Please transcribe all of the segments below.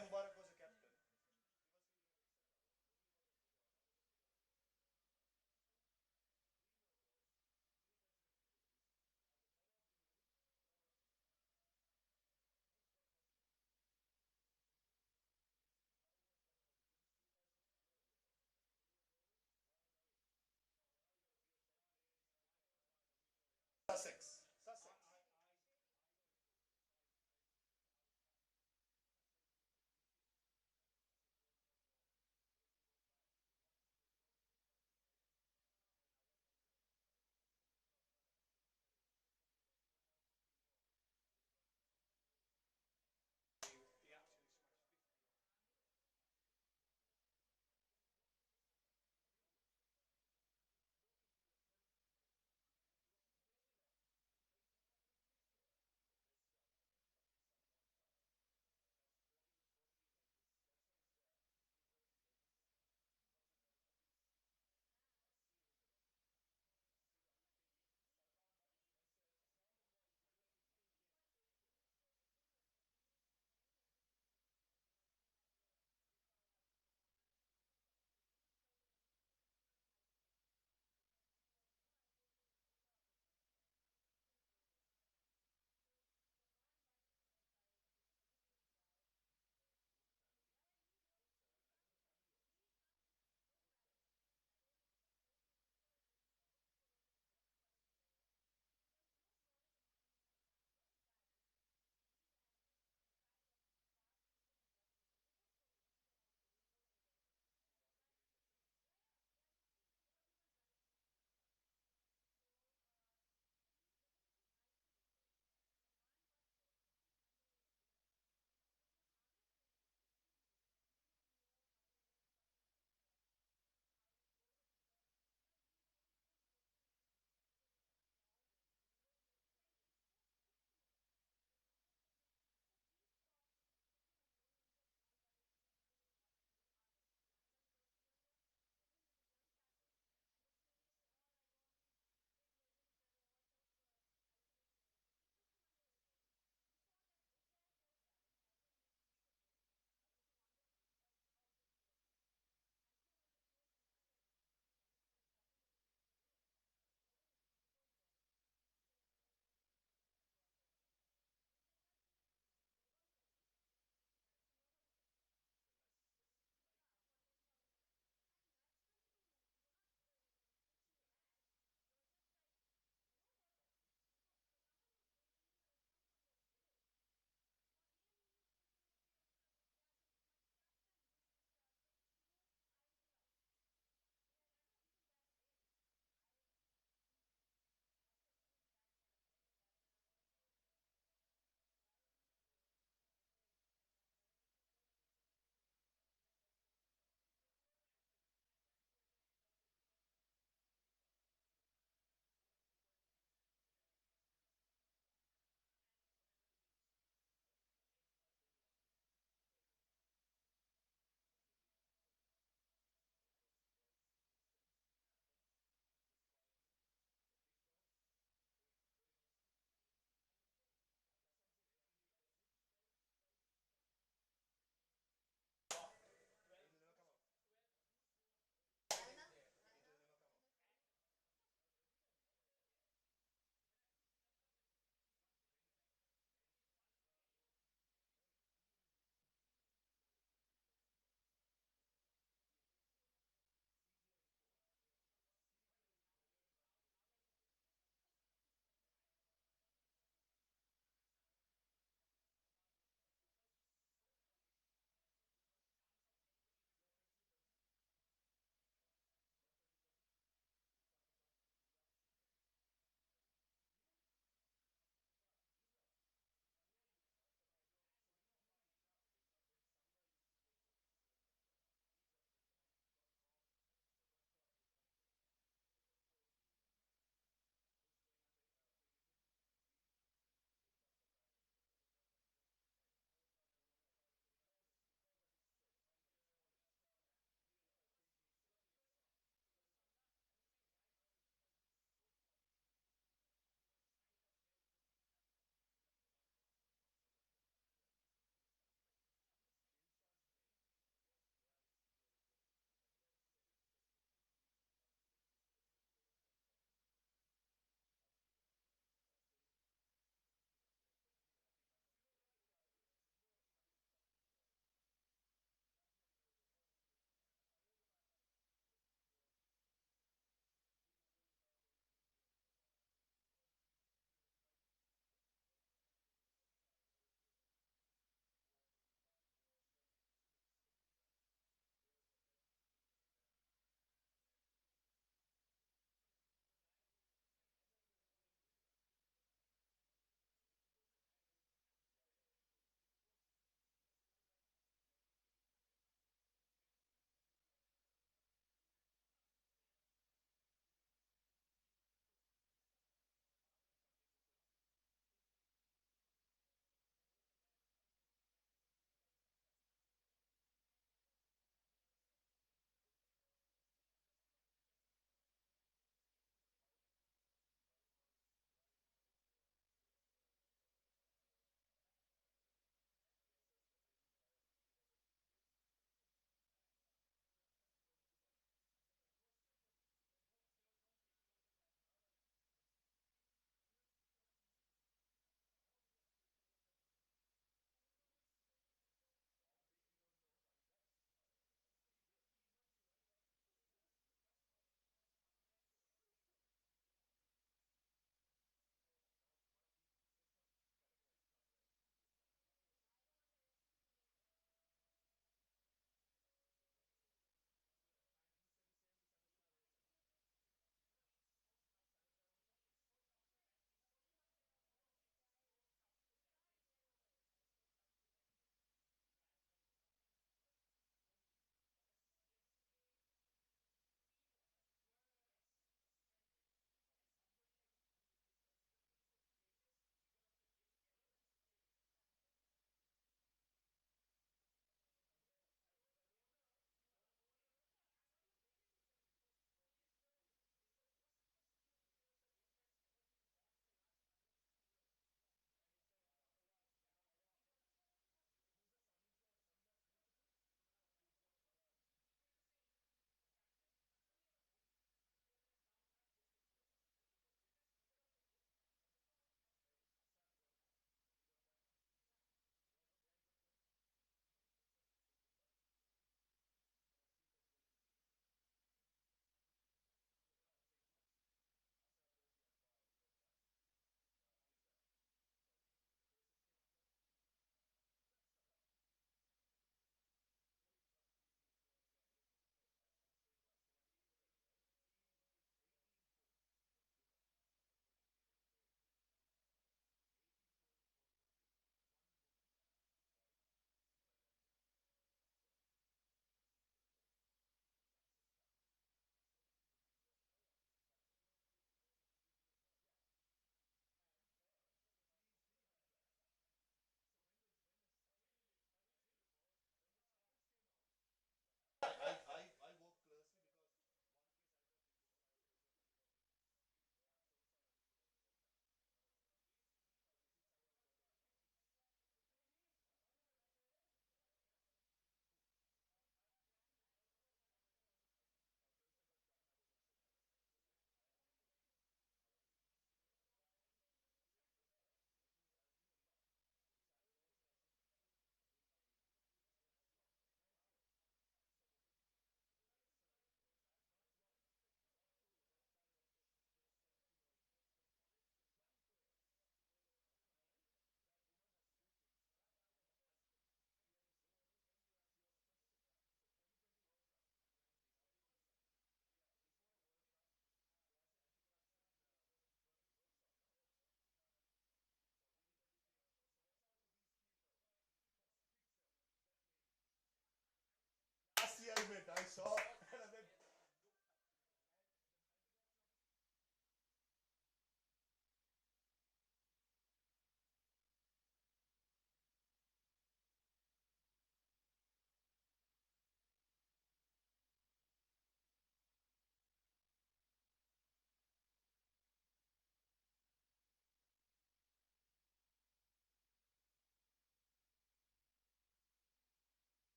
Mubarak was a captain. Sussex. Sussex.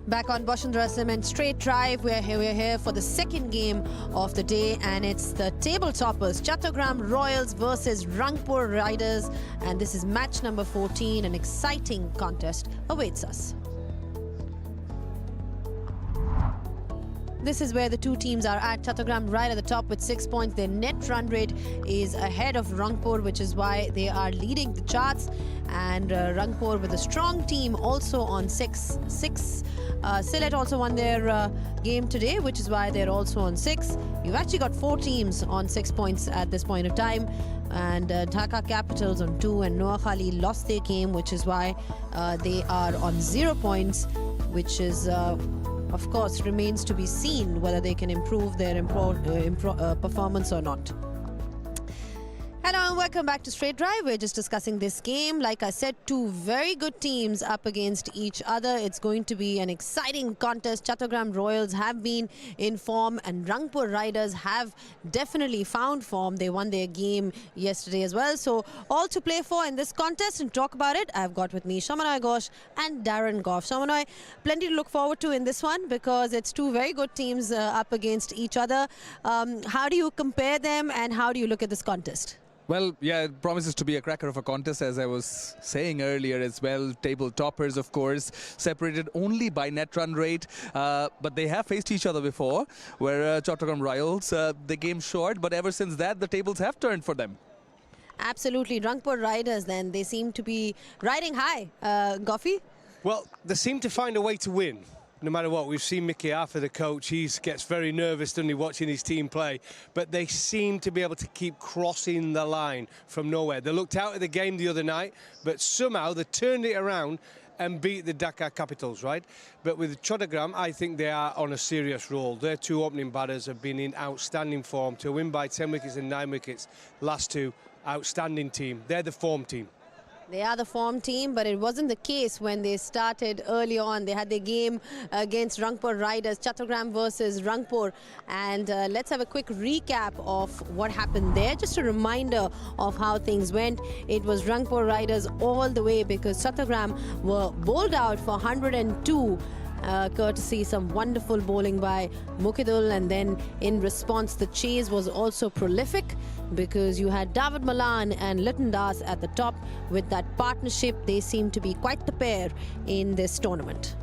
Back on Boshandra Cement Straight Drive, we're here for the second game of the day, and it's the table toppers Chattogram Royals versus Rangpur Riders, and this is match number 14. An exciting contest awaits us. This is where the two teams are at. Chattogram right at the top with 6 points. Their net run rate is ahead of Rangpur, which is why they are leading the charts. And Rangpur with a strong team also on 6. Sylhet also won their game today, which is why they're also on 6. You've actually got 4 teams on 6 points at this point of time. And Dhaka Capitals on 2, and Noakhali lost their game, which is why they are on 0 points, which is... of course, remains to be seen whether they can improve their performance or not. Hello and welcome back to Straight Drive. We're just discussing this game. Like I said, two very good teams up against each other. It's going to be an exciting contest. Chattogram Royals have been in form and Rangpur Riders have definitely found form. They won their game yesterday as well. So all to play for in this contest, and talk about it, I've got with me Shamanoy Ghosh and Darren Goff. Shamanoy, plenty to look forward to in this one because it's two very good teams up against each other. How do you compare them and how do you look at this contest? Well, yeah, it promises to be a cracker of a contest, as I was saying earlier as well. Table toppers, of course, separated only by net run rate. But they have faced each other before, where Chattogram Royals, they came short. But ever since that, the tables have turned for them. Absolutely. Rangpur Riders, then, they seem to be riding high. Goffy? Well, they seem to find a way to win. No matter what, we've seen Mickey Arthur, the coach, he gets very nervous, doesn't he, watching his team play. But they seem to be able to keep crossing the line from nowhere. They looked out of the game the other night, but somehow they turned it around and beat the Dhaka Capitals, right? But with Chattogram, I think they are on a serious roll. Their two opening batters have been in outstanding form to win by 10 wickets and 9 wickets. Last two, outstanding team. They're the form team. They are the form team, but it wasn't the case when they started early on. They had their game against Rangpur Riders, Chattogram versus Rangpur. And let's have a quick recap of what happened there. Just a reminder of how things went. It was Rangpur Riders all the way because Chattogram were bowled out for 102. Courtesy some wonderful bowling by Mukidul, and then in response the chase was also prolific because you had David Malan and Liton Das at the top. With that partnership, they seem to be quite the pair in this tournament.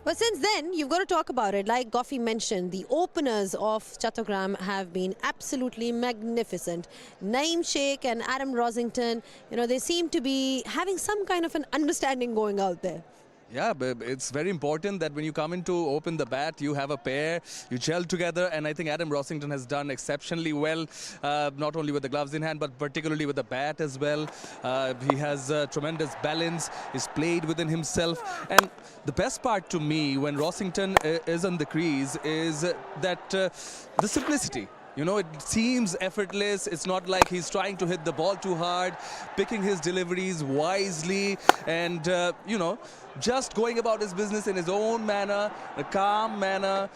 But since then, you've got to talk about it. Like Goffy mentioned, the openers of Chattogram have been absolutely magnificent. Naeem Sheikh and Adam Rosington, you know, they seem to be having some kind of an understanding going out there. Yeah, but it's very important that when you come in to open the bat, you have a pair, you gel together, and I think Adam Rosington has done exceptionally well, not only with the gloves in hand, but particularly with the bat as well. He has tremendous balance, he's played within himself, and the best part to me when Rosington is on the crease is that the simplicity. You know, it seems effortless. It's not like he's trying to hit the ball too hard, picking his deliveries wisely, and, you know, just going about his business in his own manner, a calm manner,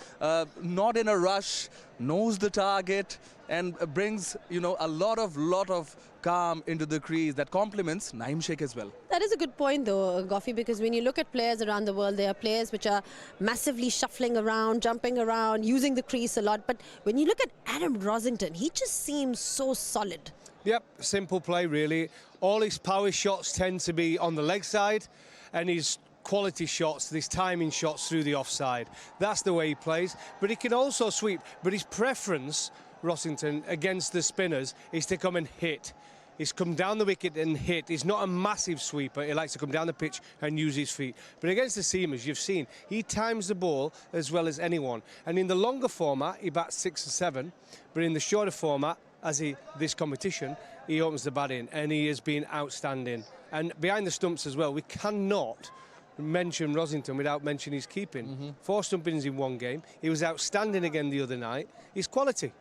not in a rush, knows the target, and brings, you know, a lot of calm into the crease that complements Naeem Sheikh as well. That is a good point though, Goffy, because when you look at players around the world, there are players which are massively shuffling around, jumping around, using the crease a lot. But when you look at Adam Rosington, he just seems so solid. Yep, simple play really. All his power shots tend to be on the leg side, and his quality shots, these timing shots through the offside. That's the way he plays. But he can also sweep. But his preference, Rosington, against the spinners is to come and hit. He's come down the wicket and hit. He's not a massive sweeper. He likes to come down the pitch and use his feet. But against the seamers, you've seen, he times the ball as well as anyone. And in the longer format, he bats 6 and 7. But in the shorter format, as this competition, he opens the bat in. And he has been outstanding. And behind the stumps as well, we cannot mention Rosington without mentioning his keeping. 4 stumpings in one game. He was outstanding again the other night. His quality.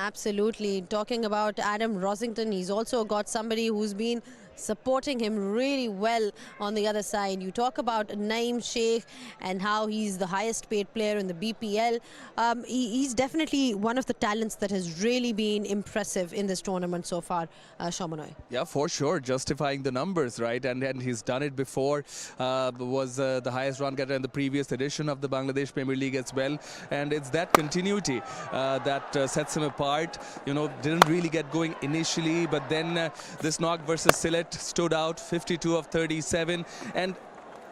Absolutely. Talking about Adam Rosington, he's also got somebody who's been supporting him really well on the other side. You talk about Naeem Sheikh and how he's the highest paid player in the BPL. He's definitely one of the talents that has really been impressive in this tournament so far, Shomanoy. Yeah, for sure, justifying the numbers, right? And he's done it before. Was the highest run getter in the previous edition of the Bangladesh Premier League as well. And it's that continuity that sets him apart. You know, didn't really get going initially, but then this knock versus Sylhet stood out, 52 of 37. And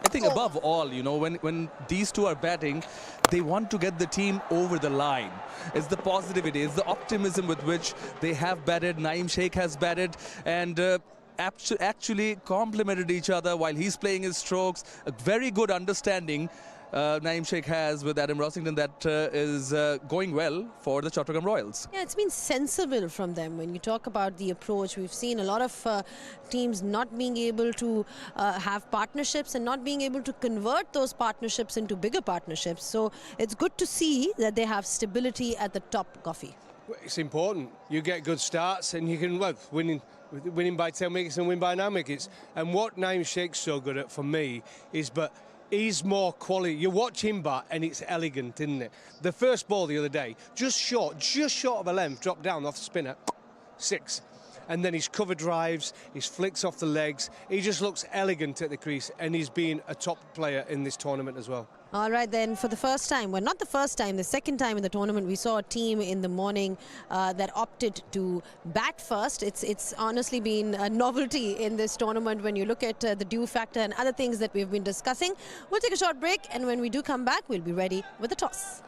I think above all, you know, when these two are batting, they want to get the team over the line. It's the positivity, it's the optimism with which they have batted. Naeem Sheikh has batted and actually complemented each other while he's playing his strokes. A very good understanding Naeem Sheikh has with Adam Rossington that is going well for the Chattogram Royals. Yeah, it's been sensible from them. When you talk about the approach, we've seen a lot of teams not being able to have partnerships and not being able to convert those partnerships into bigger partnerships. So it's good to see that they have stability at the top, Coffee. It's important. You get good starts and you can, well, winning by 10 wickets and win by 9 wickets. And what Naeem Sheikh's so good at for me is, but he's more quality. You watch him bat and it's elegant, isn't it? The first ball the other day, just short of a length, dropped down off the spinner, 6. And then his cover drives, his flicks off the legs. He just looks elegant at the crease, and he's been a top player in this tournament as well. All right, then, for the first time, well, not the first time, the second time in the tournament, we saw a team in the morning that opted to bat first. It's honestly been a novelty in this tournament when you look at the dew factor and other things that we've been discussing. We'll take a short break, and when we do come back, we'll be ready with the toss.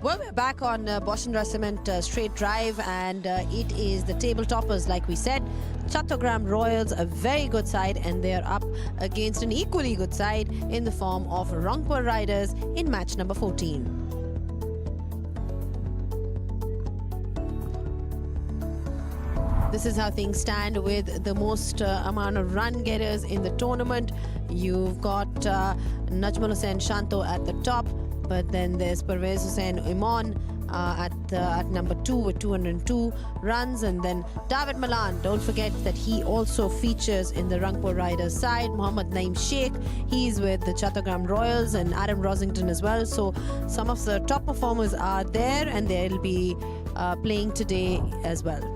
Well, we're back on Boshendra Cement straight drive, and it is the table toppers, like we said. Chattogram Royals, a very good side, and they're up against an equally good side in the form of Rangpur Riders in match number 14. This is how things stand with the most amount of run getters in the tournament. You've got Najmul Hussain Shanto at the top, but then there's Parvez Hussain Imon at number 2 with 202 runs, and then David Malan, don't forget that he also features in the Rangpur Riders side. Mohammad Naeem Sheikh, he's with the Chattogram Royals, and Adam Rosington as well. So some of the top performers are there, and they'll be playing today as well.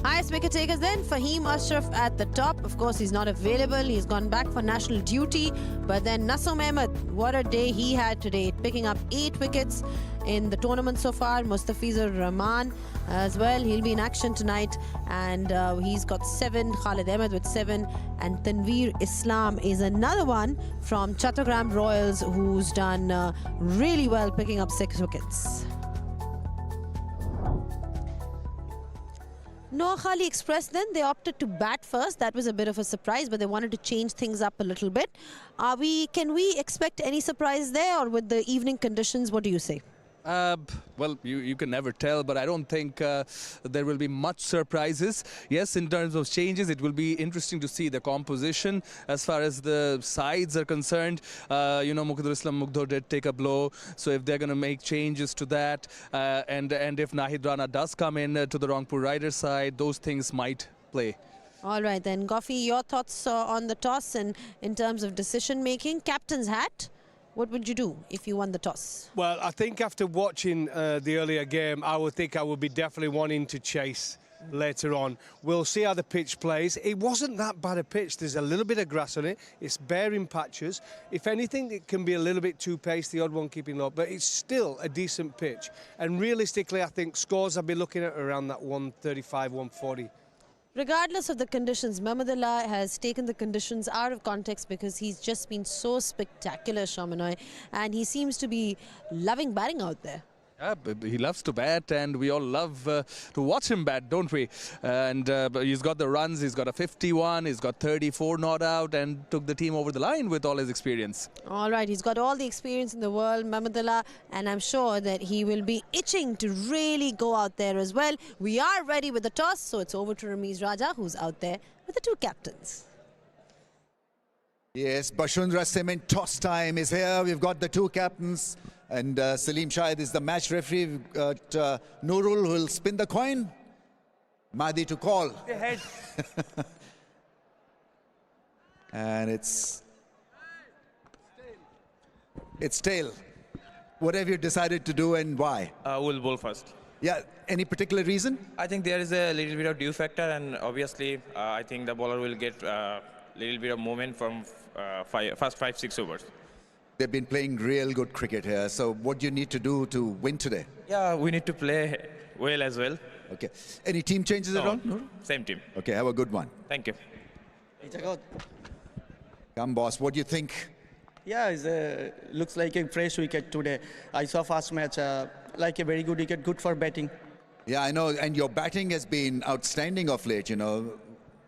Highest wicket takers then, Fahim Ashraf at the top. Of course, he's not available. He's gone back for national duty. But then Nasim Ahmed, what a day he had today, picking up 8 wickets in the tournament so far. Mustafizur Rahman as well. He'll be in action tonight. And he's got 7. Khalid Ahmed with 7. And Tanveer Islam is another one from Chattogram Royals who's done really well, picking up 6 wickets. Noakhali Express then, they opted to bat first. That was a bit of a surprise, but they wanted to change things up a little bit. Can we expect any surprise there, or with the evening conditions, what do you say? Well, you can never tell, but I don't think there will be much surprises. Yes, in terms of changes, it will be interesting to see the composition as far as the sides are concerned. Muqaddar Islam Mugdho did take a blow, so if they're going to make changes to that, and if Nahid Rana does come in to the Rangpur Riders side, those things might play. All right then, Goffy, your thoughts on the toss and in terms of decision making. Captain's hat. What would you do if you won the toss? Well, I think after watching the earlier game, I would be definitely wanting to chase later on. We'll see how the pitch plays. It wasn't that bad a pitch. There's a little bit of grass on it. It's bare in patches. If anything, it can be a little bit too pacey, the odd one keeping low, but it's still a decent pitch. And realistically, I think scores I'll be looking at around that 135, 140. Regardless of the conditions, Mahmudullah has taken the conditions out of context because he's just been so spectacular, Shamanoy, and he seems to be loving batting out there. Yeah, he loves to bat, and we all love to watch him bat, don't we? And he's got the runs, he's got a 51, he's got 34 not out, and took the team over the line with all his experience. All right, he's got all the experience in the world, Mahmudullah, and I'm sure that he will be itching to really go out there as well. We are ready with the toss, so it's over to Ramiz Raja, who's out there with the 2 captains. Yes, Boshendra Cement toss time is here. We've got the 2 captains. And Salim Shahid is the match referee. We've got Nurul who will spin the coin. Mahdi to call. Ahead. And it's tail. What have you decided to do and why? We'll bowl first. Yeah, any particular reason? I think there is a little bit of dew factor, and obviously I think the bowler will get a little bit of movement from first 5-6 overs. They've been playing real good cricket here. So what do you need to do to win today? Yeah, we need to play well as well. Okay. Any team changes at all? No? Same team. Okay, have a good one. Thank you. Come, boss. What do you think? Yeah, it looks like a fresh wicket today. I saw first match, like a very good wicket, good for batting. Yeah, I know. And your batting has been outstanding of late,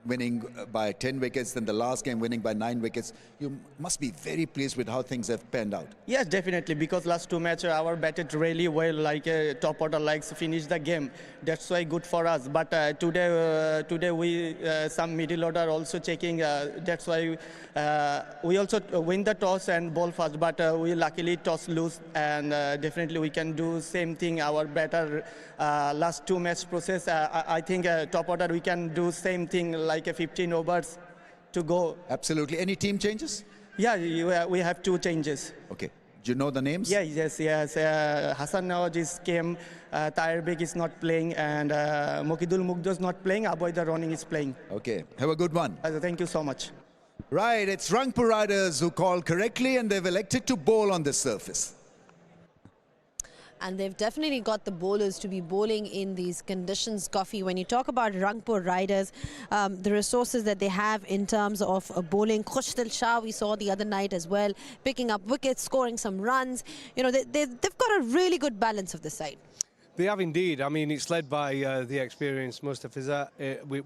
winning by 10 wickets, then the last game winning by 9 wickets. You must be very pleased with how things have panned out. Yes, definitely, because last 2 matches our batted really well, like top order likes finish the game. That's why good for us. But today we some middle order also checking. That's why we also win the toss and bowl fast. But we luckily toss loose, and definitely we can do same thing. Our batter last 2 match process. I think top order we can do same thing, like a 15 overs to go. Absolutely. Any team changes? Yeah, we have 2 changes. Okay. Do you know the names? Yeah, yes. Hassan Nawaz came, Tahir Beg is not playing, and Mokidul Mugdho is not playing, Aboida Roning is playing. Okay. Have a good one. Thank you so much. Right, it's Rangpur Riders who called correctly, and they've elected to bowl on this surface. and they've definitely got the bowlers to be bowling in these conditions. Coffee, when you talk about Rangpur Riders, the resources that they have in terms of bowling, Khushdil Shah we saw the other night as well, picking up wickets, scoring some runs. You know, they've got a really good balance of the side. They have indeed. I mean, it's led by the experienced Mustafiza.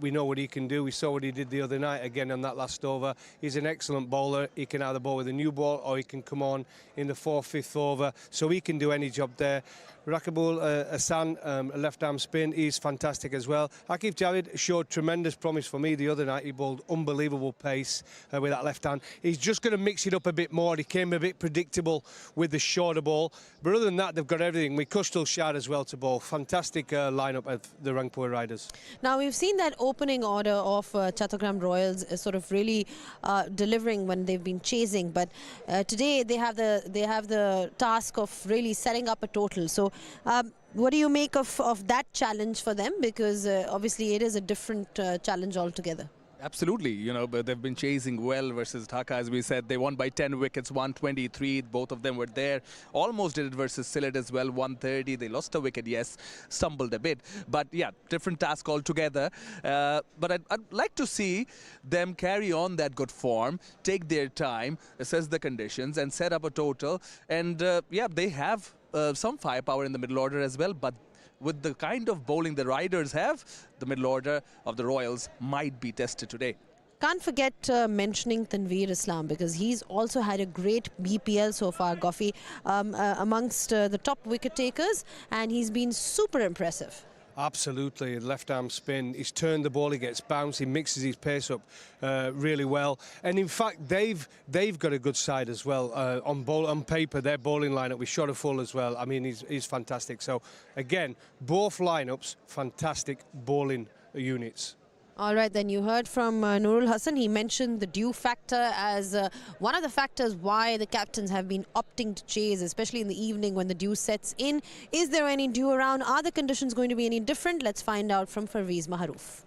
We know what he can do. We saw what he did the other night again on that last over. He's an excellent bowler. He can either bowl with a new ball or he can come on in the 4th, 5th over. So he can do any job there. Rakibul Hassan, a left-arm spin, he's fantastic as well. Akif Javid showed tremendous promise for me the other night. He bowled unbelievable pace with that left hand. He's just going to mix it up a bit more. He came a bit predictable with the shorter ball. But other than that, they've got everything. With Khushdil Shah as well to bowl. Fantastic lineup of the Rangpur Riders. Now, we've seen that opening order of Chattogram Royals sort of really delivering when they've been chasing. But today they have the task of really setting up a total. So what do you make of that challenge for them? Because obviously it is a different challenge altogether. Absolutely, you know, but they've been chasing well versus Dhaka, as we said. They won by 10 wickets, 123. Both of them were there. Almost did it versus Sylhet as well, 130. They lost a wicket, yes, stumbled a bit. But yeah, different task altogether. But I'd like to see them carry on that good form, take their time, assess the conditions, and set up a total. And yeah, they have some firepower in the middle order as well. But with the kind of bowling the Riders have, the middle order of the Royals might be tested today. Can't forget mentioning Tanveer Islam, because he's also had a great BPL so far, Goffey, amongst the top wicket takers, and he's been super impressive. Absolutely, left-arm spin. He's turned the ball, he gets bounced, he mixes his pace up really well. And in fact, they've got a good side as well. On paper, their bowling lineup with shot full as well. I mean, he's fantastic. So again, both lineups, fantastic bowling units. All right, then you heard from Nurul Hassan. He mentioned the dew factor as one of the factors why the captains have been opting to chase, especially in the evening when the dew sets in. Is there any dew around? Are the conditions going to be any different? Let's find out from Farveez Maharouf.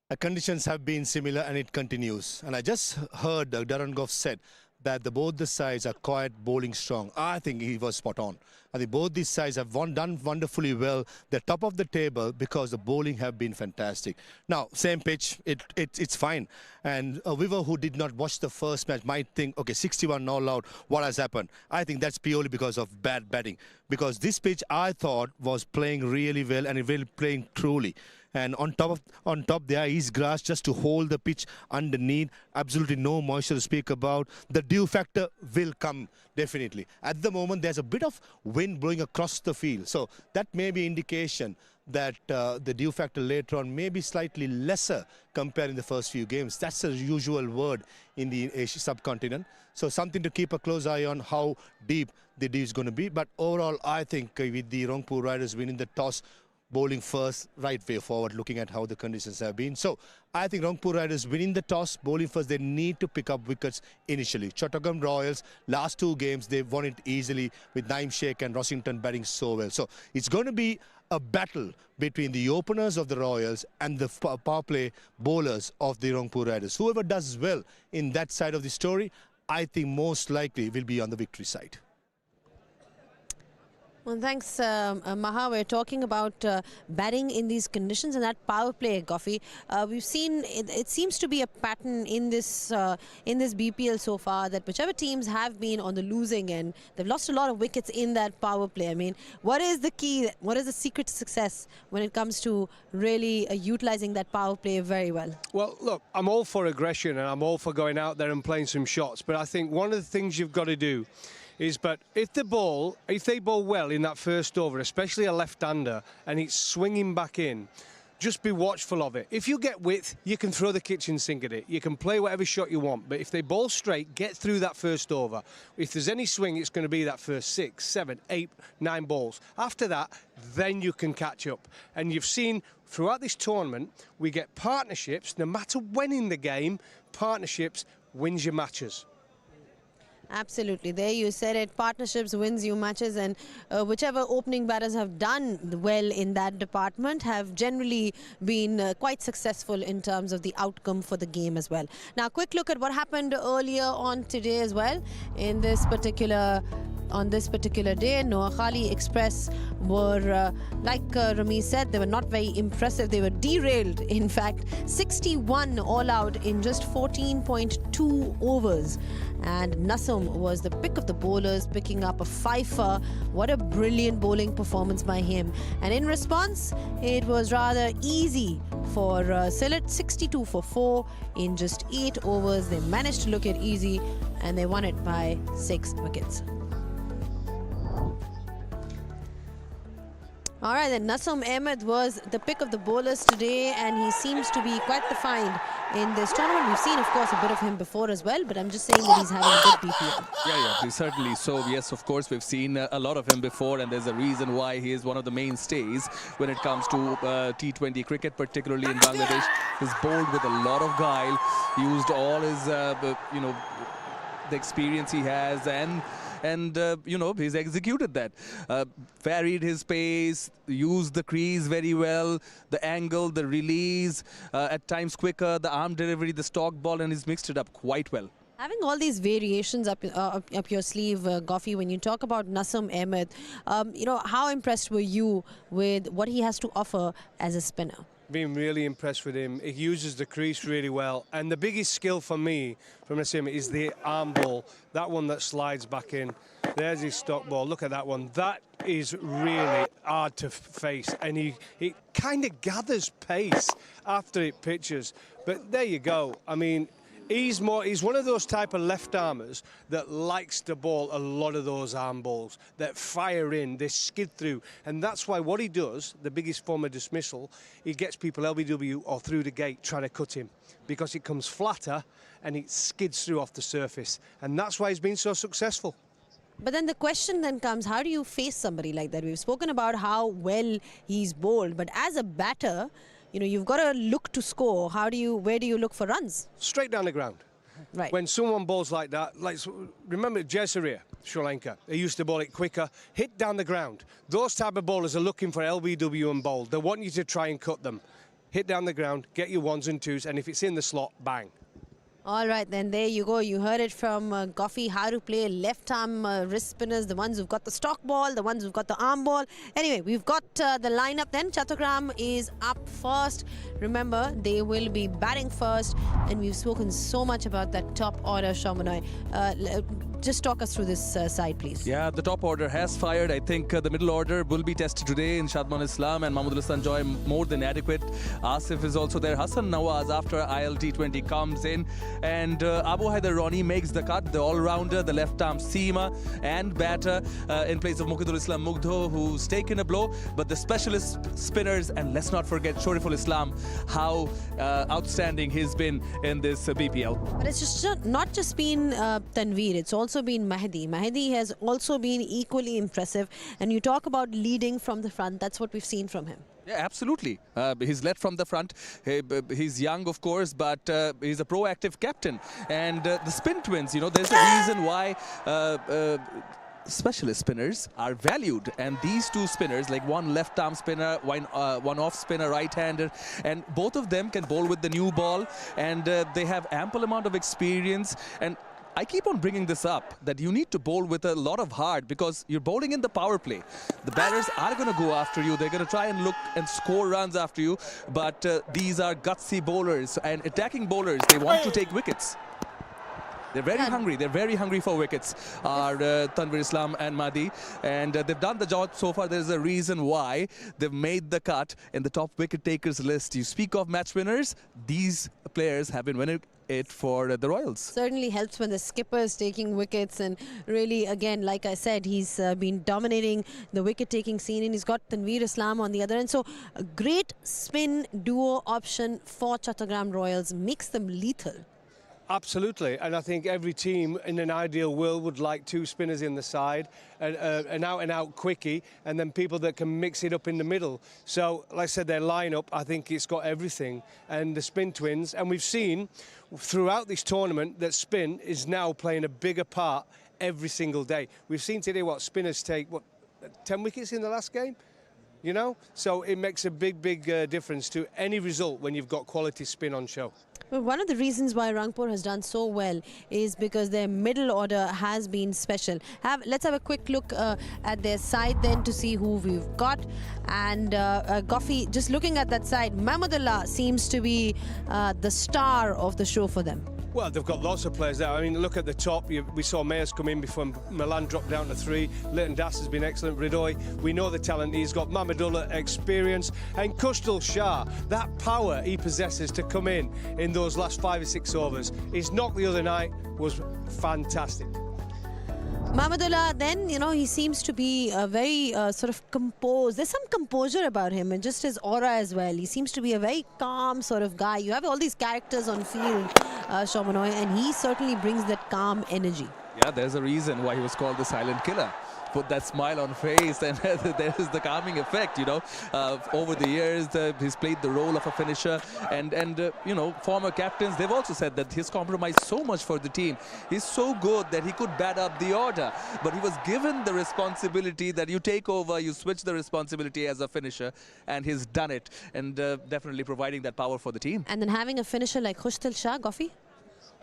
The conditions have been similar and it continues. And I just heard Darren Goff said that both the sides are quite bowling strong. I think he was spot on. I think both these sides have done wonderfully well. They're top of the table because the bowling have been fantastic. Now, same pitch, it's fine. And a viewer who did not watch the first match might think, okay, 61 all out, what has happened? I think that's purely because of bad batting. Because this pitch, I thought, was playing really well and really playing truly. And on top there is grass just to hold the pitch underneath. Absolutely no moisture to speak about. The dew factor will come definitely. At the moment, there's a bit of wind blowing across the field. So that may be indication that the dew factor later on may be slightly lesser compared in the first few games. That's a usual word in the Asia subcontinent. So something to keep a close eye on how deep the dew is going to be. But overall, I think with the Rangpur Riders winning the toss, bowling first, right way forward, looking at how the conditions have been. So I think Rangpur Riders winning the toss, bowling first, they need to pick up wickets initially. Chattogram Royals, last 2 games, they won it easily with Naeem Sheikh and Rossington batting so well. So it's going to be a battle between the openers of the Royals and the power play bowlers of the Rangpur Riders. Whoever does well in that side of the story, I think most likely will be on the victory side. Well, thanks, Maha. We're talking about batting in these conditions and that power play, Goffey. We've seen it seems to be a pattern in this BPL so far that whichever teams have been on the losing end, they've lost a lot of wickets in that power play. I mean, what is the key? What is the secret to success when it comes to really utilizing that power play very well? Well, look, I'm all for aggression and I'm all for going out there and playing some shots. But I think one of the things you've got to do is, but if they bowl well in that first over, especially a left-hander, and it's swinging back in, just be watchful of it. If you get width, you can throw the kitchen sink at it. You can play whatever shot you want, but if they bowl straight, get through that first over. If there's any swing, it's going to be that first 6, 7, 8, 9 balls. After that, then you can catch up. And you've seen throughout this tournament, we get partnerships, no matter when in the game, partnerships wins your matches. Absolutely. There you said it. Partnerships wins you matches, and whichever opening batters have done well in that department have generally been quite successful in terms of the outcome for the game as well. Now, quick look at what happened earlier on today as well in this particular on this particular day. Noah Khali Express were, like Rami said, they were not very impressive. They were derailed, in fact. 61 all out in just 14.2 overs. And Nasum was the pick of the bowlers, picking up a fifer. What a brilliant bowling performance by him. And in response, it was rather easy for Sylhet, 62 for 4 in just 8 overs. They managed to look it easy and they won it by 6 wickets. All right, then Nasum Ahmed was the pick of the bowlers today, and he seems to be quite the find in this tournament. We've seen, of course, a bit of him before as well, but I'm just saying that he's having a good BPL. Yeah, certainly. So, yes, of course, we've seen a lot of him before, and there's a reason why he is one of the mainstays when it comes to T20 cricket, particularly in Bangladesh. He's bowled with a lot of guile, used all his, the experience he has, and he's executed that. Varied his pace, used the crease very well, the angle, the release, at times quicker, the arm delivery, the stock ball, and he's mixed it up quite well. Having all these variations up your sleeve, Goffy, when you talk about Nasum Ahmed, how impressed were you with what he has to offer as a spinner? Been really impressed with him. He uses the crease really well. And the biggest skill for me from Nassim is the arm ball. That one that slides back in. There's his stock ball. Look at that one. That is really hard to face. And he kind of gathers pace after it pitches. But there you go. I mean, he's one of those type of left-armers that likes to bowl a lot of those arm balls that fire in, they skid through. And that's why what he does, the biggest form of dismissal, he gets people LBW or through the gate trying to cut him because it comes flatter and it skids through off the surface. And that's why he's been so successful. But then the question then comes, how do you face somebody like that? We've spoken about how well he's bowled, but as a batter, you've got to look to score. Where do you look for runs? Straight down the ground. Right. When someone bowls like that, remember Jayasuriya, Sri Lanka, they used to bowl it quicker, hit down the ground. Those type of bowlers are looking for LBW and bowl. They want you to try and cut them. Hit down the ground, get your ones and twos, and if it's in the slot, bang. All right, then there you go. You heard it from Goffy, how to play left-arm wrist spinners, the ones who've got the stock ball, the ones who've got the arm ball. Anyway, we've got the lineup then. Chattogram is up first. Remember, they will be batting first. And we've spoken so much about that top order, Shamanoi. Just talk us through this side, please. Yeah, the top order has fired. I think the middle order will be tested today in Shadman Islam and Mahmood Joy, more than adequate. Asif is also there. Hassan Nawaz after ILT20 comes in. And Abu Haider Roni makes the cut, the all-rounder, the left-arm seamer and batter in place of Mukhidul Islam Mugdho, who's taken a blow. But the specialist spinners, and let's not forget Shoriful Islam, how outstanding he's been in this BPL. But it's just not just been Tanveer, it's also been Mahdi. Mahdi has also been equally impressive. And you talk about leading from the front, that's what we've seen from him. Yeah, absolutely. He's led from the front. He's young, of course, but he's a proactive captain. And the spin twins, there's a reason why specialist spinners are valued. And these two spinners, like one left-arm spinner, one off-spinner, right-hander, and both of them can bowl with the new ball. And they have ample amount of experience. And I keep on bringing this up, that you need to bowl with a lot of heart because you're bowling in the power play. The batters are going to go after you. They're going to try and look and score runs after you. But these are gutsy bowlers and attacking bowlers. They want to take wickets. They're very hungry. They're very hungry for wickets, are Tanveer Islam and Mahdi. And they've done the job so far. There's a reason why they've made the cut in the top wicket takers list. You speak of match winners, these players have been winning it for the Royals. Certainly helps when the skipper is taking wickets, and really, again, like I said, he's been dominating the wicket-taking scene, and he's got Tanveer Islam on the other end. So a great spin duo option for Chattogram Royals makes them lethal. Absolutely, and I think every team in an ideal world would like two spinners in the side, an out-and-out quickie, and then people that can mix it up in the middle. So, like I said, their lineup, I think it's got everything, and the spin twins, and we've seen throughout this tournament that spin is now playing a bigger part every single day. We've seen today what spinners take, 10 wickets in the last game? So it makes a big difference to any result when you've got quality spin on show. Well, one of the reasons why Rangpur has done so well is because their middle order has been special. Let's have a quick look at their side then to see who we've got. And Goffy, just looking at that side, Mahmudullah seems to be the star of the show for them. Well, they've got lots of players there. I mean, look at the top. We saw Mayers come in before Milan dropped down to 3. Leighton Das has been excellent. Ridoy, we know the talent. He's got Mahmudullah experience. And Kushtal Shah, that power he possesses to come in those last 5 or 6 overs. His knock the other night was fantastic. Mahmudullah, then, you know, he seems to be very sort of composed. There's some composure about him and just his aura as well. He seems to be a very calm sort of guy. You have all these characters on field, Shomanoy, and he certainly brings that calm energy. Yeah, there's a reason why he was called the silent killer. Put that smile on face and there is the calming effect, you know. Over the years, he's played the role of a finisher and you know, former captains, they've also said that he's compromised so much for the team. He's so good that he could bat up the order, but he was given the responsibility that you take over, you switch the responsibility as a finisher, and he's done it, and definitely providing that power for the team. And then having a finisher like Kushtal Shah, Goffy?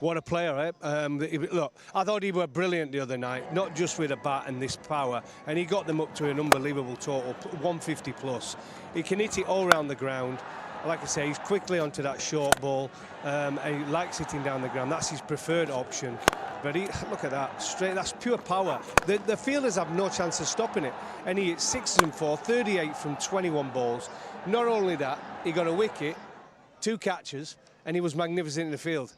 What a player, eh? Look, I thought he were brilliant the other night, not just with a bat and this power, and he got them up to an unbelievable total, 150 plus. He can hit it all around the ground. Like I say, he's quickly onto that short ball, and he likes hitting down the ground. That's his preferred option. But look at that, straight, that's pure power. The fielders have no chance of stopping it. And he hit 6 and 4, 38 from 21 balls. Not only that, he got a wicket, 2 catches, and he was magnificent in the field.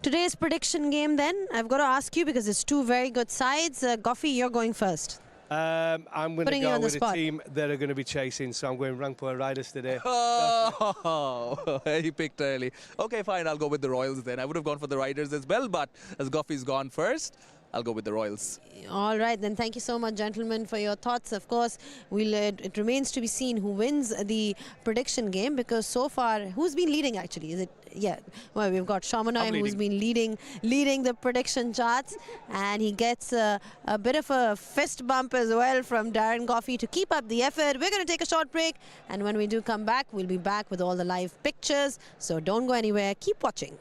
Today's prediction game then, I've got to ask you because it's 2 very good sides. Goffy, you're going first. I'm going to go with spot. a team that are going to be chasing, so I'm going Rangpur Riders today. Oh, he picked early. Okay, fine, I'll go with the Royals then. I would have gone for the Riders as well, but as Goffy's gone first, I'll go with the Royals. All right, then thank you so much, gentlemen, for your thoughts. Of course, it remains to be seen who wins the prediction game, because so far, who's been leading actually? Is it? Yeah, well, we've got Shomanoy who's been leading the prediction charts, and he gets a bit of a fist bump as well from Darren Goffy to keep up the effort. We're going to take a short break, and when we do come back, we'll be back with all the live pictures. So don't go anywhere. Keep watching.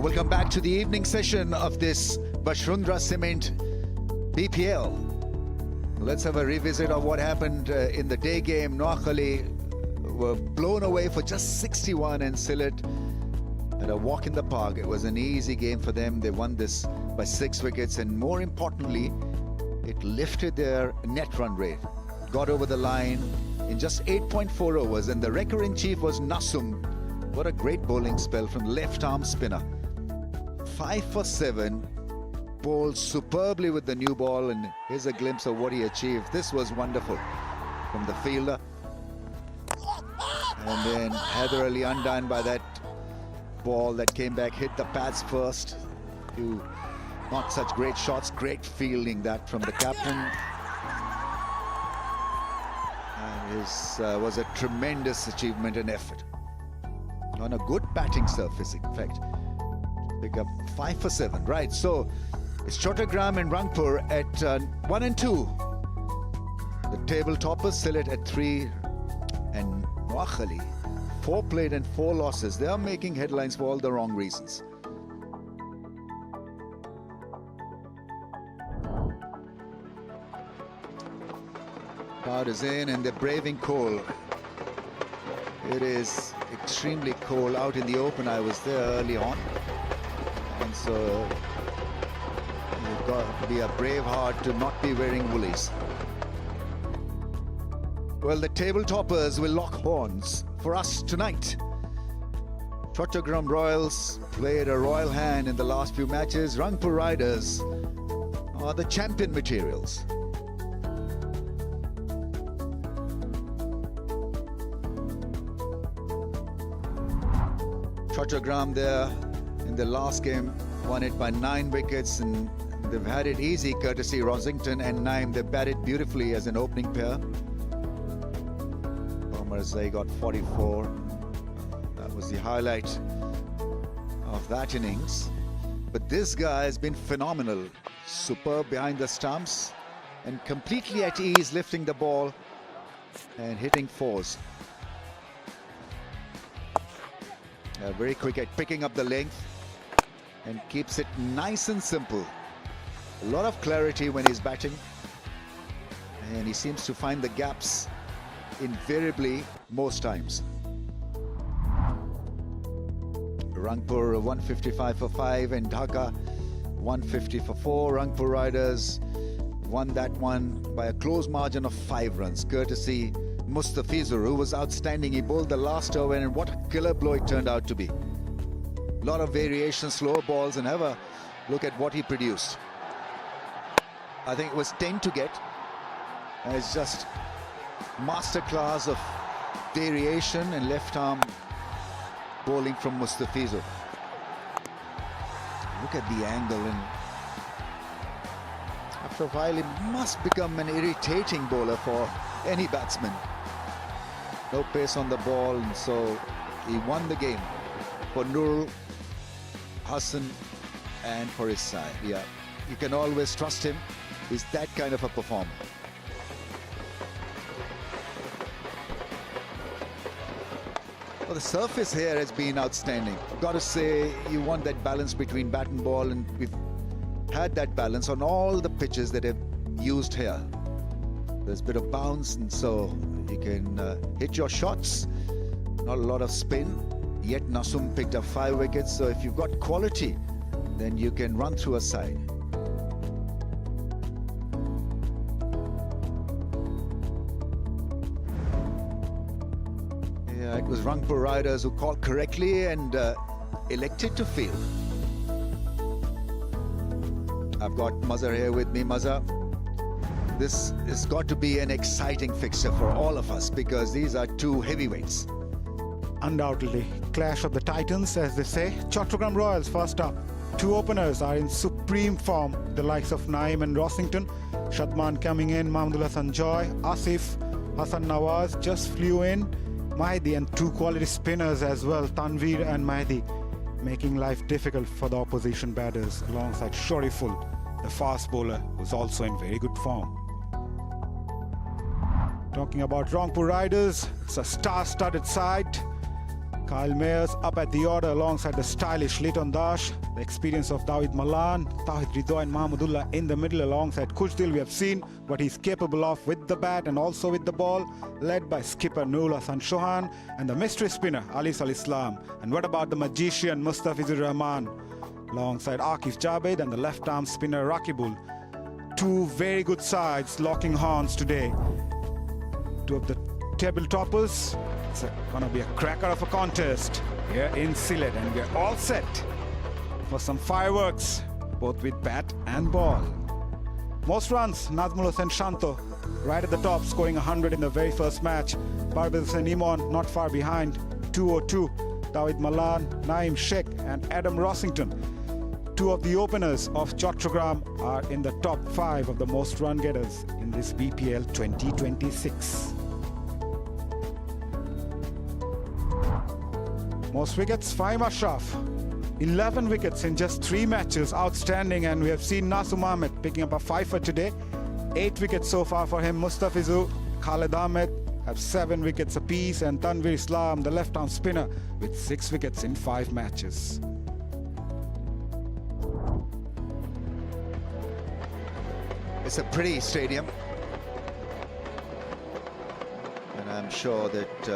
Welcome back to the evening session of this Bashrundra Cement BPL. Let's have a revisit of what happened in the day game. Noakhali were blown away for just 61 and Sylhet had a walk in the park. It was an easy game for them. They won this by 6 wickets, and more importantly, it lifted their net run rate. Got over the line in just 8.4 overs, and the wrecker-in-chief was Nasum. What a great bowling spell from left-arm spinner. 5 for 7, bowled superbly with the new ball, and here's a glimpse of what he achieved. This was wonderful from the fielder. And then Haider Ali undone by that ball that came back, hit the pads first. Not such great shots, great fielding that from the captain. And his was a tremendous achievement and effort. On a good batting surface, in fact. Pick up 5 for 7, right? So it's Chattogram and Rangpur at 1 and 2. The table toppers, Sylhet at 3, and Noakhali 4 played and 4 losses. They are making headlines for all the wrong reasons. Crowd is in and they're braving cold. It is extremely cold out in the open. I was there early on, and so you've got to be a brave heart to not be wearing woolies. Well, the table toppers will lock horns for us tonight. Chattogram Royals played a royal hand in the last few matches. Rangpur Riders are the champion materials. Chattogram there in the last game won it by 9 wickets, and they've had it easy courtesy Rosington and Naim. They batted beautifully as an opening pair. Zai got 44. That was the highlight of that innings. But this guy has been phenomenal. Superb behind the stumps and completely at ease, lifting the ball and hitting 4s. Very quick at picking up the length and keeps it nice and simple. A lot of clarity when he's batting, and he seems to find the gaps invariably most times. Rangpur 155 for 5 and Dhaka 150 for 4. Rangpur Riders won that one by a close margin of 5 runs, courtesy Mustafizur, who was outstanding. He bowled the last over, and what a killer blow it turned out to be. A lot of variation, slower balls, and have a look at what he produced. I think it was 10 to get. It's just masterclass of variation and left arm bowling from Mustafizur. Look at the angle, and after a while he must become an irritating bowler for any batsman. No pace on the ball, and so he won the game for Nurul, Hassan, and for his side. Yeah, you can always trust him. He's that kind of a performer. Well, the surface here has been outstanding. Got to say, you want that balance between bat and ball, and we've had that balance on all the pitches that have used here. There's a bit of bounce, and so you can hit your shots. Not a lot of spin. Yet Nasum picked up 5 wickets, so if you've got quality, then you can run through a side. Yeah, it was Rangpur Riders who called correctly and elected to field. I've got Mazhar here with me. Mazhar, this has got to be an exciting fixture for all of us, because these are 2 heavyweights. Undoubtedly, clash of the titans, as they say. Chattogram Royals first up. 2 openers are in supreme form, the likes of Naim and Rosington. Shadman coming in, Mahmudul Hassan Joy, Asif, Hassan Nawaz just flew in. Mahdi and 2 quality spinners as well, Tanveer and Mahdi, making life difficult for the opposition batters, alongside Shariful, the fast bowler, who's also in very good form. Talking about Rangpur Riders, it's a star-studded side. Kyle Mayers up at the order alongside the stylish Liton Dash, the experience of David Malan, Tawhid Ridwan and Mahmudullah in the middle alongside Khujdil. We have seen what he's capable of with the bat and also with the ball, led by skipper Nurul Hassan Shohan and the mystery spinner Alis Al Islam. And what about the magician Mustafizur Rahman alongside Akif Javed and the left arm spinner Rakibul. Two very good sides locking horns today. Two of the table toppers. It's going to be a cracker of a contest here in Sylhet, and we're all set for some fireworks, both with bat and ball. Most runs, Nazmul Hossain Shanto right at the top, scoring 100 in the very first match. Parvez Hussain Imon not far behind, 202. David Malan, Naeem Sheikh and Adam Rossington. Two of the openers of Chattogram are in the top 5 of the most run getters in this BPL 2026. Most wickets, Fahim Ashraf. 11 wickets in just 3 matches, outstanding. And we have seen Nasum Ahmed picking up a 5 today. 8 wickets so far for him. Mustafizu, Khalid Ahmed have 7 wickets apiece. And Tanvir Islam, the left-arm spinner, with 6 wickets in 5 matches. It's a pretty stadium. And I'm sure that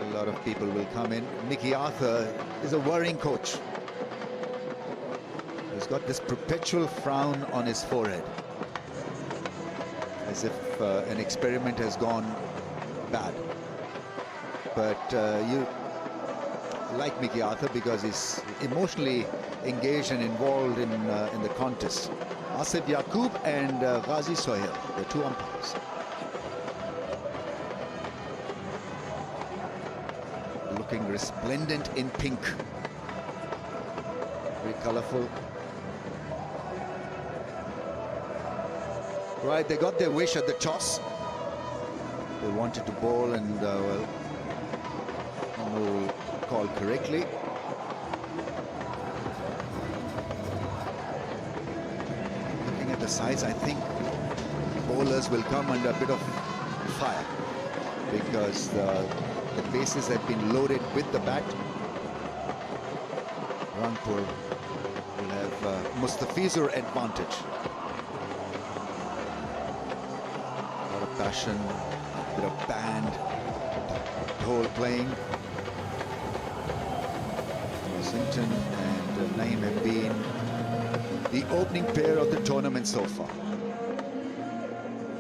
a lot of people will come in. Mickey Arthur is a worrying coach. He's got this perpetual frown on his forehead, as if an experiment has gone bad. But you like Mickey Arthur because he's emotionally engaged and involved in the contest. Asif Yaqub and Ghazi Sohail, the 2 umpires. Looking resplendent in pink. Very colorful. Right, they got their wish at the toss. They wanted to bowl and, well, no call correctly. Looking at the sides, I think bowlers will come under a bit of fire because the bases have been loaded with the bat. Rangpur will have Mustafizur advantage. A lot of passion, a bit of band, whole playing. Washington and Naeem have been the opening pair of the tournament so far.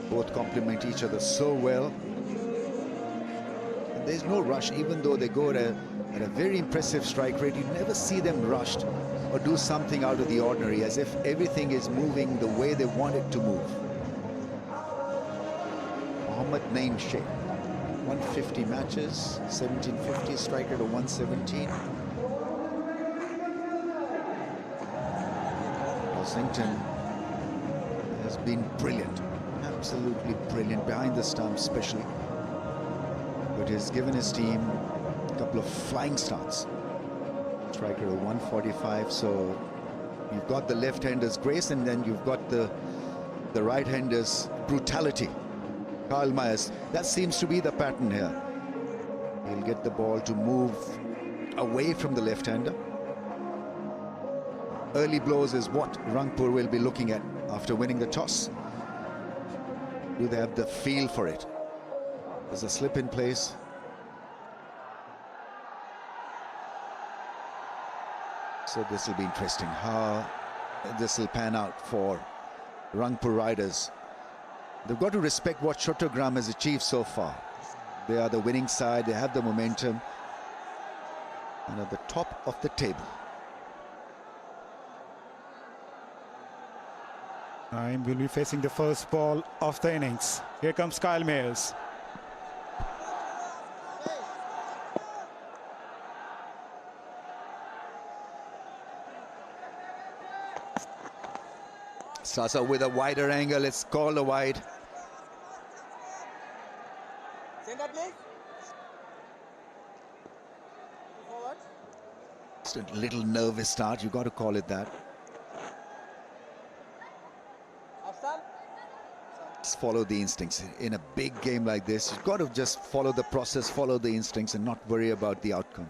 Both complement each other so well. There's no rush, even though they go at a very impressive strike rate. You never see them rushed or do something out of the ordinary, as if everything is moving the way they want it to move. Mohammad Naeem Sheikh, 150 matches, 1750, strike rate of 117. Washington has been brilliant, absolutely brilliant, behind the stumps especially. But he's given his team a couple of flying starts. Strike rate of 145, so you've got the left-hander's grace and then you've got the right-hander's brutality. Kyle Mayers, that seems to be the pattern here. He'll get the ball to move away from the left-hander. Early blows is what Rangpur will be looking at after winning the toss. Do they have the feel for it? There's a slip in place. So this will be interesting, how this will pan out for Rangpur riders. They've got to respect what Chattogram has achieved so far. They are the winning side, they have the momentum, and at the top of the table. Naeem will be facing the first ball of the innings. Here comes Kyle Mayers. Starts out with a wider angle. It's called a wide. Just a little nervous start. You got to call it that. Just follow the instincts. In a big game like this, you've got to just follow the process, follow the instincts, and not worry about the outcome.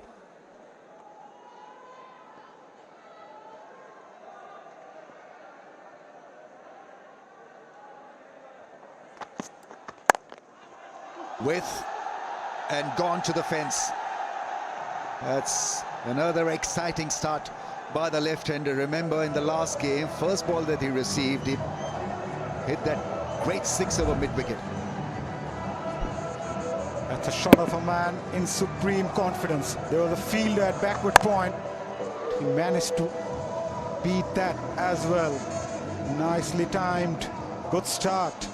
With and gone to the fence. That's another exciting start by the left-hander. Remember, in the last game, first ball that he received, he hit that great six over mid-wicket. That's a shot of a man in supreme confidence. There was a fielder at backward point. He managed to beat that as well. Nicely timed. Good start.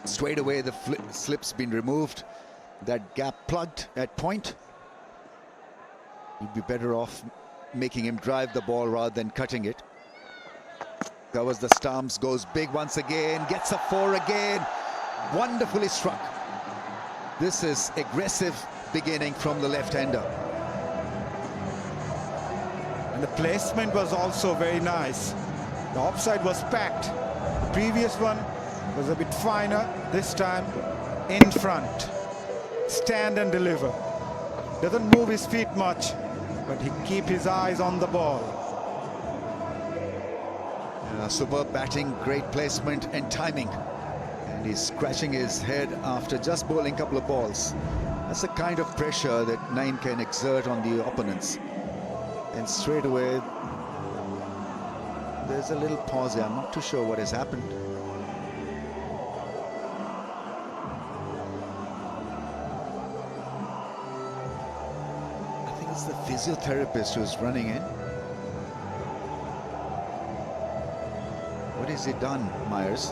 Straight away, the slip's been removed. That gap plugged at point. You'd be better off making him drive the ball rather than cutting it. Covers the stumps, goes big once again, gets a four again. Wonderfully struck. This is aggressive beginning from the left-hander. And the placement was also very nice. The offside was packed. The previous one was a bit finer. This time in front. Stand and deliver. Doesn't move his feet much, but he keeps his eyes on the ball. Superb batting, great placement and timing. And he's scratching his head after just bowling a couple of balls. That's the kind of pressure that Naeem can exert on the opponents. And straight away, there's a little pause there. I'm not too sure what has happened. I think it's the physiotherapist who's running in. What has he done, Myers?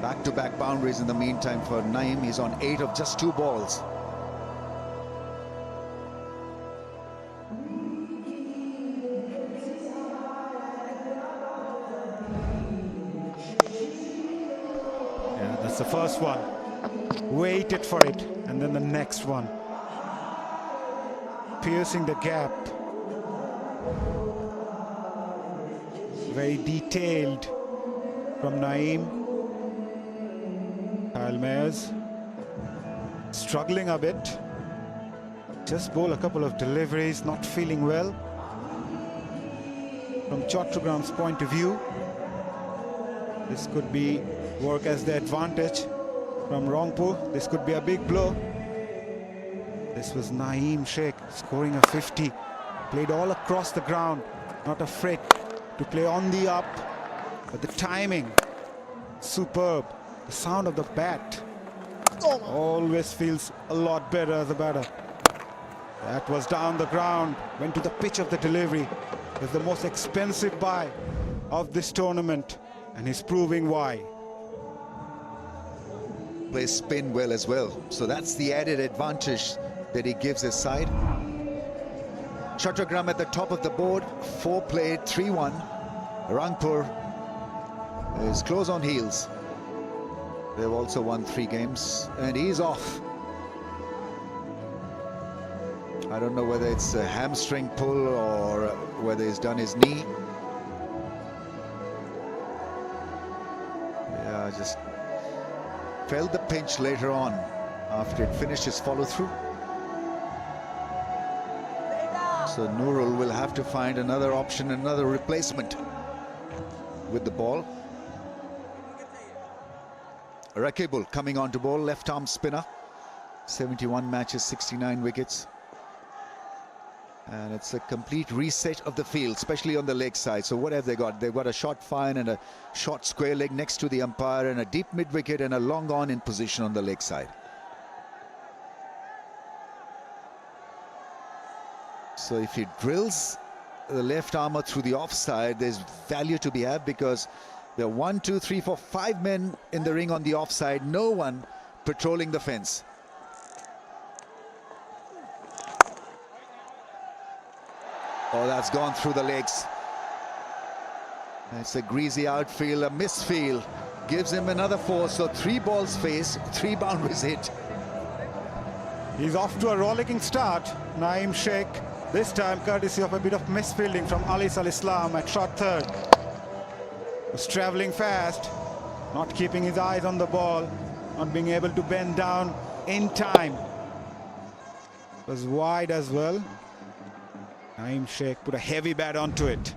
Back-to-back boundaries in the meantime for Naeem. He's on 8 of just 2 balls. Yeah, that's the first one. Waited for it, and then the next one. Piercing the gap. Very detailed from Naeem. Kyle Mayers struggling a bit. Just bowl a couple of deliveries, not feeling well. From Chattogram's point of view, this could be work as the advantage. From Rangpur, this could be a big blow. This was Naeem Sheikh scoring a 50. Played all across the ground, not afraid to play on the up, but the timing, superb. The sound of the bat always feels a lot better as a batter. That was down the ground, went to the pitch of the delivery. It's the most expensive buy of this tournament, and he's proving why. Plays spin well as well, so that's the added advantage that he gives his side. Chattogram at the top of the board, 4 played, 3-1. Rangpur is close on heels. They've also won 3 games, and he's off. I don't know whether it's a hamstring pull or whether he's done his knee. Yeah, just felt the pinch later on after it finished his follow-through. So Nurul will have to find another option, another replacement with the ball. Rakibul coming on to bowl, left-arm spinner. 71 matches, 69 wickets. And it's a complete reset of the field, especially on the leg side. So what have they got? They've got a short fine and a short square leg next to the umpire, and a deep mid-wicket and a long on in position on the leg side. So if he drills the left armour through the offside, there's value to be had, because there are 1, 2, 3, 4, 5 men in the ring on the offside, no one patrolling the fence. Oh, that's gone through the legs. It's a greasy outfield, a misfield. Gives him another 4, so 3 balls faced, 3 boundaries hit. He's off to a rollicking start. Naeem Sheikh This time courtesy of a bit of misfielding from Ali Al-Islam at short third. Was travelling fast, not keeping his eyes on the ball, not being able to bend down in time. Was wide as well. Naeem Sheikh put a heavy bat onto it.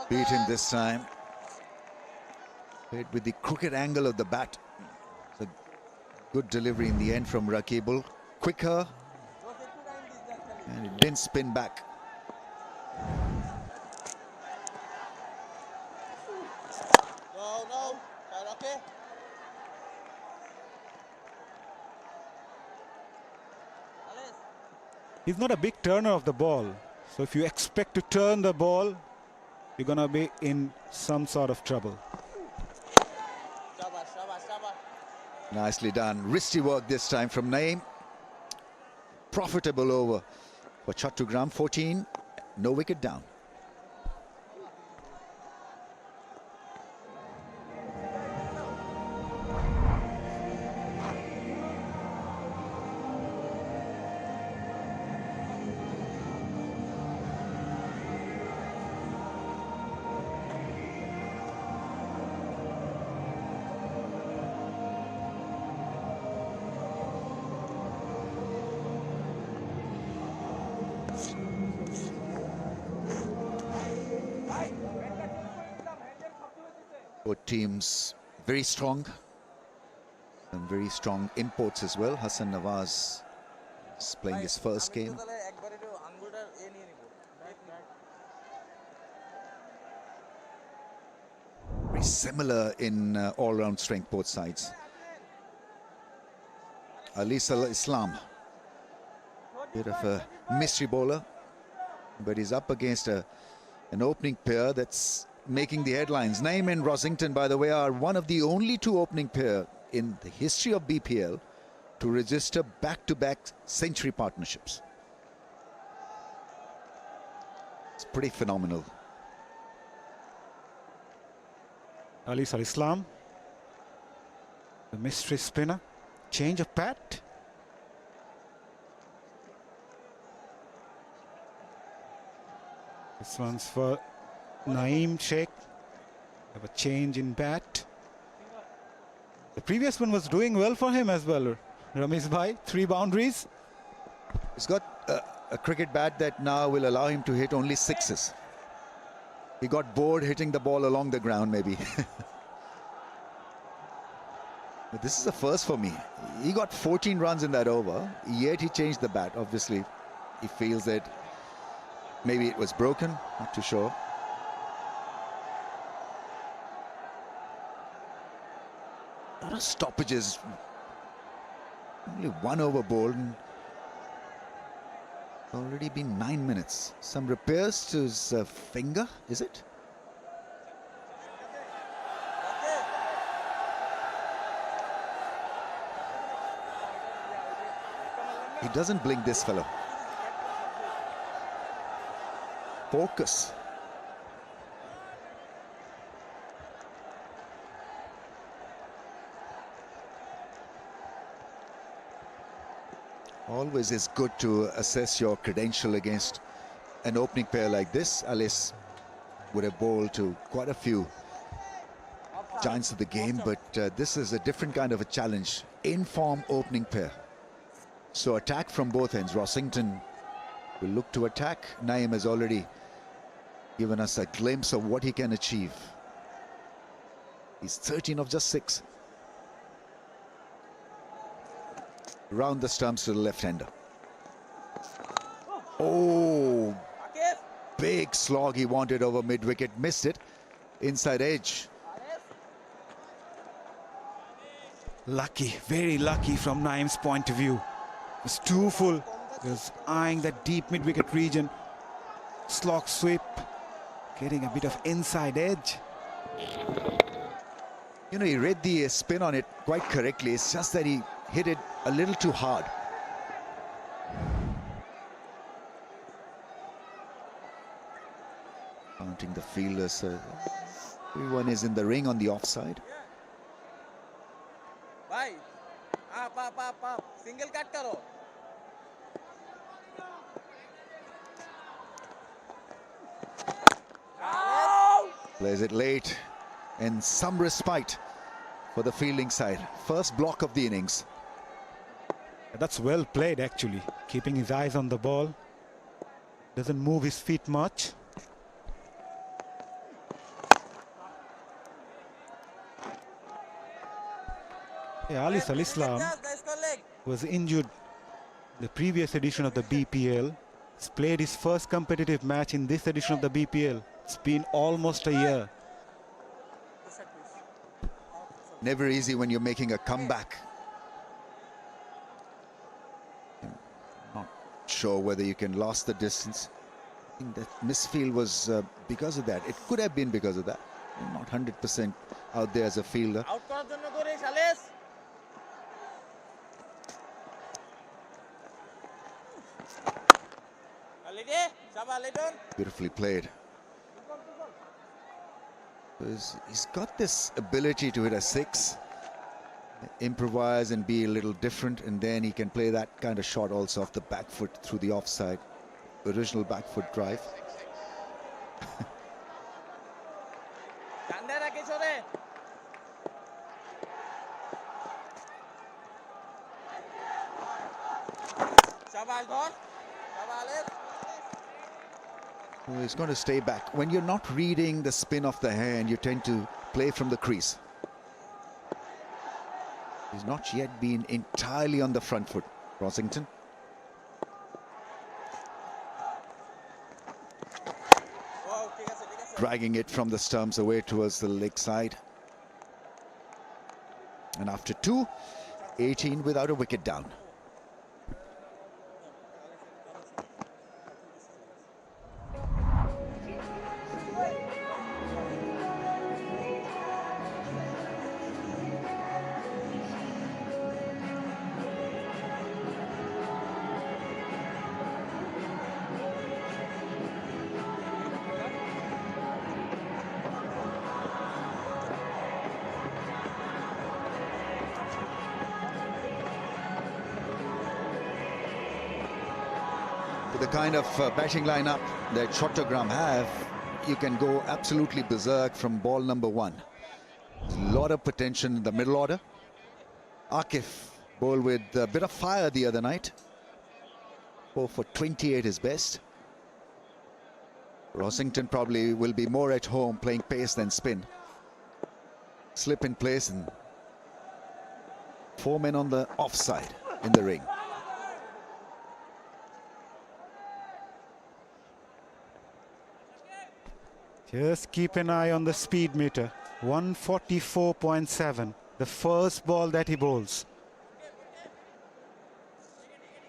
Beat him this time. Played with the crooked angle of the bat. It's a good delivery in the end from Rakibul. Quicker. And it didn't spin back. He's not a big turner of the ball. So if you expect to turn the ball, you're going to be in some sort of trouble. Nicely done. Wristy work this time from Naeem. Profitable over for Chattogram. 14. No wicket down. Both teams very strong. Some very strong imports as well. Hassan Nawaz is playing his first game. Very similar in all-round strength, both sides. Ali Al-Islam, bit of a mystery bowler, but he's up against an opening pair that's making the headlines. Naeem and Rosington, by the way, are one of the only two opening pair in the history of BPL to register back-to-back century partnerships. It's pretty phenomenal. Ali Al-Islam, the mystery spinner, change of bat. This one's for Naeem Sheikh. Have a change in bat. The previous one was doing well for him as well. Ramesh Bhai, 3 boundaries. He's got a cricket bat that now will allow him to hit only 6s. He got bored hitting the ball along the ground, maybe. But this is a first for me. He got 14 runs in that over, yet he changed the bat. Obviously, he feels that maybe it was broken, not too sure. A lot of stoppages. Only 1 over bowled. And already been 9 minutes. Some repairs to his finger, is it? He doesn't blink, this fellow. Focus. Always is good to assess your credential against an opening pair like this. Alice would have bowled to quite a few giants of the game, but this is a different kind of a challenge. In-form opening pair. So attack from both ends. Rosington will look to attack. Naeem has already given us a glimpse of what he can achieve. He's 13 of just 6. Round the stumps to the left-hander. Oh, big slog he wanted over mid-wicket. Missed it. Inside edge. Lucky, very lucky from Naeem's point of view. It's too full. He was eyeing that deep mid-wicket region. Slog sweep, getting a bit of inside edge. You know, he read the spin on it quite correctly. It's just that he hit it a little too hard. Counting the fielders. Everyone is in the ring on the offside. Single cut करो Plays it late and some respite for the fielding side. First block of the innings. That's well played actually. Keeping his eyes on the ball. Doesn't move his feet much. Yeah, Ali Salislam was injured the previous edition of the BPL. He's played his first competitive match in this edition of the BPL. It's been almost a year. Never easy when you're making a comeback. Not sure whether you can last the distance. I think that misfield was because of that. It could have been because of that. Not 100% out there as a fielder. Beautifully played. He's got this ability to hit a six, improvise and be a little different, and then he can play that kind of shot also off the back foot through the offside. Original back foot drive. He's going to stay back. When you're not reading the spin of the hand, you tend to play from the crease. He's not yet been entirely on the front foot, Rossington. Dragging it from the stumps away towards the leg side. And after 2, 18 without a wicket down. The kind of batting lineup that Chattogram have, you can go absolutely berserk from ball number 1. There's a lot of potential in the middle order. Akif bowled with a bit of fire the other night. 4 for 28 is best. Rossington probably will be more at home playing pace than spin. Slip in place and 4 men on the offside in the ring. Just keep an eye on the speed meter. 144.7. The first ball that he bowls.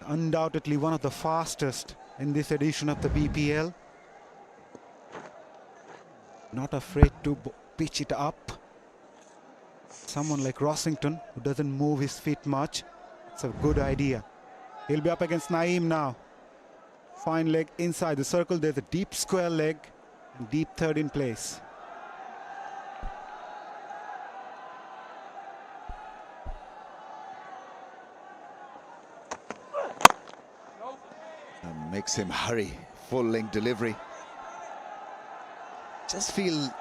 Undoubtedly one of the fastest in this edition of the BPL. Not afraid to pitch it up. Someone like Rossington, who doesn't move his feet much. It's a good idea. He'll be up against Naeem now. Fine leg inside the circle. There's a deep square leg. Deep third in place. Makes him hurry. Full length delivery. Just feel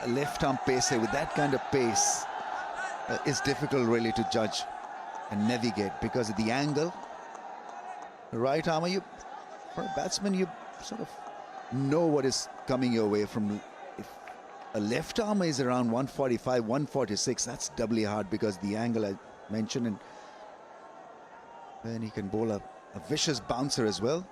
a left arm pacer with that kind of pace is difficult really to judge and navigate because of the angle. The right arm, for a batsman, you sort of know what is coming your way from. If a left arm is around 145, 146, that's doubly hard because the angle I mentioned, and then he can bowl a vicious bouncer as well.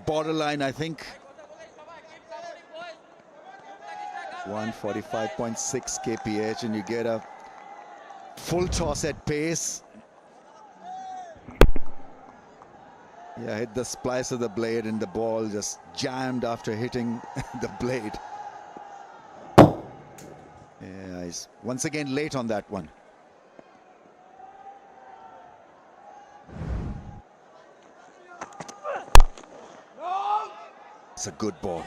Borderline, I think. 145.6 kph, and you get a full toss at pace. Yeah, hit the splice of the blade and the ball just jammed after hitting the blade. Yeah, he's once again late on that one. It's a good ball.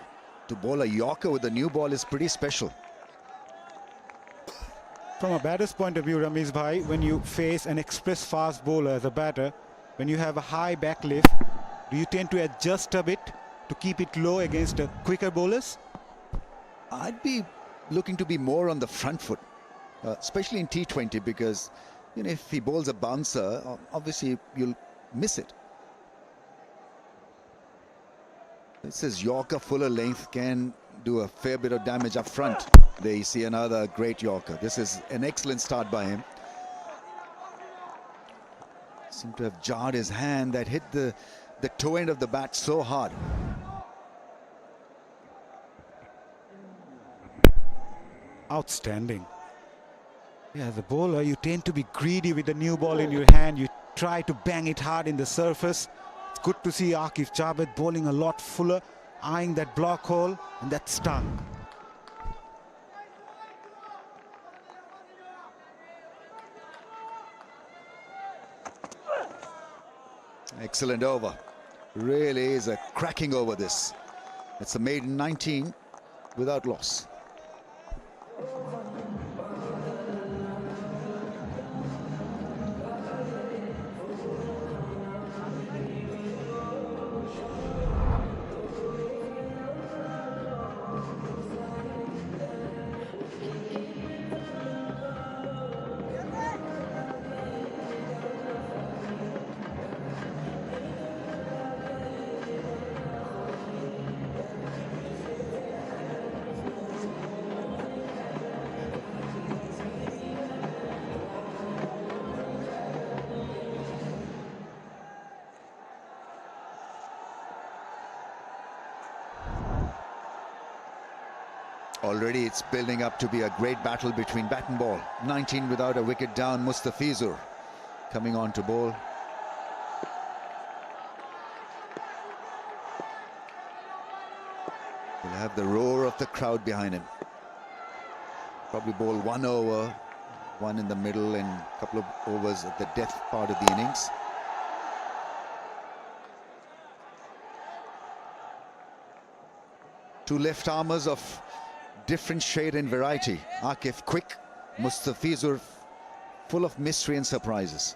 To bowl a Yorker with the new ball is pretty special. From a batter's point of view, Ramiz bhai, when you face an express fast bowler as a batter, when you have a high back lift, do you tend to adjust a bit to keep it low against quicker bowlers? I'd be looking to be more on the front foot, especially in T20, because if he bowls a bouncer, obviously you'll miss it. This is Yorker fuller length, can do a fair bit of damage up front. There you see another great Yorker. This is an excellent start by him. Seemed to have jarred his hand, that hit the toe end of the bat so hard. Outstanding. Yeah, as a bowler, you tend to be greedy with the new ball in your hand. You try to bang it hard in the surface. It's good to see Aqif Javed bowling a lot fuller, eyeing that block hole, and that stung. Excellent over. Really is a cracking over this. It's a maiden 19 without loss. Already it's building up to be a great battle between bat and ball. 19 without a wicket down, Mustafizur coming on to bowl. He'll have the roar of the crowd behind him. Probably bowl 1 over, 1 in the middle, and a couple of overs at the death part of the innings. Two left armers of different shade and variety. Aqif quick, Mustafizur full of mystery and surprises.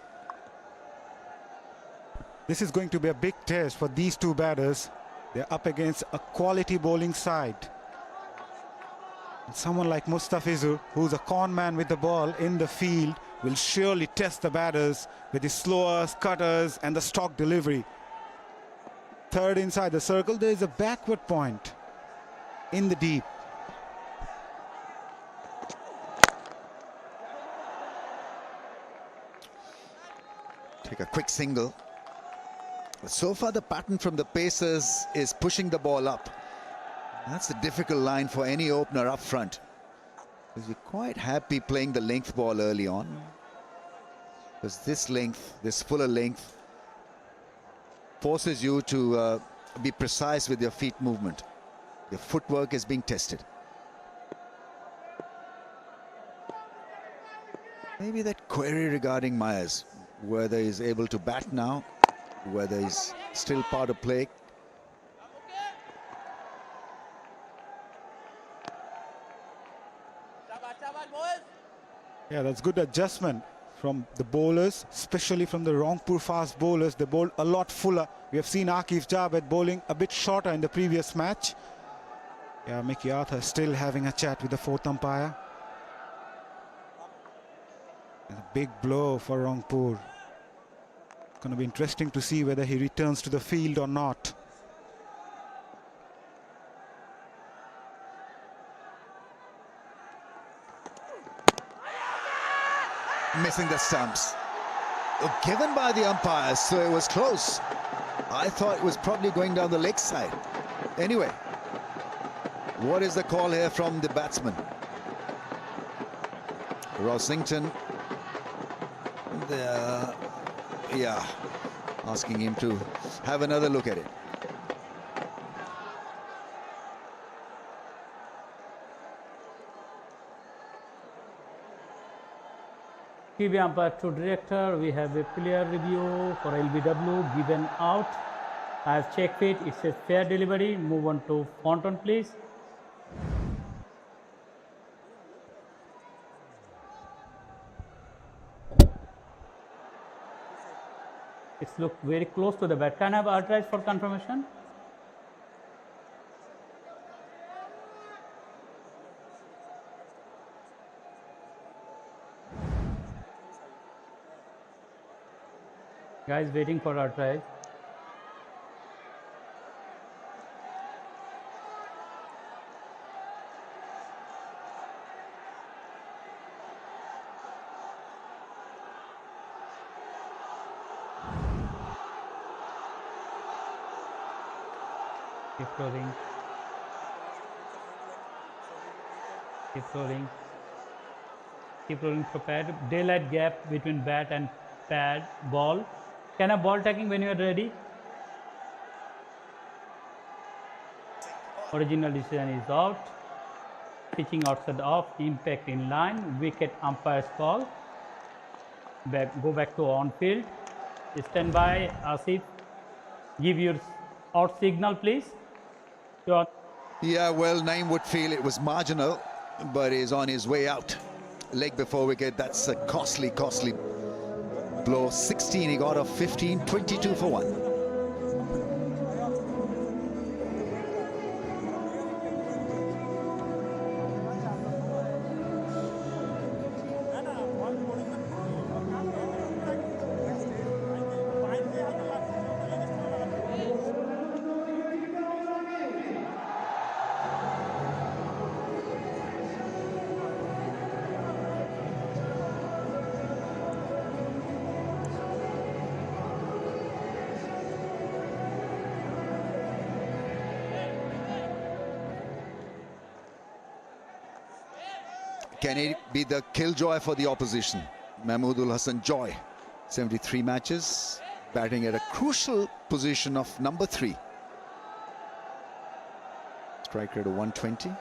This is going to be a big test for these two batters. They're up against a quality bowling side. And someone like Mustafizur, who's a con man with the ball in the field, will surely test the batters with his slowers, cutters, and the stock delivery. Third inside the circle, there is a backward point in the deep. Take a quick single. But so far the pattern from the Pacers is pushing the ball up. That's a difficult line for any opener up front, because you're quite happy playing the length ball early on, because this length, this fuller length, forces you to be precise with your feet movement. Your footwork is being tested. Maybe that query regarding Myers, whether he's able to bat now, whether he's still part of play. Yeah, that's good adjustment from the bowlers, especially from the Rangpur fast bowlers. They bowled a lot fuller. We have seen Aqif Javed bowling a bit shorter in the previous match. Yeah, Mickey Arthur still having a chat with the fourth umpire. A big blow for Rangpur. It's going to be interesting to see whether he returns to the field or not. Missing the stumps. Given by the umpires, so it was close. I thought it was probably going down the leg side. Anyway, what is the call here from the batsman? Rossington. Yeah, asking him to have another look at it. TV umpire to director, we have a player review for LBW given out. I have checked it. It says fair delivery. Move on to Fonton, please. It's looked very close to the bat. Can I have outright for confirmation? Guys waiting for outright. Keep rolling. Keep rolling. Keep rolling for pad. Daylight gap between bat and pad ball. Can I ball tagging when you are ready? Original decision is out. Pitching outside off. Impact in line. Wicket umpire's call. Go back to on field. Stand by, Asif. Give your out signal, please. Yeah, well, Naeem would feel it was marginal, but is on his way out. Leg before wicket, that's a costly blow. 16 he got off 15, 22 for 1. Can it be the killjoy for the opposition? Mahmoodul Hassan Joy, 73 matches, batting at a crucial position of number 3. Strike rate of 120.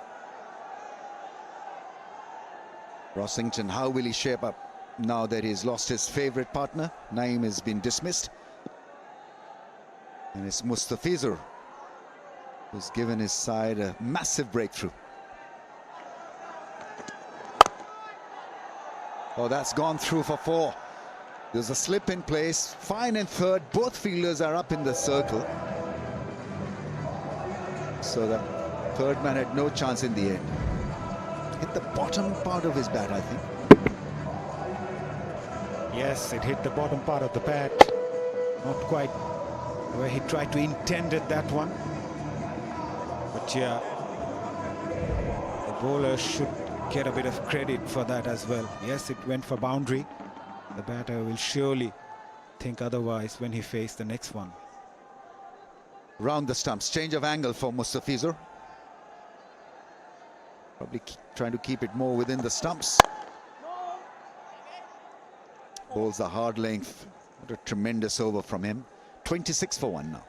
Rossington, how will he shape up now that he's lost his favourite partner? Naeem has been dismissed. And it's Mustafizur who's given his side a massive breakthrough. Oh, that's gone through for 4. There's a slip in place. Fine and third. Both fielders are up in the circle. So the third man had no chance in the end. Hit the bottom part of his bat, I think. Yes, it hit the bottom part of the bat. Not quite where he tried to intend it, that one. But yeah, the bowler should get a bit of credit for that as well. Yes, it went for boundary. The batter will surely think otherwise when he faces the next one. Round the stumps. Change of angle for Mustafizur. Probably trying to keep it more within the stumps. Bowls a hard length. What a tremendous over from him. 26 for 1 now.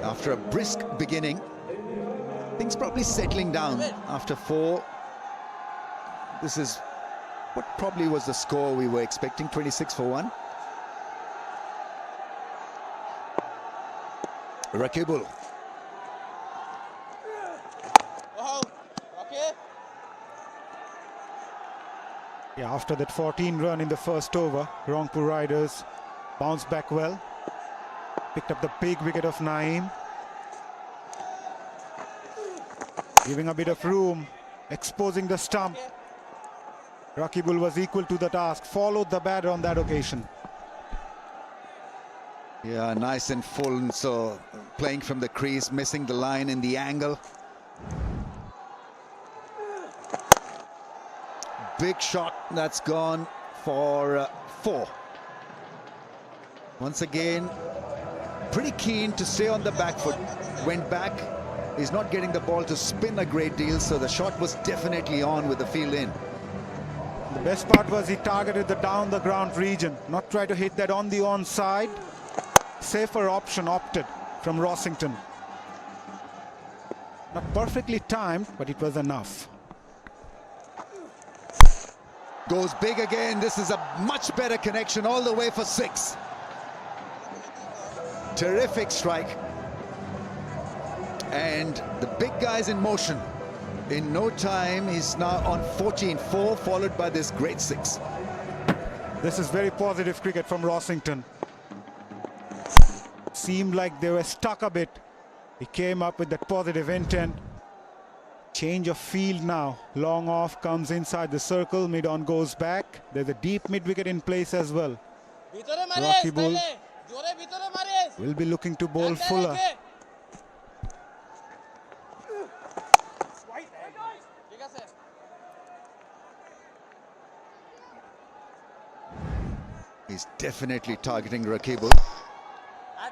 After a brisk beginning, things probably settling down after 4. This is what probably was the score we were expecting, 26 for 1. Rakibul. Yeah, after that 14 run in the first over, Rangpur Riders bounced back well. Picked up the big wicket of Naeem. Giving a bit of room, exposing the stump. Rakibul was equal to the task, followed the batter on that occasion. Yeah, nice and full, so playing from the crease, missing the line in the angle. big shot that's gone for 4. Once again, pretty keen to stay on the back foot. Went back. He's not getting the ball to spin a great deal, so the shot was definitely on with the field in. The best part was he targeted the down the ground region, not try to hit that on the onside. Safer option opted from Rossington. Not perfectly timed, but it was enough. Goes big again. This is a much better connection all the way for 6. Terrific strike. And the big guy's in motion. In no time, he's now on 14-4, followed by this great 6. This is very positive cricket from Rossington. Seemed like they were stuck a bit. He came up with that positive intent. Change of field now. Long off comes inside the circle. Mid on goes back. There's a deep mid wicket in place as well. Rocky Bull will be looking to bowl Fuller. He's definitely targeting Rakibul.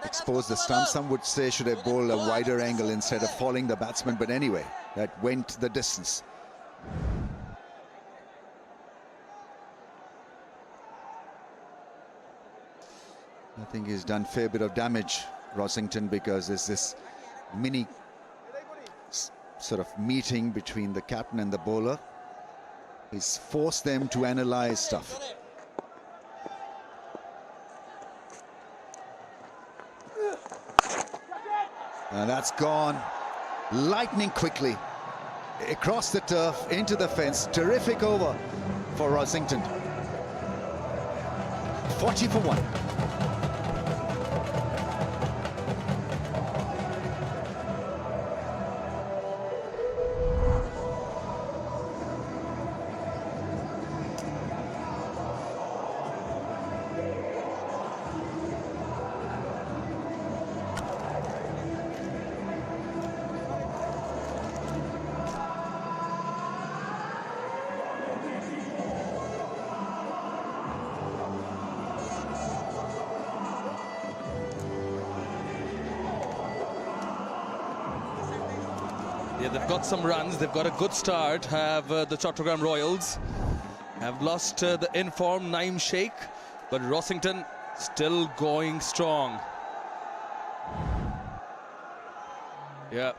Expose the stump. Some would say should have bowled a wider angle instead of falling the batsman, but anyway, that went the distance. I think he's done a fair bit of damage, Rossington, because there's this mini sort of meeting between the captain and the bowler. He's forced them to analyze stuff. And that's gone lightning quickly across the turf into the fence. Terrific over for Rossington. 40 for 1. Yeah, they've got some runs. They've got a good start. Have the Chattogram Royals have lost the in-form Naeem Sheikh, but Rossington still going strong. Yeah,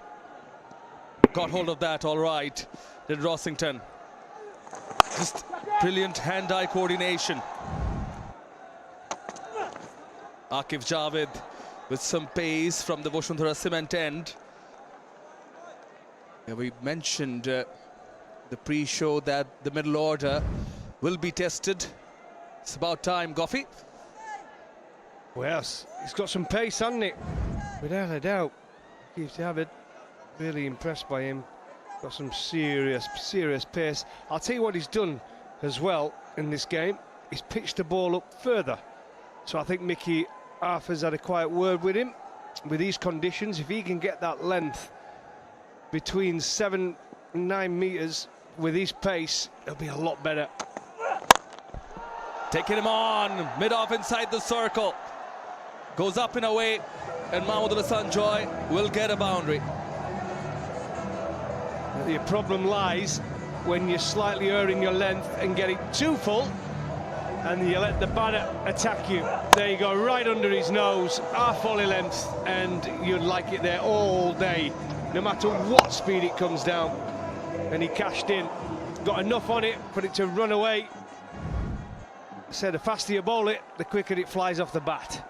got hold of that all right, did Rossington. Just brilliant hand-eye coordination. Akif Javed with some pace from the Vashundhara cement end. Yeah, we mentioned the pre-show that the middle order will be tested. It's about time, Goffey. Well, he's got some pace, hasn't he? Without a doubt. Keeps Javed. Really impressed by him. Got some serious pace. I'll tell you what he's done as well in this game. He's pitched the ball up further. So I think Mickey Arthur's had a quiet word with him. With these conditions, if he can get that length between 7 and 9 metres with his pace, it'll be a lot better. Taking him on, mid-off inside the circle. Goes up and away, and M3Z1J will get a boundary. The problem lies when you're slightly erring your length and getting too full, and you let the batter attack you. There you go, right under his nose, half volley length, and you'd like it there all day, no matter what speed it comes down. And he cashed in, got enough on it for it to run away. So the faster you bowl it, the quicker it flies off the bat.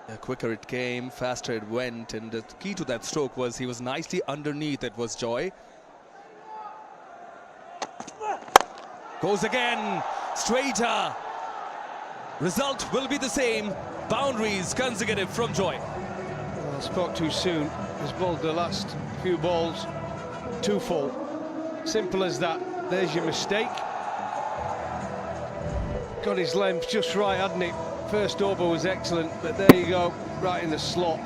The quicker it came, faster it went, and the key to that stroke was he was nicely underneath. It was Joy. Goes again, straighter. Result will be the same. Boundaries consecutive from Joy. Well, I spoke too soon. He's bowled the last few balls too full. Simple as that. There's your mistake. Got his length just right, hadn't he? First over was excellent, but there you go, right in the slot.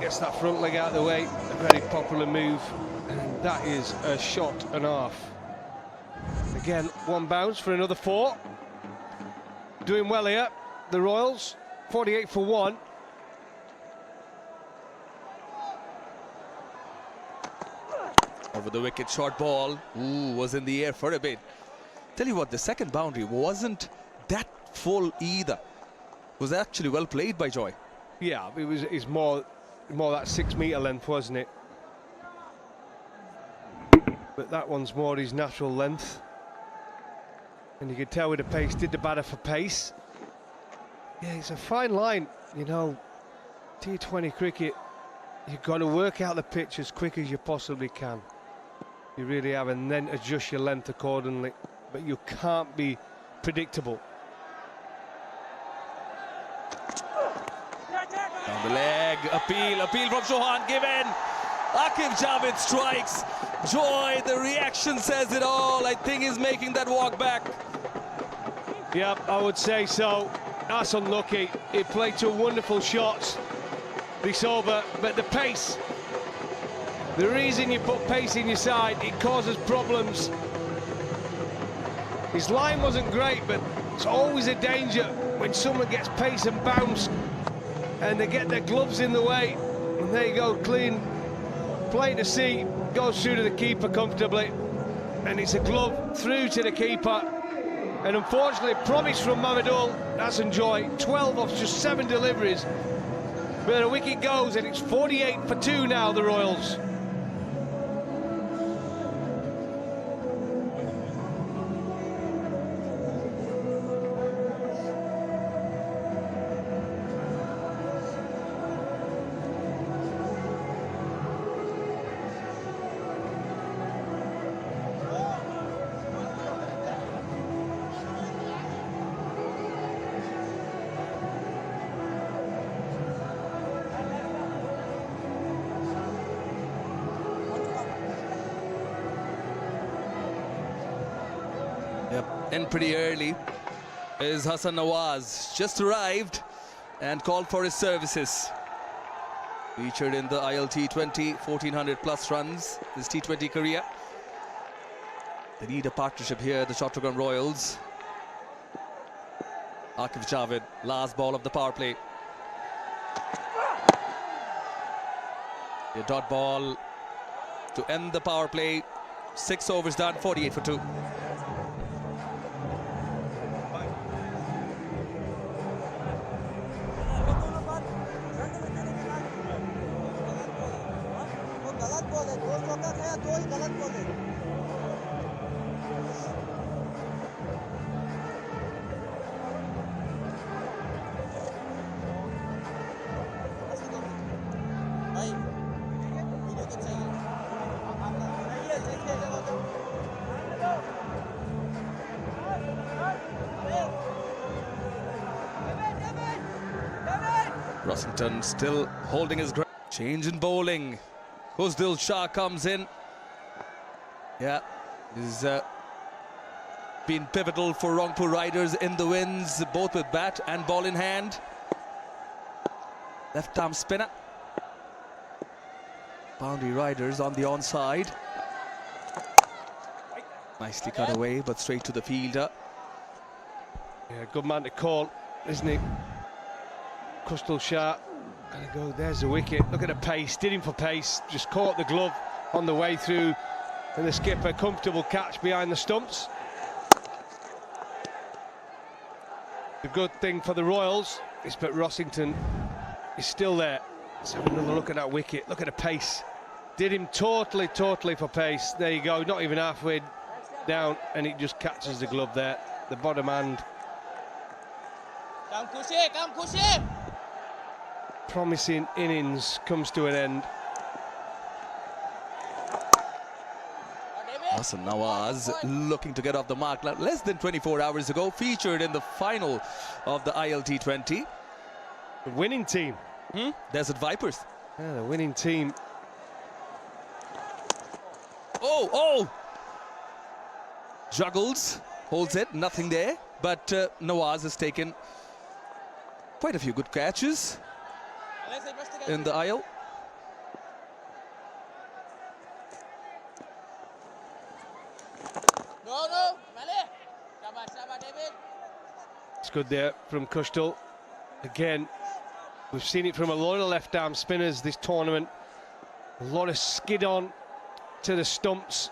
Gets that front leg out of the way. A very popular move. And that is a shot and a half. Again, one bounce for another 4. Doing well here, the Royals. 48 for 1. Over the wicket, short ball. Ooh, was in the air for a bit. Tell you what, the second boundary wasn't that full either. It was actually well played by Joy. Yeah, it's more that 6 metre length, wasn't it? But that one's more his natural length. And you can tell with the pace, did the batter for pace. Yeah, it's a fine line, you know. T20 cricket, you've got to work out the pitch as quick as you possibly can. You really have, and then adjust your length accordingly. But you can't be predictable. Down the leg, appeal from Chauhan given. Akif Javed strikes. Joy, the reaction says it all. I think he's making that walk back. Yep, I would say so. That's unlucky. He played 2 wonderful shots this over, but the pace, the reason you put pace in your side, it causes problems. His line wasn't great, but it's always a danger when someone gets pace and bounce and they get their gloves in the way. And there you go, clean play to see, goes through to the keeper comfortably, and it's a glove through to the keeper. And unfortunately, promise from Mamadul hasn't Joy. 12 off just 7 deliveries. But a wicket goes, and it's 48 for 2 now, the Royals. Yep, and pretty early is Hassan Nawaz. Just arrived and called for his services. Featured in the ILT20, 1400 plus runs, his T20 career. They need a partnership here, the Chattogram Royals. Akif Javed, last ball of the power play. A dot ball to end the power play. 6 overs done, 48 for 2. Rossington still holding his ground. Change in bowling. Huzdil Shah comes in. Yeah, he's been pivotal for Rangpur Riders in the wins, both with bat and ball in hand. Left arm spinner. Boundary Riders on the onside. Nicely cut away, but straight to the fielder. Yeah, good man to call, isn't he? Huzdil Shah, gonna go, there's the wicket. Look at the pace, did him for pace, just caught the glove on the way through, and the skipper, comfortable catch behind the stumps. The good thing for the Royals is that Rossington is still there. Let's have another look at that wicket, look at the pace. Did him totally for pace. There you go, not even halfway down, and it just catches the glove there. The bottom hand. Promising innings comes to an end. Hassan Nawaz looking to get off the mark. Less than 24 hours ago, featured in the final of the ILT20. The winning team. Desert Vipers. Yeah, the winning team. Oh! Juggles, holds it, nothing there. But Nawaz has taken quite a few good catches in the aisle. It's good there from Kushtal. Again, we've seen it from a lot of left-arm spinners this tournament. A lot of skid on to the stumps.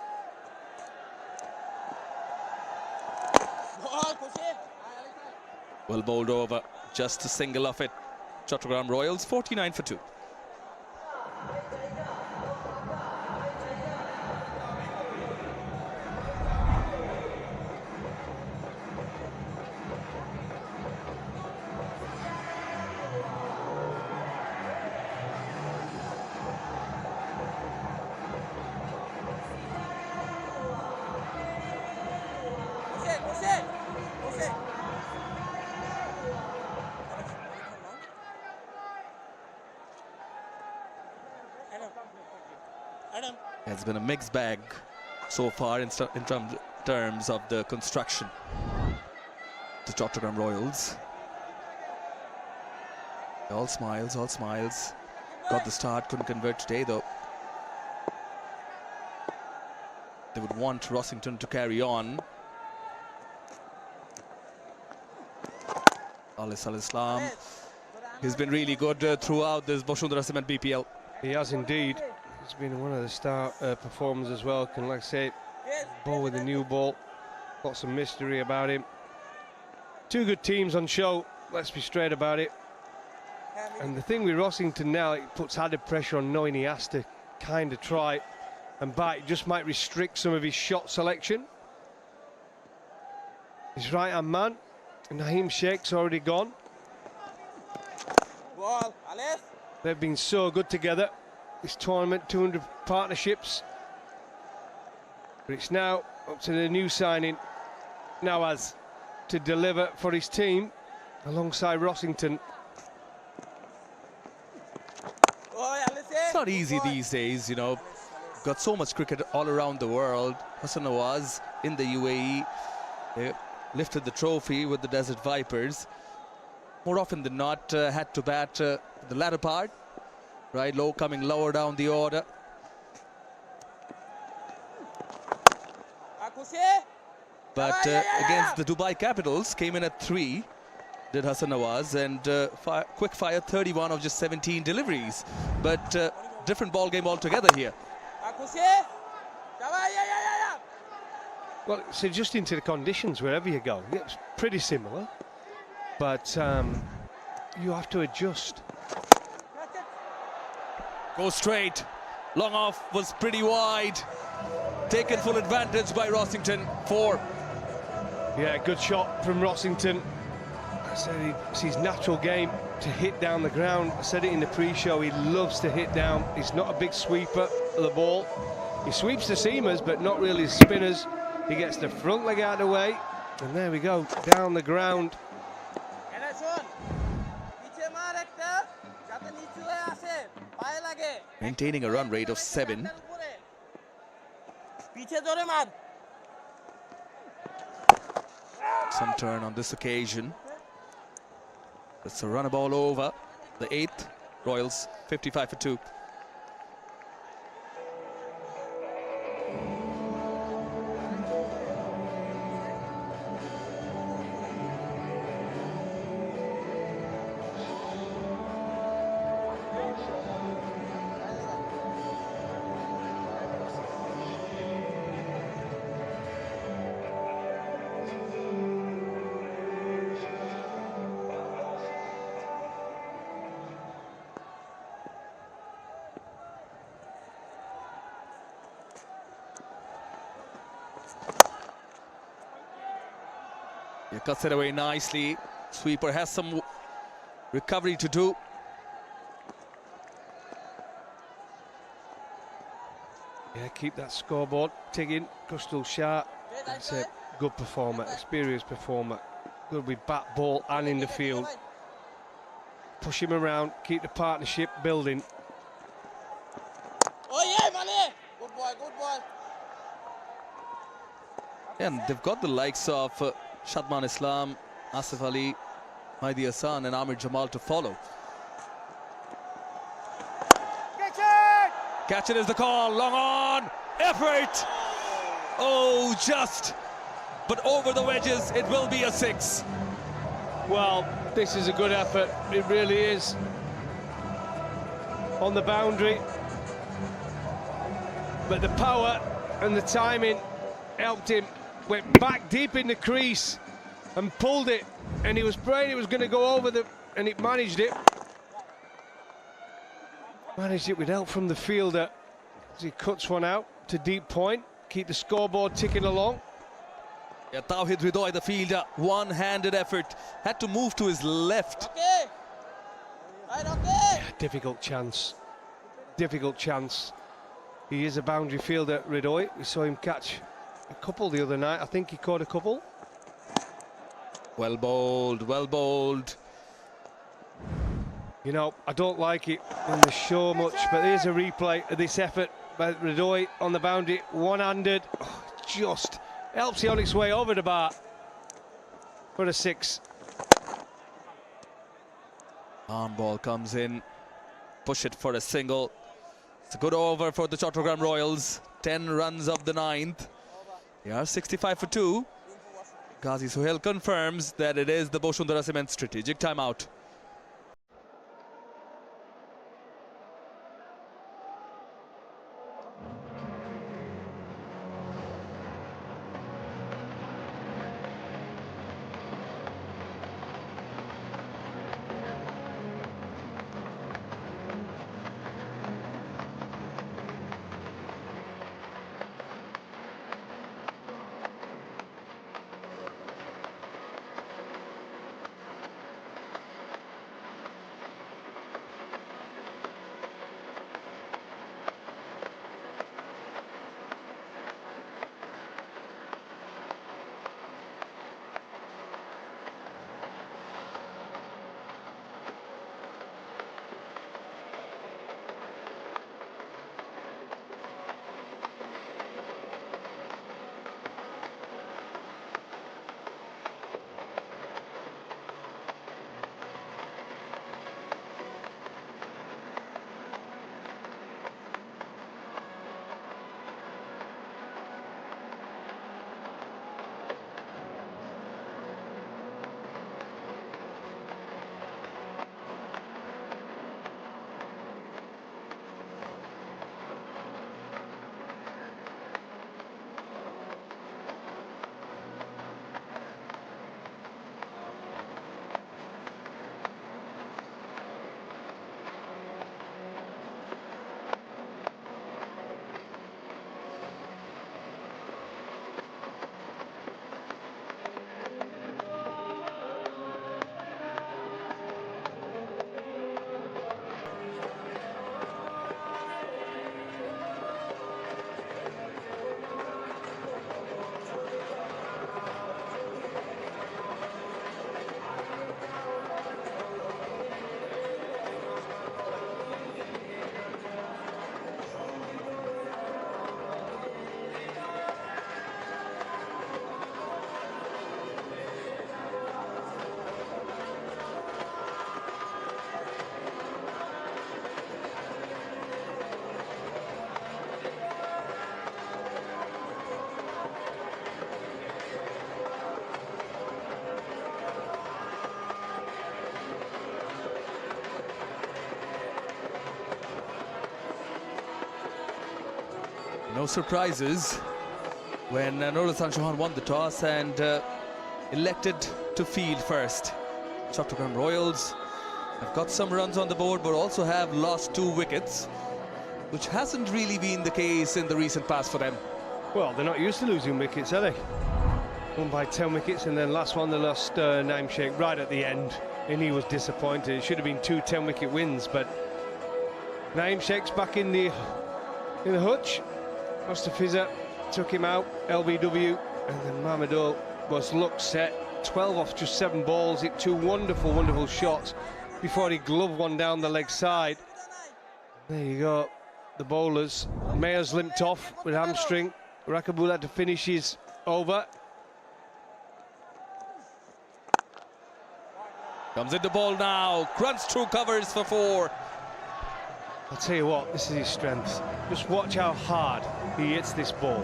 Well bowled over, just a single off it. Chattogram Royals 49 for 2. It's been a mixed bag so far in terms of the construction. The Chattogram Royals. All smiles, all smiles. Got the start, couldn't convert today though. They would want Rossington to carry on. Al-Islam. He's been really good throughout this Vashundhara Cement BPL. He has indeed. He's been one of the star performers as well. Can, like I say, ball with a new ball. Lots of mystery about him. Two good teams on show, let's be straight about it. And the thing with Rossington now, it puts added pressure on, knowing he has to kind of try and bite. Just might restrict some of his shot selection. His right-hand man, Naheem Sheikh's already gone. They've been so good together. This tournament, 200 partnerships. But it's now up to the new signing, Nawaz, to deliver for his team alongside Rossington. It's not easy these days, you know. Got so much cricket all around the world. Hassan Nawaz in the UAE. They lifted the trophy with the Desert Vipers. More often than not, had to bat the latter part. Right, low coming lower down the order. But against the Dubai Capitals, came in at 3, did Hassan Nawaz, and quick fire 31 of just 17 deliveries. But different ball game altogether here. Well, it's adjusting to the conditions wherever you go. It's pretty similar, but you have to adjust. Go straight. Long off was pretty wide. Taken full advantage by Rossington. 4. Yeah, good shot from Rossington. I said it's his natural game to hit down the ground. I said it in the pre-show, he loves to hit down. He's not a big sweeper of the ball. He sweeps the seamers, but not really the spinners. He gets the front leg out of the way. And there we go, down the ground. Maintaining a run rate of 7. Some turn on this occasion. It's a run ball over. The 8th, Royals 55 for 2. He cuts it away nicely. Sweeper has some recovery to do. Yeah, keep that scoreboard ticking. Kushtal Shah, that's a good performer, experienced performer. Good with bat, ball and in the field. Push him around, keep the partnership building. Oh yeah, Mane! Good boy, good boy. And they've got the likes of Shadman Islam, Asif Ali, Mahdi Hassan and Amir Jamal to follow. Catch it! Catch it is the call, long on, effort! Oh, just but over the wedges, it will be a 6. Well, this is a good effort. It really is. On the boundary. But the power and the timing helped him. Went back deep in the crease and pulled it. And he was praying it was going to go over the... And it managed it. Managed it with help from the fielder as he cuts one out to deep point. Keep the scoreboard ticking along. Yeah, Tawhid Ridoy, the fielder, one-handed effort. Had to move to his left. Okay. Right, okay. Difficult chance. Difficult chance. He is a boundary fielder, Ridoy. We saw him catch a couple the other night. I think he caught a couple. Well bowled, well bowled. You know, I don't like it when they show much, but here's a replay of this effort by Ridoy on the boundary, one-handed. Oh, just helps it on its way over the bar for a 6. Arm ball comes in, push it for a single. It's a good over for the Chattogram Royals. 10 runs of the 9th. They are 65 for 2. Ghazi Suhail confirms that it is the Bashundhara Cement strategic timeout. No surprises when Nurul Hassan Chauhan won the toss and elected to field first. Chattogram Royals have got some runs on the board but also have lost 2 wickets, which hasn't really been the case in the recent past for them. Well, they're not used to losing wickets, are they? Won by 10 wickets, and then last one they lost Naeem Sheikh right at the end, and he was disappointed. It should have been 2 10-wicket wins, but Naeem Sheikh's back in the hutch. Mustafiza took him out, LBW, and then Mamadou was look set. 12 off just 7 balls, hit 2 wonderful, wonderful shots before he gloved one down the leg side. There you go, the bowlers. Mayer's limped off with hamstring. Rakabul had to finish his over. Comes in the ball now, crunch through covers for 4. I'll tell you what, this is his strength. Just watch how hard he hits this ball.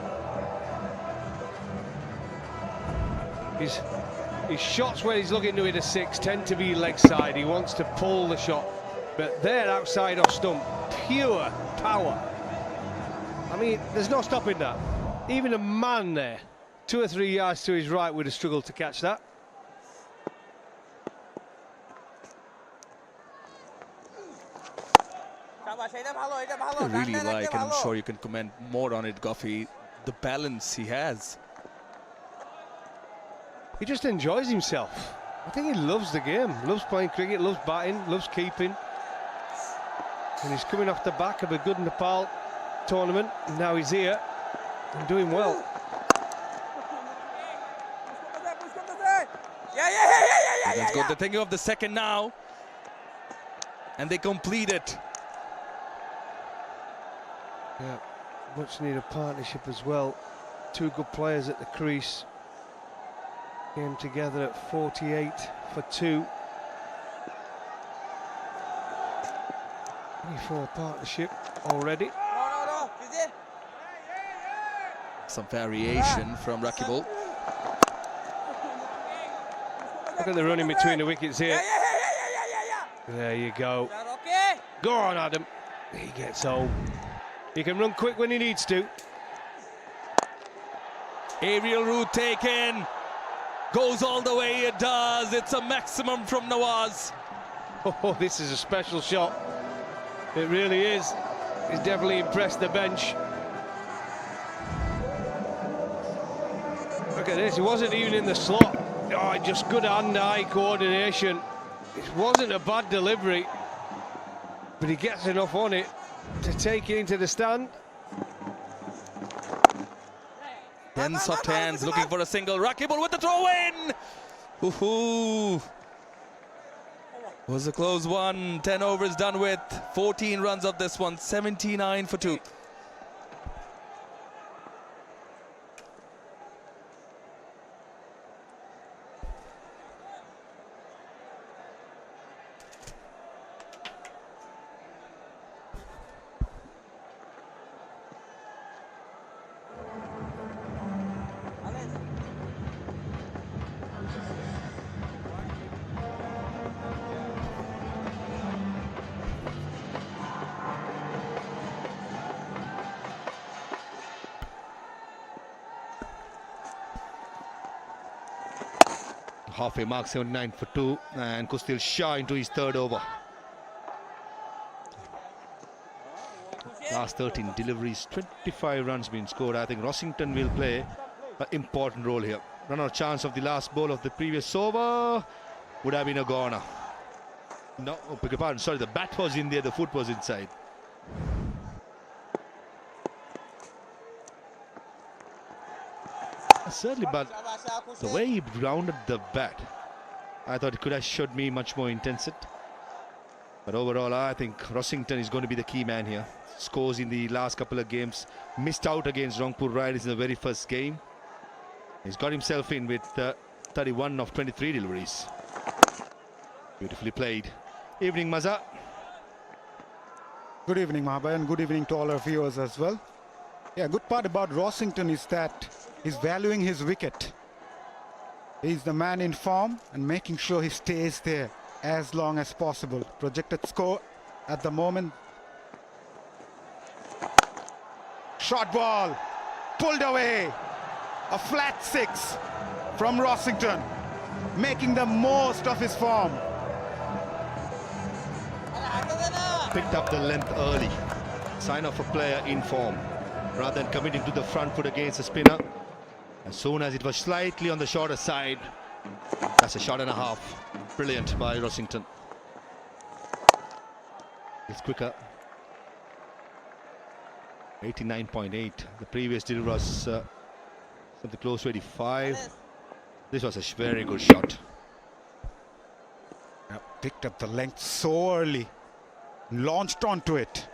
His shots when he's looking to hit a six tend to be leg side. He wants to pull the shot, but they're outside off stump. Pure power. I mean, there's no stopping that. Even a man there, 2 or 3 yards to his right, would have struggled to catch that. I really like, and I'm sure you can comment more on it, Goffey, the balance he has. He just enjoys himself. I think he loves the game, loves playing cricket, loves batting, loves keeping. And he's coming off the back of a good Nepal tournament, and now he's here and doing well. That's good. They're thinking of the second now, and they complete it. Yeah, much needed partnership as well. 2 good players at the crease. Came together at 48 for 2. 24 partnership already. Some variation from Rakibul. Look at the running between the wickets here. There you go. Go on, Adam. He gets home. He can run quick when he needs to. Aerial route taken. Goes all the way, it does. It's a maximum from Nawaz. Oh, this is a special shot. It really is. He's definitely impressed the bench. Look at this, he wasn't even in the slot. Oh, just good hand-eye coordination. It wasn't a bad delivery, but he gets enough on it to take it into the stand. Then soft hands looking for a single. Rakibul with the throw in. Ooh. Was a close one. 10 overs done with. 14 runs of this one. 79 for 2. Halfway mark, 79 for 2, and Kustil Shah into his 3rd over. Last 13 deliveries, 25 runs been scored. I think Rossington will play an important role here. Run out chance of the last ball of the previous over would have been a goner. No, beg your pardon, sorry, the bat was in there, the foot was inside. Certainly, but the way he grounded the bat, I thought it could have showed me much more intensity. But overall, I think Rossington is going to be the key man here. Scores in the last couple of games. Missed out against Rangpur Riders in the very first game. He's got himself in with 31 of 23 deliveries. Beautifully played. Evening, Maza. Good evening, Mahabir, and good evening to all our viewers as well. Yeah, good part about Rossington is that he's valuing his wicket. He's the man in form and making sure he stays there as long as possible. Projected score at the moment. Short ball, pulled away. A flat 6 from Rossington, making the most of his form. Picked up the length early. Sign of a player in form. Rather than committing to the front foot against the spinner. As soon as it was slightly on the shorter side, that's a shot and a half. Brilliant by Rossington. It's quicker. 89.8. The previous deal was something close to 85. This was a very good shot. Picked up the length so early, launched onto it.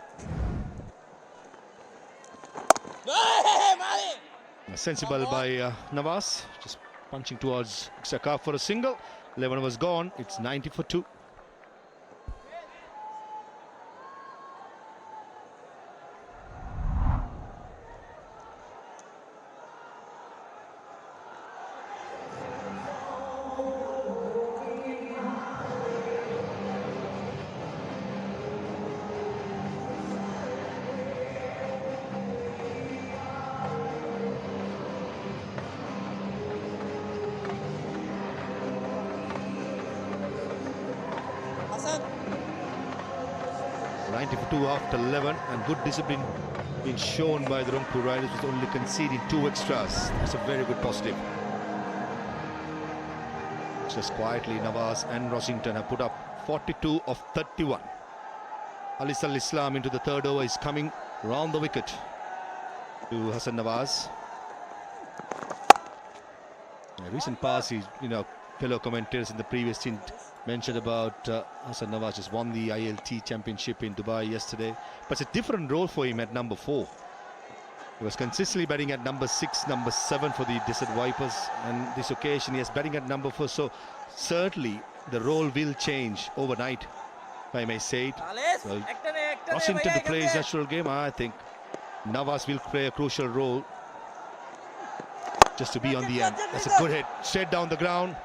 Sensible by Nawaz, just punching towards extra carve for a single. 11 was gone. It's 90 for 2. 90 for 2 after 11, and good discipline being shown by the Rangpur Riders with only conceding 2 extras. That's a very good positive. Just quietly, Nawaz and Rossington have put up 42 of 31. Alis Al-Islam into the third over is coming round the wicket to Hassan Nawaz. A recent pass, fellow commentators in the previous stint mentioned about Hassan Nawaz just won the ILT championship in Dubai yesterday, but it's a different role for him at number 4. He was consistently batting at number 6, number 7 for the Desert Vipers, and this occasion he is batting at number 4, so certainly the role will change overnight, if I may say it. So, Rossington to play his natural game, I think Nawaz will play a crucial role just to be on the end. That's a good hit, straight down the ground.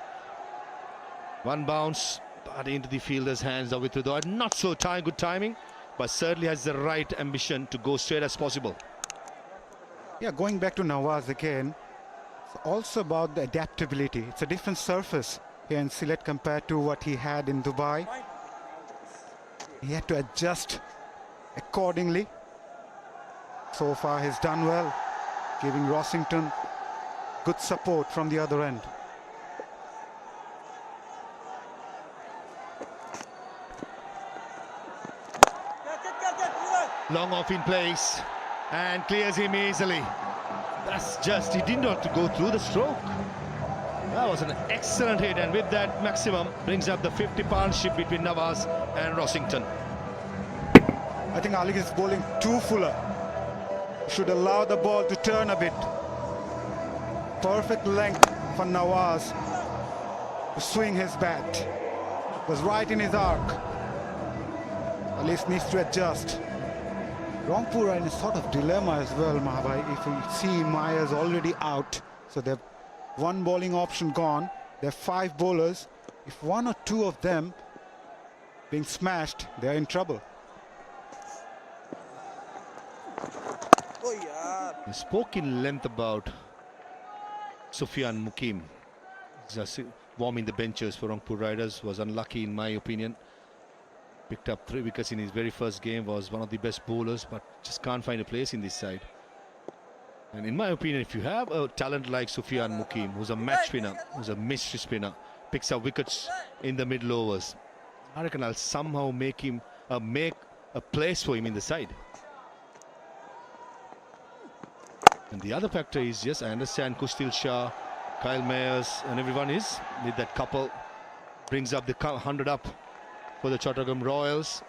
One bounce, but into the fielder's hands. With the not so good timing, but certainly has the right ambition to go straight as possible. Yeah, going back to Nawaz again, it's also about the adaptability. It's a different surface here in Sylhet compared to what he had in Dubai. He had to adjust accordingly. So far he's done well, giving Rossington good support from the other end. Long off in place and clears him easily. That's just, he did not go through the stroke. That was an excellent hit, and with that maximum brings up the 50 partnership between Nawaz and Rossington. I think Ali is bowling too fuller. Should allow the ball to turn a bit. Perfect length for Nawaz to swing his bat. Was right in his arc. Ali needs to adjust. Rangpur are in a sort of dilemma as well, Mahabhai. If you see Myers already out, so they've one bowling option gone. There are 5 bowlers. If 1 or 2 of them being smashed, they're in trouble. He spoke in length about Sufyan Mukim. Just warming the benches for Rangpur Riders. Was unlucky in my opinion. Picked up 3 wickets in his very first game. Was one of the best bowlers, but just can't find a place in this side. And in my opinion, if you have a talent like Sufyan Mukim, who's a match winner, who's a mystery spinner, picks up wickets in the middle overs, I reckon I'll somehow make him make a place for him in the side. And the other factor is, yes, I understand Kustil Shah, Kyle Mayers and everyone is with that couple, brings up the 100 up for the Chattogram Royals.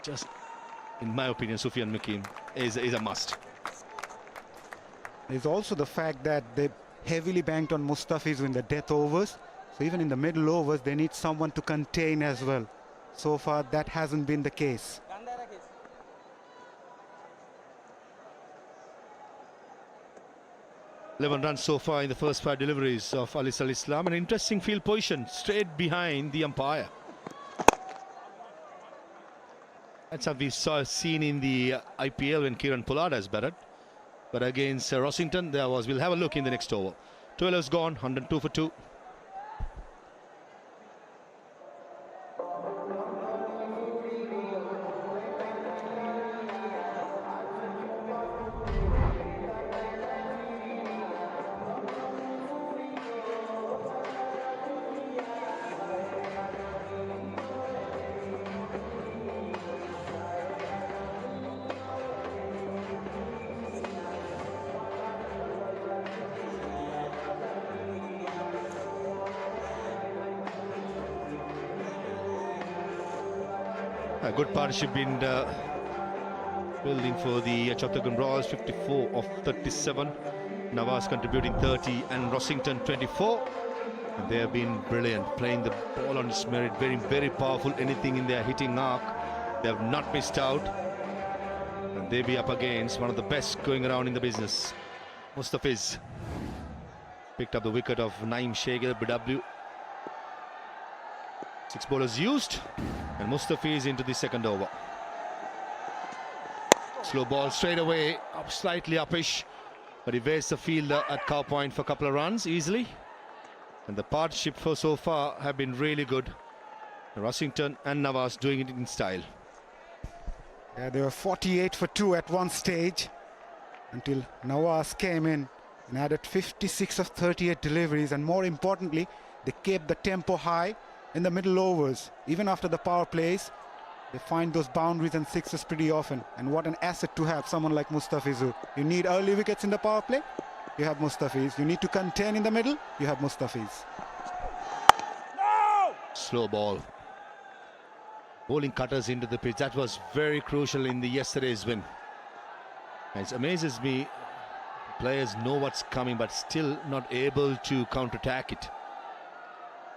Just in my opinion, Sufyan Mukim is a must. There's also the fact that they heavily banked on Mustafiz in the death overs. So even in the middle overs, they need someone to contain as well. So far, that hasn't been the case. 11 runs so far in the first 5 deliveries of Alis Al-Islam. An interesting field position, straight behind the umpire. That's what we've seen in the IPL when Kiran Pollard has batted. But against Rossington, we'll have a look in the next over. 12 has gone, 102 for 2. A good partnership in building for the Chattogram Royals, 54 of 37. Nawaz contributing 30 and Rossington 24. And they have been brilliant, playing the ball on its merit, very, very powerful. Anything in their hitting arc, they have not missed out. And they be up against one of the best going around in the business. Mustafiz picked up the wicket of Naeem Sheikh BW. 6 bowlers used, and Mustafiz into the second over. Slow ball straight away, up slightly uppish, but he evades the fielder at cow point for a couple of runs easily. And the partnership for so far have been really good. Rossington and Nawaz doing it in style. Yeah, they were 48 for 2 at one stage until Nawaz came in and added 56 of 38 deliveries, and more importantly, they kept the tempo high in the middle overs. Even after the power plays, they find those boundaries and sixes pretty often. And what an asset to have someone like Mustafizur. You need early wickets in the power play, you have Mustafiz. You need to contain in the middle, you have Mustafiz. Slow ball. Bowling cutters into the pitch. That was very crucial in the yesterday's win. And it amazes me, players know what's coming but still not able to counter-attack it.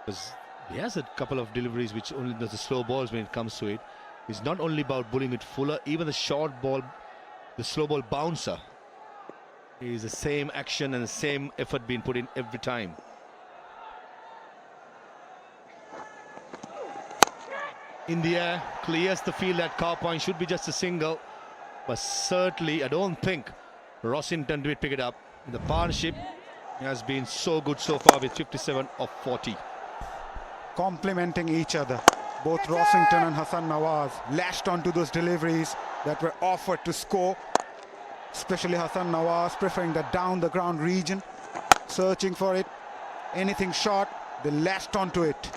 Because he has a couple of deliveries which only does the slow balls when it comes to it. It's not only about bowling it fuller, even the short ball, the slow ball bouncer is the same action and the same effort being put in every time. In the air, clears the field at cow point, should be just a single, but certainly I don't think Rossington did pick it up. The partnership has been so good so far with 57 of 40. Complementing each other. Both Rossington and Hassan Nawaz lashed onto those deliveries that were offered to score, especially Hassan Nawaz preferring the down the ground region, searching for it. Anything short, they lashed onto it.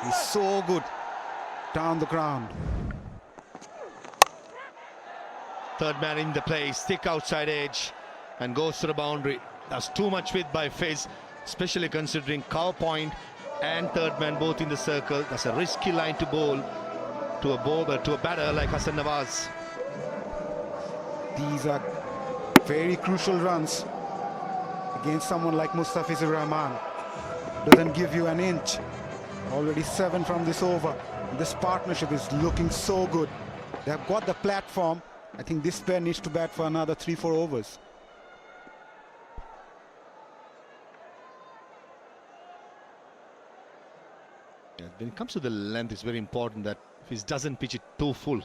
He's so good down the ground. Third man in the place, thick outside edge and goes to the boundary. That's too much width by Fizz, especially considering cow point and third man both in the circle. That's a risky line to bowl to a batter like Hassan Nawaz. These are very crucial runs against someone like Mustafizur Rahman. Doesn't give you an inch. Already 7 from this over. This partnership is looking so good. They have got the platform. I think this pair needs to bat for another 3-4 overs. Yeah, when it comes to the length, it's very important that Fizz doesn't pitch it too full,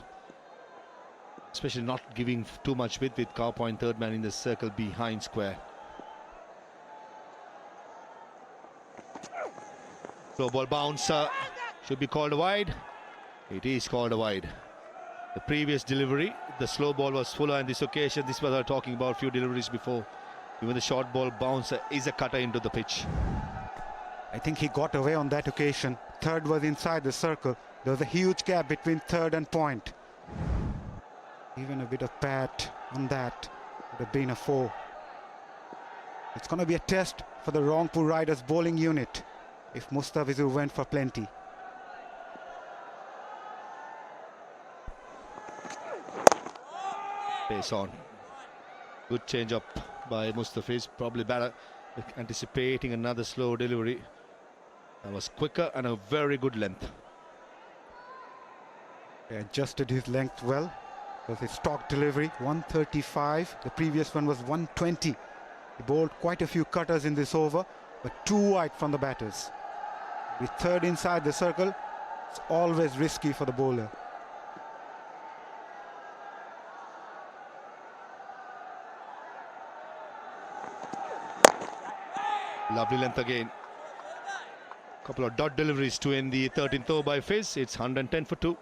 especially not giving too much width with cow point third man in the circle behind square. Slow ball bouncer should be called wide. It is called wide. The previous delivery, the slow ball was fuller, and this occasion, this was I was talking about a few deliveries before. Even the short ball bouncer is a cutter into the pitch. I think he got away on that occasion. Third was inside the circle. There was a huge gap between third and point. Even a bit of pat on that would have been a 4. It's going to be a test for the Rangpur Riders bowling unit if Mustafizur went for plenty. Pace on. Good change up by Mustafiz. Probably better anticipating another slow delivery. That was quicker and a very good length. He adjusted his length well. It was his stock delivery, 135. The previous one was 120. He bowled quite a few cutters in this over, but too wide from the batters. With third inside the circle, it's always risky for the bowler. Lovely length again. Couple of dot deliveries to end the 13th over by Fizz. It's 110 for 2.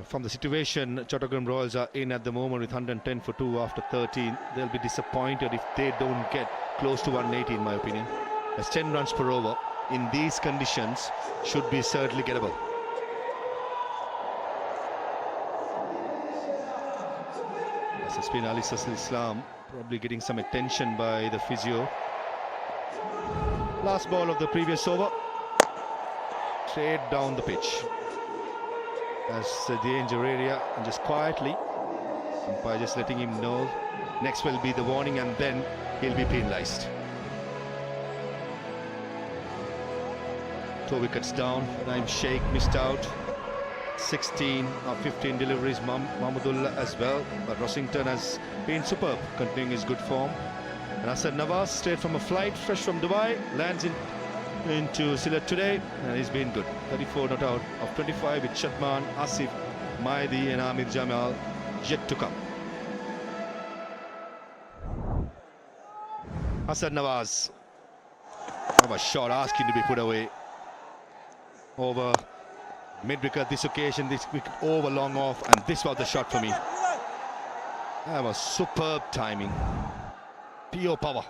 From the situation Chattogram Royals are in at the moment with 110 for 2 after 13, they'll be disappointed if they don't get close to 180 in my opinion. As 10 runs per over in these conditions should be certainly gettable. As has been Ali Sasal Islam probably getting some attention by the physio. Last ball of the previous over, straight down the pitch. That's the danger area, and just quietly, by just letting him know next will be the warning and then he'll be penalised. 2 wickets down. Naim Sheikh missed out. 16 or 15 deliveries, Mahmudullah as well. But Rossington has been superb, continuing his good form. And Asad Nawaz, straight from a flight, fresh from Dubai, lands into Sylhet today, and he's been good. 34 not out of 25 with Shadman, Asif, Maidi and Amir Jamal yet to come. Asad Nawaz. Have a shot asking to be put away. Over mid-wicket this occasion, this wicket over long off, and this was the shot for me. That was superb timing. Pure power.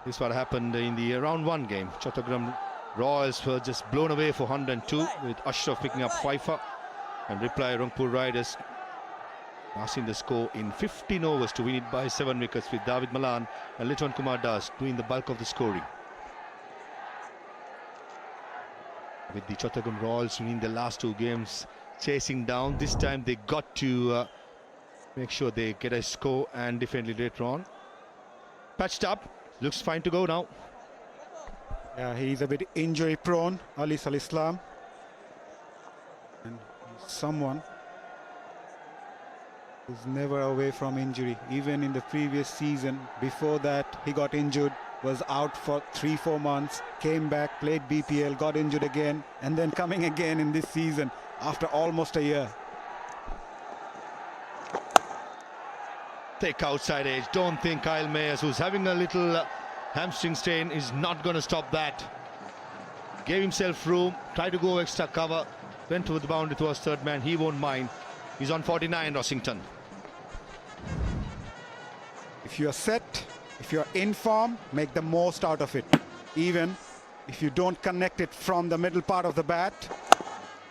This is what happened in the round 1 game. Chattogram Royals were just blown away for 102 with Ashraf picking up 5 and reply Rangpur Riders passing the score in 15 overs to win it by 7 wickets, with David Malan and Litwan Kumar Das doing the bulk of the scoring. With the Chattogram Royals winning the last 2 games, chasing down, this time they got to make sure they get a score and defend it later on. Patched up, looks fine to go now. Yeah, he's a bit injury prone, Ali Islam. And he's someone who's never away from injury. Even in the previous season, before that he got injured, was out for 3-4 months, came back, played BPL, got injured again, and then coming again in this season after almost a year. Take outside edge. Don't think Kyle Mayers, who's having a little hamstring strain, is not going to stop that. Gave himself room, tried to go extra cover, went to the boundary towards third man. He won't mind. He's on 49, Rossington. If you're set, if you're in form, make the most out of it. Even if you don't connect it from the middle part of the bat,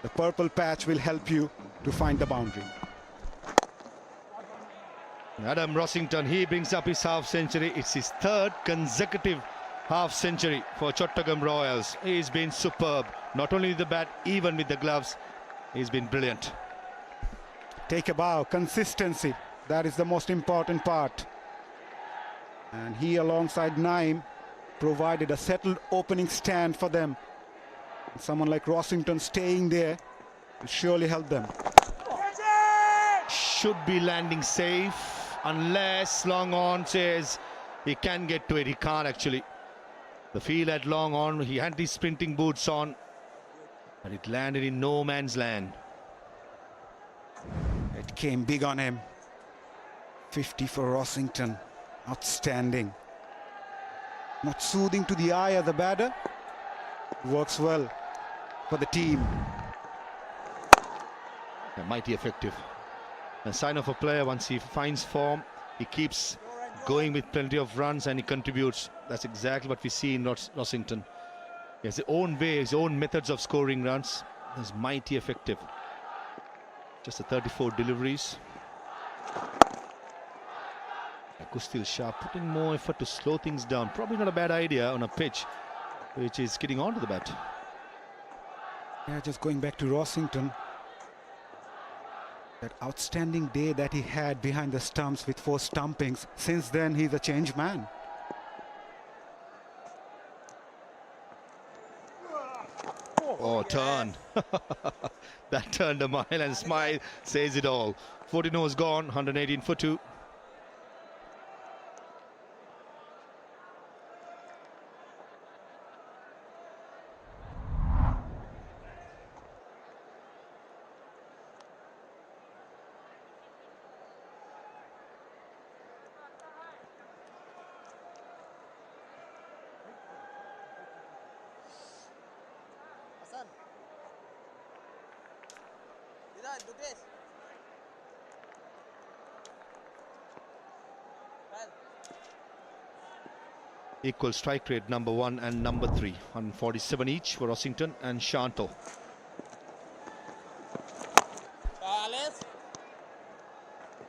the purple patch will help you to find the boundary. Adam Rossington, he brings up his half-century. It's his 3rd consecutive half-century for Chattogram Royals. He's been superb, not only with the bat, even with the gloves. He's been brilliant. Take a bow, consistency, that is the most important part. And he, alongside Naim, provided a settled opening stand for them. And someone like Rossington staying there will surely help them. Should be landing safe, unless long on says he can get to it. He can't actually. The field had long on, he had these sprinting boots on, and it landed in no man's land. It came big on him. 50 for Rossington. Outstanding. Not soothing to the eye of the batter. Works well for the team. Yeah, mighty effective. A sign of a player, once he finds form, he keeps going with plenty of runs and he contributes. That's exactly what we see in Rossington. He has his own way, his own methods of scoring runs. He's mighty effective. Just a 34 deliveries. Kustil Shah putting more effort to slow things down. Probably not a bad idea on a pitch which is getting onto the bat. Yeah, just going back to Rossington. That outstanding day that he had behind the stumps with 4 stumpings. Since then, he's a changed man. Oh, turn. That turned a mile, and Smile says it all. 14 overs gone, 118 for 2. Do this. Equal strike rate, number 1 and number 3. 147 each for Rossington and Shanto.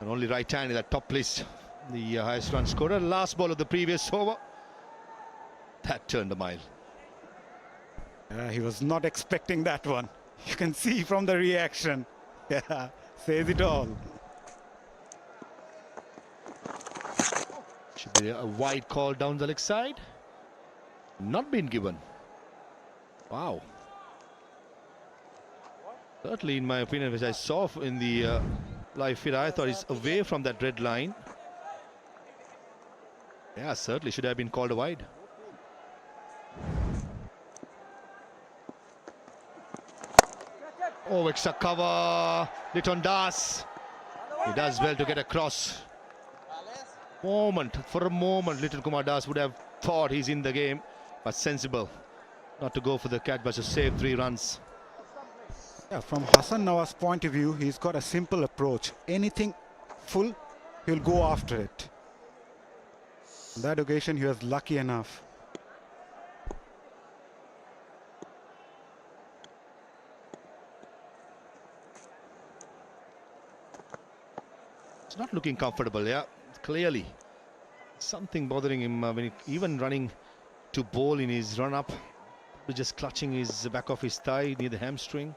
And only right hand in that top list. The highest run scorer. Last ball of the previous over. That turned a mile. He was not expecting that one. You can see from the reaction. Yeah, says it all. Should be a wide call down the leg side. Not been given. Wow. Certainly, in my opinion, which I saw in the live feed, I thought he's away from that red line. Yeah, certainly should have been called a wide. Oh, extra cover. Liton Das. He does well to get across. For a moment, Little Kumar Das would have thought he's in the game, but sensible not to go for the catch, but to save 3 runs. Yeah, from Hassan Nawaz's point of view, he's got a simple approach. Anything full, he'll go after it. On that occasion, he was lucky enough. It's not looking comfortable, yeah, clearly. Something bothering him when even running to bowl in his run-up, just clutching his back of his thigh near the hamstring.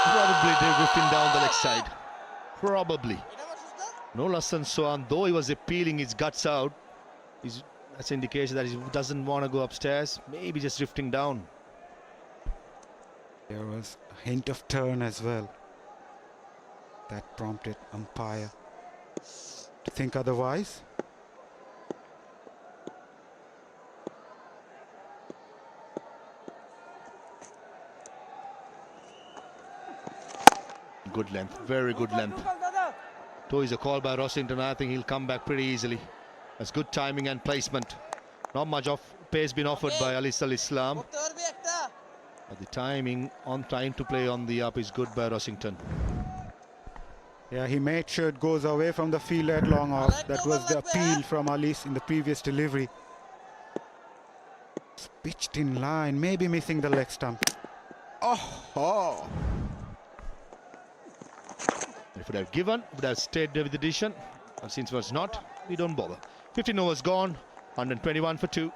Probably they whipped him down the leg side. Probably. No Lassan Sohan, though he was appealing his guts out, that's an indication that he doesn't want to go upstairs. Maybe just drifting down. There was a hint of turn as well. That prompted umpire to think otherwise. Good length, very good length. Though is a call by Rossington, I think he'll come back pretty easily. That's good timing and placement. Not much of pace been offered by Ali Sal Islam. But the timing on trying to play on the up is good by Rossington. Yeah, he made sure it goes away from the field at long off. That was the appeal from Alice in the previous delivery. It's pitched in line, maybe missing the leg stump. Oh! If it had given, would have stayed there with the decision. And since it was not, we don't bother. 15 overs gone, 121 for 2.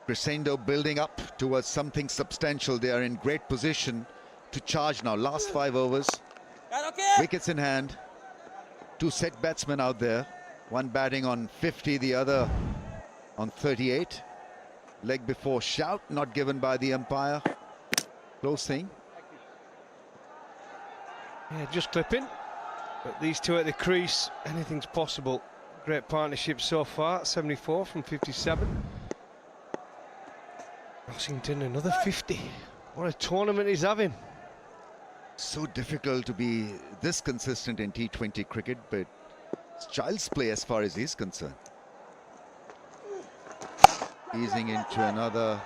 Crescendo building up towards something substantial. They are in great position to charge now. Last 5 overs. Wickets in hand. 2 set batsmen out there. One batting on 50, the other on 38. Leg before shout, not given by the umpire. Close thing. Yeah, just clipping. But these two at the crease, anything's possible. Great partnership so far. 74 from 57. Rossington another 50. What a tournament he's having. So difficult to be this consistent in T20 cricket, but it's child's play as far as he's concerned. Easing into another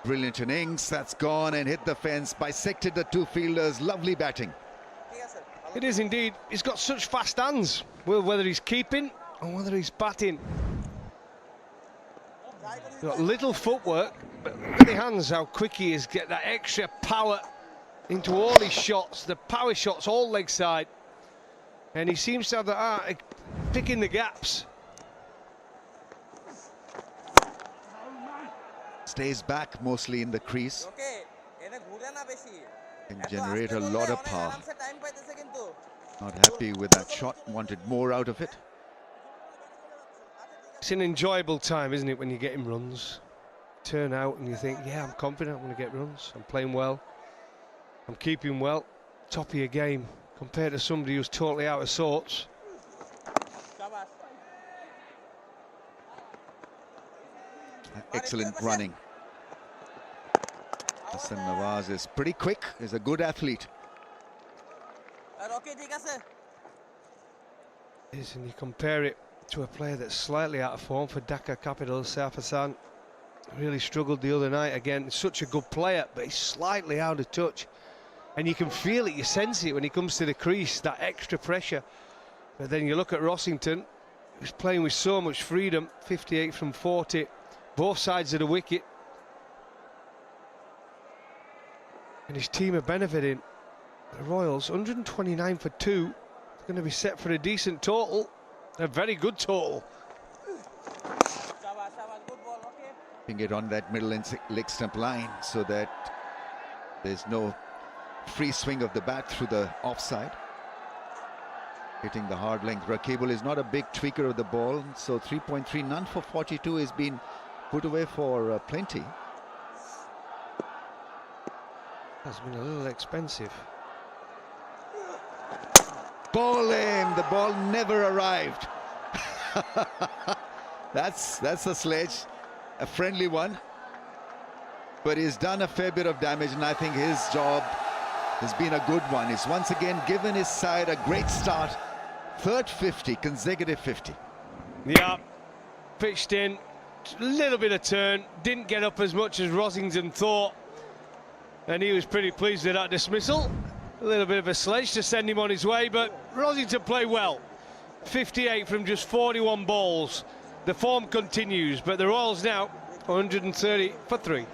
brilliant innings. That's gone and hit the fence, bisected the 2 fielders. Lovely batting. It is indeed. He's got such fast hands. Well, whether he's keeping or whether he's batting. He's got little footwork, but look at the hands, how quick he is. Get that extra power into all his shots. The power shots, all leg side. And he seems to have the art picking the gaps. Stays back mostly in the crease. Can generate a lot of power. Not happy with that shot, wanted more out of it. It's an enjoyable time, isn't it, when you get him runs? Turn out and you think, yeah, I'm confident I'm going to get runs. I'm playing well. I'm keeping well. Top of your game compared to somebody who's totally out of sorts. Excellent running. Hassan Nawaz is pretty quick. He's a good athlete. Yes, and you compare it to a player that's slightly out of form for Dhaka Capitals. Saif Hassan really struggled the other night again. Such a good player, but he's slightly out of touch. And you can feel it, you sense it when he comes to the crease, that extra pressure. But then you look at Rossington, who's playing with so much freedom, 58 from 40, both sides of the wicket. And his team are benefiting. The Royals, 129 for 2, going to be set for a decent total, a very good total. Putting it on that middle leg stump line so that there's no free swing of the bat through the offside. Hitting the hard length. Rakibul is not a big tweaker of the ball, so 3.3, none for 42 has been put away for plenty. Has been a little expensive. Ball aim, the ball never arrived. That's a sledge, a friendly one. But he's done a fair bit of damage, and I think his job has been a good one. He's once again given his side a great start. Third 50, consecutive 50. Yeah, pitched in, a little bit of turn, didn't get up as much as Rossington thought, and he was pretty pleased with that dismissal. A little bit of a sledge to send him on his way, but Rossington played well. 58 from just 41 balls. The form continues, but the Royals now 130 for 3.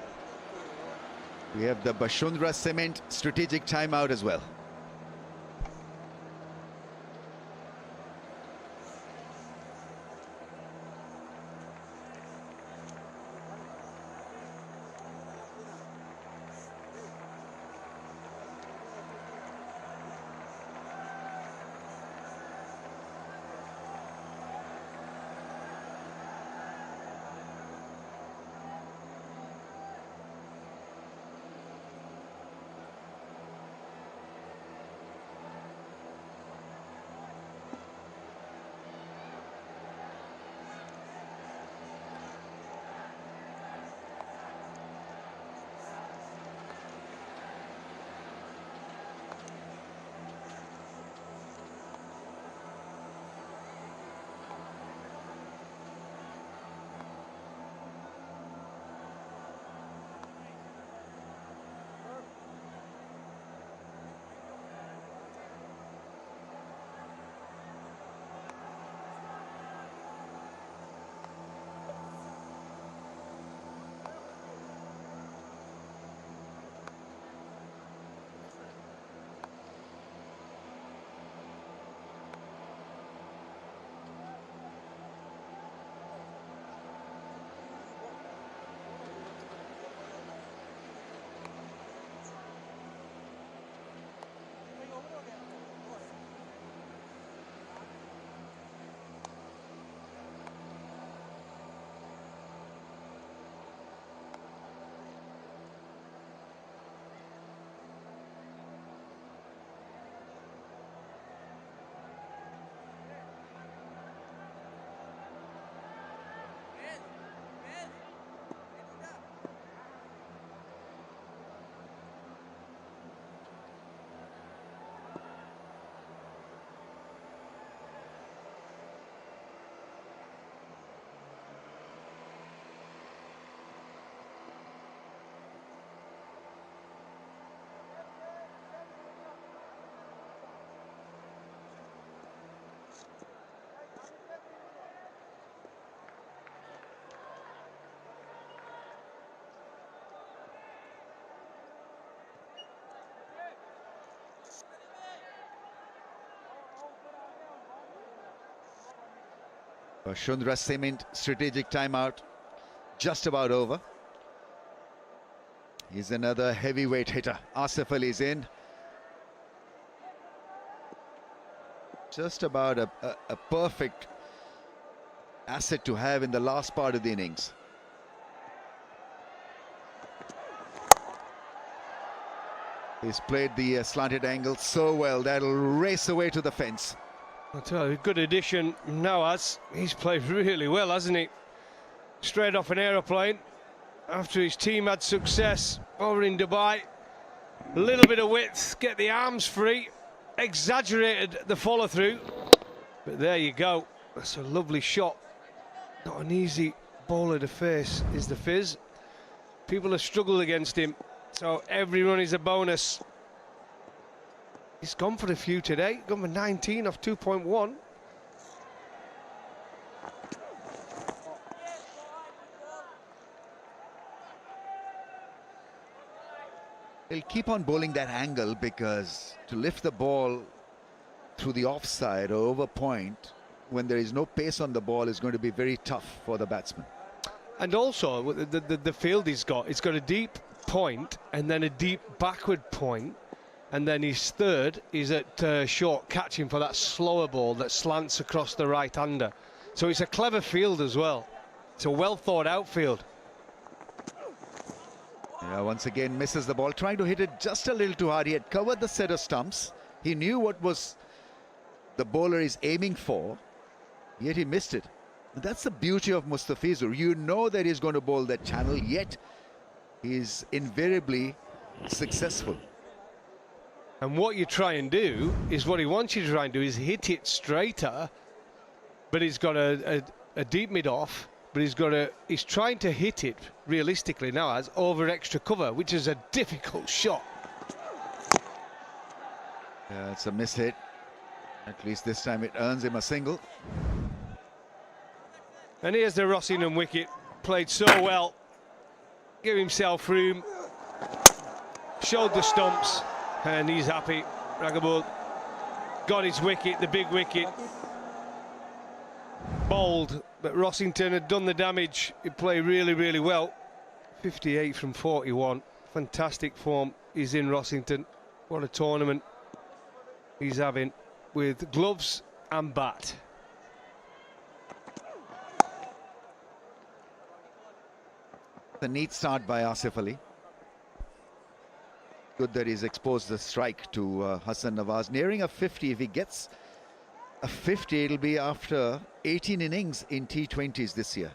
We have the Bashundra Cement strategic timeout as well. Bashundra Cement strategic timeout just about over. He's another heavyweight hitter. Asif Ali's in. Just about a perfect asset to have in the last part of the innings. He's played the slanted angle so well, that'll race away to the fence. I'll tell you, good addition, Nawaz. He's played really well, hasn't he? Straight off an aeroplane after his team had success over in Dubai. A little bit of width, get the arms free, exaggerated the follow through, but there you go. That's a lovely shot. Not an easy bowler to face, is the Fizz. People have struggled against him, so every run is a bonus. He's gone for a few today, gone for 19 off 2.1. He'll keep on bowling that angle because to lift the ball through the offside or over point when there is no pace on the ball is going to be very tough for the batsman. And also the field he's got a deep point and then a deep backward point, and then his third is at short catching for that slower ball that slants across the right-hander. So it's a clever field as well. It's a well thought out field. Yeah, once again misses the ball, trying to hit it just a little too hard. He had covered the set of stumps. He knew what was the bowler is aiming for, yet he missed it. And that's the beauty of Mustafizur. You know that he's going to bowl that channel, yet he's invariably successful. And what you try and do is what he wants you to try and do is hit it straighter, but he's got a deep mid off, but he's trying to hit it realistically now as over extra cover, which is a difficult shot. Yeah, it's a miss hit. At least this time it earns him a single. And here's the Rossington wicket, played so well, give himself room, showed the stumps, and he's happy. Ragabul got his wicket, the big wicket, bowled, but Rossington had done the damage. He played really, really well. 58 from 41, fantastic form is in Rossington. What a tournament he's having with gloves and bat. A neat start by Asif Ali. Good that he's exposed the strike to Hassan Nawaz. Nearing a 50. If he gets a 50, it'll be after 18 innings in T20s this year.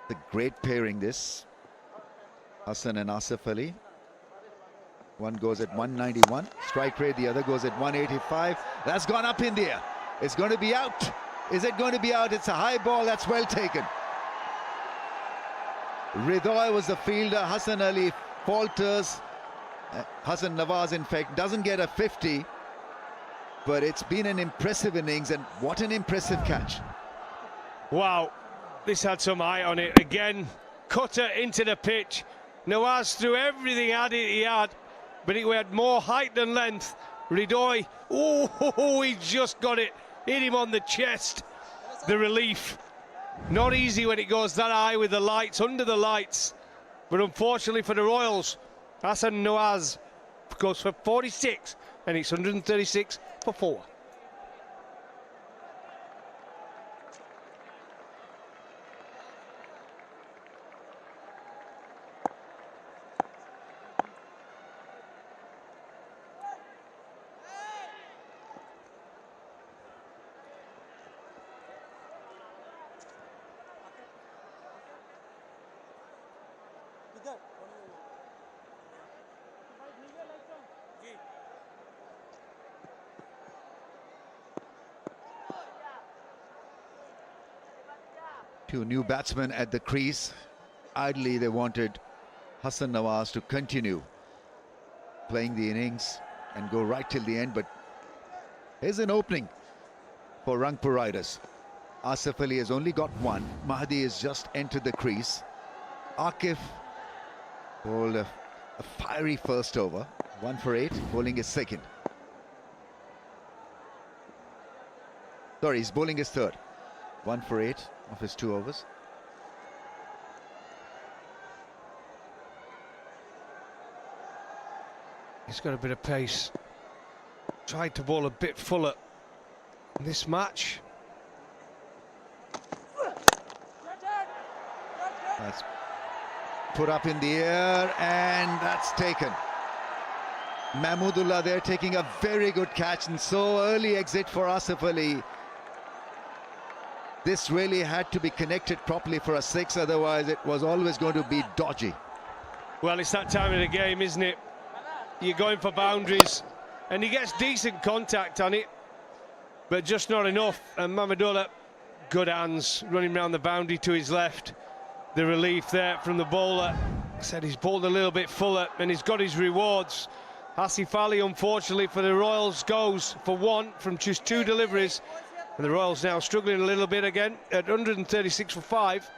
The great pairing this. Hassan and Asif Ali. One goes at 191 strike rate, the other goes at 185. That's gone up in the air. It's going to be out. Is it going to be out? It's a high ball. That's well taken. Ridoy was the fielder. Hassan Ali falters. Hassan Nawaz, in fact, doesn't get a 50. But it's been an impressive innings, and what an impressive catch. Wow, this had some height on it. Again, cutter into the pitch. Nawaz threw everything at it he had, but it had more height than length. Ridoy, oh, he just got it. Hit him on the chest. The relief. Not easy when it goes that high with the lights, under the lights. But unfortunately for the Royals, Hassan Nawaz goes for 46, and it's 136 for 4. Two new batsmen at the crease. Ideally, they wanted Hassan Nawaz to continue playing the innings and go right till the end, but here's an opening for Rangpur Riders. Asif Ali has only got one. Mahdi has just entered the crease. Akif bowled a fiery first over, 1 for 8, bowling his second. Sorry, he's bowling his third, 1 for 8 of his 2 overs. He's got a bit of pace. Tried to bowl a bit fuller in this match. That's put up in the air, and that's taken. Mahmudullah there taking a very good catch, and so early exit for Asif Ali. This really had to be connected properly for a 6, otherwise it was always going to be dodgy. Well, it's that time of the game, isn't it? You're going for boundaries, and he gets decent contact on it, but just not enough. And Mamadullah, good hands, running around the boundary to his left. The relief there from the bowler. Said he's bowled a little bit fuller, and he's got his rewards. Asif Ali, unfortunately for the Royals, goes for 1 from just 2 deliveries. And the Royals now struggling a little bit again at 136 for 5.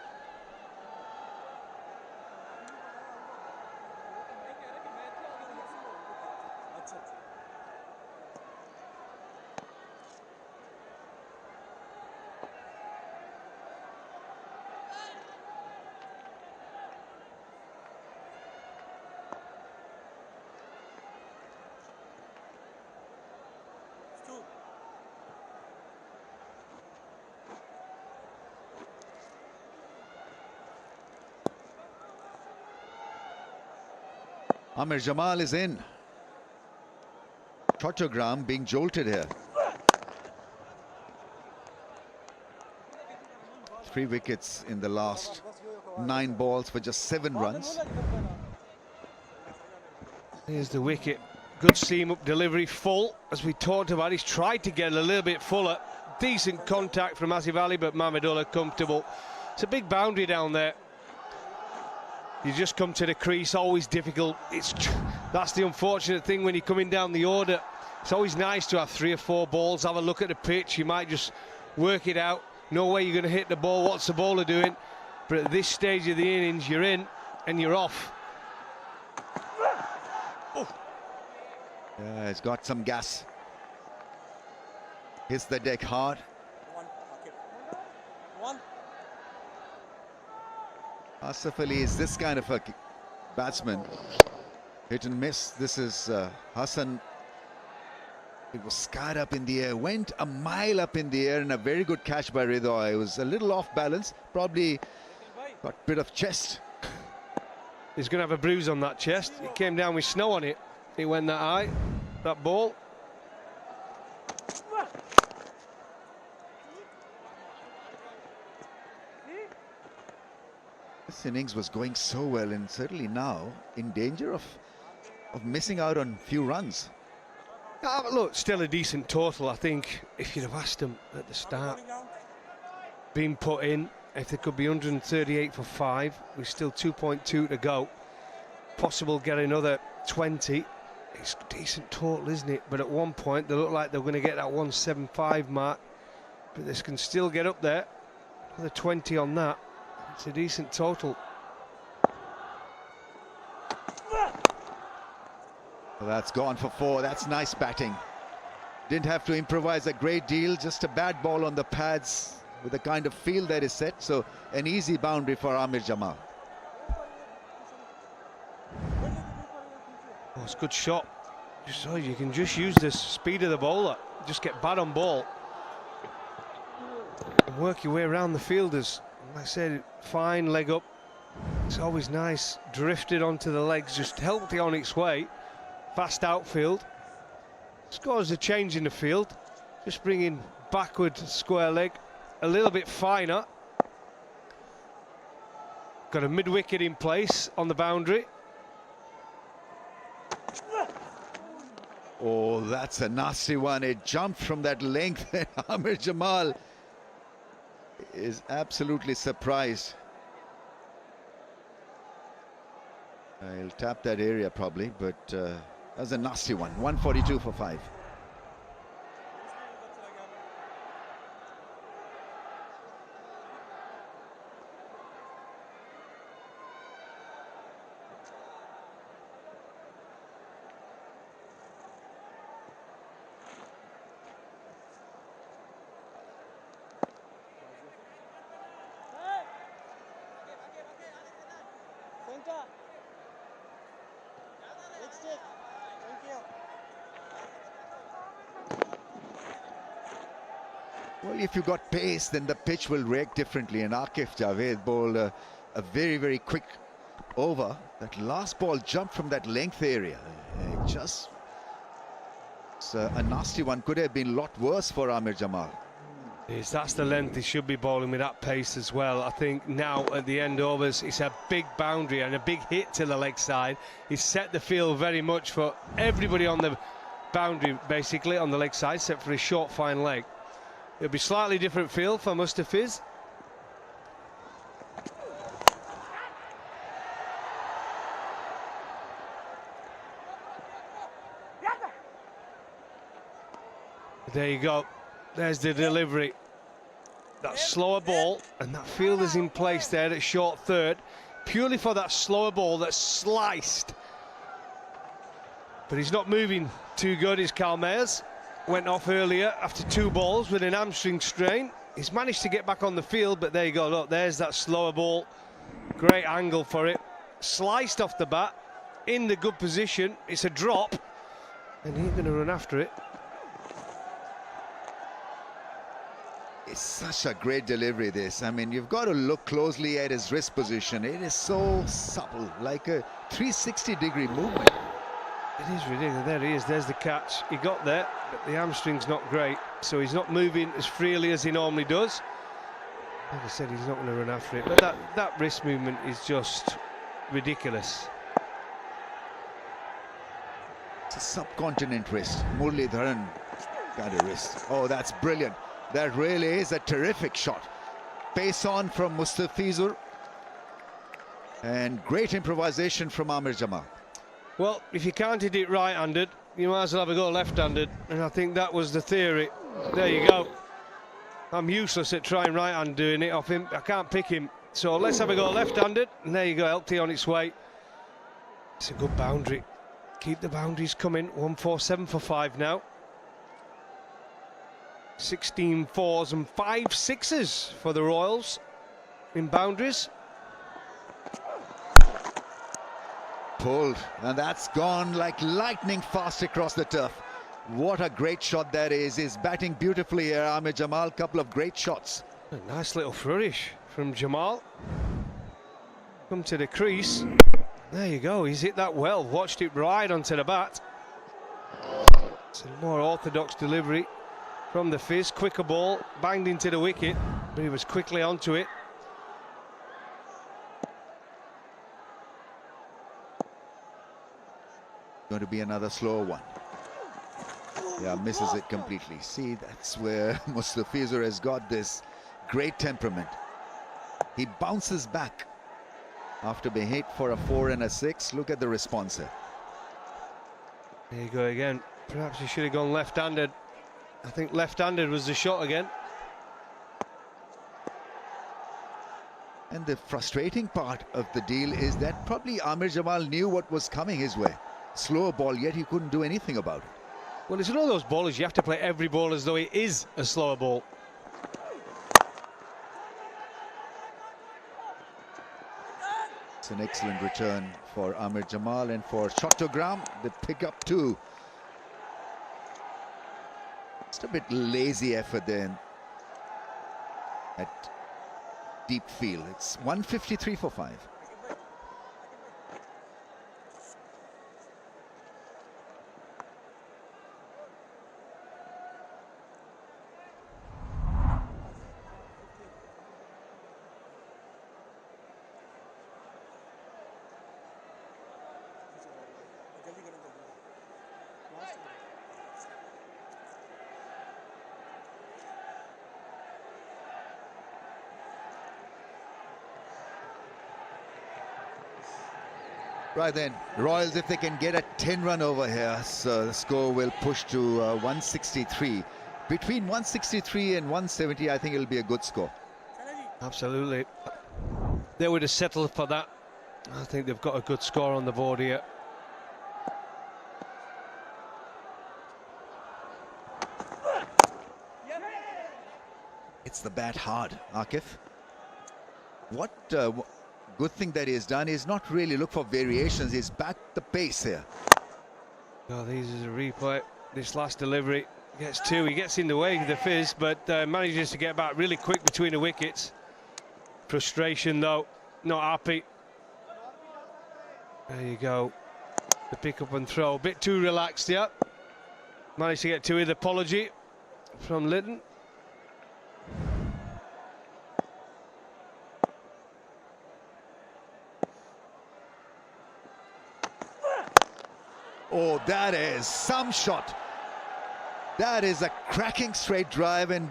Amir Jamal is in. Chattogram being jolted here. 3 wickets in the last 9 balls for just 7 runs. Here's the wicket. Good seam-up delivery, full. As we talked about, he's tried to get a little bit fuller. Decent contact from Asif Ali, but Mamadullah comfortable. It's a big boundary down there. You just come to the crease, always difficult. That's the unfortunate thing when you're coming down the order. It's always nice to have 3 or 4 balls, have a look at the pitch. You might just work it out, know where you're going to hit the ball, what's the bowler doing. But at this stage of the innings, you're in and you're off. Yeah, he's got some gas. Hits the deck hard. Asif Ali is this kind of a batsman. Hit and miss. This is Hassan. It was scarred up in the air, went a mile up in the air, and a very good catch by Ridha. It was a little off balance, probably got a bit of chest. He's going to have a bruise on that chest. It came down with snow on it. It went that high, that ball. This innings was going so well, and certainly now in danger of missing out on few runs. Look, still a decent total. I think if you'd have asked them at the start, being put in, if they could be 138 for 5, with still 2.2 to go, possible get another 20. It's a decent total, isn't it? But at one point they look like they're going to get that 175 mark, but this can still get up there. Another 20 on that. It's a decent total. Well, that's gone for 4. That's nice batting. Didn't have to improvise a great deal, just a bad ball on the pads with the kind of field that is set. So an easy boundary for Amir Jamal. Oh, it's a good shot. So you can just use the speed of the bowler, just get bad on ball and work your way around the fielders. Like I said, fine leg up. It's always nice. Drifted onto the legs, just helped it on its way. Fast outfield. Scores a change in the field. Just bringing backward square leg a little bit finer. Got a mid-wicket in place on the boundary. Oh, that's a nasty one. It jumped from that length. Amir Jamal is absolutely surprised. He'll tap that area probably, but that's a nasty one. 142 for 5. Well, if you got pace, then the pitch will react differently. And Akif Javed bowled a very, very quick over. That last ball jumped from that length area. It just... It's a nasty one. Could have been a lot worse for Amir Jamal. That's the length he should be bowling with that pace as well. I think now at the end overs, it's a big boundary and a big hit to the leg side. He's set the field very much for everybody on the boundary, basically, on the leg side, except for his short, fine leg. It'll be slightly different field for Mustafiz. There you go. There's the delivery. That slower ball, and that fielder's in place there at short third, purely for that slower ball that's sliced. But he's not moving too good, is Cal Mayers. Went off earlier after 2 balls with an hamstring strain. He's managed to get back on the field, but there you go. Look, there's that slower ball. Great angle for it. Sliced off the bat, in the good position. It's a drop, and he's going to run after it. It's such a great delivery, this. I mean, you've got to look closely at his wrist position. It is so supple, like a 360-degree movement. It is ridiculous. There he is. There's the catch. He got there, but the hamstring's not great, so he's not moving as freely as he normally does. Like I said, he's not going to run after it, but that wrist movement is just ridiculous. It's a subcontinent wrist. Muralidharan got a wrist. Oh, that's brilliant. That really is a terrific shot. Pace on from Mustafizur. And great improvisation from Amir Jamal. Well, if you can't hit it right-handed, you might as well have a go left-handed. And I think that was the theory. There you go. I'm useless at trying right-hand doing it off him. I can't pick him. So let's have a go left-handed. And there you go, LT on its way. It's a good boundary. Keep the boundaries coming. 147 for 5 now. 16 fours and 5 sixes for the Royals in boundaries. Pulled, and that's gone like lightning fast across the turf. What a great shot that is. He's batting beautifully here, Amir Jamal. Couple of great shots. A nice little flourish from Jamal. Come to the crease. There you go, he's hit that well. Watched it right onto the bat. It's a more orthodox delivery from the Fizz. Quicker ball, banged into the wicket, but he was quickly onto it. Going to be another slower one. Yeah, misses it completely. See, that's where Mustafizur has got this great temperament. He bounces back after being hit for a 4 and a 6. Look at the response here. There you go again. Perhaps he should have gone left-handed. I think left-handed was the shot again. And the frustrating part of the deal is that probably Amir Jamal knew what was coming his way. Slower ball, yet he couldn't do anything about it. Well, it's one of those bowlers, you have to play every ball as though it is a slower ball. It's an excellent return for Amir Jamal, and for Chattogram, they pick up 2. Just a bit lazy effort then at deep field. It's 153 for 5. Right then, Royals, if they can get a 10-run over here, so the score will push to 163. Between 163 and 170, I think it'll be a good score. Absolutely. They would have settled for that. I think they've got a good score on the board here. It's the bat hard, Akif. What good thing that he's done is not really look for variations. He's backed the pace here. Oh, this is a replay. This last delivery gets 2. He gets in the way of the Fizz, but manages to get back really quick between the wickets. Frustration though, not happy. There you go. The pick up and throw, a bit too relaxed, yeah. Managed to get 2 with apology from Lytton. Oh, that is some shot. That is a cracking straight drive, and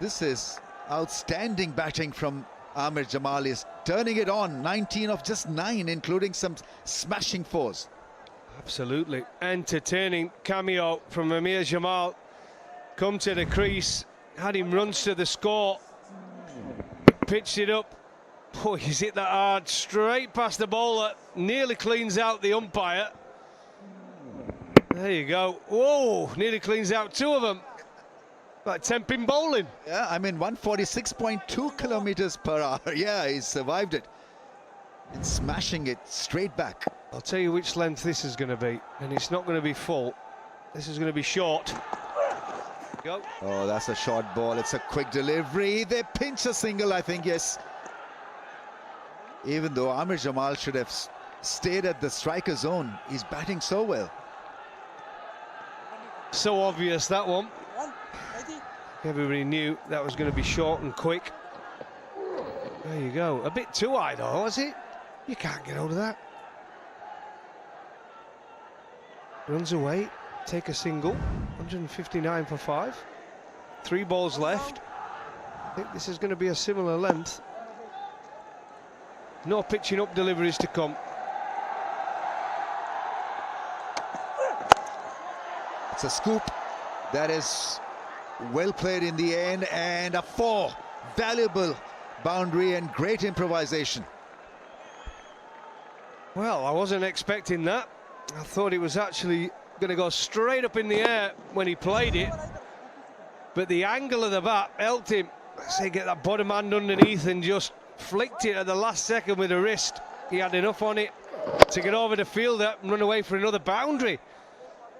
this is outstanding batting from Amir Jamal. Is turning it on. 19 of just 9, including some smashing fours. Absolutely entertaining cameo from Amir Jamal. Come to the crease, had him runs to the score, pitched it up. Oh, he's hit that hard, straight past the bowler, nearly cleans out the umpire. There you go. Whoa, nearly cleans out 2 of them. Like 10-pin bowling. Yeah, I mean 146.2 kilometers per hour. Yeah, he survived it. And smashing it straight back. I'll tell you which length this is going to be, and it's not going to be full. This is going to be short. Go. Oh, that's a short ball. It's a quick delivery. They pinch a single, I think, yes. Even though Amir Jamal should have stayed at the striker zone. He's batting so well. So obvious, that one. Everybody knew that was going to be short and quick. There you go. A bit too high, though, was it? You can't get out of that. Runs away, take a single. 159 for 5. 3 balls left. I think this is going to be a similar length. No pitching up deliveries to come. It's a scoop. That is well played in the end, and a 4. Valuable boundary and great improvisation. Well, I wasn't expecting that. I thought it was actually going to go straight up in the air when he played it. But the angle of the bat helped him. Say, get that bottom hand underneath and just flicked it at the last second with a wrist. He had enough on it to get over the fielder and run away for another boundary.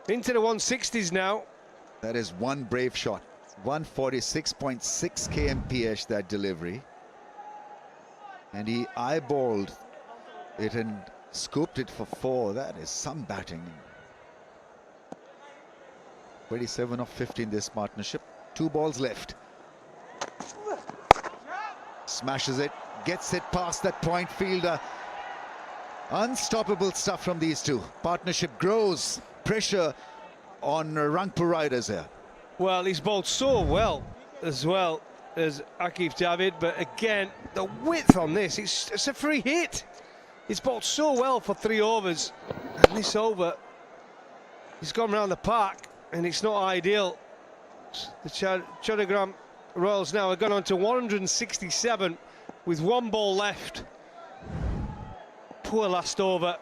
Into the 160s now. That is one brave shot. 146.6 kmph, that delivery. And he eyeballed it and scooped it for 4. That is some batting. 27 of 50 in this partnership. 2 balls left. Smashes it, gets it past that point fielder. Unstoppable stuff from these two. Partnership grows. Pressure on Rangpur riders here. Well, he's bowled so well as Akif David, but again, the width on this, it's a free hit. He's bowled so well for 3 overs, and this over, he's gone round the park, and it's not ideal. The Chattogram Royals now have gone on to 167 with 1 ball left. Poor last over.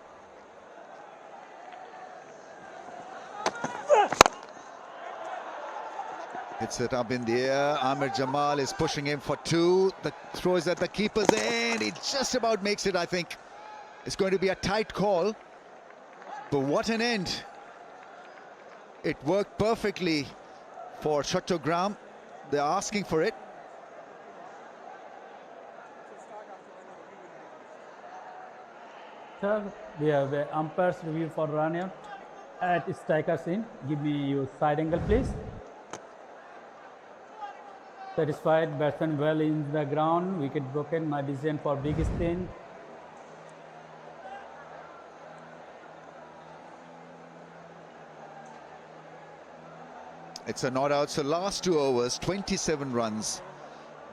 Hits it up in the air. Amir Jamal is pushing him for 2. The throw is at the keeper's end. He just about makes it, I think. It's going to be a tight call. But what an end. It worked perfectly for Chattogram. They're asking for it. Sir, we have the umpire's review for run out at striker's end. Give me your side angle, please. Satisfied, batsman well in the ground, wicket broken, my decision for big spin. It's a not out. So last 2 overs, 27 runs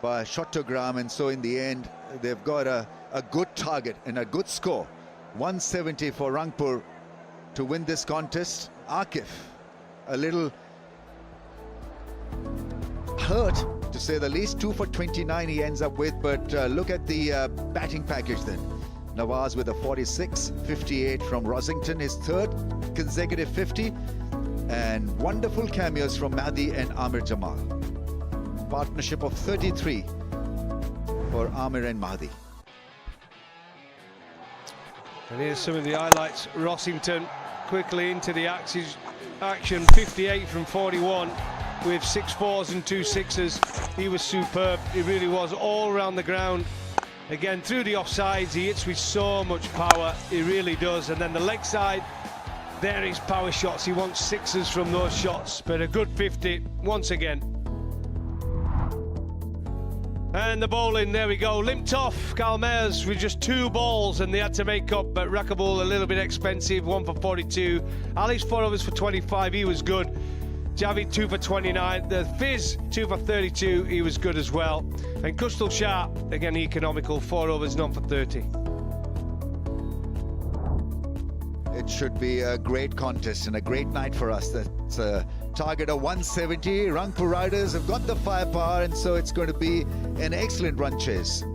by Chattogram, and so in the end they've got a good target and a good score. 170 for Rangpur to win this contest. Akif a little hurt, to say the least. 2 for 29 he ends up with, but look at the batting package then. Nawaz with a 46, 58 from Rosington, his 3rd consecutive 50, and wonderful cameos from Mahdi and Amir Jamal. Partnership of 33 for Amir and Mahdi. And here's some of the highlights. Rosington quickly into the action, 58 from 41 with 6 4s and 2 6s. He was superb. He really was all around the ground. Again, through the offsides, he hits with so much power. He really does. And then the leg side, there is power shots. He wants 6s from those shots, but a good 50 once again. And the bowling, there we go. Limped off Galmez with just 2 balls, and they had to make up. But Rakabul a little bit expensive, 1 for 42. Ali's 4 overs for 25, he was good. Javid 2 for 29. The Fizz 2 for 32, he was good as well. And Kustal Shah, again economical, 4 overs, none for 30. It should be a great contest and a great night for us. That's a target of 170. Rangpur Riders have got the firepower, and so it's going to be an excellent run chase.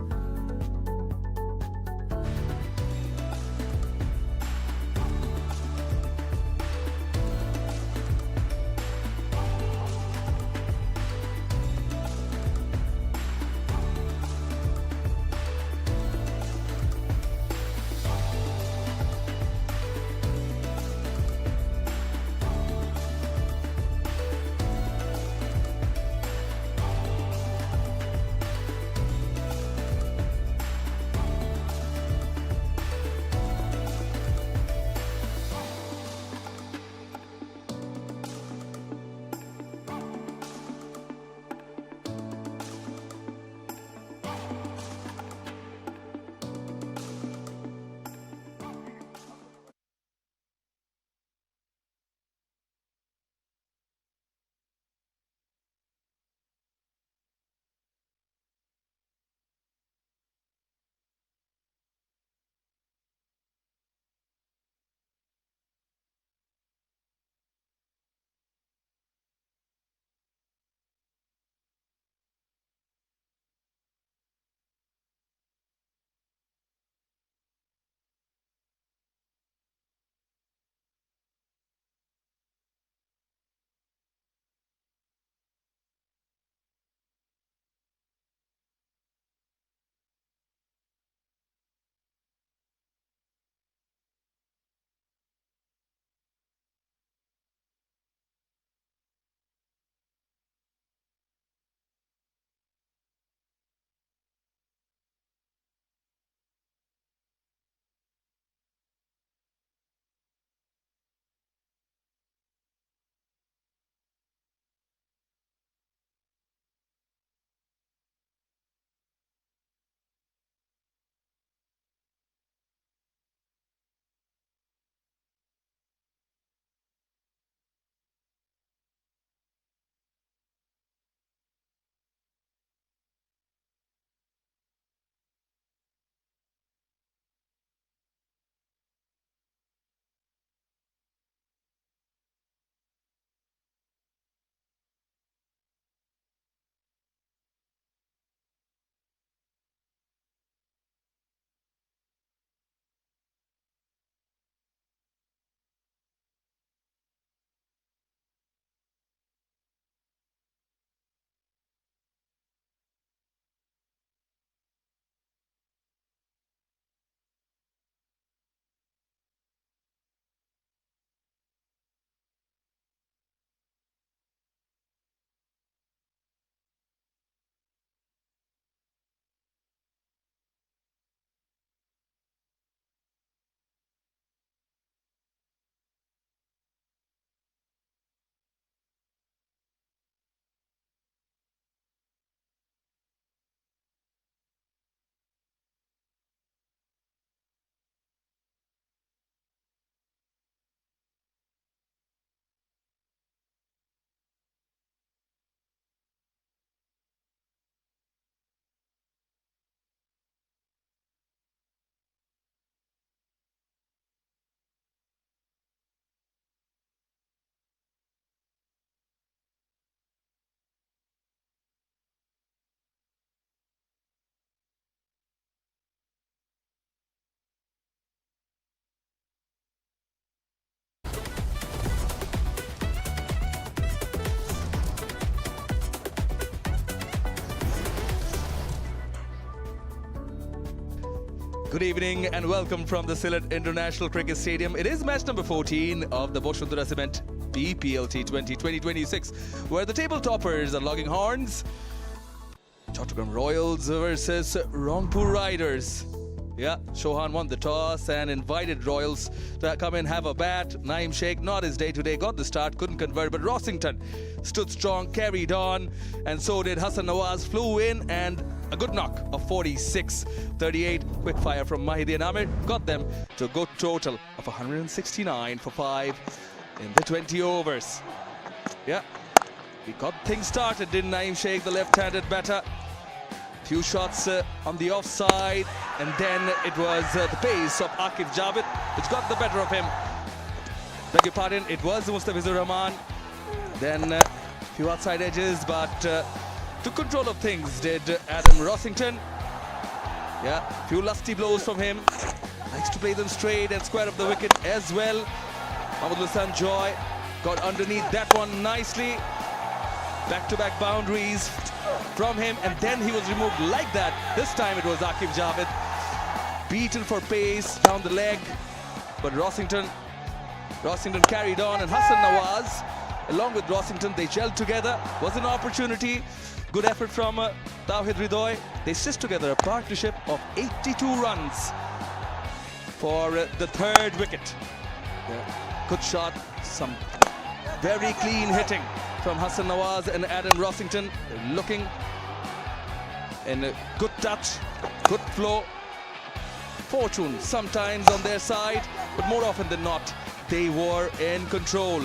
Good evening and welcome from the Sylhet International Cricket Stadium. It is match number 14 of the Boshundara Cement BPL T20 2026, where the table toppers are logging horns. Chattogram Royals versus Rangpur Riders. Yeah, Shohan won the toss and invited Royals to come in, have a bat. Naeem Sheikh, not his day today, got the start, couldn't convert, but Rossington stood strong, carried on, and so did Hassan Nawaz, flew in, and a good knock of 46-38. Quick fire from Mahidi and Amir got them to a good total of 169 for 5 in the 20 overs. Yeah, we got things started, didn't Naeem Sheikh, the left-handed batter? Few shots on the offside, and then it was the pace of Akif Javed which got the better of him. Beg your pardon, it was Mustafizur Rahman. Then a few outside edges, but took control of things did Adam Rossington. Yeah, few lusty blows from him. Likes to play them straight and square up the wicket as well. M3Z1J got underneath that one nicely. Back-to-back boundaries from him, and then he was removed like that. This time it was Akif Javed, beaten for pace down the leg, but Rossington carried on, and Hassan Nawaz along with Rossington, they gelled together. Was an opportunity. Good effort from Tawhid Ridoy. They stitched together a partnership of 82 runs for the third wicket. Yeah. Good shot, some very clean hitting from Hassan Nawaz and Adam Rossington. They're looking in a good touch, good flow. Fortune sometimes on their side, but more often than not, they were in control,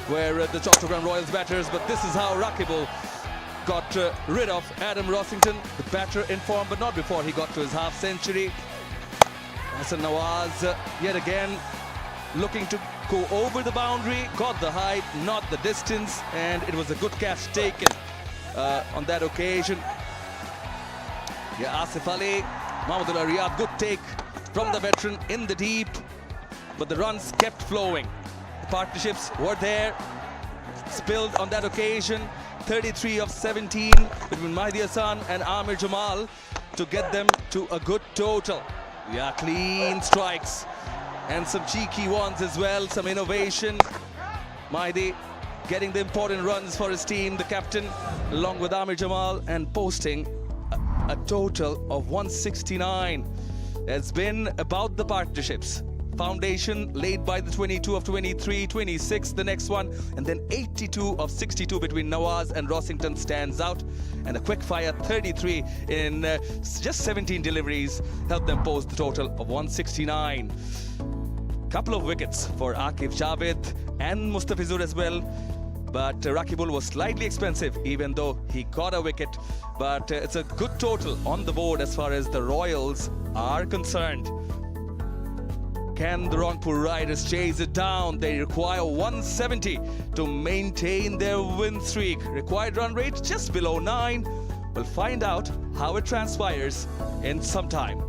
where the Chattogram Royals batters. But this is how Rakibul got rid of Adam Rossington, the batter in form, but not before he got to his half century. Hassan Nawaz yet again looking to go over the boundary, got the height, not the distance, and it was a good catch taken on that occasion. Yeah, Asif Ali, Mahmudullah Riyad, good take from the veteran in the deep, but the runs kept flowing. The partnerships were there, spilled on that occasion. 33 of 17 between Mahdi Hassan and Amir Jamal to get them to a good total. Yeah, clean strikes and some cheeky ones as well, some innovation. Mahdi getting the important runs for his team, the captain, along with Amir Jamal, and posting a total of 169. It's been about the partnerships. Foundation laid by the 22 of 23, 26 the next one, and then 82 of 62 between Nawaz and Rossington stands out, and a quick fire 33 in just 17 deliveries helped them post the total of 169. Couple of wickets for Akif Javed and Mustafizur as well, but Rakibul was slightly expensive even though he got a wicket, but it's a good total on the board as far as the Royals are concerned. Can the Rangpur Riders chase it down? They require 170 to maintain their win streak. Required run rate just below 9. We'll find out how it transpires in some time.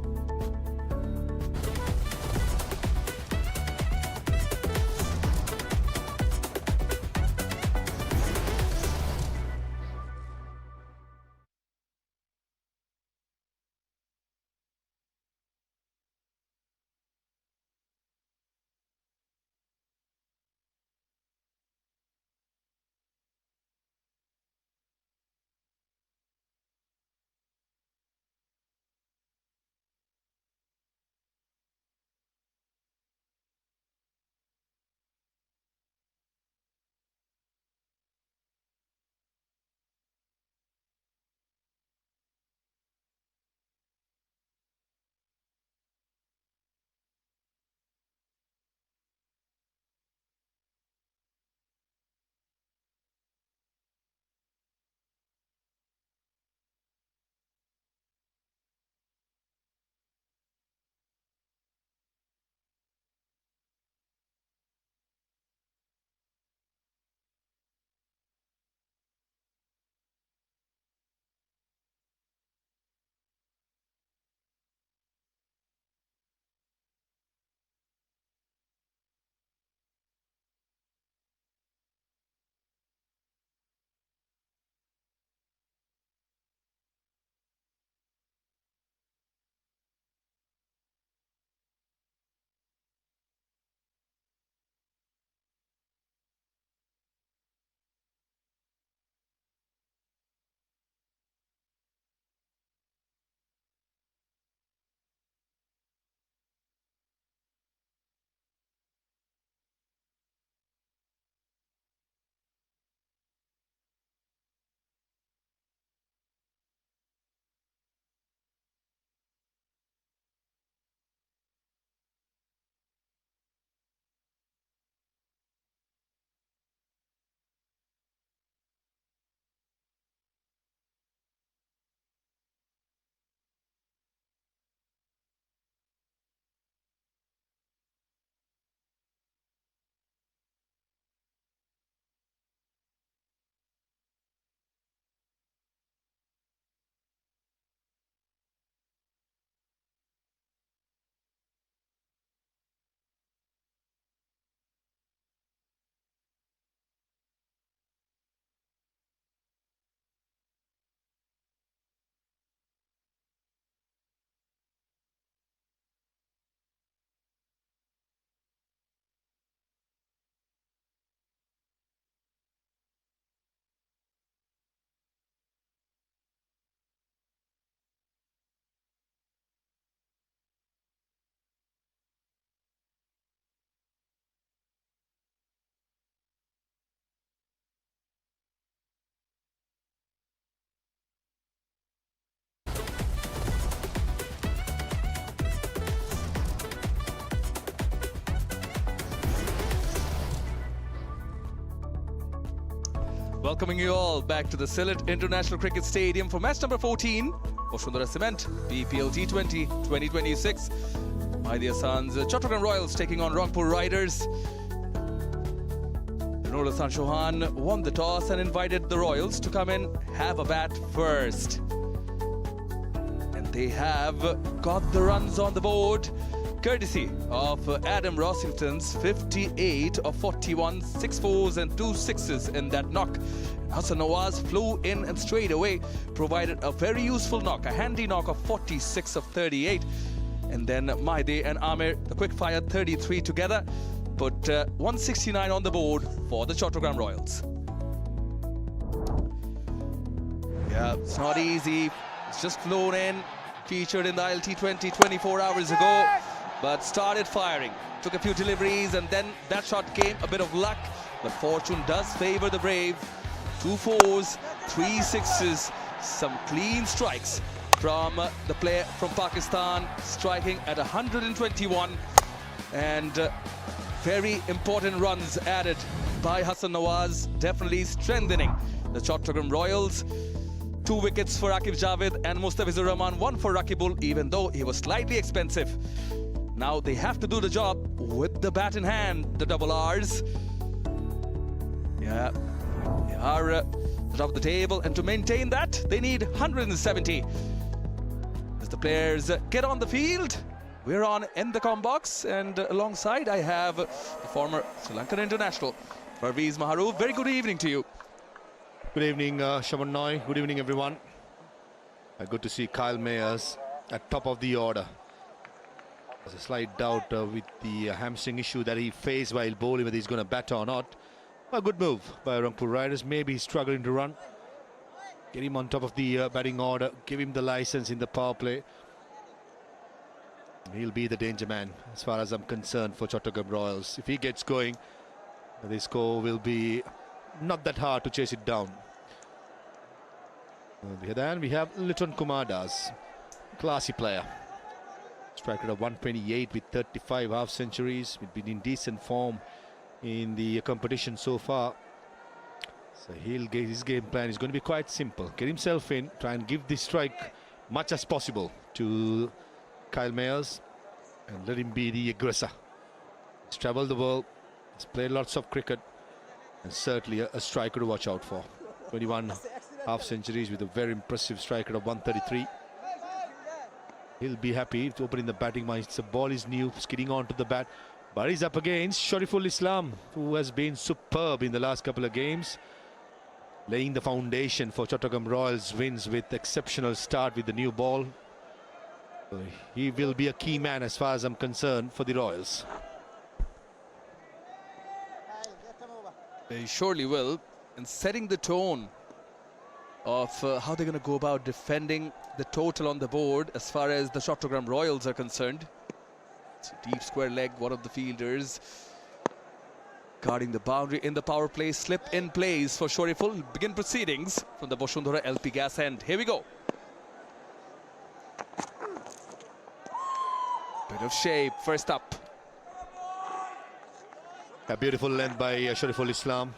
Welcoming you all back to the Sylhet International Cricket Stadium for match number 14 Vashundhara Cement BPL T20 2026. Mahdi Hassan's Chattogram Royals taking on Rangpur Riders. Nur Hassan Chauhan won the toss and invited the Royals to come in, have a bat first. And they have got the runs on the board, courtesy of Adam Rossington's 58 of 41, 6 fours and 2 sixes in that knock. Hassan Nawaz flew in and straight away provided a very useful knock, a handy knock of 46 of 38. And then Mahdi and Amir, the quick fire 33 together, put 169 on the board for the Chattogram Royals. Yeah, it's not easy. It's just flown in, featured in the ILT 20 24 hours ago, but started firing. Took a few deliveries and then that shot came, a bit of luck, but fortune does favor the brave. 2 fours, 3 sixes, some clean strikes from the player from Pakistan, striking at 121, and very important runs added by Hassan Nawaz, definitely strengthening the Chattogram Royals. 2 wickets for Aqib Javed and Mustafizur Rahman, 1 for Rakibul, even though he was slightly expensive. Now they have to do the job with the bat in hand, the double R's. Yeah, they are at the top of the table, and to maintain that, they need 170. As the players get on the field, we're on in the com box, and alongside I have the former Sri Lankan international, Parvez Maharoov. Very good evening to you. Good evening, Shaman Noy. Good evening, everyone. Good to see Kyle Mayers at top of the order. There's a slight doubt with the hamstring issue that he faced while bowling, whether he's going to bat or not. A good move by Rangpur Riders. Maybe he's struggling to run. Get him on top of the batting order. Give him the license in the power play. He'll be the danger man as far as I'm concerned for Chattogram Royals. If he gets going, the score will be not that hard to chase it down. Then we have Liton Kumar Das, classy player. Strike rate of 128 with 35 half centuries. He's been in decent form in the competition so far. So his game plan is going to be quite simple. Get himself in, try and give the strike much as possible to Kyle Mayers and let him be the aggressor. He's travelled the world, he's played lots of cricket, and certainly a striker to watch out for. 21 half centuries with a very impressive strike rate of 133. He'll be happy to open in the batting mind. The ball is new, skidding onto the bat, but he's up against Shariful Islam, who has been superb in the last couple of games, laying the foundation for Chattogram Royals wins with exceptional start with the new ball. He will be a key man as far as I'm concerned for the Royals. They surely will, and setting the tone of how they're going to go about defending the total on the board as far as the Chattogram Royals are concerned. It's a deep square leg, one of the fielders guarding the boundary in the power play. Slip in plays for Shariful. Begin proceedings from the Vashundhara LP gas end. Here we go. Bit of shape, first up. A beautiful length by Shariful Islam.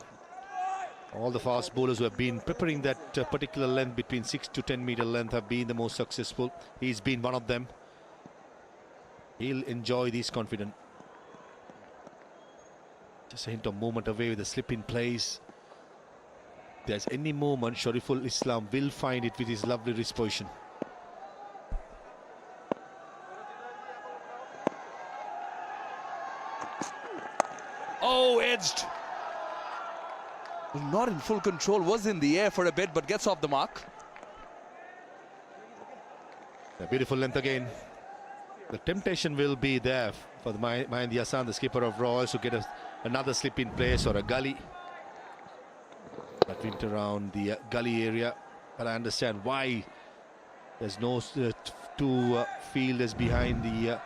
All the fast bowlers who have been preparing that particular length between 6 to 10 meter length have been the most successful. He's been one of them. He'll enjoy this confident. Just a hint of movement away with the slip in place. If there's any movement, Shariful Islam will find it with his lovely wrist position. Oh, edged. Not in full control, was in the air for a bit, but gets off the mark. A beautiful length again. The temptation will be there for the Mahdi Hassan, the skipper of Royals, to get another slip in place or a gully. That went around the gully area, but I understand why there's no two fielders behind the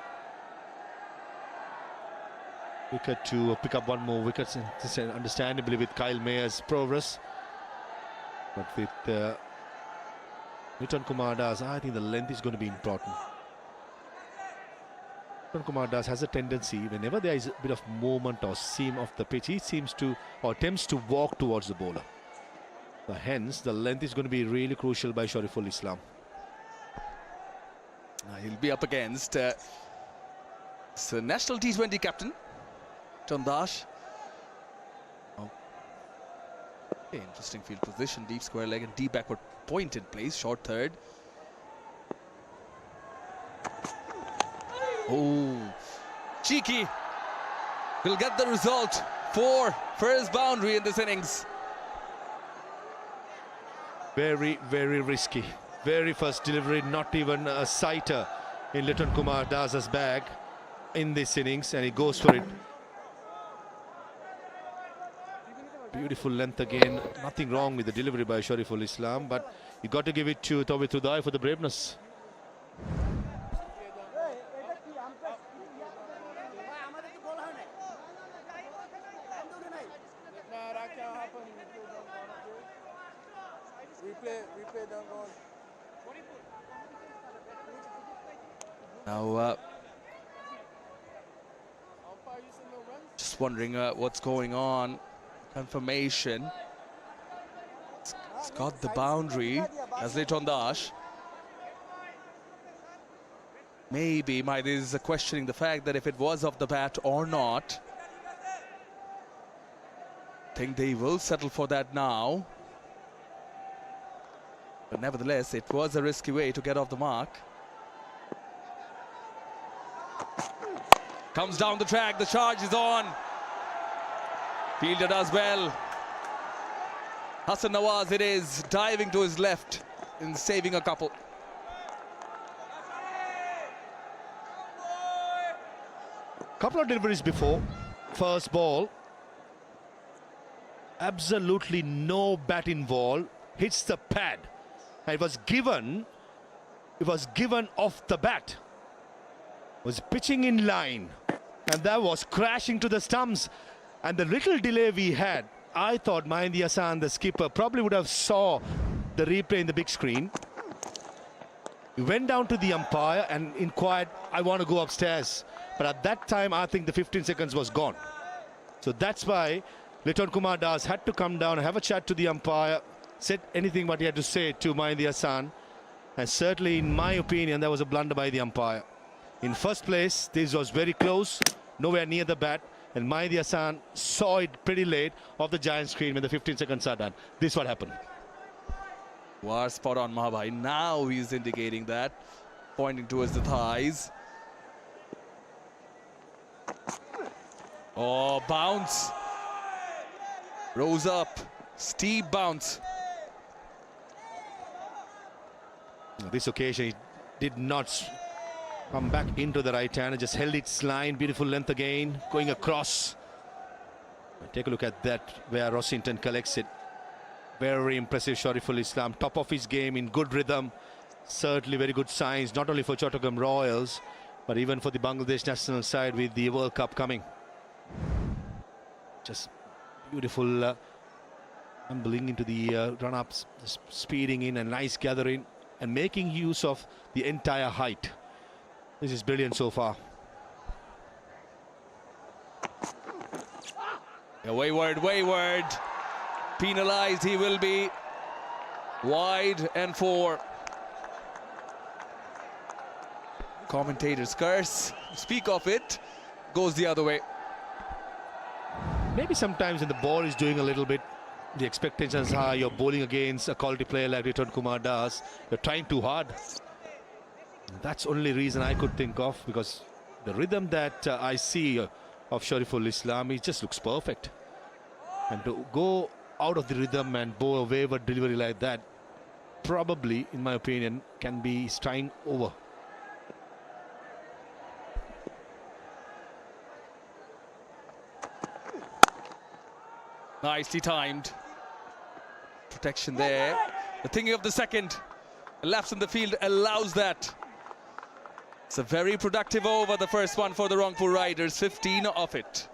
wicket to pick up one more wicket, understandably with Kyle Mayer's progress. But with Liton Kumar Das, I think the length is going to be important. Liton Kumar Das has a tendency, whenever there is a bit of movement or seam of the pitch, he seems to, or attempts to walk towards the bowler. So hence, the length is going to be really crucial by Shariful Islam. He'll be up against the national T20 captain, Chandash. Oh. Okay, interesting field position, deep square leg and deep backward pointed place, short third. Oh, cheeky. Will get the result for first boundary in this innings. Very, very risky. Very first delivery, not even a sighter in Liton Kumar Das's bag in this innings, and he goes for it. Beautiful length again. Nothing wrong with the delivery by Shariful Islam, but you got to give it to Tawhid Hudai for the braveness. Now, just wondering what's going on. Confirmation. It's got the boundary as Liton Dash. Maybe Maida is questioning the fact that if it was off the bat or not. I think they will settle for that now. But nevertheless, it was a risky way to get off the mark. Comes down the track, the charge is on. Fielder does well. Hassan Nawaz it is, diving to his left and saving a couple. Couple of deliveries before. First ball. Absolutely no bat involved. Hits the pad. And it was given off the bat. Was pitching in line. And that was crashing to the stumps. And the little delay we had, I thought Mahindi Hassan, the skipper, probably would have saw the replay in the big screen. He went down to the umpire and inquired, I want to go upstairs. But at that time, I think the 15 seconds was gone. So that's why Liton Kumar Das had to come down, have a chat to the umpire, said anything what he had to say to Mahindi Hassan. And certainly, in my opinion, that was a blunder by the umpire. In first place, this was very close, nowhere near the bat, and Mahindi Hassan saw it pretty late off the giant screen when the 15 seconds are done. This is what happened. War spot on Mahabhai. Now he's indicating that, pointing towards the thighs. Oh, bounce. Rose up. Steep bounce. This occasion, he did not come back into the right hand and just held its line. Beautiful length again, going across. Take a look at that, where Rossington collects it. Very impressive Shariful Islam, top of his game, in good rhythm. Certainly very good signs, not only for Chattogram Royals, but even for the Bangladesh national side with the World Cup coming. Just beautiful tumbling into the run-ups, just speeding in, a nice gathering and making use of the entire height. This is brilliant so far. Yeah, wayward. Penalized he will be. Wide and 4. Commentators curse. Speak of it. Goes the other way. Maybe sometimes when the ball is doing a little bit, the expectations are you're bowling against a quality player like Liton Kumar Das. You're trying too hard. That's only reason I could think of, because the rhythm that I see of Shariful Islam, it just looks perfect. And to go out of the rhythm and bowl a wayward delivery like that, probably, in my opinion, can be trying over. Nicely timed. Protection there. The thinking of the second. A lapse in the field allows that. It's a very productive over, the first one for the Rangpur Riders, 15 off it.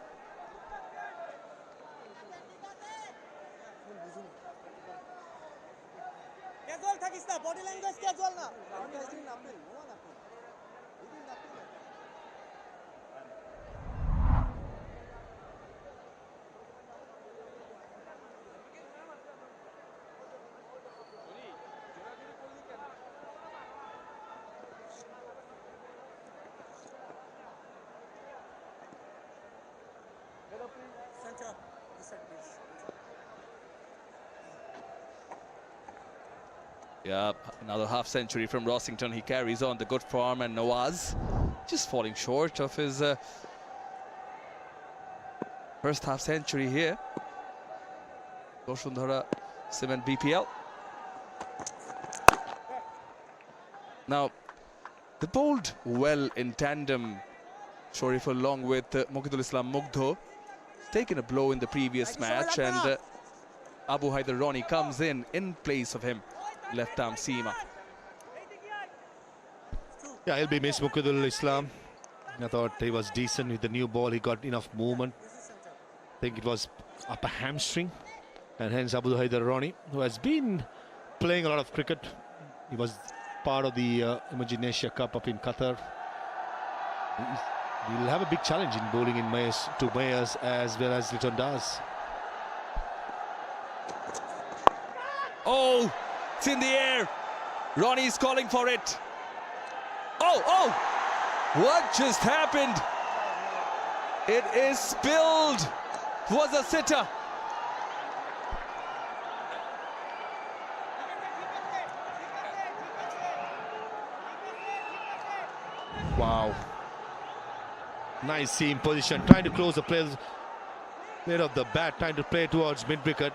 Yeah, another half century from Rossington. He carries on the good form, and Nawaz just falling short of his first half century here. Bashundhara Cement BPL. Now, they bowled well in tandem. Sharif along with Mukhidul Islam Mugdho. Taken a blow in the previous match, and Abu Haider Rani comes in place of him, left arm seamer. Yeah, he'll be missed, Mukhidul Islam. I thought he was decent with the new ball. He got enough movement. I think it was upper hamstring. And hence Abu Haider Rani, who has been playing a lot of cricket. He was part of the Imagine Asia Cup up in Qatar. He'll have a big challenge in bowling in to Mayers as well as Litton Das. Oh, it's in the air. Ronnie is calling for it. Oh, what just happened? It is spilled. It was a sitter. Wow. Nice seam position, trying to close the play of the bat, trying to play towards mid-wicket.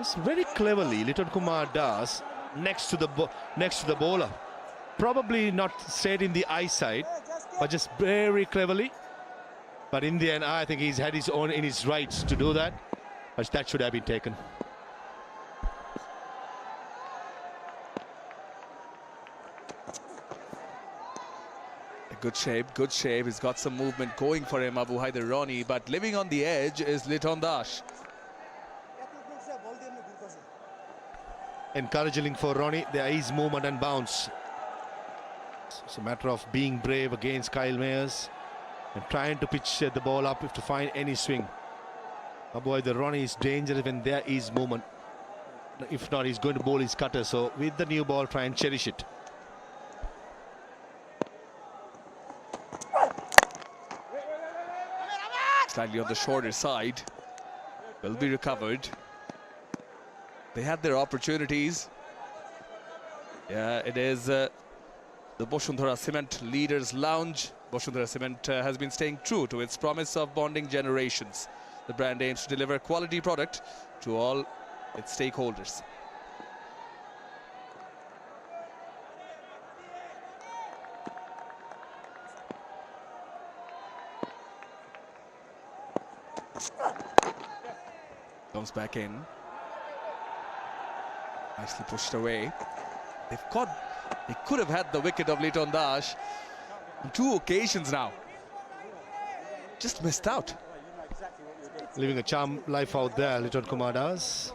It's very cleverly Litton Kumar Das next to the bowler. Probably not straight in the eyesight, but just very cleverly. But in the end, I think he's had his own in his rights to do that. But that should have been taken. Good shape. He's got some movement going for him, Abu Haider Rani, but living on the edge is Litton Das. Encouraging for Ronnie, there is movement and bounce. It's a matter of being brave against Kyle Mayers and trying to pitch the ball up if to find any swing. Abu Haider Rani is dangerous when there is movement. If not, he's going to bowl his cutter. So with the new ball, try and cherish it. Slightly on the shorter side. Will be recovered. They had their opportunities. Yeah, it is the Bashundhara Cement Leaders Lounge. Bashundhara Cement has been staying true to its promise of bonding generations. The brand aims to deliver quality product to all its stakeholders. Comes back in. Nicely pushed away. They could have had the wicket of Litton Das on 2 occasions now. Just missed out. Living a charm life out there, Litton Kumar Das.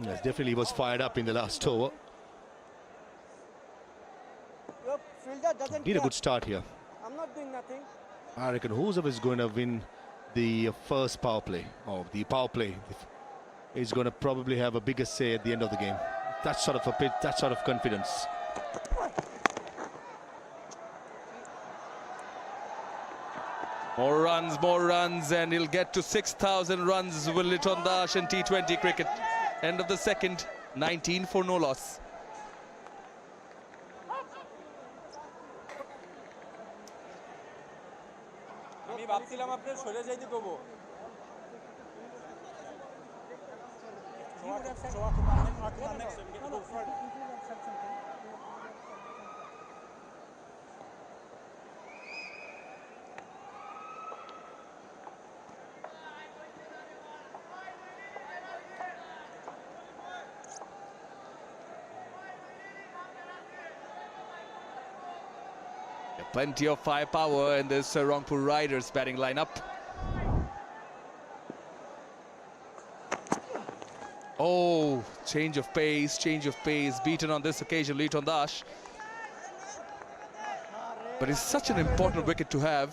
Yes, definitely was fired up in the last over. Did a good start here. I'm not doing nothing. I reckon whoever is going to win the first power play, or the power play, is going to probably have a bigger say at the end of the game. That sort of a pitch, that sort of confidence. More runs, and he'll get to 6,000 runs with Litton Das in T20 cricket. End of the second, 19 for no loss. আমি ভাবছিলাম আপনার সরে যাইতে কব Plenty of firepower in this Rangpur Riders batting lineup. Oh, change of pace. Beaten on this occasion, Litton Das. But it's such an important wicket to have.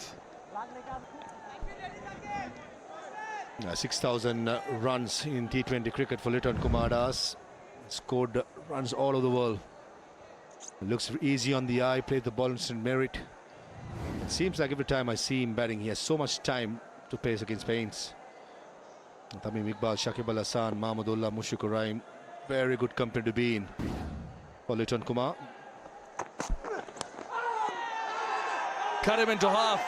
6,000 runs in T20 cricket for Litton Kumar Das. Scored runs all over the world. Looks easy on the eye, played the ball in St. Merit. It seems like every time I see him batting, he has so much time to pace against pains. Tamim Iqbal, Shakib Al Hassan, Mahmudullah, Mushfiqur Rahim. Very good company to be in for Liton Kumar. Cut him into half.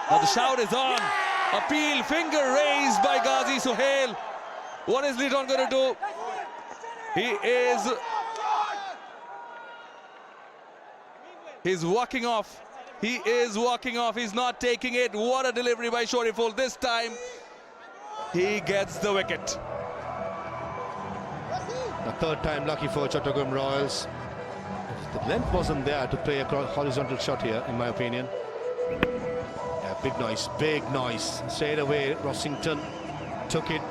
Now the shout is on. Appeal, finger raised by Ghazi Sohail. What is Liton going to do? He's walking off. He is walking off. He's not taking it. What a delivery by Shoriful. This time, he gets the wicket. The third time lucky for Chattogram Royals. The length wasn't there to play a horizontal shot here, in my opinion. Yeah, big noise, big noise. Straight away, Rossington took it.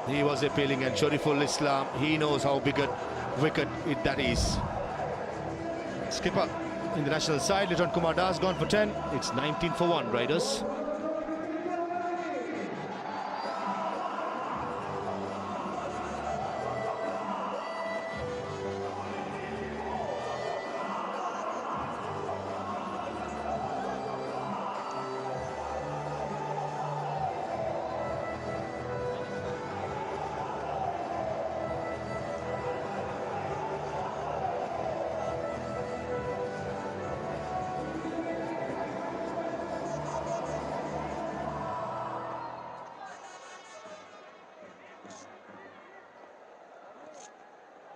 He was appealing, and Shariful Islam, he knows how big a wicket that is. Skipper in the national side, Liton Kumar Das gone for 10. It's 19 for 1, Riders.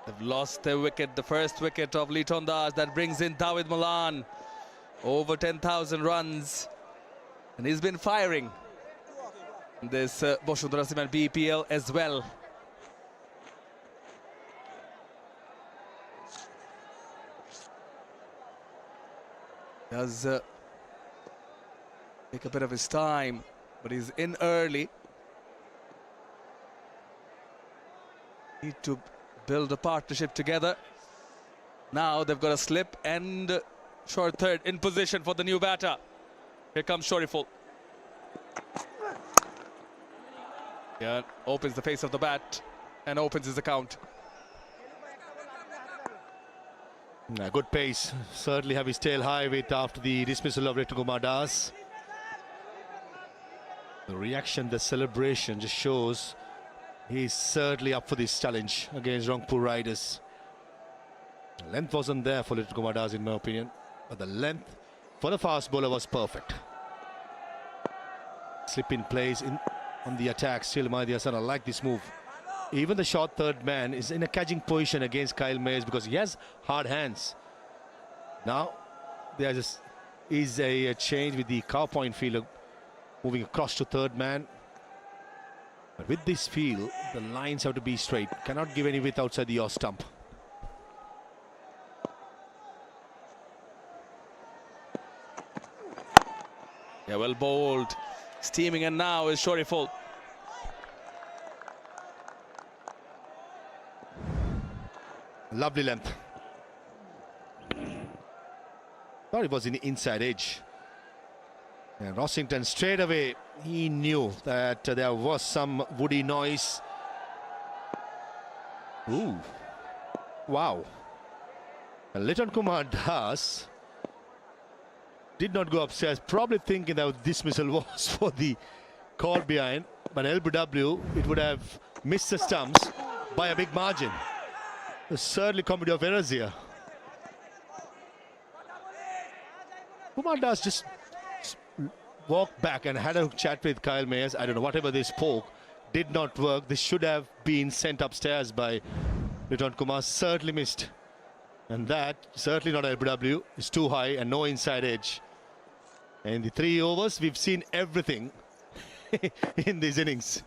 They've lost their wicket, the first wicket of Liton Das. That brings in Dawid Malan. Over 10,000 runs. And he's been firing this Bashundhara Cement BPL as well. Does take a bit of his time, but he's in early. Need to build a partnership together. Now they've got a slip and short third in position for the new batter. Here comes Shoriful. Yeah, opens the face of the bat and opens his account. Good pace. Certainly have his tail high with after the dismissal of Liton Kumar Das. The reaction, the celebration just shows he's certainly up for this challenge against Rangpur Riders. The length wasn't there for Liton Kumar Das, in my opinion, but the length for the fast bowler was perfect. Slip in plays on the attack. Still, Mahdi Hassan, I like this move. Even the short third man is in a catching position against Kyle Mayers because he has hard hands. Now there is a change with the cow point fielder moving across to third man. But with this field, the lines have to be straight. Cannot give any width outside the off stump. Yeah, well bowled. Steaming in now is Shoriful. Lovely length. Thought it was in the inside edge. And Rossington straight away, he knew that there was some woody noise. Ooh. Wow. And Liton Kumar Das did not go upstairs, probably thinking that dismissal was for the call behind. But LBW, it would have missed the stumps by a big margin. There's certainly comedy of errors here. Kumar Das just walked back and had a chat with Kyle Mayers. I don't know, whatever they spoke did not work. This should have been sent upstairs by Liton Kumar. Certainly missed. And that, certainly not LBW, is too high and no inside edge. In the 3 overs, we've seen everything in these innings.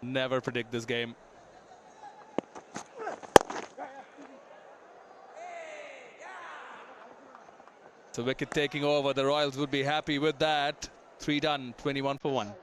Never predict this game. So wicket taking over. The Royals would be happy with that. 3 done, 21 for 1.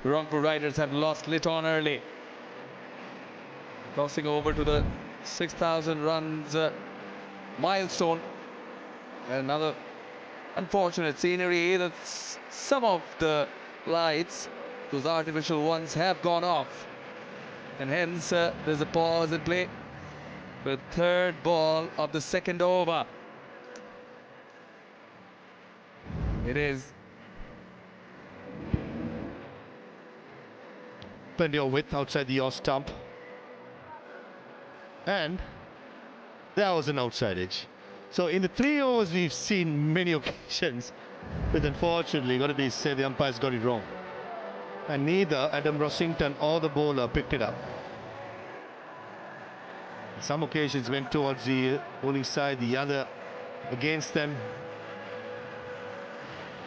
Rangpur Riders have lost lit on early. Crossing over to the 6,000 runs milestone. Another unfortunate scenery that some of the lights, those artificial ones, have gone off. And hence there's a pause in play. The third ball of the second over. It is. Plenty of width outside the off stump. And that was an outside edge. So in the 3 overs we've seen many occasions, but unfortunately, got to be said, the umpires got it wrong. And neither Adam Rossington or the bowler picked it up. Some occasions went towards the bowling side, the other against them.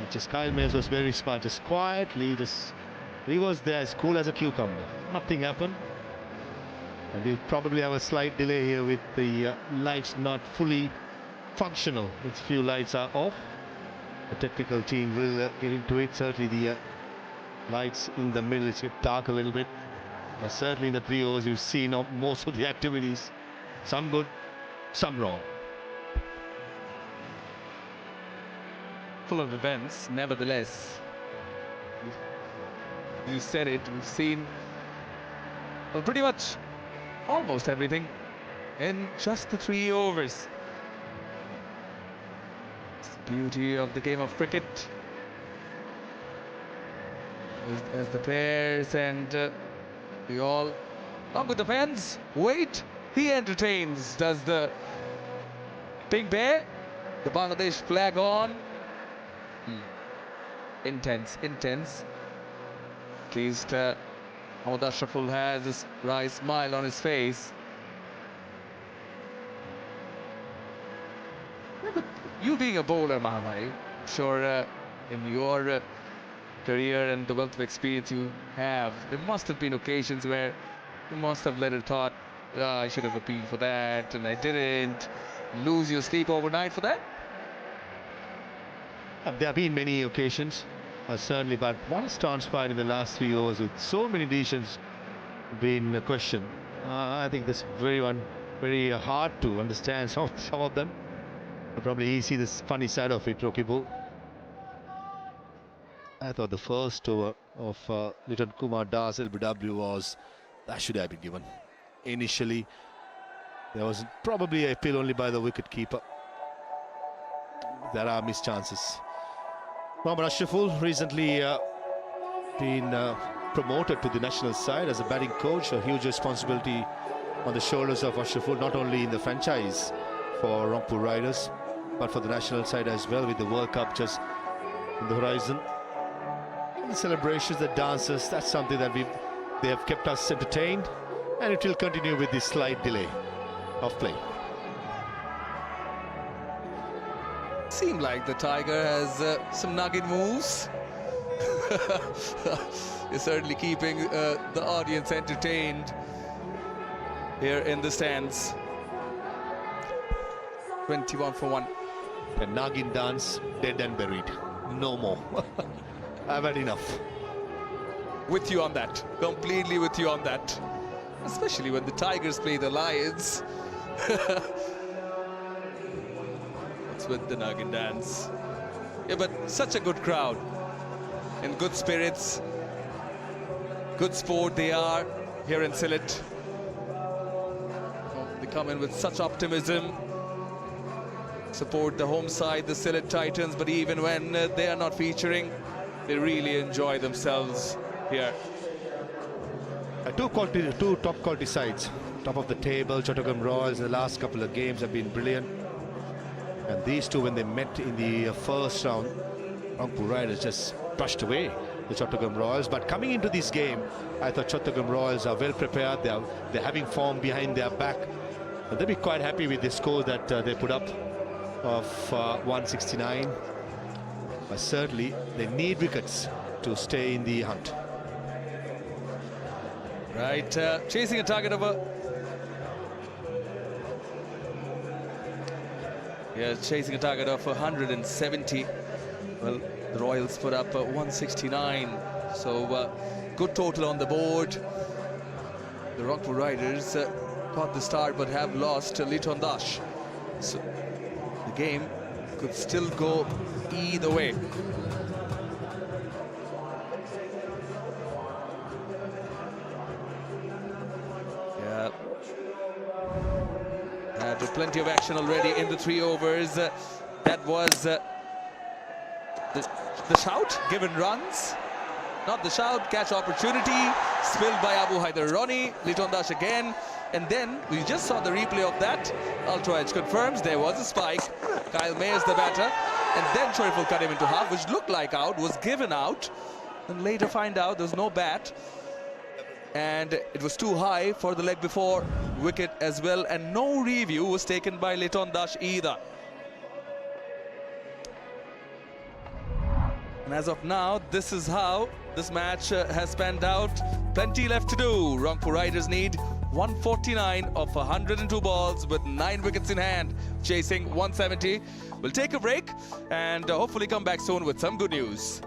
And just Kyle Mayers was very smart, just quietly, he was there as cool as a cucumber. Nothing happened. And we'll probably have a slight delay here with the lights not fully functional. Its few lights are off. The technical team will get into it. Certainly the lights in the middle is dark a little bit. But certainly in the 3 overs you've seen most of the activities. Some good, some wrong. Full of events, nevertheless. You said it, we've seen well, pretty much almost everything in just the 3 overs. It's the beauty of the game of cricket. As the players and we all, along with the fans, wait. He entertains, does the Big Bear. The Bangladesh flag on. Intense, intense. At least Mohammad Ashraful has this wry smile on his face. Yeah, but you being a bowler, Mahamai, I'm sure in your career and the wealth of experience you have, there must have been occasions where you must have let it thought, I should have appealed for that and I didn't. Lose your sleep overnight for that? There have been many occasions, certainly, but what has transpired in the last 3 overs with so many decisions being questioned, I think this very hard to understand some of them. But probably you see this funny side of it, Rokibul. I thought the first over of Liton Kumar Das LBW that should have been given. Initially, there was probably a appeal only by the wicket keeper. There are missed chances. Mohammad Ashraful recently been promoted to the national side as a batting coach. A huge responsibility on the shoulders of Ashraful, not only in the franchise for Rangpur Riders, but for the national side as well, with the World Cup just in the horizon. And the celebrations, the dances, that's something that they have kept us entertained, and it will continue with this slight delay of play. Seemed like the Tiger has some nugget moves. He's certainly keeping the audience entertained here in the stands. 21 for 1. The Nagin dance, dead and buried. No more. I've had enough. With you on that. Completely with you on that. Especially when the Tigers play the Lions. With the Nagin dance. Yeah, but such a good crowd. In good spirits. Good sport they are here in Sylhet. They come in with such optimism. Support the home side, the Sylhet Titans, but even when they are not featuring, they really enjoy themselves here. Two top quality sides. Top of the table, Chattogram Royals in the last couple of games have been brilliant. And these two, when they met in the first round, Rangpur Riders just brushed away the Chattogram Royals. But coming into this game, I thought Chattogram Royals are well prepared. They're having form behind their back. And they'll be quite happy with the score that they put up of 169. But certainly, they need wickets to stay in the hunt. Right, chasing a target over. Yeah, chasing a target of 170. Well, the Royals put up 169. So good total on the board. The Rangpur Riders got the start but have lost Liton Dash. So the game could still go either way. Yeah. Had plenty of action already in the 3 overs. That was the shout, given runs. Not the shout, catch opportunity, spilled by Abu Haider Roni, Liton Dash again. And then we just saw the replay of that. Ultra Edge confirms there was a spike. Kyle May is the batter. And then Shariful cut him into half, which looked like out, was given out. And later find out there was no bat. And it was too high for the leg before wicket as well. And no review was taken by Liton Dash either. And as of now, this is how this match has panned out. Plenty left to do. Rangpur Riders need 149 of 102 balls with 9 wickets in hand, chasing 170. We'll take a break and hopefully come back soon with some good news.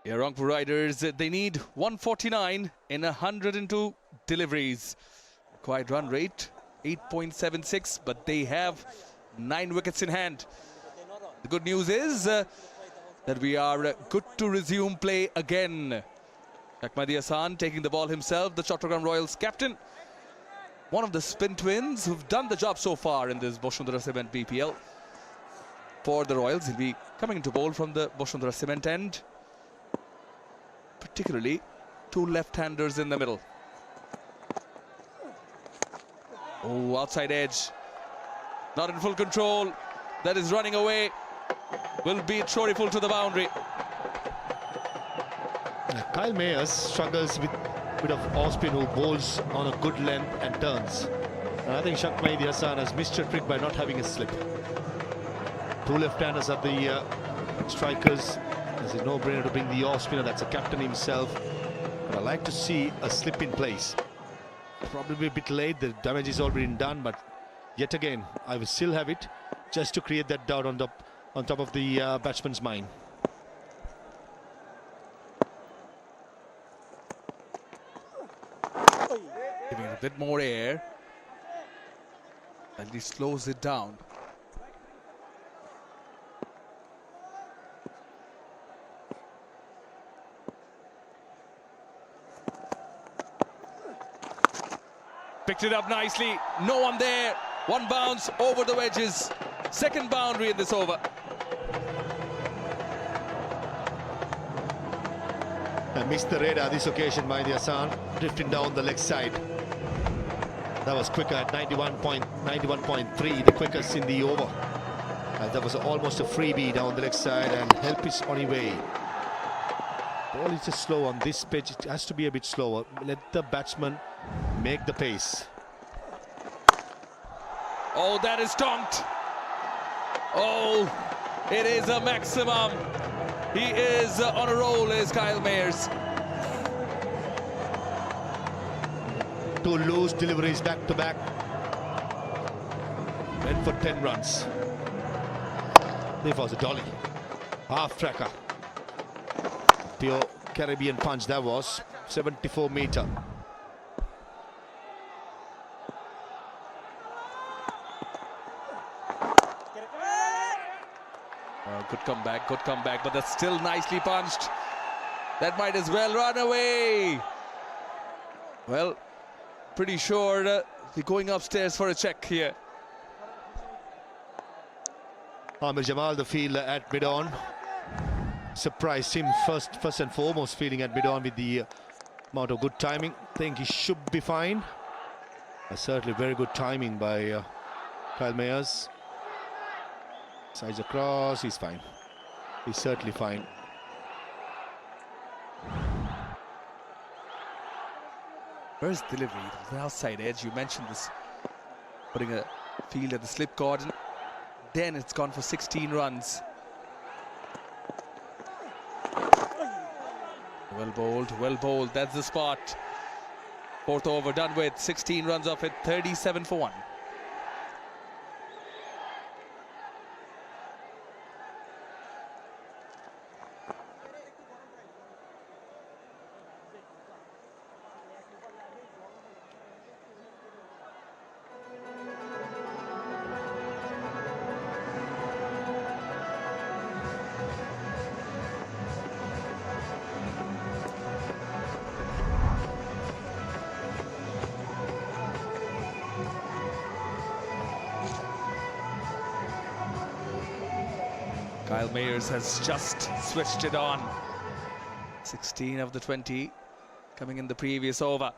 Yeah, Rangpur Riders, they need 149 in 102 deliveries. Required run rate 8.76, but they have 9 wickets in hand. The good news is that we are good to resume play again. Ahmadi Hassan taking the ball himself, the Chattogram Royals captain. One of the spin twins who've done the job so far in this Bosundhara Cement BPL. For the Royals, he'll be coming into bowl from the Bosundhara Cement end. Particularly 2 left-handers in the middle. Oh, outside edge. Not in full control. That is running away. will beat Shoriful to the boundary. Kyle Mayers struggles with a bit of off-spin, who bowls on a good length and turns. And I think Shak Mahdi Hassan has missed a trick by not having a slip. Two left-handers are the strikers. There's a no-brainer to bring the off-spinner. That's the captain himself. But I like to see a slip in place. Probably a bit late. The damage is already done. But yet again, I will still have it just to create that doubt on top of the batsman's mind. Giving it a bit more air. And he slows it down. Picked it up nicely. No one there. One bounce over the wedges. Second boundary in this over. I missed the radar this occasion, Mahdi Hassan, drifting down the leg side. That was quicker at 91.3, the quickest in the over. And that was almost a freebie down the leg side, and help is on its way. Ball is just slow on this pitch. It has to be a bit slower. Let the batsman make the pace. Oh, that is tonked. Oh, it is a maximum. He is on a roll, is Kyle Mayers. Two loose deliveries back to back. Went for 10 runs. There was a dolly. Half tracker. Pure Caribbean punch that was. 74 meter. Good comeback, but that's still nicely punched. That might as well run away. Well, pretty sure they're going upstairs for a check here. Amir Jamal, the fielder at mid-on. Surprised him first and foremost, feeling at mid-on with the amount of good timing. Think he should be fine. Certainly very good timing by Kyle Mayers. Sides across, he's fine. He's certainly fine. First delivery, the outside edge, you mentioned this. Putting a field at the slip cordon. Then it's gone for 16 runs. Well bowled, that's the spot. Fourth over done with, 16 runs off it, 37 for 1. Kyle Mayers has just switched it on. 16 of the 20 coming in the previous over.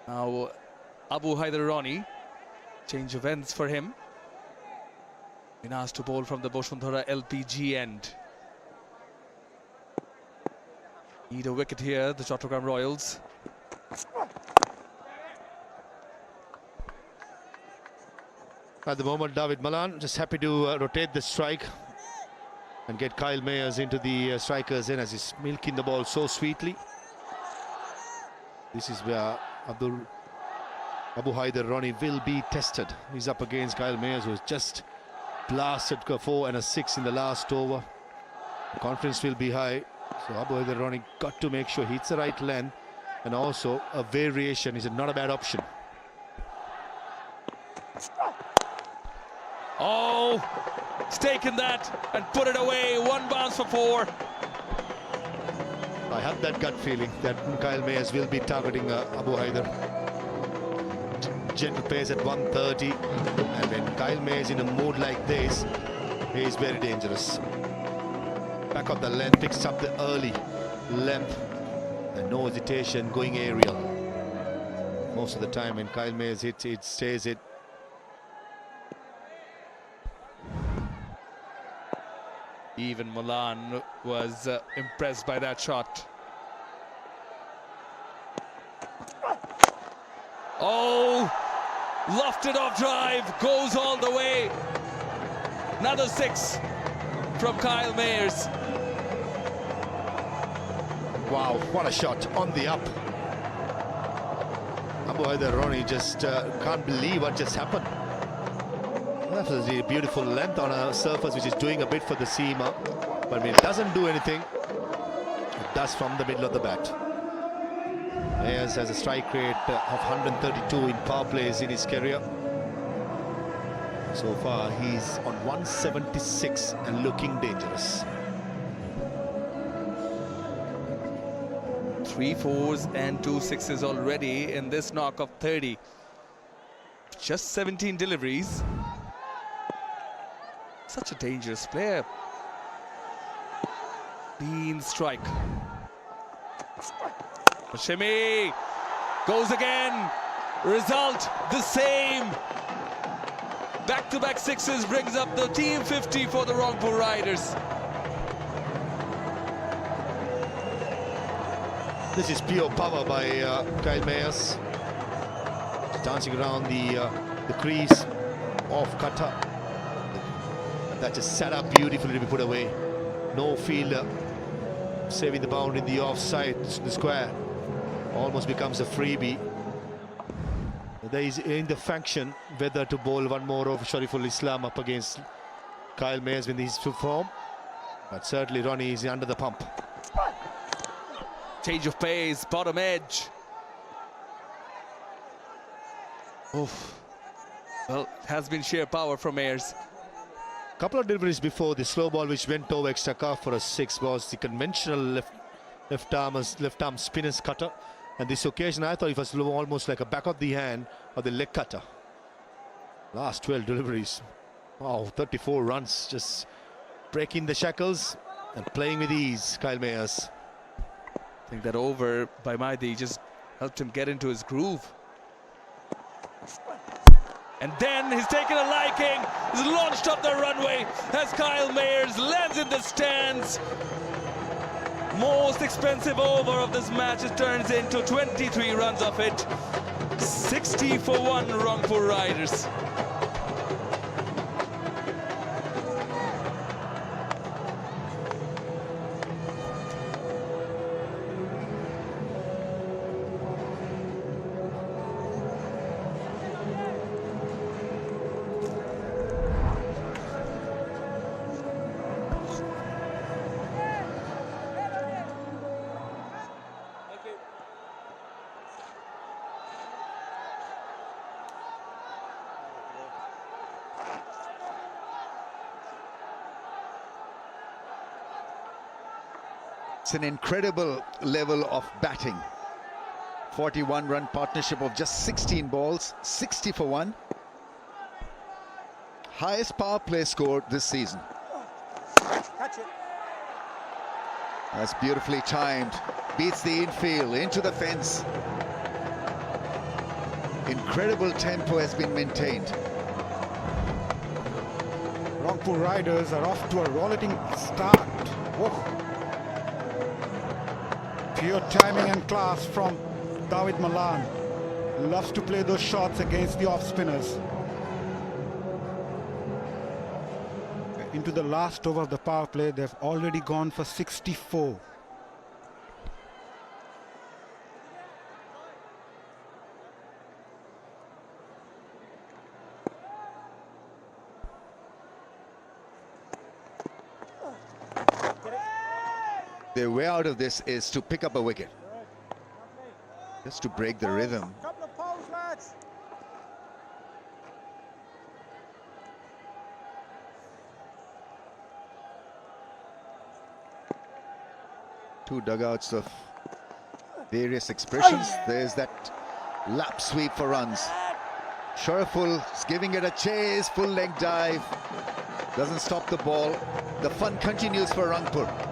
Now Abu Haider Rani, change of ends for him. Been asked to bowl from the Boshundhara LPG end. Need a wicket here, the Chattogram Royals. At the moment, David Malan just happy to rotate the strike and get Kyle Mayers into the strikers in, as he's milking the ball so sweetly. This is where Abu Haider Rani will be tested. He's up against Kyle Mayers, who has just blasted a 4 and a 6 in the last over. The confidence will be high, so Abu Haider Rani got to make sure he hits the right length, and also a variation is not a bad option. Oh, he's taken that and put it away. One bounce for 4. I have that gut feeling that Kyle Mayers will be targeting Abu Haider. Gentle pace at 130, and when Kyle Mayers in a mood like this, he is very dangerous. Back of the length, picks up the early length, and no hesitation going aerial. Most of the time when Kyle Mayers hits, it stays it. Even Milan was impressed by that shot. Oh, lofted off drive, goes all the way. Another 6 from Kyle Mayers. Wow, what a shot on the up. Either Ronnie just can't believe what just happened. That was a beautiful length on a surface which is doing a bit for the seamer, but when it doesn't do anything, it does from the middle of the bat. Mayers has a strike rate of 132 in power plays in his career. So far, he's on 176 and looking dangerous. 3 4s and 2 6s already in this knock of 30. Just 17 deliveries. Such a dangerous player. Clean strike. Shimi goes again. Result the same. Back-to-back 6s brings up the team 50 for the Rangpur Riders. This is pure power by Kyle Mayers. Dancing around the crease off cutter. That just set up beautifully to be put away. No fielder saving the bound in the offside, the square. Almost becomes a freebie. There is in the function whether to bowl one more of Shariful Islam up against Kyle Mayers with his form. But certainly Ronnie is under the pump. Change of pace, bottom edge. Oof. Well, has been sheer power from Mayers. Couple of deliveries before the slow ball which went over extra calf for a 6 was the conventional left arm spinner's cutter, and this occasion I thought it was almost like a back of the hand of the leg cutter. Last 12 deliveries, wow, 34 runs, just breaking the shackles and playing with ease. Kyle Mayers. I think that over by Maidi just helped him get into his groove. And then he's taken a liking, he's launched up the runway as Kyle Mayers lands in the stands. Most expensive over of this match, it turns into 23 runs of it. 60 for 1 Rangpur Riders. It's an incredible level of batting. 41-run partnership of just 16 balls, 60 for 1. Highest power play score this season. Catch it. That's beautifully timed. Beats the infield, into the fence. Incredible tempo has been maintained. Rangpur Riders are off to a rollicking start. Whoa. Pure timing and class from David Malan. Loves to play those shots against the off spinners. Into the last over of the power play, they've already gone for 64. Their way out of this is to pick up a wicket, just to break the rhythm. Couple of poles, lads. Two dugouts of various expressions. There's that lap sweep for runs. Shariful is giving it a chase, full leg dive. Doesn't stop the ball. The fun continues for Rangpur.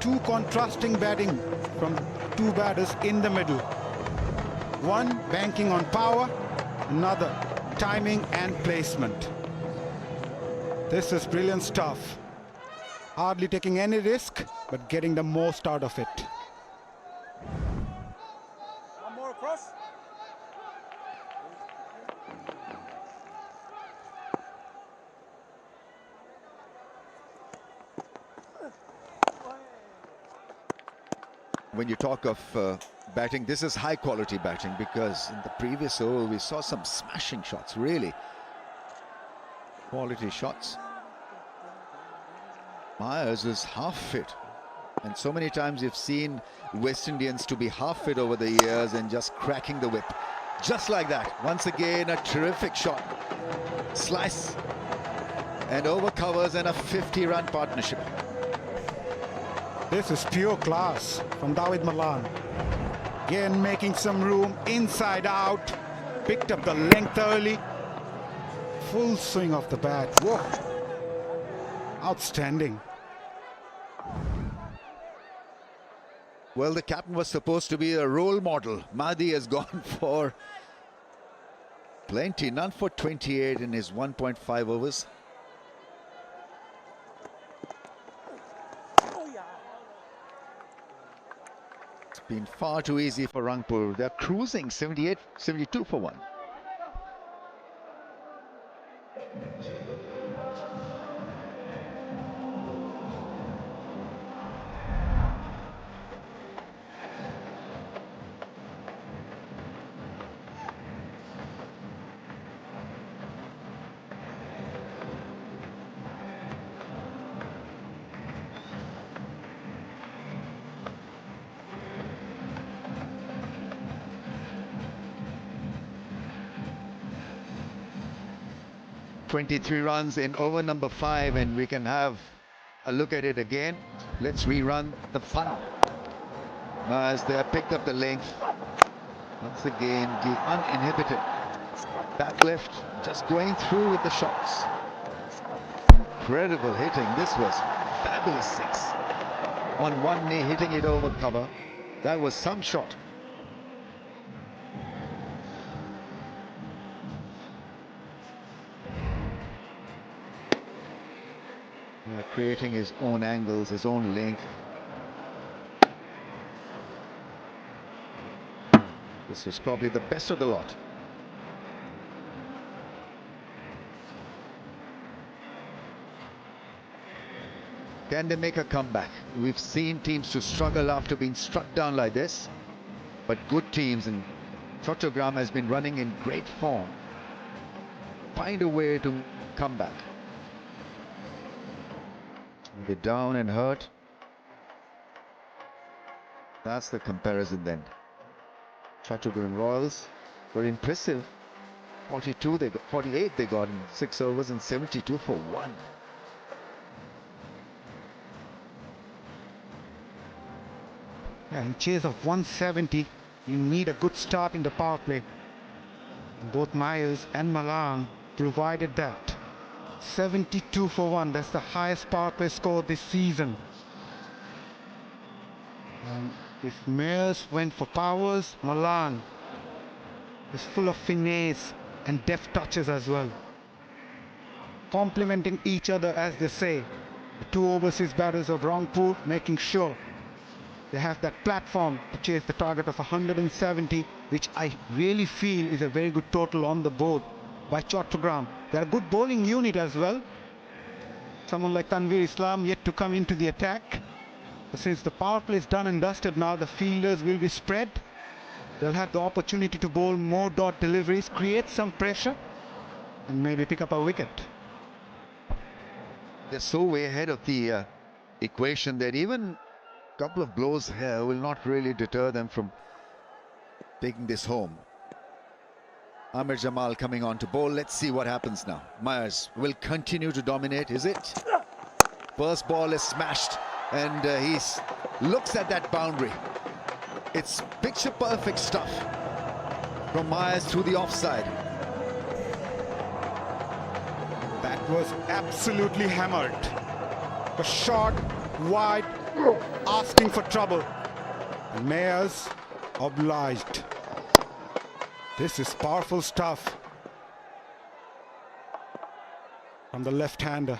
Two contrasting batting from two batters in the middle. One banking on power, another timing and placement. This is brilliant stuff. Hardly taking any risk, but getting the most out of it. One more across. When you talk of batting, this is high quality batting, because in the previous over we saw some smashing shots, really quality shots. Myers is half fit, and so many times you've seen West Indians to be half fit over the years and just cracking the whip. Just like that, once again a terrific shot, slice and over covers, and a 50-run partnership. This is pure class from David Malan. Again making some room, inside out, picked up the length early. Full swing of the bat. Whoa. Outstanding. Well, the captain was supposed to be a role model. Mahdi has gone for plenty, none for 28 in his 1.5 overs. It's been far too easy for Rangpur. They're cruising 78, 72 for 1. "23 runs in over number 5, and we can have a look at it again. Let's rerun the fun. As they have picked up the length. Once again, the uninhibited back left, just going through with the shots. Incredible hitting. This was fabulous 6. On one knee, hitting it over cover. That was some shot. Creating his own angles, his own length. This was probably the best of the lot. Can they make a comeback? We've seen teams to struggle after being struck down like this, but good teams, and Chattogram has been running in great form, find a way to come back. They're down and hurt. That's the comparison then. Chattogram Royals were impressive. 42 they got, 48 they got in 6 overs, and 72 for 1. Yeah, in chase of 170, you need a good start in the power play. Both Myers and Malan provided that. 72 for 1, that's the highest power play score this season. If Myers went for powers, Malan is full of finesse and deft touches as well. Complementing each other, as they say. The two overseas batters of Rangpur making sure they have that platform to chase the target of 170, which I really feel is a very good total on the board by Chattogram. They're a good bowling unit as well. Someone like Tanveer Islam yet to come into the attack. But since the power play is done and dusted now, the fielders will be spread. They'll have the opportunity to bowl more dot deliveries, create some pressure, and maybe pick up a wicket. They're so way ahead of the equation that even a couple of blows here will not really deter them from taking this home. Amir Jamal coming on to bowl. Let's see what happens now. Myers will continue to dominate, is it? First ball is smashed, and he looks at that boundary. It's picture perfect stuff from Myers through the offside. That was absolutely hammered. The shot wide, asking for trouble. And Myers obliged. This is powerful stuff from from the left-hander.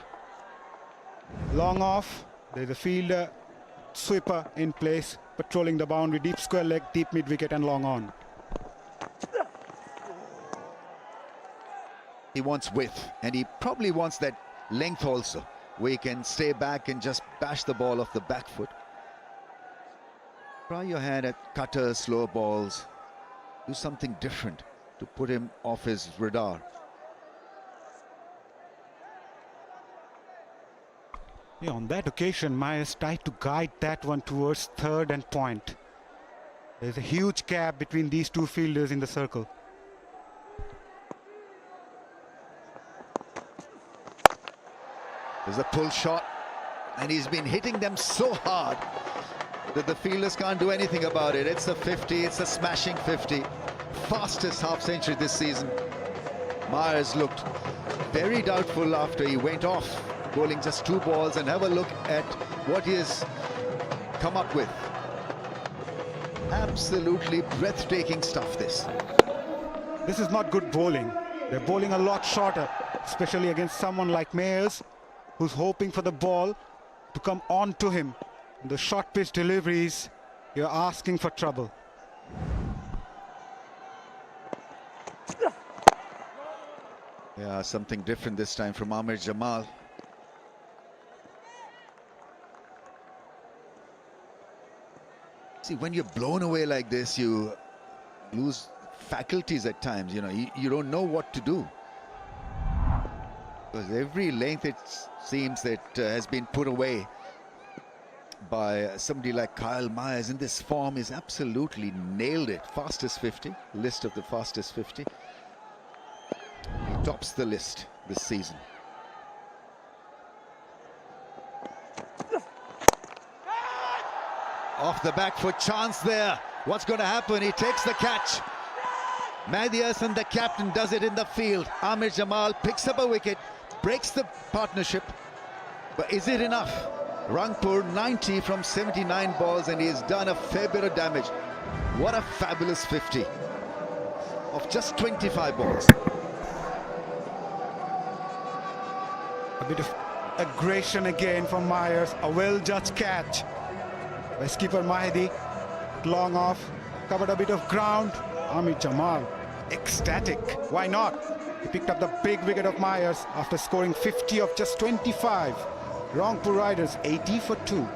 Long off, there's a fielder, sweeper in place, patrolling the boundary, deep square leg, deep mid-wicket and long on. He wants width, and he probably wants that length also, where he can stay back and just bash the ball off the back foot. Try your hand at cutters, slow balls. Do something different to put him off his radar. Yeah, on that occasion, Myers tried to guide that one towards third and point. There's a huge gap between these two fielders in the circle. There's a pull shot, and he's been hitting them so hard that the fielders can't do anything about it. It's a 50, it's a smashing 50. Fastest half century this season. Myers looked very doubtful after he went off, bowling just 2 balls, and have a look at what he has come up with. Absolutely breathtaking stuff, this. This is not good bowling. They're bowling a lot shorter, especially against someone like Myers, who's hoping for the ball to come on to him. The short pitch deliveries, you're asking for trouble. Yeah, something different this time from Amir Jamal. See, when you're blown away like this, you lose faculties at times. You know, you don't know what to do. Because every length, it seems, that has been put away by somebody like Kyle Myers in this form is absolutely nailed it. Fastest 50, list of the fastest 50. He tops the list this season. Off the back foot, chance there. What's going to happen? He takes the catch. Mehdi Hasan, the captain, does it in the field. Amir Jamal picks up a wicket, breaks the partnership. But is it enough? Rangpur 90 from 79 balls, and he's done a fair bit of damage. What a fabulous 50 of just 25 balls. A bit of aggression again from Myers. A well-judged catch by skipper Mahdi. Long off, covered a bit of ground. Amir Jamal, ecstatic. Why not? He picked up the big wicket of Myers after scoring 50 of just 25. Rangpur Riders 80 for 2.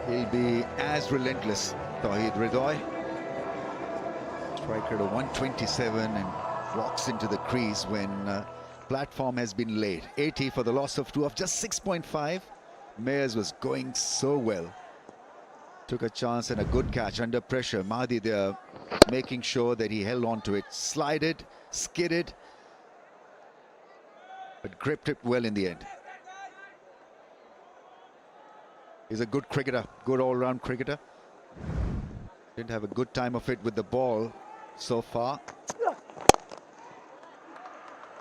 He'll be as relentless, Tawheed Ridoy. Striker at 127 and walks into the crease when platform has been laid. 80 for the loss of 2 of just 6.5. Mayers was going so well. Took a chance and a good catch under pressure. Mahdi there making sure that he held on to it. Slided, skidded, but gripped it well in the end. He's a good cricketer, good all-round cricketer. Didn't have a good time of it with the ball so far.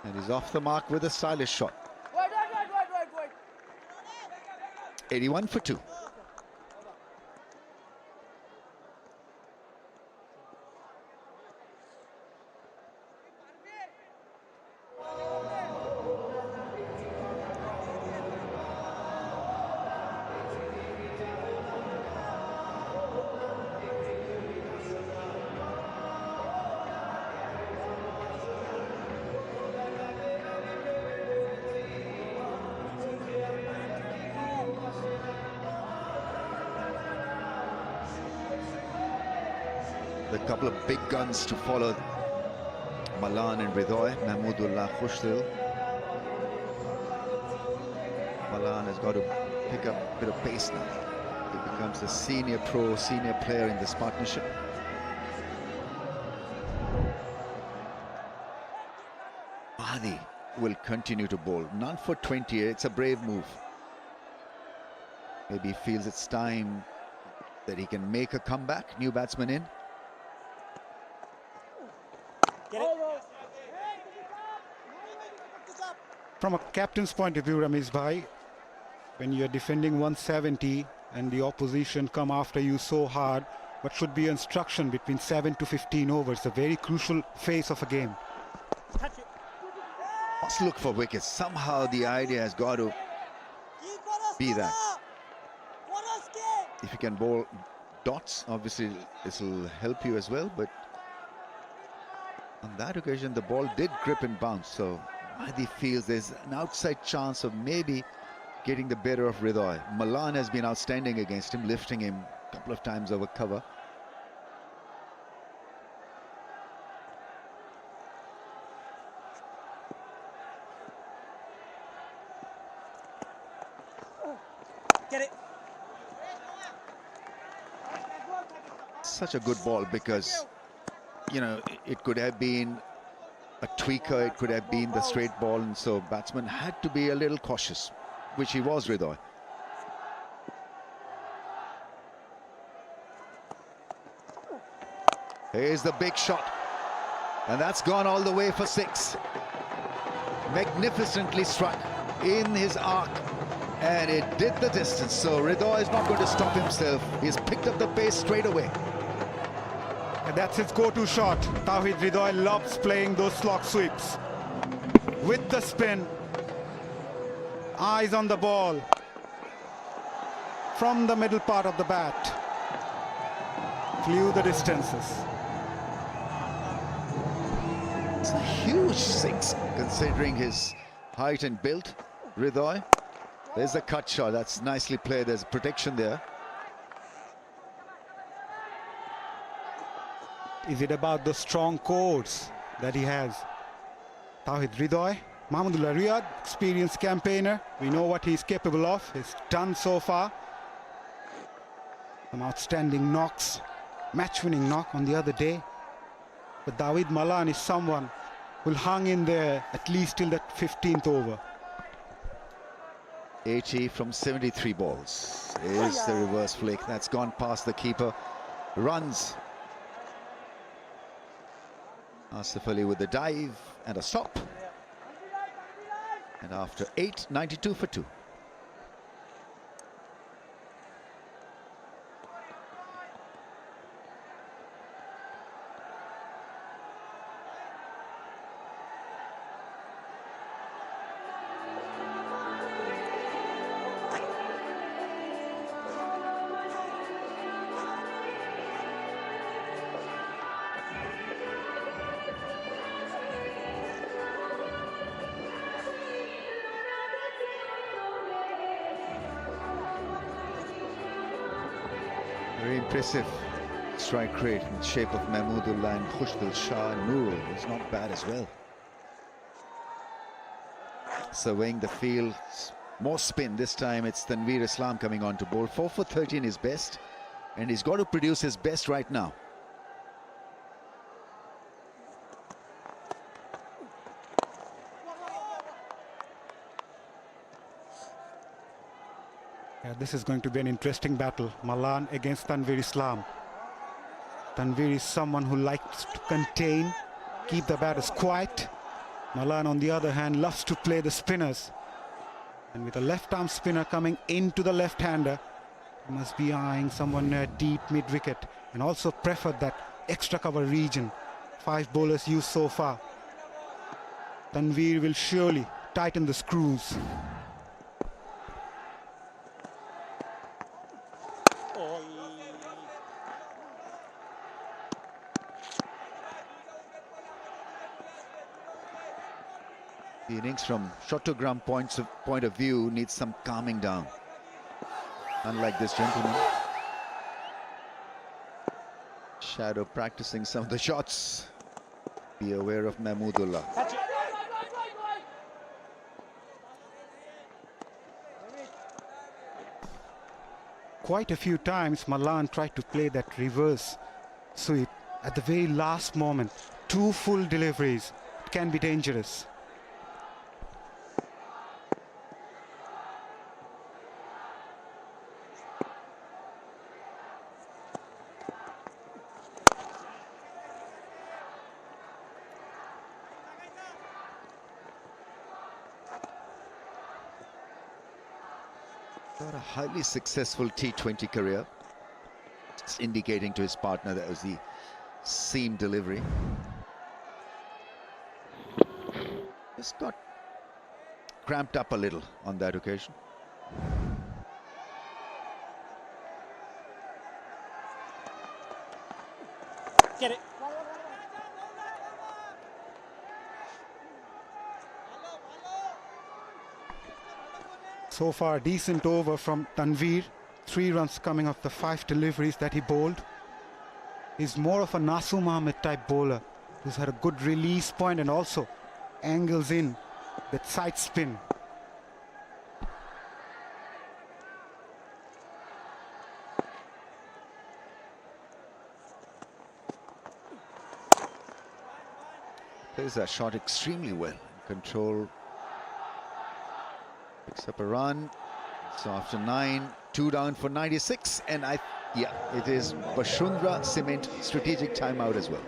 And he's off the mark with a stylish shot. 81 for 2. A couple of big guns to follow Malan and Ridoy. Mahmudullah Khushdil. Malan has got to pick up a bit of pace now. He becomes the senior player in this partnership. will continue to bowl. None for 20. It's a brave move. Maybe he feels it's time that he can make a comeback. New batsman in. Get it. From a captain's point of view, Ramesh bhai, when you're defending 170 and the opposition come after you so hard, what should be instruction between 7 to 15 overs, a very crucial phase of a game. Must look for wickets. Somehow the idea has got to be that. If you can bowl dots, obviously this will help you as well, but on that occasion the ball did grip and bounce, so Mahdi feels there's an outside chance of maybe getting the better of Hridoy. Malan has been outstanding against him, lifting him a couple of times over cover. Get it. Such a good ball because, you know, it could have been a tweaker, it could have been the straight ball, and so batsman had to be a little cautious, which he was, Hridoy. Here's the big shot, and that's gone all the way for 6. Magnificently struck in his arc, and it did the distance. So Hridoy is not going to stop himself. He's picked up the pace straight away. And that's his go-to shot. Tawhid Hridoy loves playing those slog sweeps. With the spin, eyes on the ball, from the middle part of the bat, flew the distances. It's a huge 6 considering his height and build, Hridoy. There's a cut shot, that's nicely played. There's protection there. Is it about the strong chords that he has? Tawhid Hridoy, Mahmudullah Riyad, experienced campaigner. We know what he's capable of. He's done so far. Some outstanding knocks, match-winning knock on the other day. But David Malan is someone who hung in there at least till that 15th over. 80 from 73 balls. Is the reverse flick. That's gone past the keeper. Runs. Asif Ali with the dive and a stop. And after 8, 92 for 2. Very impressive strike rate in the shape of Mahmudullah and Khushdil Shah. Nurul was not bad as well. Surveying the field, more spin. This time it's Tanveer Islam coming on to bowl. 4 for 13 is best, and he's got to produce his best right now. Yeah, this is going to be an interesting battle. Malan against Tanveer Islam. Tanveer is someone who likes to contain, keep the batters quiet. Malan, on the other hand, loves to play the spinners. And with a left-arm spinner coming into the left-hander, he must be eyeing someone near deep mid-wicket, and also preferred that extra cover region. 5 bowlers used so far. Tanveer will surely tighten the screws. The innings from Chattogram point of view needs some calming down. Unlike this gentleman. Shadow practicing some of the shots. Be aware of Mahmudullah. Quite a few times Malan tried to play that reverse sweep at the very last moment. 2 full deliveries. It can be dangerous. Got a highly successful T20 career. Just indicating to his partner that was the seam delivery. Just got cramped up a little on that occasion. Get it. So far, a decent over from Tanveer. 3 runs coming off the 5 deliveries that he bowled. He's more of a Nasu Ahmed type bowler who's had a good release point and also angles in that side spin. Plays that shot extremely well. Control. Picks up a run. So after 9, 2 down for 96. And it is Vasundhara Cement strategic timeout as well.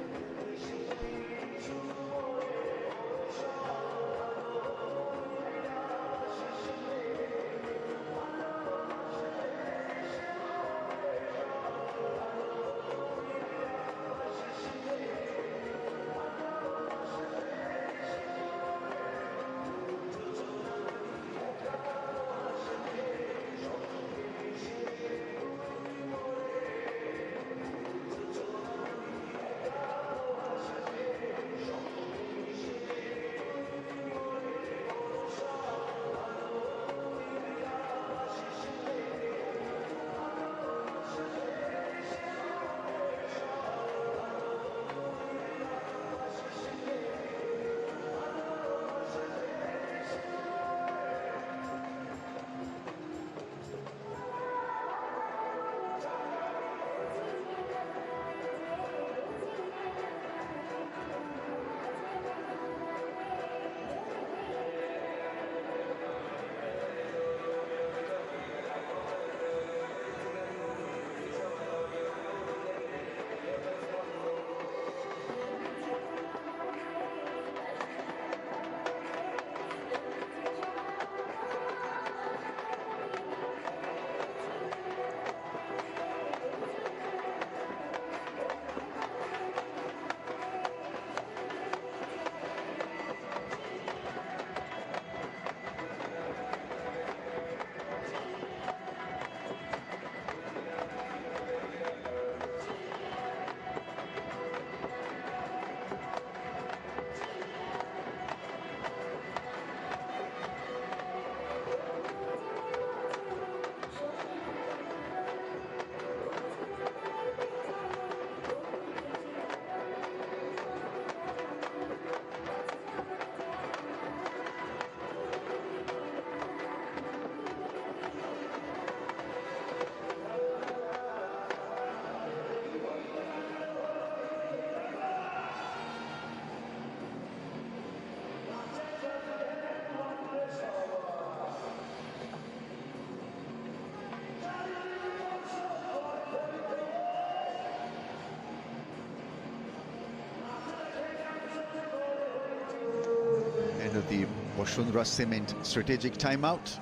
End of the Vasundhara Cement strategic timeout.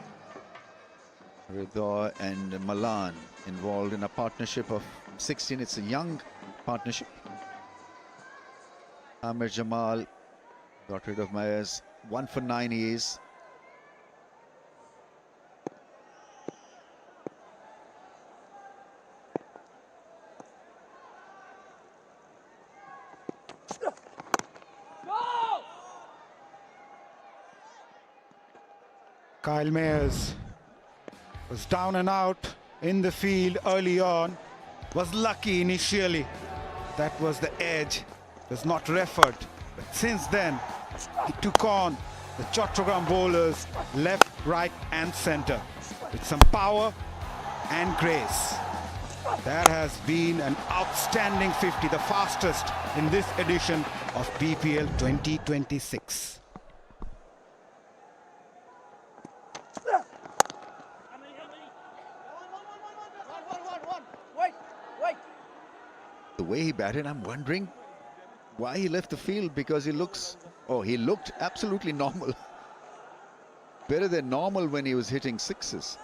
Ridha and Malan involved in a partnership of 16. It's a young partnership. Amir Jamal got rid of Myers. 1 for 9 he is. Kyle Mayers was down and out in the field early on. Was lucky initially. That was the edge. Was not referred. But since then, he took on the Chattogram bowlers left, right and centre with some power and grace. That has been an outstanding 50, the fastest in this edition of BPL 2026. The way he batted, I'm wondering why he left the field, because he looked absolutely normal. Better than normal when he was hitting sixes.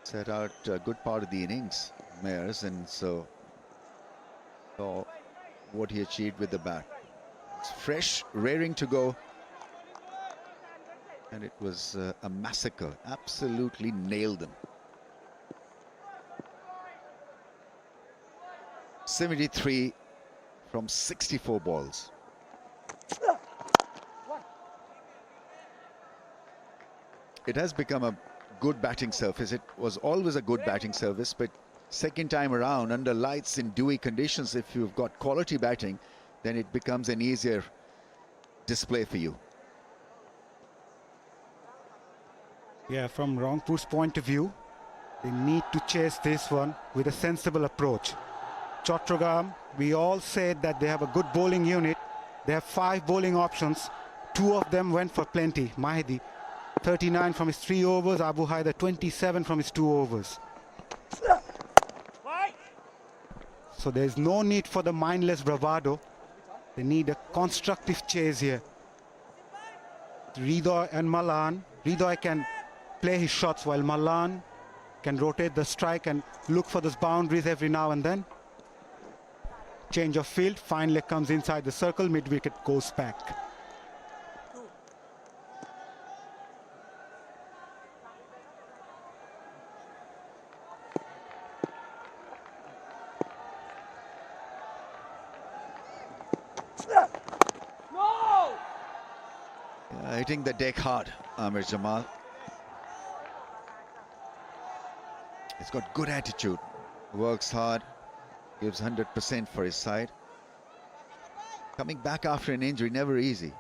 set out a good part of the innings, Mayers, and so saw what he achieved with the bat. It's fresh, raring to go, and it was a massacre. Absolutely nailed them. 73 from 64 balls. It has become a good batting surface. It was always a good batting surface, but second time around, under lights in dewy conditions, if you've got quality batting, then it becomes an easier display for you. Yeah, from Rangpur's point of view, they need to chase this one with a sensible approach. Chattogram, we all said that they have a good bowling unit. They have 5 bowling options. 2 of them went for plenty. Mahdi, 39 from his 3 overs. Abu Haider, 27 from his 2 overs. So there's no need for the mindless bravado. They need a constructive chase here. Ridoy and Malan. Ridoy can play his shots while Malan can rotate the strike and look for those boundaries every now and then. Change of field, fine leg comes inside the circle, mid-wicket goes back. Hitting the deck hard, Amir Jamal. He's got good attitude, works hard, gives 100% for his side. Coming back after an injury, never easy.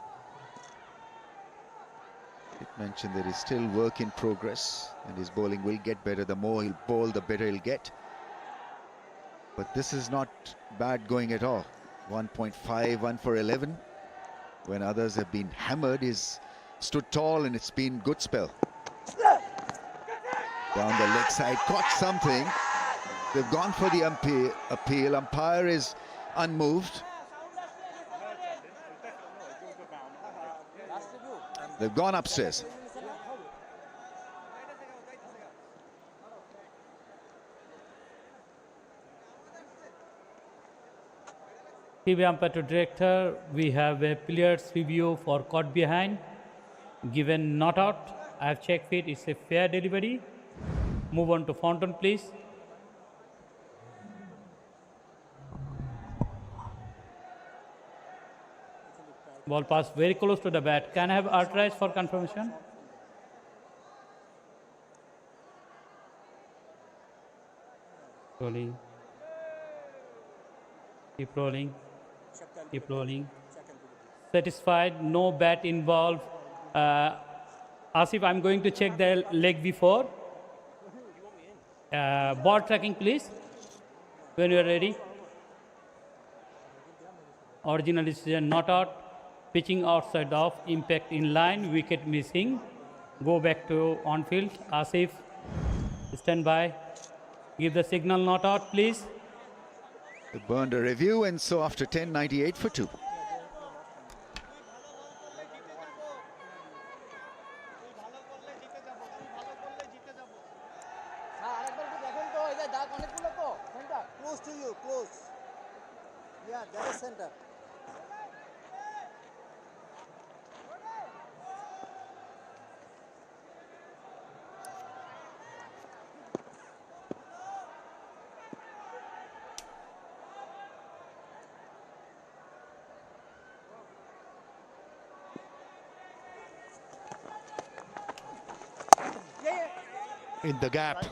It mentioned that he's still work in progress and his bowling will get better. The more he'll bowl, the better he'll get. But this is not bad going at all. 1.5, 1 for 11. When others have been hammered, he's stood tall and it's been good spell. Down the leg side, caught something. They've gone for the appeal. Umpire is unmoved. They've gone upstairs. TV umpire to director, we have a player's review for caught behind. Given not out. I have checked it. It's a fair delivery. Move on to Fountain, please. Ball passed very close to the bat. Can I have Artrise for confirmation? Rolling. Keep rolling. Keep rolling. Satisfied, no bat involved. Asif, I'm going to check the leg before. Ball tracking, please. When you are ready. Original decision not out. Pitching outside off. Impact in line. Wicket missing. Go back to on field. Asif, stand by. Give the signal not out, please. They burned a review, and so after 10, 98 for 2. Close to you, close. Yeah, that is center. In the gap,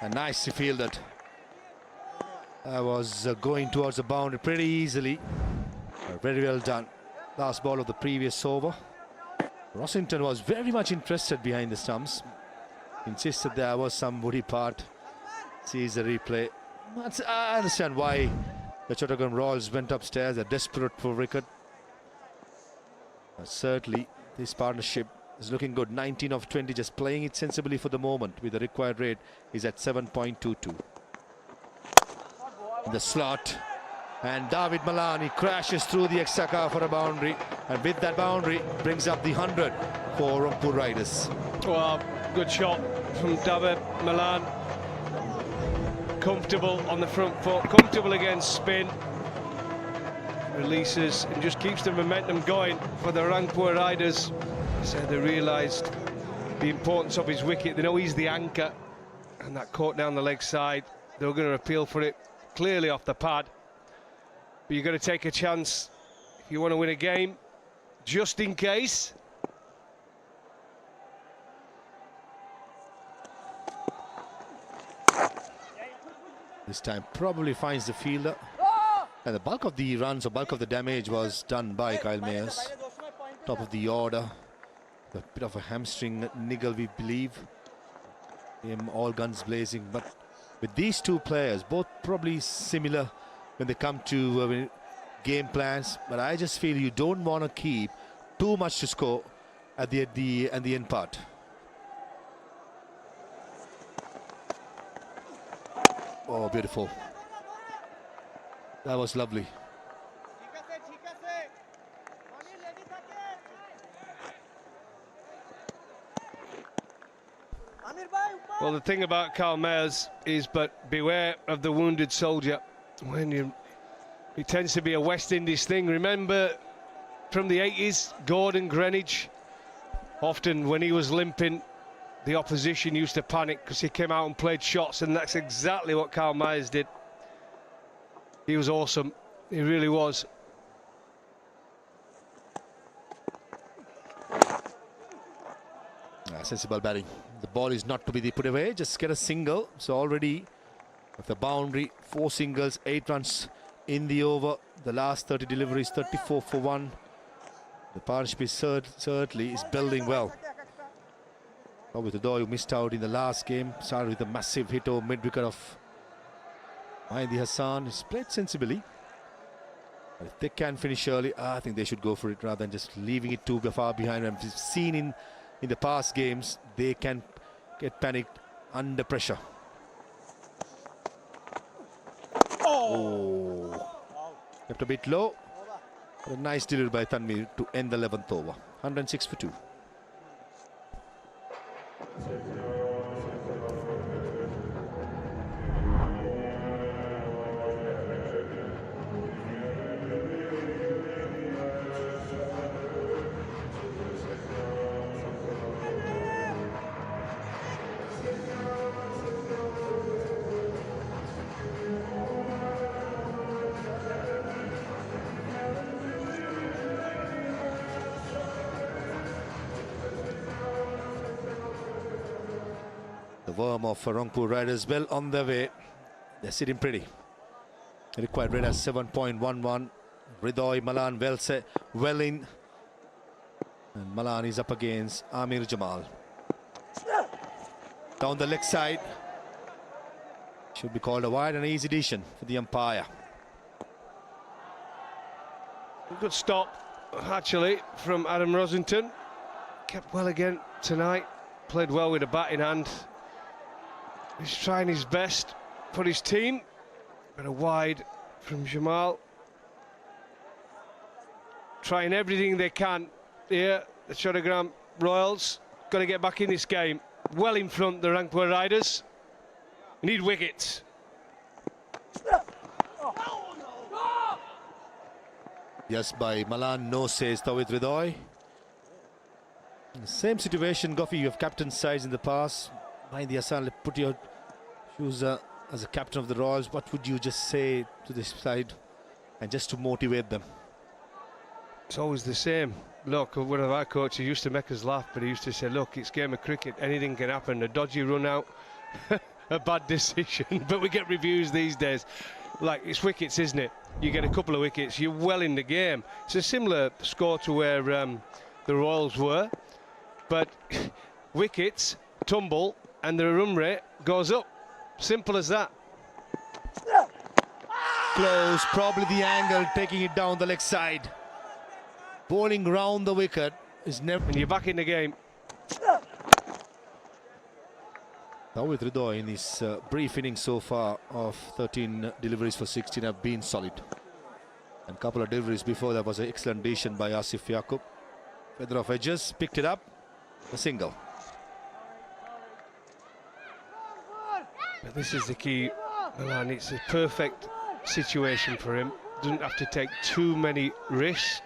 and nicely fielded. That was going towards the boundary pretty easily. Very well done. Last ball of the previous over. Rossington was very much interested behind the stumps. Insisted there was some woody part. Sees the replay. I understand why the Chattogram Royals went upstairs. They're desperate for wicket. Certainly, this partnership is looking good. 19 of 20, just playing it sensibly for the moment. With the required rate is at 7.22. In the slot, and David Malani crashes through the extra for a boundary, and with that boundary brings up the 100 for Rangpur Riders. Well, Good shot from David Milan. Comfortable on the front foot, comfortable against spin. Releases and just keeps the momentum going for the Rangpur riders. So they realised the importance of his wicket. They know he's the anchor, and that caught down the leg side. They were going to appeal for it clearly off the pad. But you've got to take a chance if you want to win a game, just in case. This time probably finds the fielder. And the bulk of the runs or bulk of the damage was done by Kyle Mayers. Top of the order. A bit of a hamstring niggle, we believe. Him all guns blazing. But with these two players, both probably similar when they come to game plans. But I just feel you don't want to keep too much to score at the end part. Oh, beautiful. That was lovely. Well, the thing about Kyle Mayers is, but beware of the wounded soldier. It tends to be a West Indies thing. Remember from the 80s, Gordon Greenwich, often when he was limping, the opposition used to panic because he came out and played shots, and that's exactly what Kyle Mayers did. He was awesome. He really was. Sensible batting. The ball is not to be put away. Just get a single. So already at the boundary, 4 singles, 8 runs in the over. The last 30 deliveries, 34 for 1. The partnership is certainly is building well. With the who missed out in the last game, started with a massive hit over mid-wicket of Mahdi Hassan. He's played sensibly. But if they can finish early, I think they should go for it rather than just leaving it too far behind. And we've seen in the past games, they can get panicked under pressure. Oh! Kept a bit low. But a nice delivery by Tanvir to end the 11th over. 106 for 2. The worm of Rangpur riders well on their way. They're sitting pretty. The required rate as 7.11. Ridoy Malan well in. And Malan is up against Amir Jamal. Down the leg side. Should be called a wide and easy decision for the umpire. Good stop, actually, from Adam Rosington. Kept well again tonight. Played well with a bat in hand. He's trying his best for his team. But a wide from Jamal. Trying everything they can here. The Chattogram Royals got to get back in this game. Well in front, the Rangpur riders. Need wickets. Yes, by Malan, no says Tawid Ridoy. Same situation, Goffey, you have captain sides in the past. Mahdi Hassan, put your shoes as a captain of the Royals. What would you just say to this side and just to motivate them? It's always the same. Look, one of our coaches used to make us laugh, but he used to say, look, it's game of cricket, anything can happen. A dodgy run out, a bad decision. But we get reviews these days. Like, it's wickets, isn't it? You get a couple of wickets, you're well in the game. It's a similar score to where the Royals were. But wickets tumble and the run rate goes up. Simple as that. Close, probably the angle, taking it down the leg side. Bowling round the wicket is never... And you're back in the game. Tawid Ridoy in his brief innings so far of 13 deliveries for 16 have been solid. And a couple of deliveries before that was an excellent decision by Asif Yaqub. Feather of edges, picked it up, a single. But this is the key, Milan. It's a perfect situation for him. Doesn't have to take too many risks.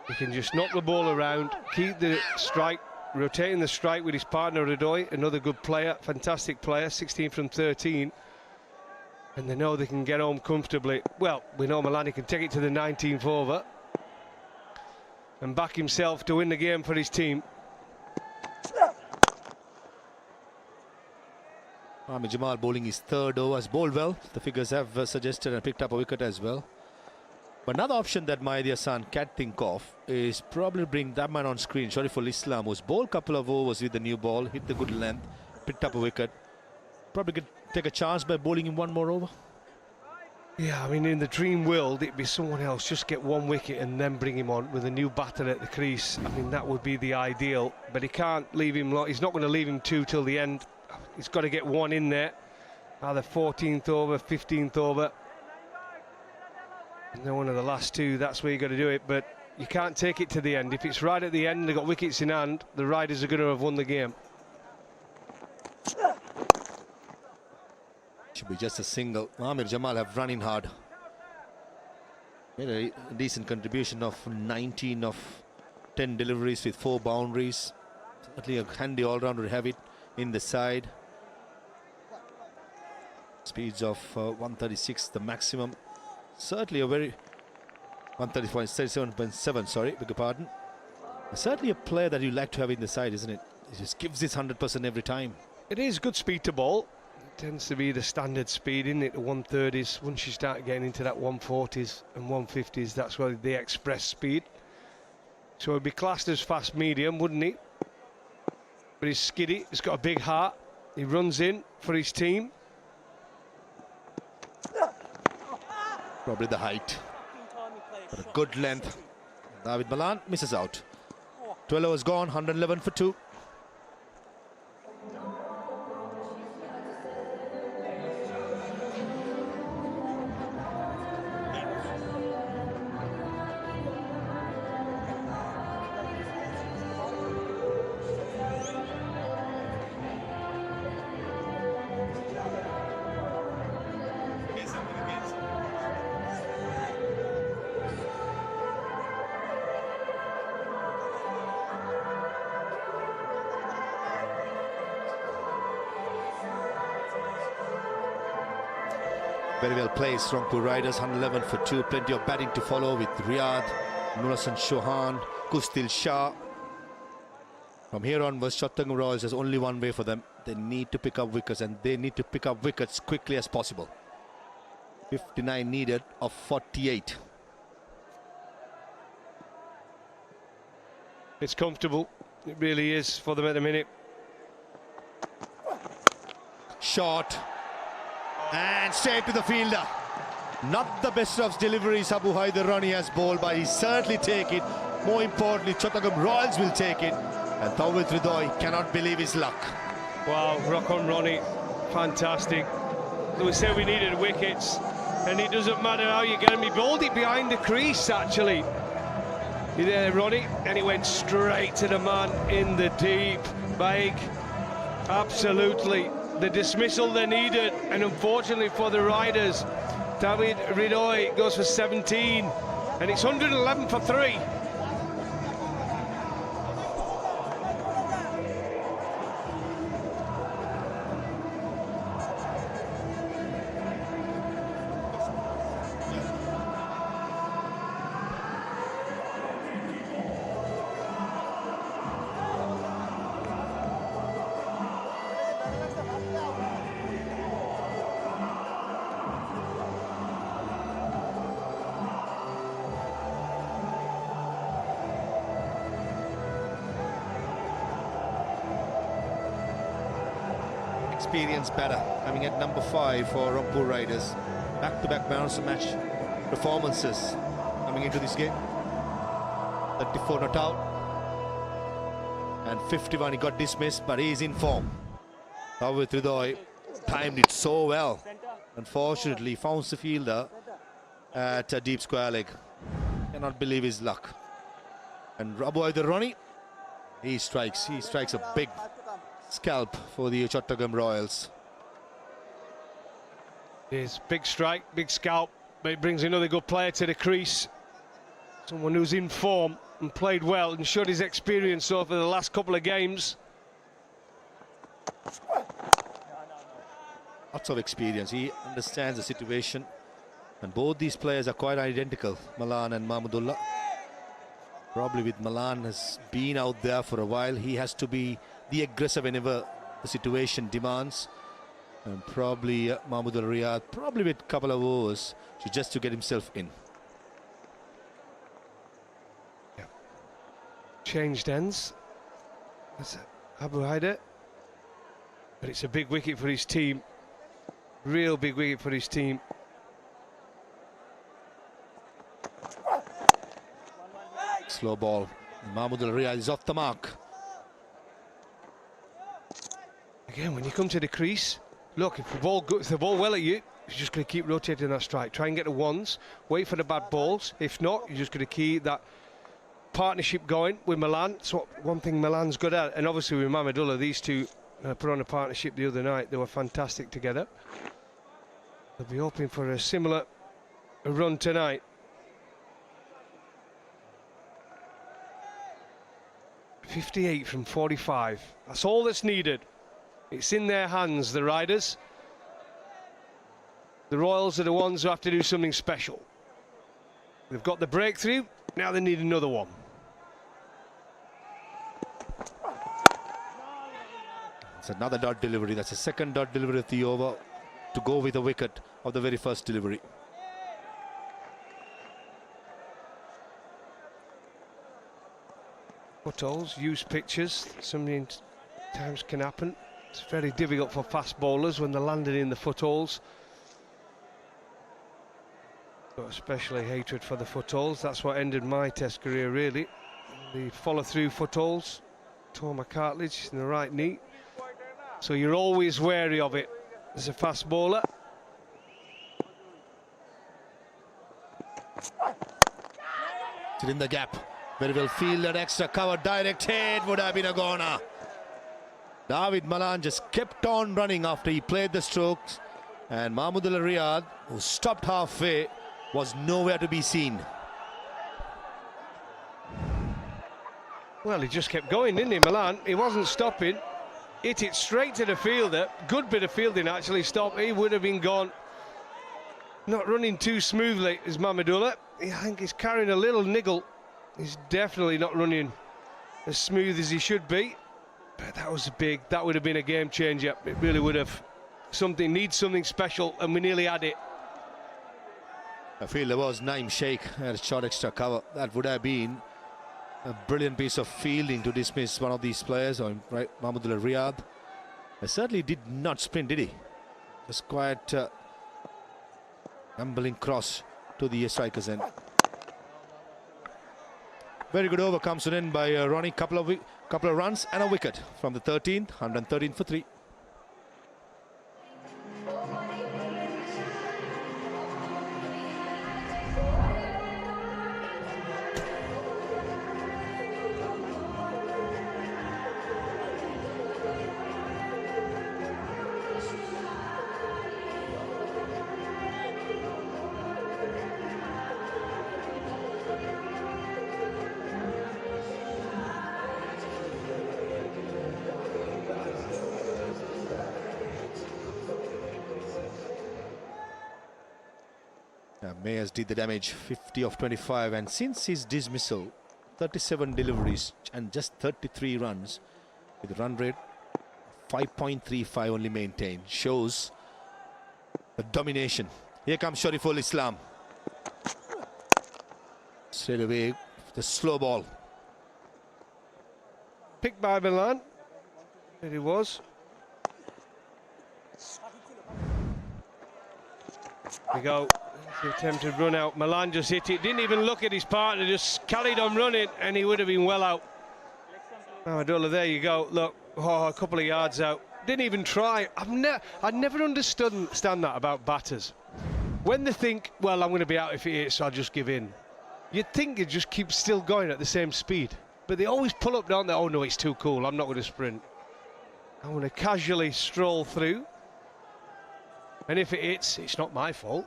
He can just knock the ball around, keep the strike, rotating the strike with his partner Radoy, another good player, fantastic player, 16 from 13. And they know they can get home comfortably. Well, we know Milani can take it to the 19th over and back himself to win the game for his team. Ahmed Jamal bowling his third over, has bowled well. The figures have suggested and picked up a wicket as well. But another option that Mahdi Hassan can think of is probably bring that man on screen, Shariful Islam, who's bowled a couple of overs with the new ball, hit the good length, picked up a wicket. Probably could take a chance by bowling him one more over. Yeah, I mean, in the dream world, it'd be someone else, just get one wicket and then bring him on with a new batter at the crease. I mean, that would be the ideal, but he can't leave him long. He's not going to leave him two till the end. He's got to get one in there, either 14th over, 15th over. And then one of the last two, that's where you got to do it, but you can't take it to the end. If it's right at the end and they've got wickets in hand, the Riders are going to have won the game. Should be just a single. Amir Jamal have run in hard. Made a decent contribution of 19 of 10 deliveries with 4 boundaries. Certainly a handy all-rounder to have it in the side. Speeds of 136, the maximum. Certainly a very 137.7, sorry, beg your pardon. Certainly a player that you like to have in the side, isn't it? He just gives this 100% every time. It is good speed to ball. It tends to be the standard speed, isn't it? The 130s. Once you start getting into that 140s and 150s, that's where the express speed. So it'd be classed as fast medium, wouldn't he? But he's skiddy. He's got a big heart. He runs in for his team. Probably the height. But a good length. David Malan misses out. 12 overs gone, 111 for 2. Very well placed, Rangpur Riders, 111 for 2. Plenty of batting to follow with Riyadh, Nurasan Chauhan, Kustil Shah. From here onwards, Chattogram Royals has only one way for them. They need to pick up wickets, and they need to pick up wickets quickly as possible. 59 needed of 48. It's comfortable. It really is for them at the minute. Shot. And straight to the fielder. Not the best of deliveries Abu Haider Rani has bowled, but he certainly take it. More importantly, Chattogram Royals will take it. And Tawid Ridoy cannot believe his luck. Wow, rock on Ronnie. Fantastic. We said we needed wickets, and it doesn't matter how you get him. He bowled it behind the crease, actually. You there, Ronnie? And it went straight to the man in the deep. Big. Absolutely. The dismissal they needed, and unfortunately for the Riders, David Ridoy goes for 17, and it's 111 for 3. Experienced batter coming at number 5 for Rangpur Riders. Back-to-back man of the match performances coming into this game. 34 not out. And 51 he got dismissed, but he's in form. Tawid Ridoy timed it so well. Unfortunately, found the fielder at a deep square leg. Cannot believe his luck. And Abu Haider Rani, he strikes a big scalp for the Chattogram Royals. It's big strike, big scalp, but it brings another good player to the crease. Someone who's in form and played well and showed his experience over the last couple of games. Lots of experience. He understands the situation. And both these players are quite identical, Malan and Mahmudullah. Probably with Malan has been out there for a while. He has to be the aggressor whenever the situation demands. And probably Mahmudullah Riyad, probably with a couple of overs just to get himself in. Yeah. Changed ends. That's Abu Haider. But it's a big wicket for his team. Real big wicket for his team. Slow ball. Mahmudullah Riyad is off the mark. Again, when you come to the crease, look, if the ball well at you, you're just going to keep rotating that strike. Try and get the ones, wait for the bad balls. If not, you're just going to keep that partnership going with Malan. That's one thing Malan's good at. And obviously with Mahmudullah, these two put on a partnership the other night. They were fantastic together. They'll be hoping for a similar run tonight. 58 from 45. That's all that's needed. It's in their hands, the Riders. The Royals are the ones who have to do something special. They've got the breakthrough, now they need another one. It's another dot delivery. That's the second dot delivery of the over to go with a wicket of the very first delivery. Footholds, use pitches, sometimes can happen. It's very difficult for fast bowlers when they're landing in the footholds. Got especially hatred for the footholds. That's what ended my Test career, really. The follow-through footholds. Tore my cartilage in the right knee. So you're always wary of it as a fast bowler. It's in the gap. Very well fielded, extra cover, direct hit, would have been a goner. David Malan just kept on running after he played the strokes, and Mahmudullah Riyad, who stopped halfway, was nowhere to be seen. Well, he just kept going, didn't he, Malan? He wasn't stopping. Hit it straight to the fielder. Good bit of fielding, actually. Stop. He would have been gone. Not running too smoothly as Mahmudullah. I think he's carrying a little niggle. He's definitely not running as smooth as he should be. But that was big. That would have been a game changer. It really would have. Needs something special, and we nearly had it. I feel there was Naeem Sheikh had a short extra cover. That would have been a brilliant piece of fielding to dismiss one of these players, or right, Mahmudullah Riyad. He certainly did not sprint, did he? Just quite ambling cross to the striker's end. Very good over comes in by Ronnie. Couple of runs and a wicket from the 13th, 113 for 3. Mayers did the damage, 50 of 25, and since his dismissal, 37 deliveries and just 33 runs, with a run rate 5.35 only maintained, shows the domination. Here comes Shariful Islam. Straight away, the slow ball. Picked by Milan. There he was. There we go. The attempted run out. Milan just hit it. Didn't even look at his partner. Just carried on running, and he would have been well out. Mahmudullah, there you go. Look, a couple of yards out. Didn't even try. I never understand that about batters. When they think, well, I'm going to be out if it hits, so I'll just give in. You'd think it just keeps still going at the same speed. But they always pull up, don't they? Oh, no, it's too cool. I'm not going to sprint. I'm going to casually stroll through. And if it hits, it's not my fault.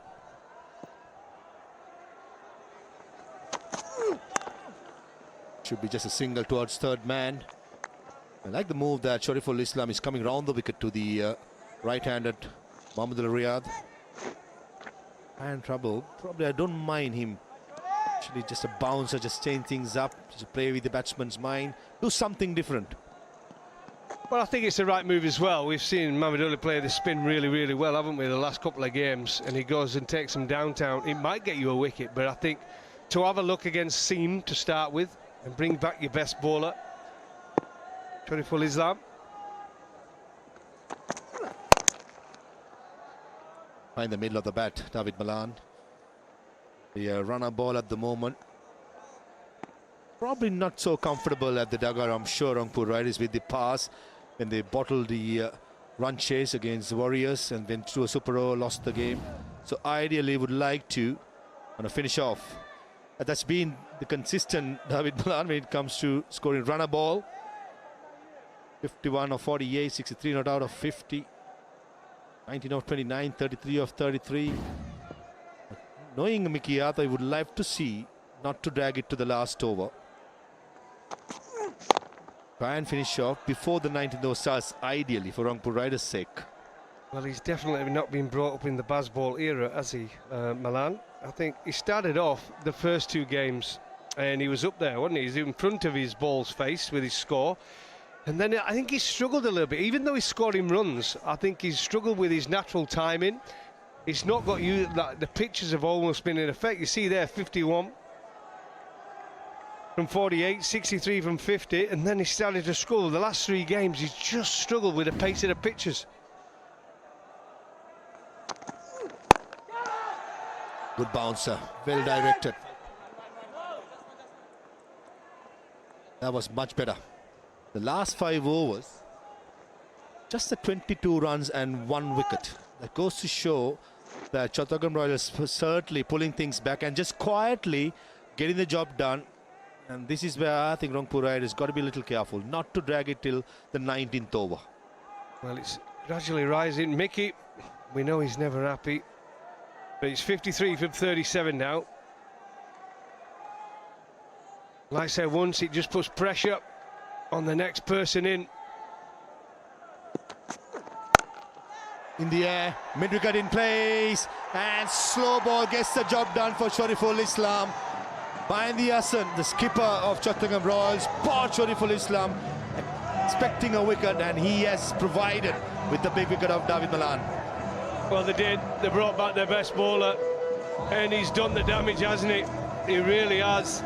Should be just a single towards third man. I like the move that Shariful Islam is coming round the wicket to the right-handed Mohammad Riyad. And trouble. Probably I don't mind him. Actually, just a bouncer, just change things up, just play with the batsman's mind, do something different. Well, I think it's the right move as well. We've seen Mohamed play the spin really, really well, haven't we, the last couple of games? And he goes and takes them downtown. It might get you a wicket, but I think to have a look against Seam to start with and bring back your best bowler, Shariful Islam. In the middle of the bat, David Malan. The runner ball at the moment. Probably not so comfortable at the dugout, I'm sure, Rangpur Riders, with the pass when they bottled the run chase against the Warriors and went to a super over, lost the game. So ideally would like to finish off. That's been the consistent David Malan when it comes to scoring runner ball. 51 of 48, 63 not out of 50. 19 of 29, 33 of 33. Knowing Mickey Arthur, I would like to see not to drag it to the last over. Try and finish off before the 19th over starts, ideally, for Rangpur Riders' sake. Well, he's definitely not been brought up in the Bazball era, has he, Malan? I think he started off the first two games and he was up there, wasn't he? He's in front of his ball's face with his score. And then I think he struggled a little bit. Even though he's scoring runs, I think he's struggled with his natural timing. It's not got you, the pitches have almost been in effect. You see there, 51 from 48, 63 from 50, and then he started to struggle. The last three games, he's just struggled with the pace of the pitches. Good bouncer, well directed. That was much better. The last 5 overs, just the 22 runs and 1 wicket. That goes to show that Chattogram Royals certainly pulling things back and just quietly getting the job done. And this is where I think Rangpur Riders got to be a little careful not to drag it till the 19th over. Well, it's gradually rising. Mickey, we know he's never happy, but it's 53 from 37 now. Like I said, once it just puts pressure on the next person in. In the air, mid-wicket in place, and slow ball gets the job done for Shariful Islam. Mahindi Hassan, the skipper of Chattogram Royals, bought Shariful Islam, expecting a wicket, and he has provided with the big wicket of David Malan. Well, they did. They brought back their best bowler, and he's done the damage, hasn't he? He really has.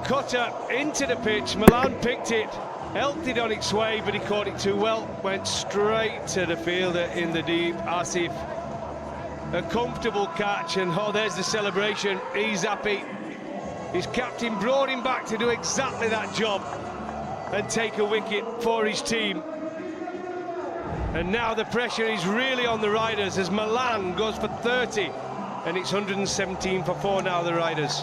Cutter into the pitch, Malan picked it, helped it on its way, but he caught it too well, went straight to the fielder in the deep, Asif. A comfortable catch, and oh, there's the celebration. He's happy. His captain brought him back to do exactly that job and take a wicket for his team. And now the pressure is really on the Riders as Malan goes for 30, and it's 117 for 4 now, the Riders.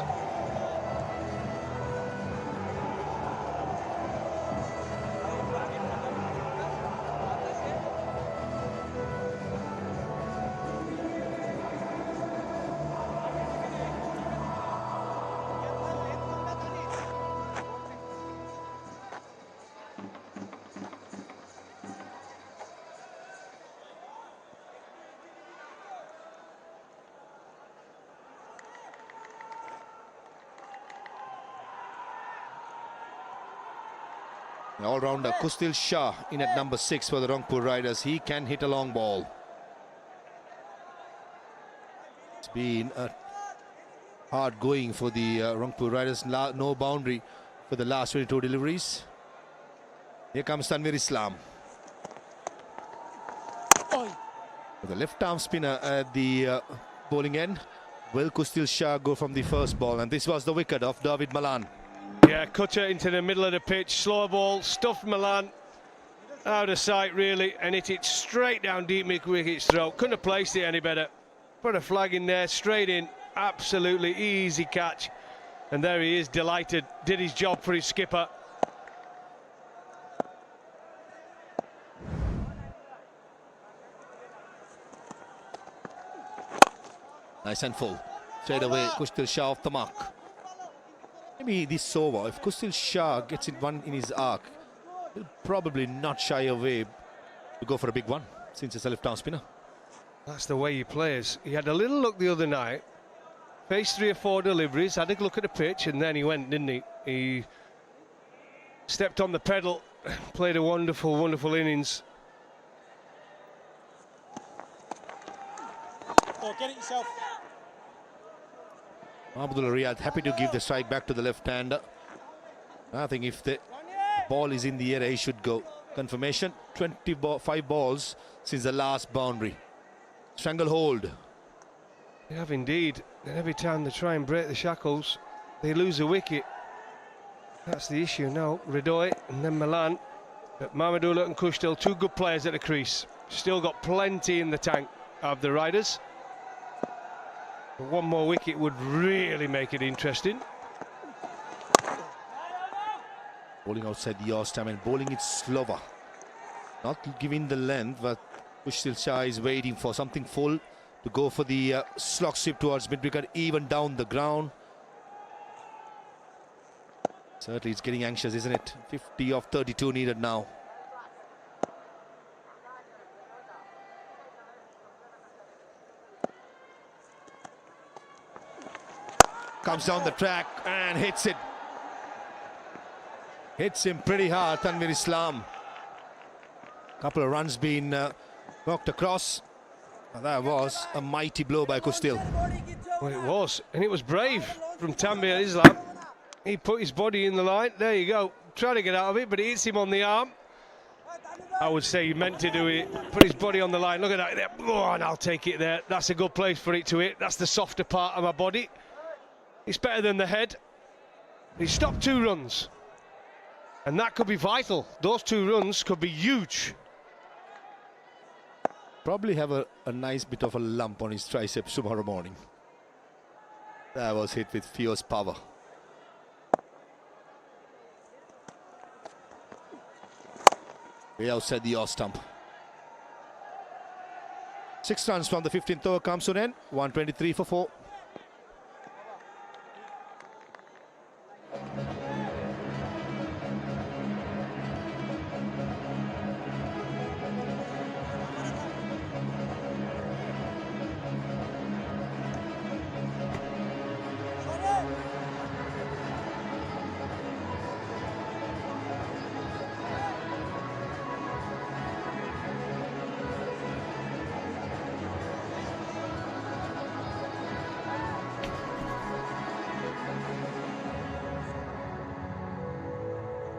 All-rounder Kustil Shah in at number 6 for the Rangpur Riders. He can hit a long ball. It's been a hard going for the Rangpur Riders. No boundary for the last 22 deliveries. Here comes Tanvir Islam. The left arm spinner at the bowling end. Will Kustil Shah go from the first ball? And this was the wicket of David Malan. Yeah, cutter into the middle of the pitch, slow ball, stuffed Malan out of sight really, and hit it straight down deep mid-wicket's throat. Couldn't have placed it any better. Put a flag in there, straight in, absolutely easy catch. And there he is, delighted, did his job for his skipper. Nice and full. Straight away, Kushtil Shah off the mark. Maybe this over, if Kushtil Shah gets it one in his arc, he'll probably not shy away to go for a big one, since it's a left-arm spinner. That's the way he plays. He had a little look the other night, faced 3 or 4 deliveries, had a look at the pitch, and then he went, didn't he? He stepped on the pedal, played a wonderful, wonderful innings. Oh, get it yourself. Abdul Riyad happy to give the strike back to the left-hander. I think if the ball is in the air, he should go. Confirmation, 25 balls since the last boundary. Stranglehold. They have indeed. And every time they try and break the shackles, they lose a wicket. That's the issue now. Ridoy and then Milan. But Mahmudullah and Kushtil, 2 good players at the crease. Still got plenty in the tank of the riders. But 1 more wicket would really make it interesting. Bowling outside the off stump and bowling it slower. Not giving the length, but Kushtil Shah is waiting for something full to go for the slog sweep towards mid-wicket, even down the ground. Certainly it's getting anxious, isn't it? 50 of 32 needed now. Comes down the track and hits it. Hits him pretty hard, Tanvir Islam. Couple of runs being knocked across. And that was a mighty blow by Kushtil. Well, it was, and it was brave from Tanvir Islam. He put his body in the line. There you go. Trying to get out of it, but it hits him on the arm. I would say he meant to do it. Put his body on the line. Look at that there. Oh, and I'll take it there. That's a good place for it to hit. That's the softer part of my body. It's better than the head. He stopped 2 runs. And that could be vital. Those 2 runs could be huge. Probably have a nice bit of a lump on his triceps tomorrow morning. That was hit with fierce power. Way outside the off stump. 6 runs from the 15th over comes to an end. 123 for 4.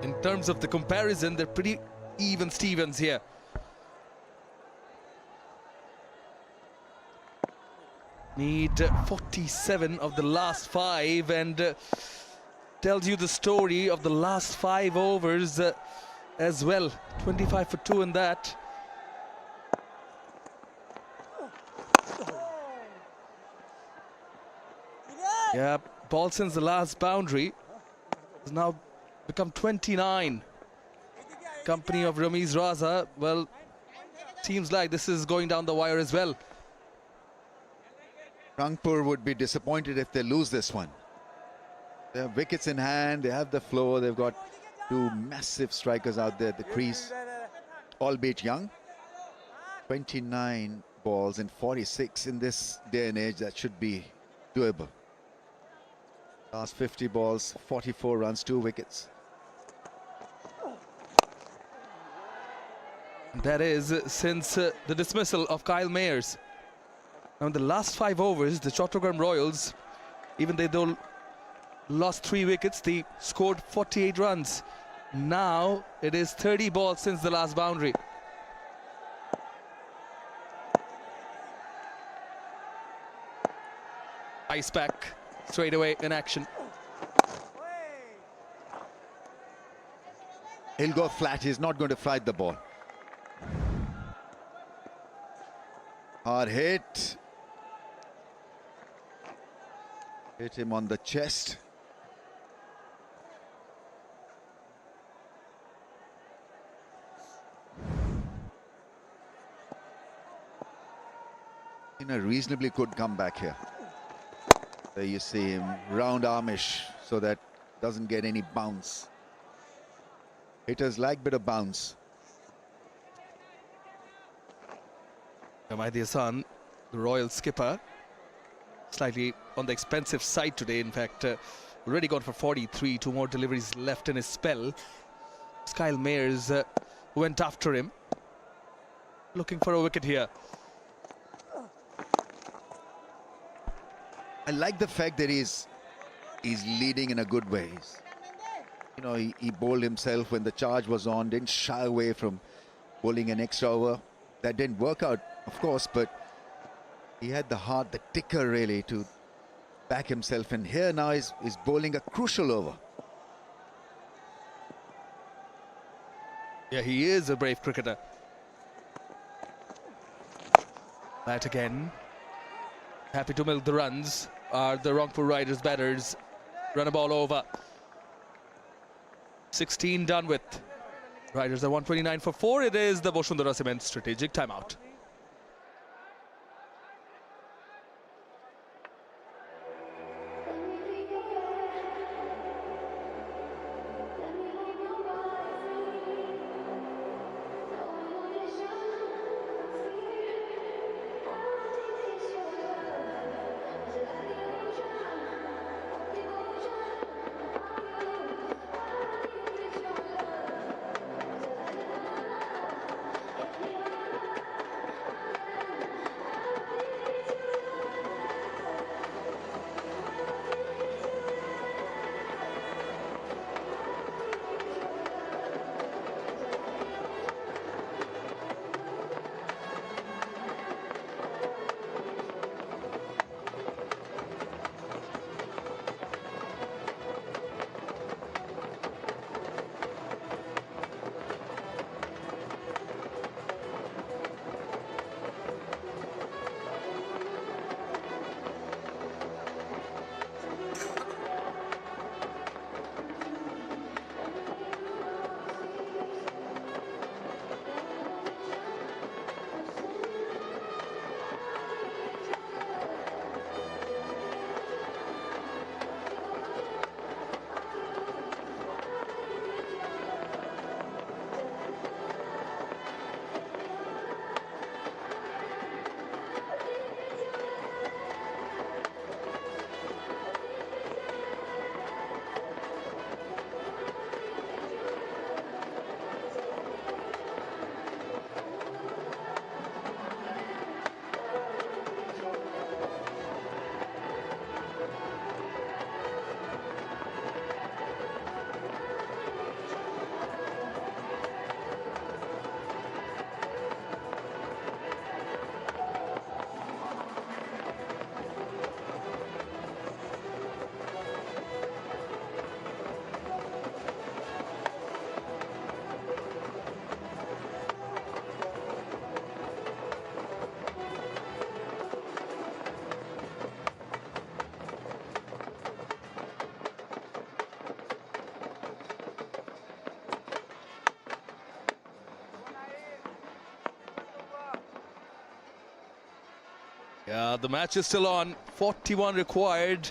In terms of the comparison, they're pretty even Stevens here. Need 47 of the last 5 and tells you the story of the last 5 overs as well. 25 for 2 in that. Yeah, ball since the last boundary has now become 29. Company of Ramiz Raza. Well, seems like this is going down the wire as well. Rangpur would be disappointed if they lose this one. They have wickets in hand, they have the flow, they've got 2 massive strikers out there at the crease, albeit young. 29 balls in 46 in this day and age, that should be doable. Last 50 balls, 44 runs, 2 wickets. That is since the dismissal of Kyle Mayers. Now in the last 5 overs, the Chattogram Royals, even though lost 3 wickets, they scored 48 runs. Now it is 30 balls since the last boundary. Ice pack straight away in action. He'll go flat, he's not going to flight the ball. Hard hit. Hit him on the chest. In a reasonably good comeback here. There you see him round armish so that doesn't get any bounce. Hitters like bit of bounce. Mahdi Hassan, the Royal skipper, slightly on the expensive side today. In fact, already gone for 43. 2 more deliveries left in his spell. Kyle Mayers went after him, looking for a wicket here. I like the fact that he's leading in a good way. You know, he bowled himself when the charge was on, didn't shy away from bowling an extra over. That didn't work out, of course, but he had the heart, the ticker really to back himself. And here now he's bowling a crucial over. Yeah, he is a brave cricketer. That again. Happy to milk the runs are the Rangpur Riders batters. Run a ball over. 16 done with. Riders are 129 for 4. It is the Bashundhara Cement strategic timeout. Yeah, the match is still on. 41 required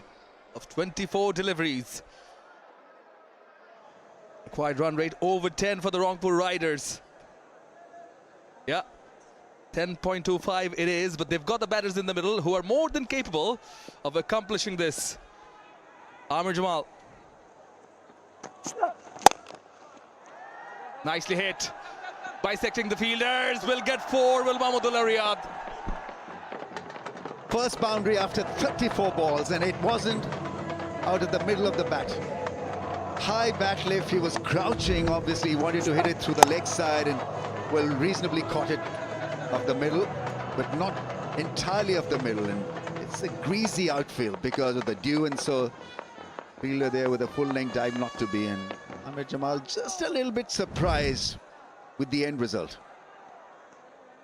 of 24 deliveries. Required run rate over 10 for the Rangpur Riders. Yeah, 10.25 it is, but they've got the batters in the middle who are more than capable of accomplishing this. Amir Jamal. Nicely hit. Bisecting the fielders. Will get 4. Will Mahmudullah Riyad. First boundary after 34 balls, and it wasn't out of the middle of the bat. High bat lift, he was crouching, obviously he wanted to hit it through the leg side and, well, reasonably caught it of the middle, but not entirely of the middle. And it's a greasy outfield because of the dew, and so fielder there with a full-length dive not to be. And Ahmed Jamal just a little bit surprised with the end result.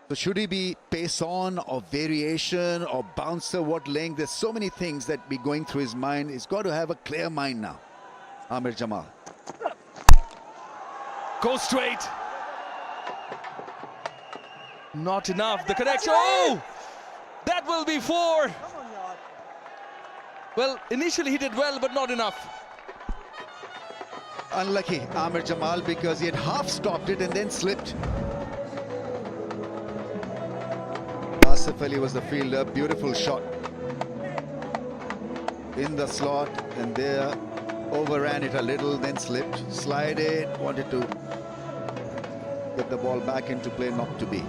So should he be pace on or variation or bouncer, what length? There's so many things that be going through his mind. He's got to have a clear mind now, Amir Jamal. Go straight. Not enough. The connection. Oh! That will be 4. Well, initially he did well, but not enough. Unlucky Amir Jamal because he had half stopped it and then slipped. Asif Ali was the fielder. Beautiful shot in the slot, and there overran it a little, then slipped, slided, wanted to get the ball back into play, not to be.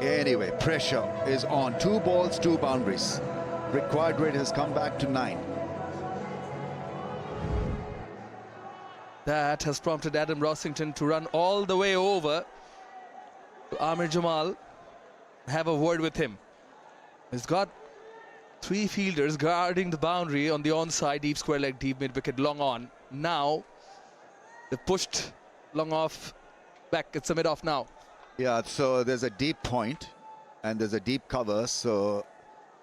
Anyway, pressure is on. 2 balls, 2 boundaries. Required rate has come back to 9. That has prompted Adam Rossington to run all the way over to Amir Jamal, have a word with him. He's got 3 fielders guarding the boundary on the onside, deep square leg, deep mid wicket, long on. Now they've pushed long off back. It's a mid off now. Yeah, so there's a deep point and there's a deep cover, so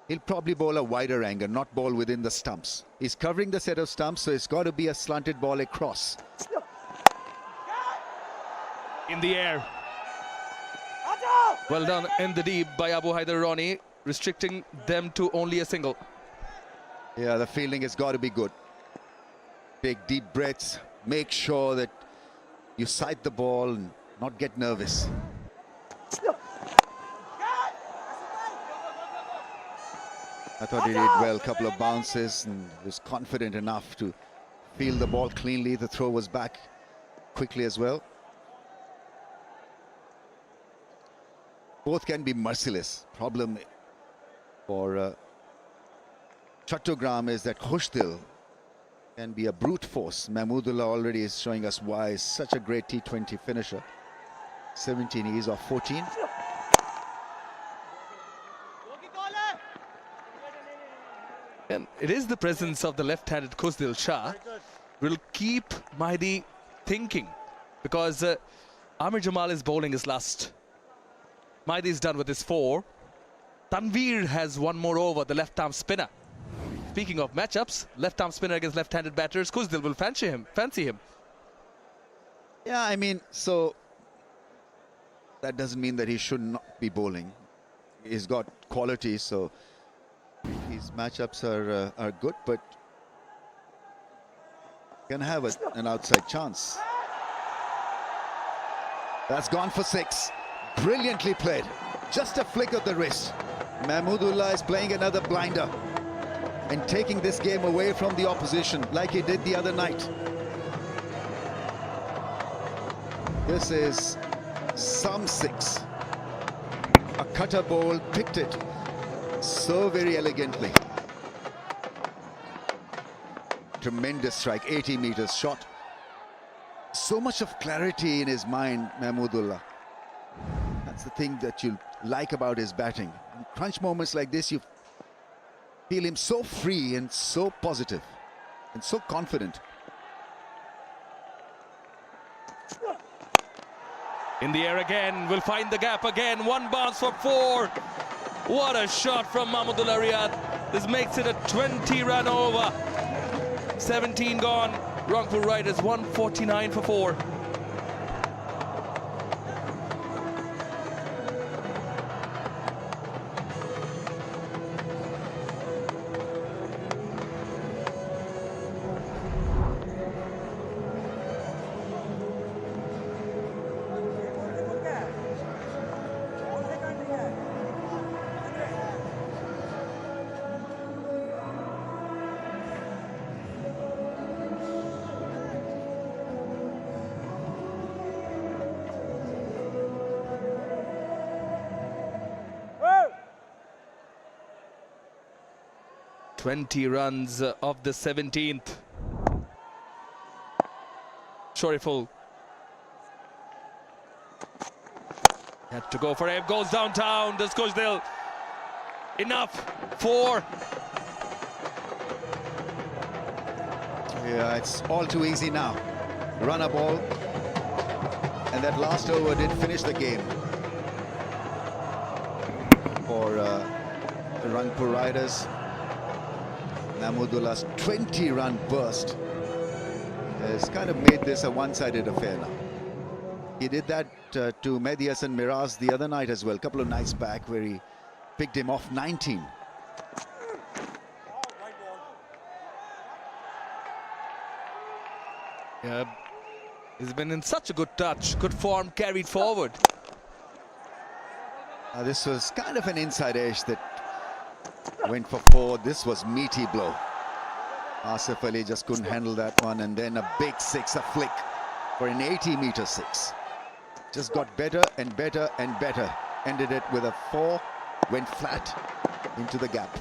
he'll probably bowl a wider angle, not bowl within the stumps. He's covering the set of stumps, so it's got to be a slanted ball across. In the air. Well done in the deep by Abu Haider Roni, restricting them to only a single. Yeah, the fielding has got to be good. Take deep breaths, make sure that you sight the ball and not get nervous. I thought he did well, couple of bounces, and was confident enough to field the ball cleanly. The throw was back quickly as well. Both can be merciless. Problem for Chattogram is that Khushdil can be a brute force. Mahmudullah already is showing us why he's such a great T20 finisher. 17, he's off 14. And it is the presence of the left-handed Khushdil Shah will keep Mahdi thinking, because Amir Jamal is bowling his last. Mahdi is done with his 4. Tanveer has one more over, the left-arm spinner. Speaking of matchups, left-arm spinner against left-handed batters, Khushdil will fancy him. Yeah, I mean, so that doesn't mean that he should not be bowling. He's got quality, so his matchups are good, but can have an outside chance. That's gone for 6. Brilliantly played. Just a flick of the wrist. Mahmudullah is playing another blinder and taking this game away from the opposition like he did the other night. This is some 6. A cutter bowl, picked it so very elegantly. Tremendous strike, 80 meters shot. So much of clarity in his mind, Mahmudullah. That's the thing that you like about his batting. In crunch moments like this, you feel him so free and so positive and so confident. In the air again, will find the gap again. 1 bounce for 4. What a shot from Mahmudullah Riyad. This makes it a 20-run over. 17 gone. Rangpur Riders 149 for 4. Twenty runs of the 17th. Shoriful had to go for him. Goes downtown. Does Khushdil. Enough. 4. Yeah, it's all too easy now. Run a ball. And that last over did finish the game for the Rangpur Riders. Mahmudullah's 20-run burst has kind of made this a one-sided affair now. He did that to Mehdi Hasan Miraz the other night as well. A couple of nights back where he picked him off 19. Yeah, he's been in such a good touch, good form carried forward. This was kind of an inside edge that went for 4. This was meaty blow. Asif Ali just couldn't handle that one, and then a big 6, a flick for an 80-meter 6. Just got better and better and better. Ended it with a 4, went flat into the gap.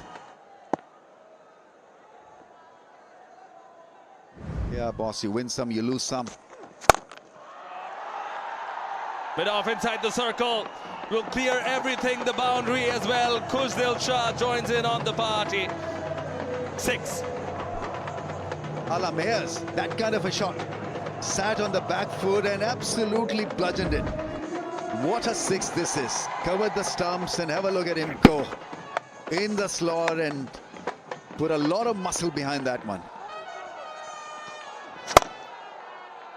Yeah, boss, you win some, you lose some. Bit off inside the circle. Will clear everything, the boundary as well. Khushdil Shah joins in on the party. 6. Ala Mayers, that kind of a shot. Sat on the back foot and absolutely bludgeoned it. What a 6 this is. Covered the stumps, and have a look at him go in the slot and put a lot of muscle behind that one.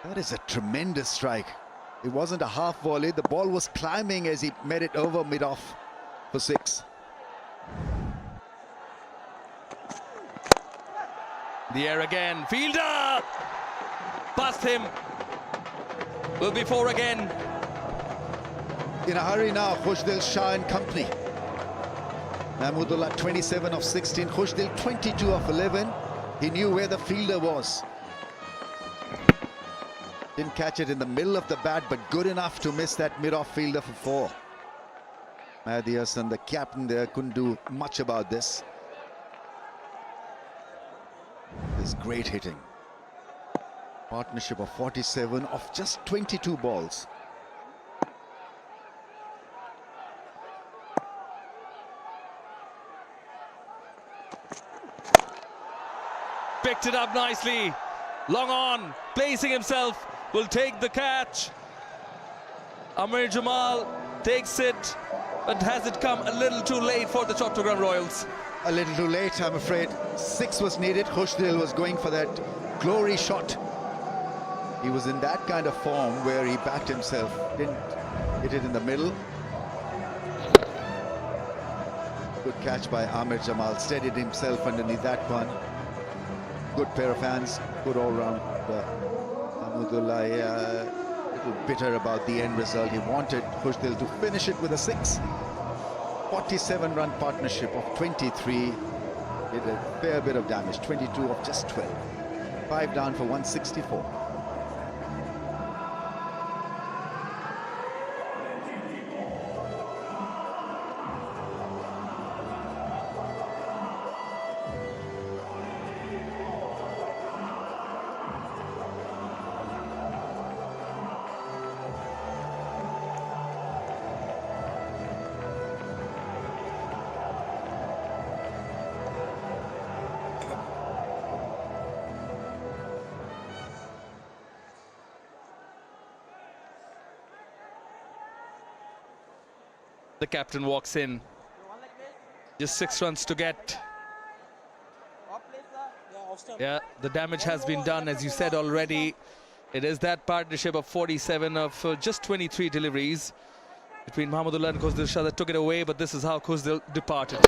That is a tremendous strike. It wasn't a half volley. The ball was climbing as he met it over mid-off for 6. The air again. Fielder! Past him. Will be 4 again. In a hurry now, Khushdil Shah and company. Mahmudullah 27 of 16. Khushdil 22 of 11. He knew where the fielder was. Didn't catch it in the middle of the bat, but good enough to miss that mid-off fielder for 4. Mahdi Hassan, the captain there, couldn't do much about this. This great hitting. Partnership of 47 of just 22 balls. Picked it up nicely. Long on, placing himself. Will take the catch. Amir Jamal takes it, but has it come a little too late for the Chattogram Royals? A little too late, I'm afraid. 6 was needed. Khushdil was going for that glory shot. He was in that kind of form where he backed himself. Didn't hit it in the middle. Good catch by Amir Jamal. Steadied himself underneath that one. Good pair of hands. Good all-round. Mahmudullah, a little bitter about the end result. He wanted Khushdil to finish it with a 6. 47-run partnership of 23. Did a fair bit of damage. 22 of just 12. 5 down for 164. The captain walks in. Just 6 runs to get. Yeah, the damage has been done, as you said already. It is that partnership of 47 of just 23 deliveries between Mahmudullah and Khushdil Shah that took it away, but this is how Khushdil departed.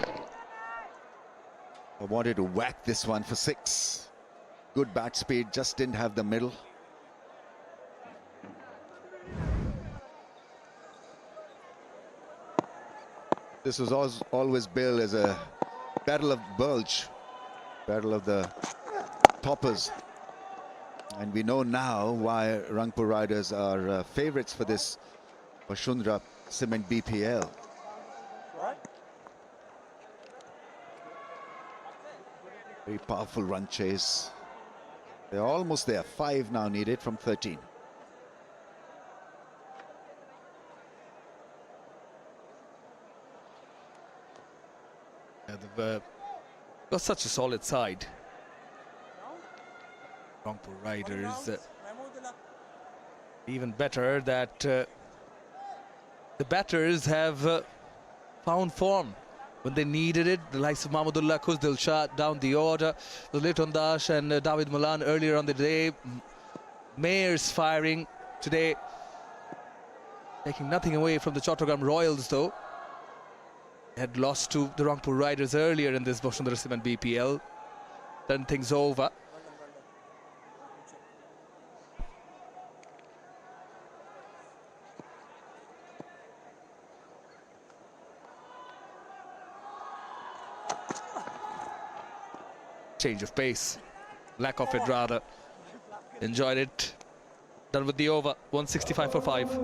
I wanted to whack this one for 6. Good bat speed, just didn't have the middle. This was always billed as a battle of Bulge, battle of the toppers. And we know now why Rangpur Riders are favourites for this Vashundra Cement BPL. Very powerful run chase. They're almost there. 5 now needed from 13. Yeah, they've got such a solid side. Rangpur Riders. Even better that the batters have found form when they needed it. The likes of Mahmudullah, Khushdil Shah down the order. The Liton Dash and David Malan earlier on the day. Mayers firing today. Taking nothing away from the Chattogram Royals though. Had lost to the Rangpur Riders earlier in this Vashundra Cement BPL. Turned things over. Change of pace. Lack of it, rather. Enjoyed it. Done with the over. 165 for 5.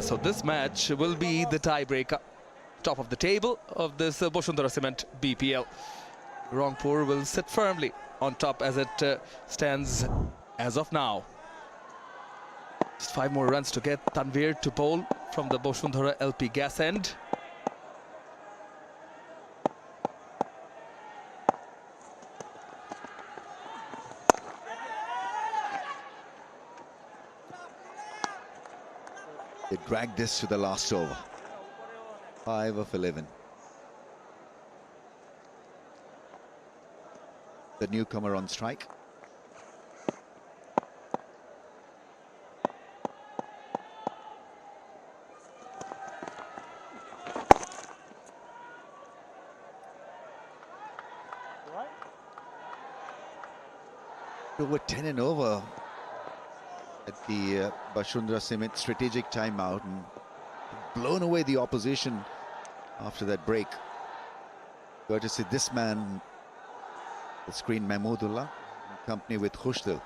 So this match will be the tiebreaker. Top of the table of this Bosundhara Cement BPL. Rangpur will sit firmly on top as it stands as of now. Just 5 more runs to get Tanvir to bowl from the Bosundhara LP gas end. They dragged this to the last over. 5 of 11. The newcomer on strike. Over 10 and over at the Bosundhara Cement strategic timeout, and blown away the opposition after that break. Courtesy this man, the screen Mahmudullah, in company with Khushdil.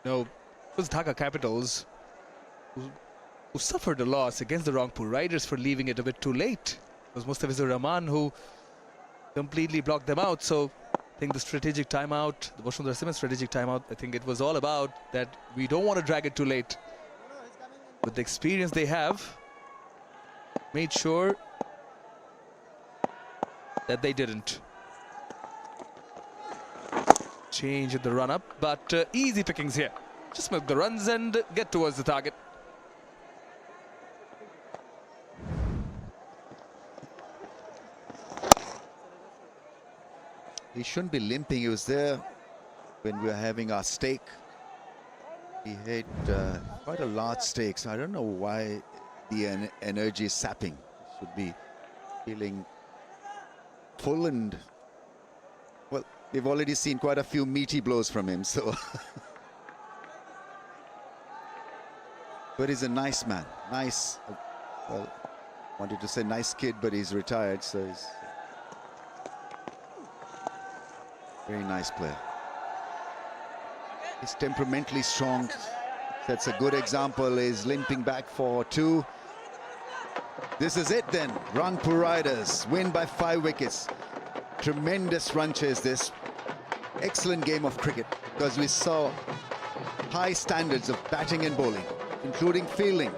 No, it was Dhaka Capitals who suffered a loss against the Rangpur Riders for leaving it a bit too late. It was Mustafizur Rahman who completely blocked them out. So I think the strategic timeout, the Bosundhara Cement strategic timeout, I think it was all about that we don't want to drag it too late. With the experience they have, made sure that they didn't. Change in the run-up, but easy pickings here. Just milk the runs and get towards the target. He shouldn't be limping. He was there when we were having our steak. He had quite a large steak, so I don't know why the energy is sapping. Should be feeling full, and well, we've already seen quite a few meaty blows from him, so but he's a nice man. Nice, well, wanted to say nice kid, but he's retired, so he's very nice player. He's temperamentally strong. That's a good example. Is limping back for 2. This is it then. Rangpur Riders win by 5 wickets. Tremendous run chase this. Excellent game of cricket, because we saw high standards of batting and bowling, including fielding.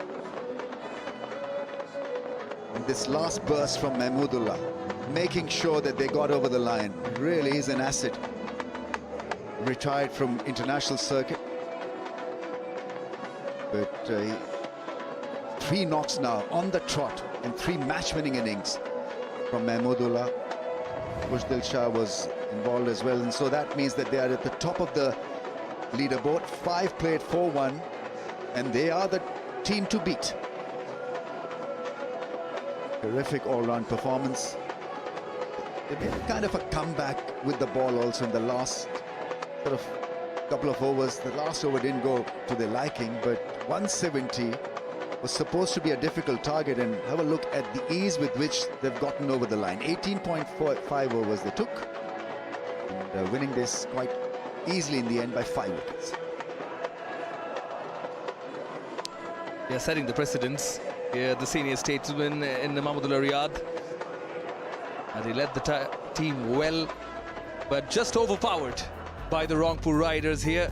And this last burst from Mahmudullah, making sure that they got over the line, really is an asset. Retired from international circuit, but 3 knocks now on the trot and 3 match-winning innings from Mahmudullah. Khushdil Shah was involved as well, and so that means that they are at the top of the leaderboard. 5 played 4-1, and they are the team to beat. Terrific all-round performance. They made kind of a comeback with the ball also in the last sort of couple of overs. The last over didn't go to their liking, but 170 was supposed to be a difficult target, and have a look at the ease with which they've gotten over the line. 18.5 overs they took, and winning this quite easily in the end by 5 wickets. They are setting the precedence here, the senior statesman in Mahmudullah Riyad. And he led the team well, but just overpowered by the Rangpur Riders here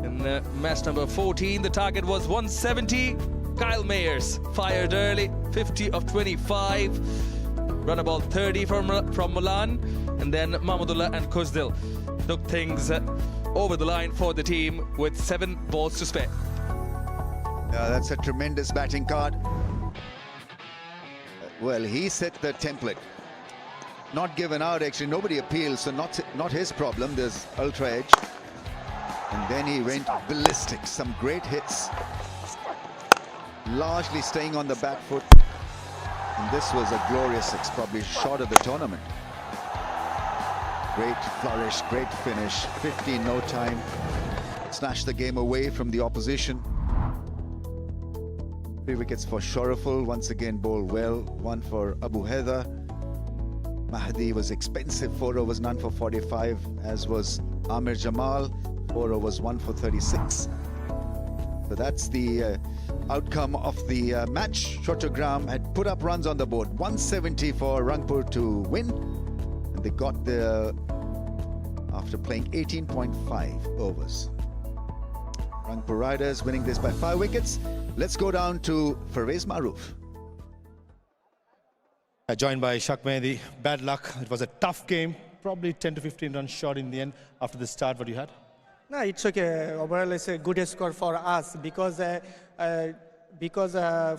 in in match number 14. The target was 170. Kyle Mayers fired early, 50 of 25. Run about 30 from Milan. And then Mahmudullah and Kuzdil took things over the line for the team with 7 balls to spare. Yeah, that's a tremendous batting card. Well, he set the template. Not given out, actually. Nobody appeals, so not his problem. There's ultra edge. And then he went ballistic. Some great hits. Largely staying on the back foot. And this was a glorious 6, probably shot of the tournament. Great flourish, great finish. 15 no time. Snatched the game away from the opposition. 3 wickets for Shoraful, once again bowled well. 1 for Abu Haider. Mahdi was expensive, 4 overs, none for 45, as was Amir Jamal, 4 overs, 1 for 36. So that's the outcome of the match. Chattogram had put up runs on the board, 170 for Rangpur to win. And they got there after playing 18.5 overs. Rangpur Riders winning this by 5 wickets. Let's go down to Pervez Maroof. Joined by Shak Mehdi. Bad luck. It was a tough game. Probably 10 to 15 runs short in the end after the start. What you had? No, it's okay. Overall, it's a good score for us because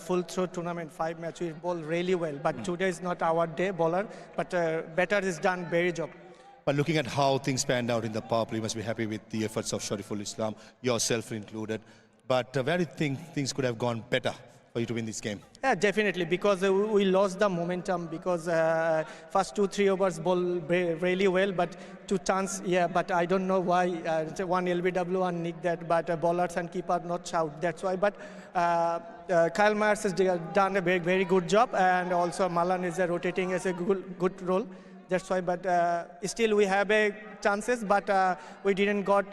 full through tournament 5 match we bowl really well. But today is not our day bowler. But better is done. Very job. But looking at how things panned out in the power play, you must be happy with the efforts of Shariful Islam, yourself included. But where do you think things could have gone better for you to win this game? Yeah, definitely, because we lost the momentum because first 2-3 overs ball really well, but 2 tons, yeah, but I don't know why. One LBW, one nick that, but bowlers and keeper not out. That's why. But Kyle Myers has done a very, very good job, and also Malan is rotating as a good role. That's why, but still we have chances, but we didn't got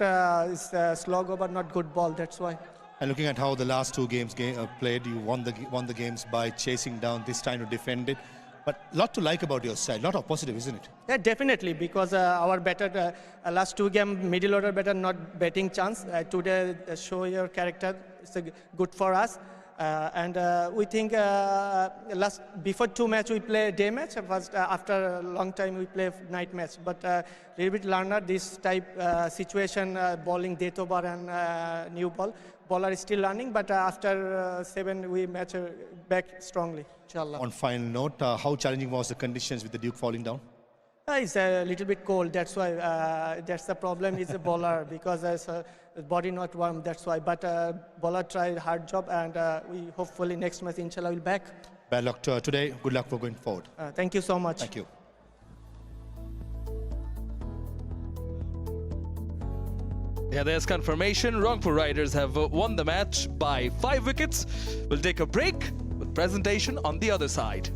slog over, not good ball. That's why. And looking at how the last 2 games played, you won the games by chasing down, this time to defend it. But a lot to like about your side, a lot of positive, isn't it? Yeah, definitely, because our batter, last 2 games, middle order batter not batting chance. Today, show your character, it's good for us. And we think before 2 match we play day match. First, after a long time we play night match. But little bit learner this type situation, bowling death over and new ball. Bowler is still learning, but after 7 we match back strongly, inshallah. On final note, how challenging was the conditions with the Duke falling down? It's a little bit cold, that's why. That's the problem is a bowler, because his body not warm, that's why. But bowler tried hard job, and we hopefully next match, inshallah, will back. Bad luck today. Good luck for going forward. Thank you so much. Thank you. Yeah, there's confirmation. Rangpur Riders have won the match by 5 wickets. We'll take a break with presentation on the other side.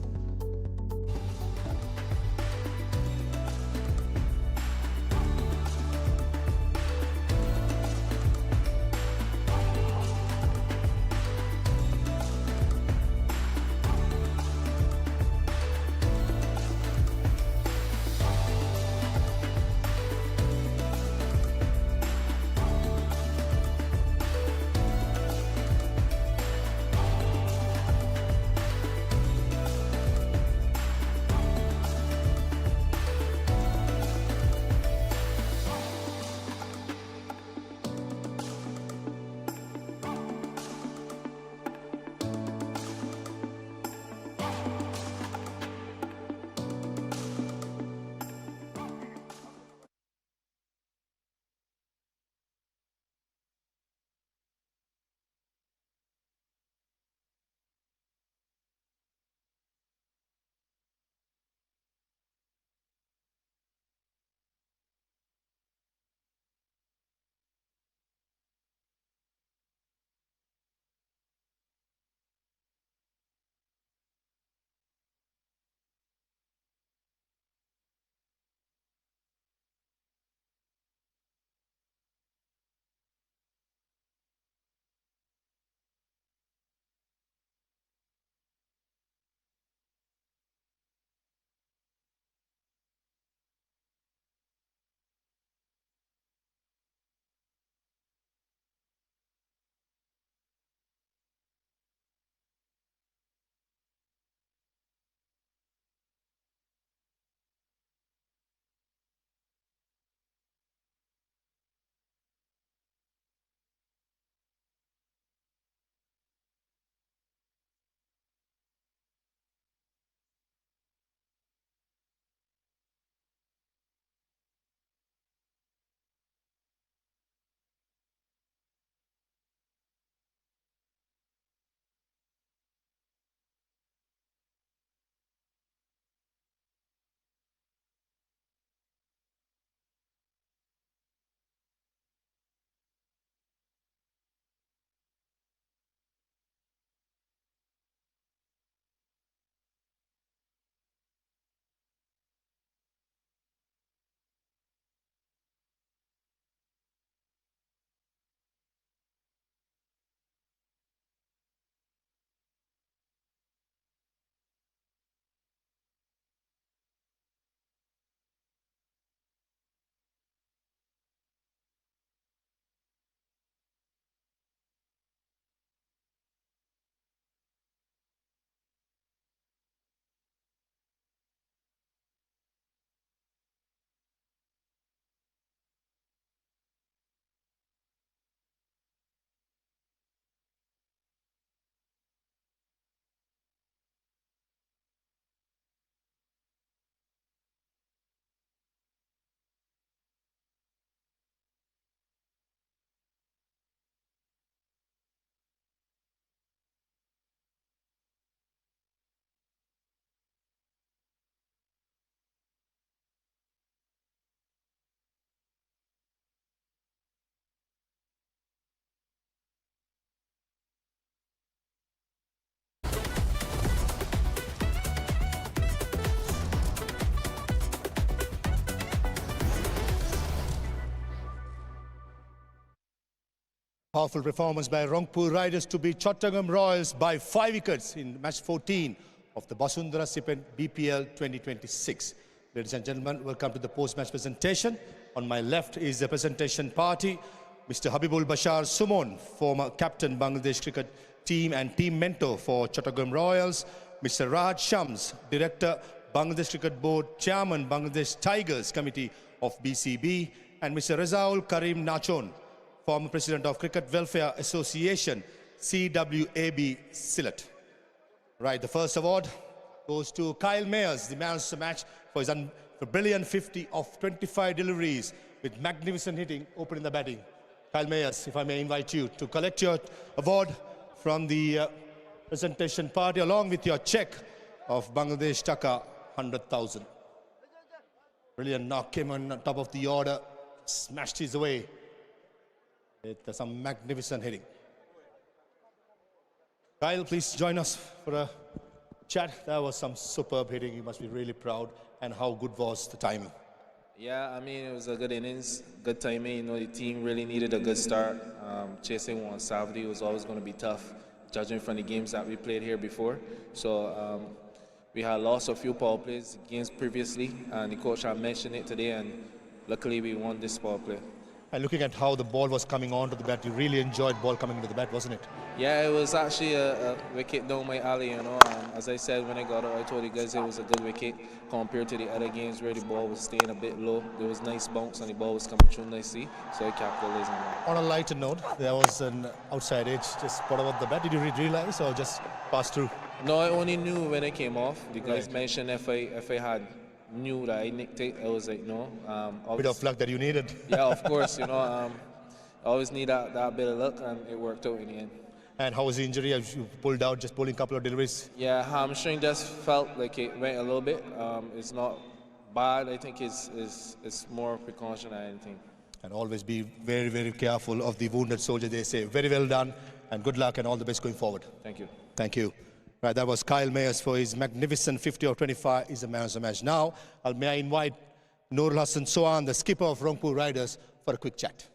Powerful performance by Rangpur Riders to beat Chattogram Royals by 5 wickets in match 14 of the Vasundhara Cement BPL 2026. Ladies and gentlemen, welcome to the post-match presentation. On my left is the presentation party. Mr. Habibul Bashar Sumon, former captain Bangladesh cricket team and team mentor for Chattogram Royals. Mr. Rahat Shams, director Bangladesh Cricket Board, chairman Bangladesh Tigers Committee of BCB. And Mr. Rezaul Karim Nachon, former president of Cricket Welfare Association, CWAB Sylhet. Right, the first award goes to Kyle Mayers, the man of the match, for his brilliant 50 of 25 deliveries with magnificent hitting, opening the batting. Kyle Mayers, if I may invite you to collect your award from the presentation party along with your check of Bangladesh Taka 100,000. Brilliant knock, came on top of the order, smashed his away with some magnificent hitting. Kyle, please join us for a chat. That was some superb hitting. You must be really proud. And how good was the timing? Yeah, I mean, it was a good innings, good timing. You know, the team really needed a good start. Chasing one Saturday was always going to be tough, judging from the games that we played here before. So we had lost a few power plays games previously, and the coach had mentioned it today, and luckily we won this power play. And looking at how the ball was coming onto the bat, you really enjoyed ball coming into the bat, wasn't it? Yeah, it was actually a wicket down my alley, you know. As I said when I got it, I told you guys it was a good wicket compared to the other games where the ball was staying a bit low. There was nice bounce and the ball was coming through nicely, so I capitalized on that. On a lighter note, there was an outside edge just put about the bat. Did you realize or just pass through? No, I only knew when I came off. The guys mentioned if I had knew that I nicked it, I was like, no. A bit of luck that you needed. Yeah, of course, you know. I always need that bit of luck, and it worked out in the end. And how was the injury? Have you pulled out, just pulling a couple of deliveries? Yeah, hamstring just felt like it went a little bit. It's not bad. I think it's more precaution than anything. And always be very, very careful of the wounded soldier, they say. Very well done, and good luck and all the best going forward. Thank you. Thank you. Right, that was Kyle Mayers for his magnificent 50 of 25. Is the man of the match. Now, may I invite Nurul Hassan Sohan, the skipper of Rangpur Riders, for a quick chat.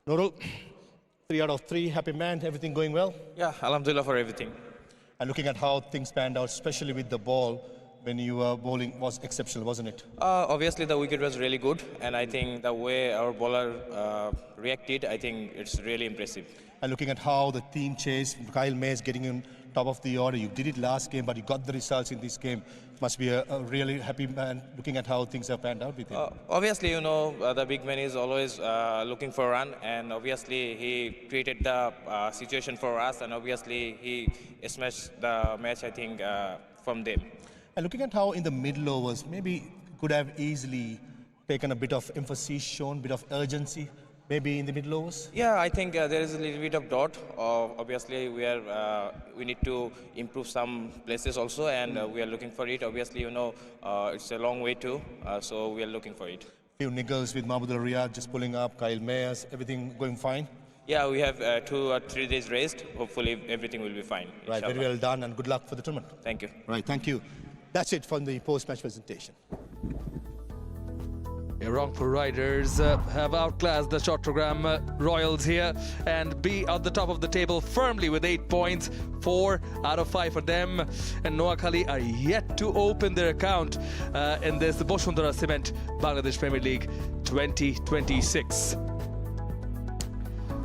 Nurul, 3 out of 3, happy man, everything going well? Yeah, alhamdulillah for everything. And looking at how things panned out, especially with the ball, when you were bowling was exceptional, wasn't it? Obviously, the wicket was really good, and I think the way our bowler reacted, I think it's really impressive. And looking at how the team chased, Kyle Mayers getting in top of the order. You did it last game, but you got the results in this game. Must be a really happy man looking at how things have panned out with him. Obviously, you know, the big man is always looking for a run, and obviously he created the situation for us, and obviously he smashed the match, I think, from them. And looking at how in the middle overs, maybe could have easily taken a bit of emphasis shown, bit of urgency, maybe in the middle overs? Yeah, I think there is a little bit of doubt. Obviously, we need to improve some places also, and we are looking for it. Obviously, you know, it's a long way too, so we are looking for it. Few niggles with Mahmood Riyad just pulling up, Kyle Mayers, everything going fine? Yeah, we have 2 or 3 days rest. Hopefully, everything will be fine. Right, inshallah. very well done, and good luck for the tournament. Thank you. Right, thank you. That's it from the post-match presentation. Rangpur Riders have outclassed the Chattogram Royals here and be at the top of the table firmly with 8 points, 4 out of 5 for them. And Noakhali are yet to open their account in this Vasundhara Cement Bangladesh Premier League 2026.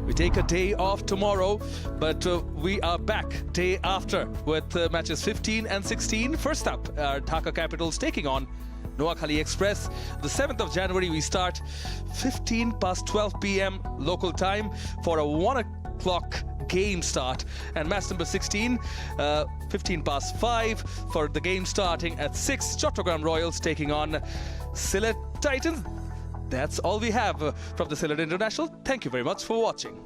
We take a day off tomorrow, but we are back day after with matches 15 and 16. First up, our Dhaka Capitals taking on Noakhali Express. The 7th of January, we start 12 p.m. local time for a 1 o'clock game start. And match number 16, 5 for the game starting at 6. Chattogram Royals taking on Sylhet Titans. That's all we have from the Sylhet International. Thank you very much for watching.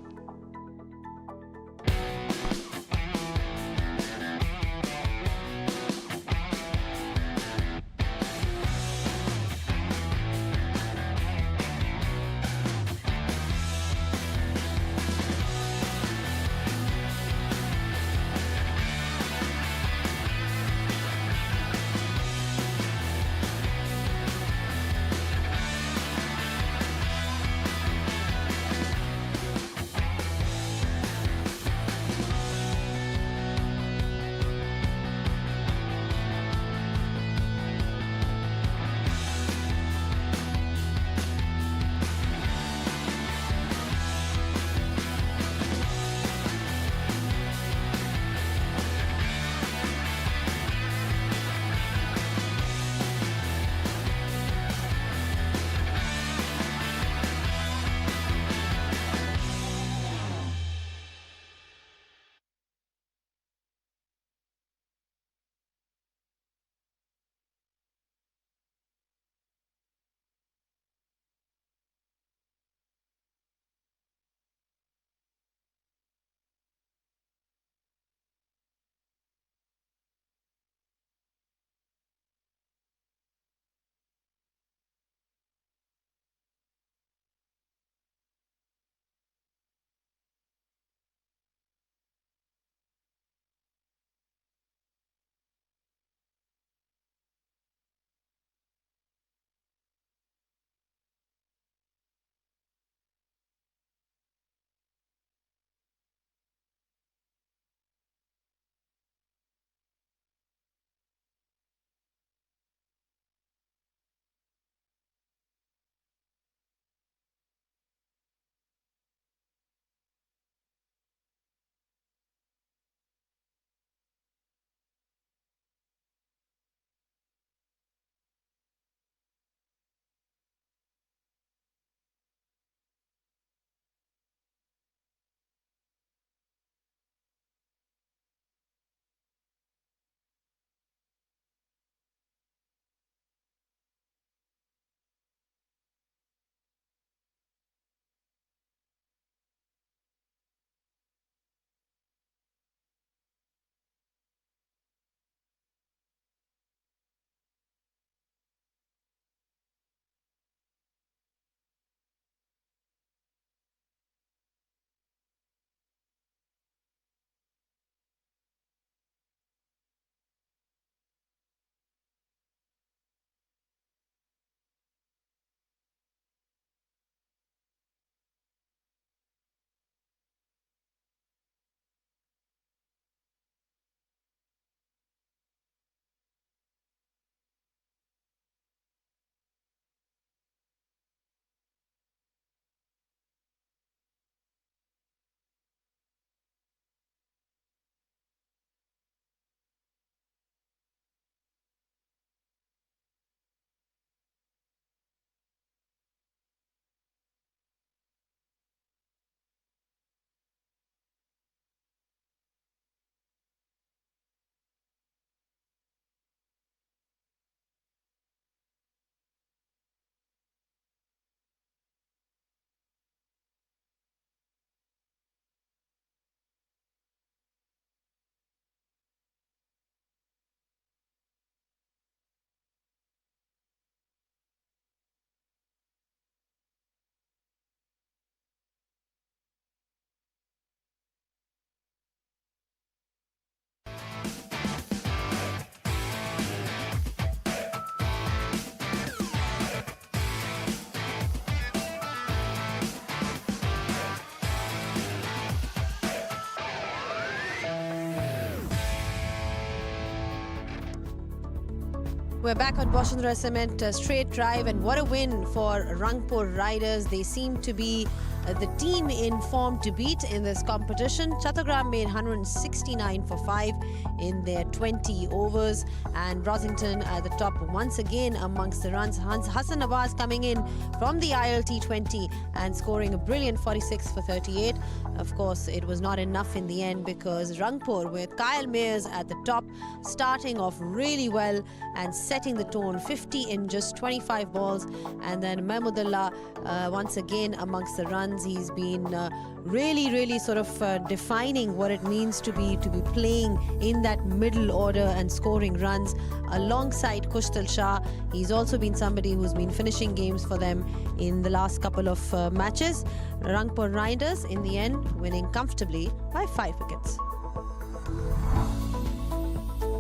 We're back on Bosundhara Cement, straight drive, and what a win for Rangpur Riders. They seem to be the team in form to beat in this competition. Chattogram made 169 for 5 in their 20 overs, and Rosington at the top once again amongst the runs. Hassan Abbas coming in from the ILT 20 and scoring a brilliant 46 for 38. Of course, it was not enough in the end because Rangpur, with Kyle Mayers at the top, starting off really well and setting the tone, 50 in just 25 balls. And then Mahmudullah once again amongst the runs. He's been really sort of defining what it means to be playing in that middle order and scoring runs alongside Kushtal Shah. He's also been somebody who's been finishing games for them in the last couple of matches. Rangpur Riders in the end winning comfortably by 5 wickets.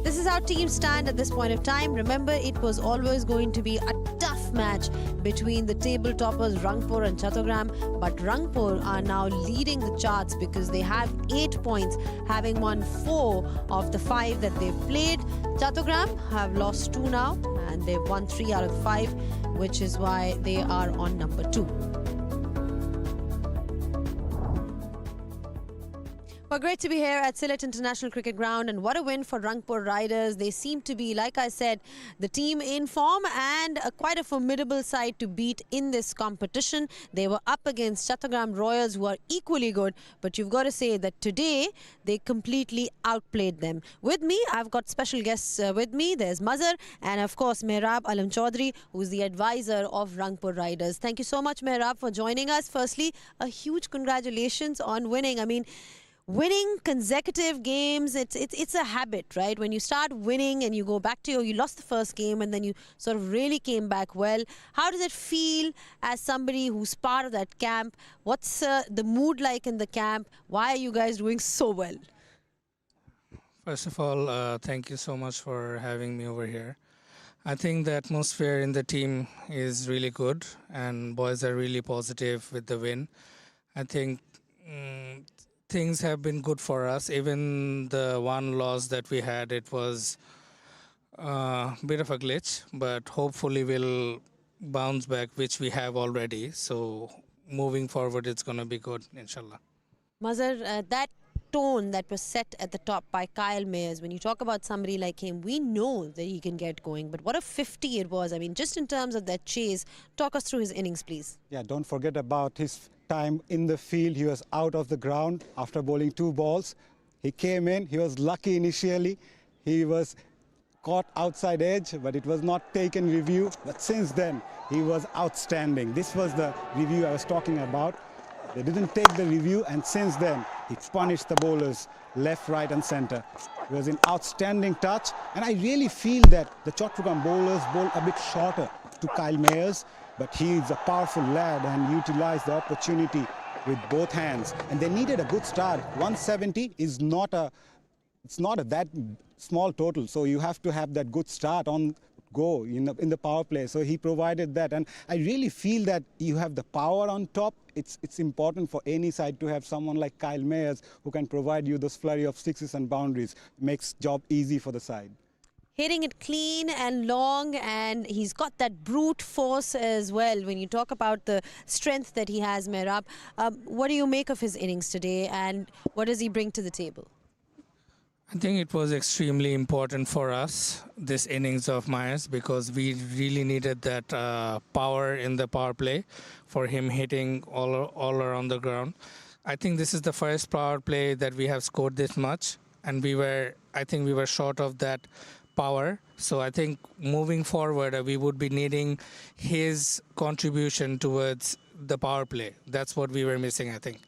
This is how teams stand at this point of time. Remember, it was always going to be a tough match between the table toppers Rangpur and Chattogram, but Rangpur are now leading the charts because they have 8 points, having won 4 of the 5 that they've played. Chattogram have lost 2 now, and they've won 3 out of 5, which is why they are on number 2. Well, great to be here at Sylhet International Cricket Ground, and what a win for Rangpur Riders. They seem to be, like I said, the team in form and quite a formidable side to beat in this competition. They were up against Chattogram Royals, who are equally good, but you've got to say that today they completely outplayed them. With me, I've got special guests with me. There's Mazhar and, of course, Mehrab Alam Chaudhary, who's the advisor of Rangpur Riders. Thank you so much, Mehrab, for joining us. Firstly, a huge congratulations on winning. I mean, winning consecutive games, it's a habit, right? When you start winning and you go back to you lost the first game and then you sort of really came back well. How does it feel as somebody who's part of that camp? What's the mood like in the camp? Why are you guys doing so well? First of all, thank you so much for having me over here. I think the atmosphere in the team is really good and boys are really positive with the win. I think things have been good for us. Even the one loss that we had, it was a bit of a glitch, but hopefully we'll bounce back, which we have already. So moving forward, it's going to be good, inshallah. Mazhar, that tone that was set at the top by Kyle Mayers, when you talk about somebody like him, we know that he can get going, but what a 50 it was. I mean, just in terms of that chase, talk us through his innings, please. Yeah, don't forget about his time in the field. He was out of the ground after bowling 2 balls. He came in, he was lucky initially. He was caught outside edge, but it was not taken review. But since then, he was outstanding. This was the review I was talking about. They didn't take the review, and since then, he punished the bowlers left, right, and center. It was an outstanding touch, and I really feel that the Chattogram bowlers bowl a bit shorter to Kyle Mayers, but he is a powerful lad and utilized the opportunity with both hands. And they needed a good start. 170 is not a that small total, so you have to have that good start on go in the power play. So he provided that, and I really feel that you have the power on top. It's important for any side to have someone like Kyle Mayers who can provide you those flurry of sixes and boundaries. Makes job easy for the side. Hitting it clean and long, and he's got that brute force as well. When you talk about the strength that he has, Mehrab, what do you make of his innings today, and what does he bring to the table? I think it was extremely important for us, this innings of Myers, because we really needed that power in the power play for him hitting all around the ground. I think this is the first power play that we have scored this much, and I think we were short of that power. So I think moving forward, we would be needing his contribution towards the power play. That's what we were missing, I think.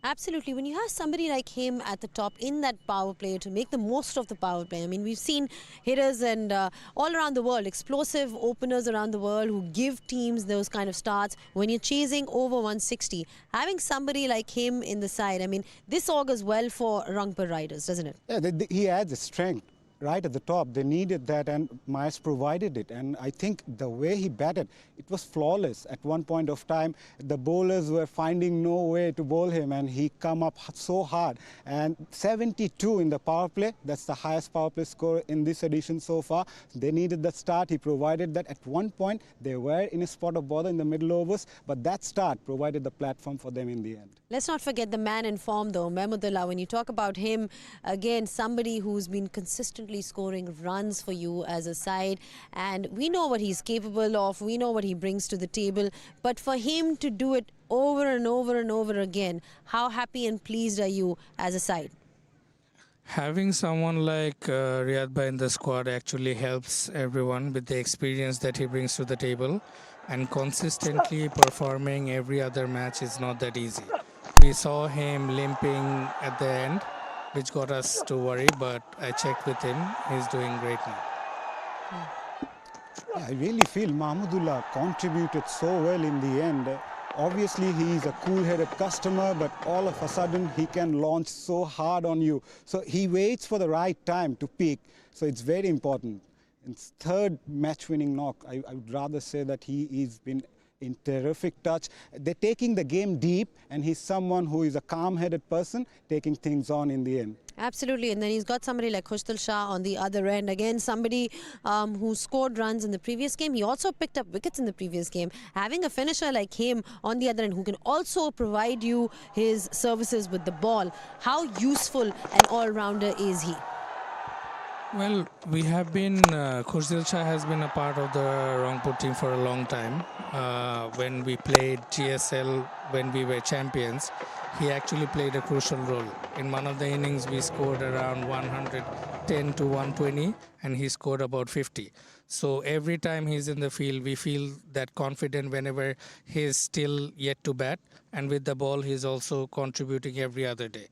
Absolutely. When you have somebody like him at the top in that power play to make the most of the power play, I mean, we've seen hitters and all around the world, explosive openers around the world who give teams those kind of starts. When you're chasing over 160, having somebody like him in the side, I mean, this augurs well for Rangpur Riders, doesn't it? Yeah, he adds strength right at the top. They needed that, and Myers provided it. And I think the way he batted, it was flawless. At one point of time, the bowlers were finding no way to bowl him, and he come up so hard. And 72 in the power play, that's the highest power play score in this edition so far. They needed that start. He provided that. At one point, they were in a spot of bother in the middle overs, but that start provided the platform for them in the end. Let's not forget the man in form though, Mahmudullah. When you talk about him, again, somebody who's been consistently scoring runs for you as a side, and we know what he's capable of, we know what he brings to the table, but for him to do it over and over and over again, how happy and pleased are you as a side? Having someone like Riyad Bhai in the squad actually helps everyone with the experience that he brings to the table, and consistently performing every other match is not that easy. We saw him limping at the end, which got us to worry, but I checked with him. He's doing great now. Yeah, I really feel Mahmudullah contributed so well in the end. Obviously, he is a cool-headed customer, but all of a sudden, he can launch so hard on you. So he waits for the right time to peak. So it's very important. In his third match-winning knock, I would rather say that he has been in terrific touch. They're taking the game deep, and he's someone who is a calm-headed person, taking things on in the end. Absolutely, and then he's got somebody like Khushtal Shah on the other end. Again, somebody who scored runs in the previous game. He also picked up wickets in the previous game. Having a finisher like him on the other end who can also provide you his services with the ball, how useful an all-rounder is he? Well, we have been, Khushtal Shah has been a part of the Rangpur team for a long time. When we played GSL, when we were champions, he actually played a crucial role. In one of the innings, we scored around 110 to 120, and he scored about 50. So every time he's in the field, we feel that confident whenever he's still yet to bat. And with the ball, he's also contributing every other day.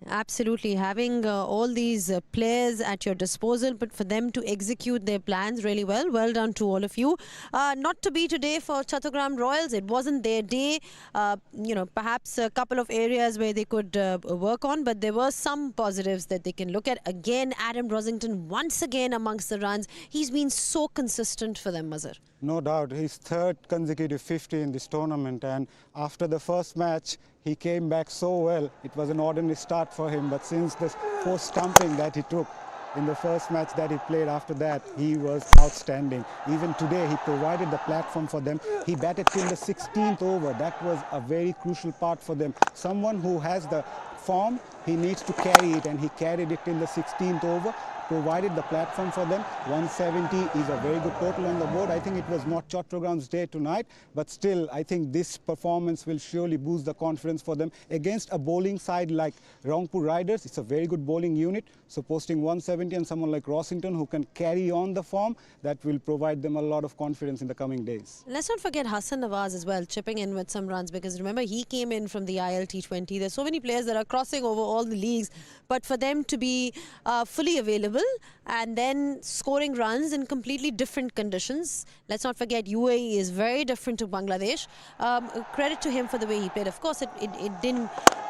Absolutely, having all these players at your disposal, but for them to execute their plans really well. Well done to all of you. Not to be today for Chattogram Royals. It wasn't their day. Perhaps a couple of areas where they could work on, but there were some positives that they can look at. Again, Adam Rosington once again amongst the runs. He's been so consistent for them, Mazhar. No doubt, his third consecutive 50 in this tournament, and after the first match, he came back so well. It was an ordinary start for him, but since the forced stumping that he took in the first match that he played after that, he was outstanding. Even today, he provided the platform for them. He batted till the 16th over. That was a very crucial part for them. Someone who has the form, he needs to carry it, and he carried it till the 16th over. Provided the platform for them. 170 is a very good total on the board. I think it was not Chattogram's day tonight, but still, I think this performance will surely boost the confidence for them. Against a bowling side like Rangpur Riders, it's a very good bowling unit. So posting 170 and someone like Rosington who can carry on the form, that will provide them a lot of confidence in the coming days. Let's not forget Hassan Nawaz as well, chipping in with some runs, because remember, he came in from the ILT20. There's so many players that are crossing over all the leagues, but for them to be fully available and then scoring runs in completely different conditions. Let's not forget UAE is very different to Bangladesh. Credit to him for the way he played. Of course, it didn't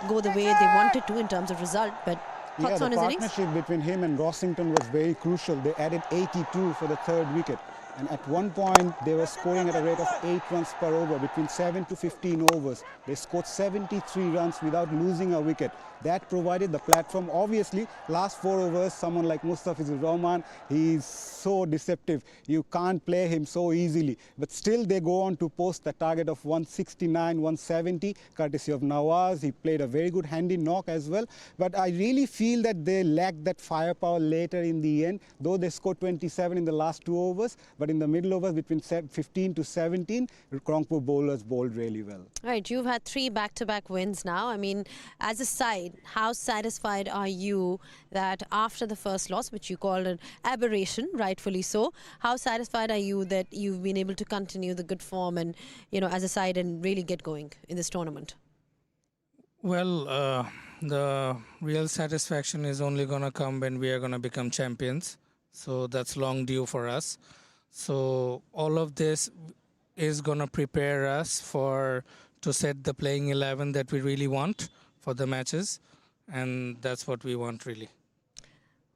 go the way they wanted to in terms of result, but thoughts on his innings? The partnership between him and Rosington was very crucial. They added 82 for the third wicket. And at one point, they were scoring at a rate of 8 runs per over, between 7 to 15 overs. They scored 73 runs without losing a wicket. That provided the platform. Obviously, last 4 overs, someone like Mustafizur Rahman, he's so deceptive. You can't play him so easily. But still, they go on to post the target of 169, 170, courtesy of Nawaz. He played a very good handy knock as well. But I really feel that they lacked that firepower later in the end, though they scored 27 in the last 2 overs. But in the middle overs, between 15 to 17, Rangpur bowlers bowled really well. Right, you've had 3 back-to-back wins now. I mean, as a side, how satisfied are you that after the first loss, which you called an aberration, rightfully so, how satisfied are you that you've been able to continue the good form and, as a side and really get going in this tournament? Well, the real satisfaction is only going to come when we are going to become champions. So that's long due for us. So all of this is going to prepare us to set the playing 11 that we really want for the matches, and that's what we want really.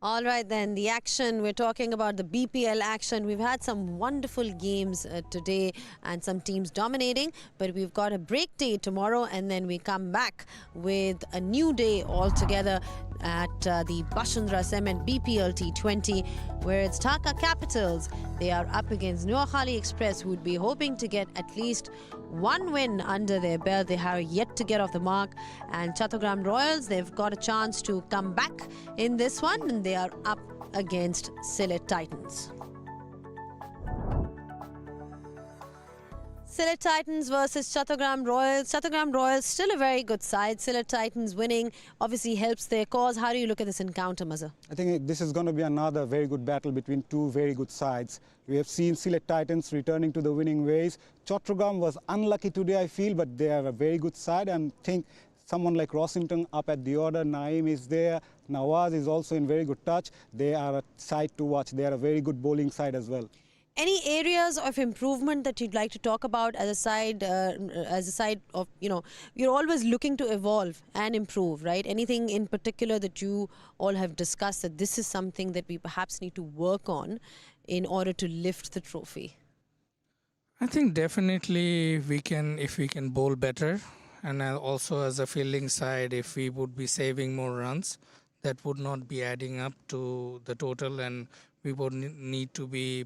All right, then, the action. We're talking about the BPL action. We've had some wonderful games today and some teams dominating, but we've got a break day tomorrow, and then we come back with a new day altogether at the Bashundra Cement BPL T20, where it's Dhaka Capitals. They are up against Noakhali Express, who would be hoping to get at least one win under their belt. They have yet to get off the mark. And Chattogram Royals, they've got a chance to come back in this one, and they are up against Sylhet Titans. Sylhet Titans versus Chattogram Royals. Chattogram Royals still a very good side. Sylhet Titans winning obviously helps their cause. How do you look at this encounter, Mazhar? I think this is going to be another very good battle between two very good sides. We have seen Sylhet Titans returning to the winning ways. Chattogram was unlucky today, I feel, but they are a very good side, and think someone like Rossington up at the order. Naeem is there. Nawaz is also in very good touch. They are a side to watch. They are a very good bowling side as well. Any areas of improvement that you'd like to talk about as a side of, you're always looking to evolve and improve, right? Anything in particular that you all have discussed that this is something that we perhaps need to work on in order to lift the trophy? I think definitely if we can bowl better, and also as a fielding side, if we would be saving more runs, that would not be adding up to the total, and we would need to be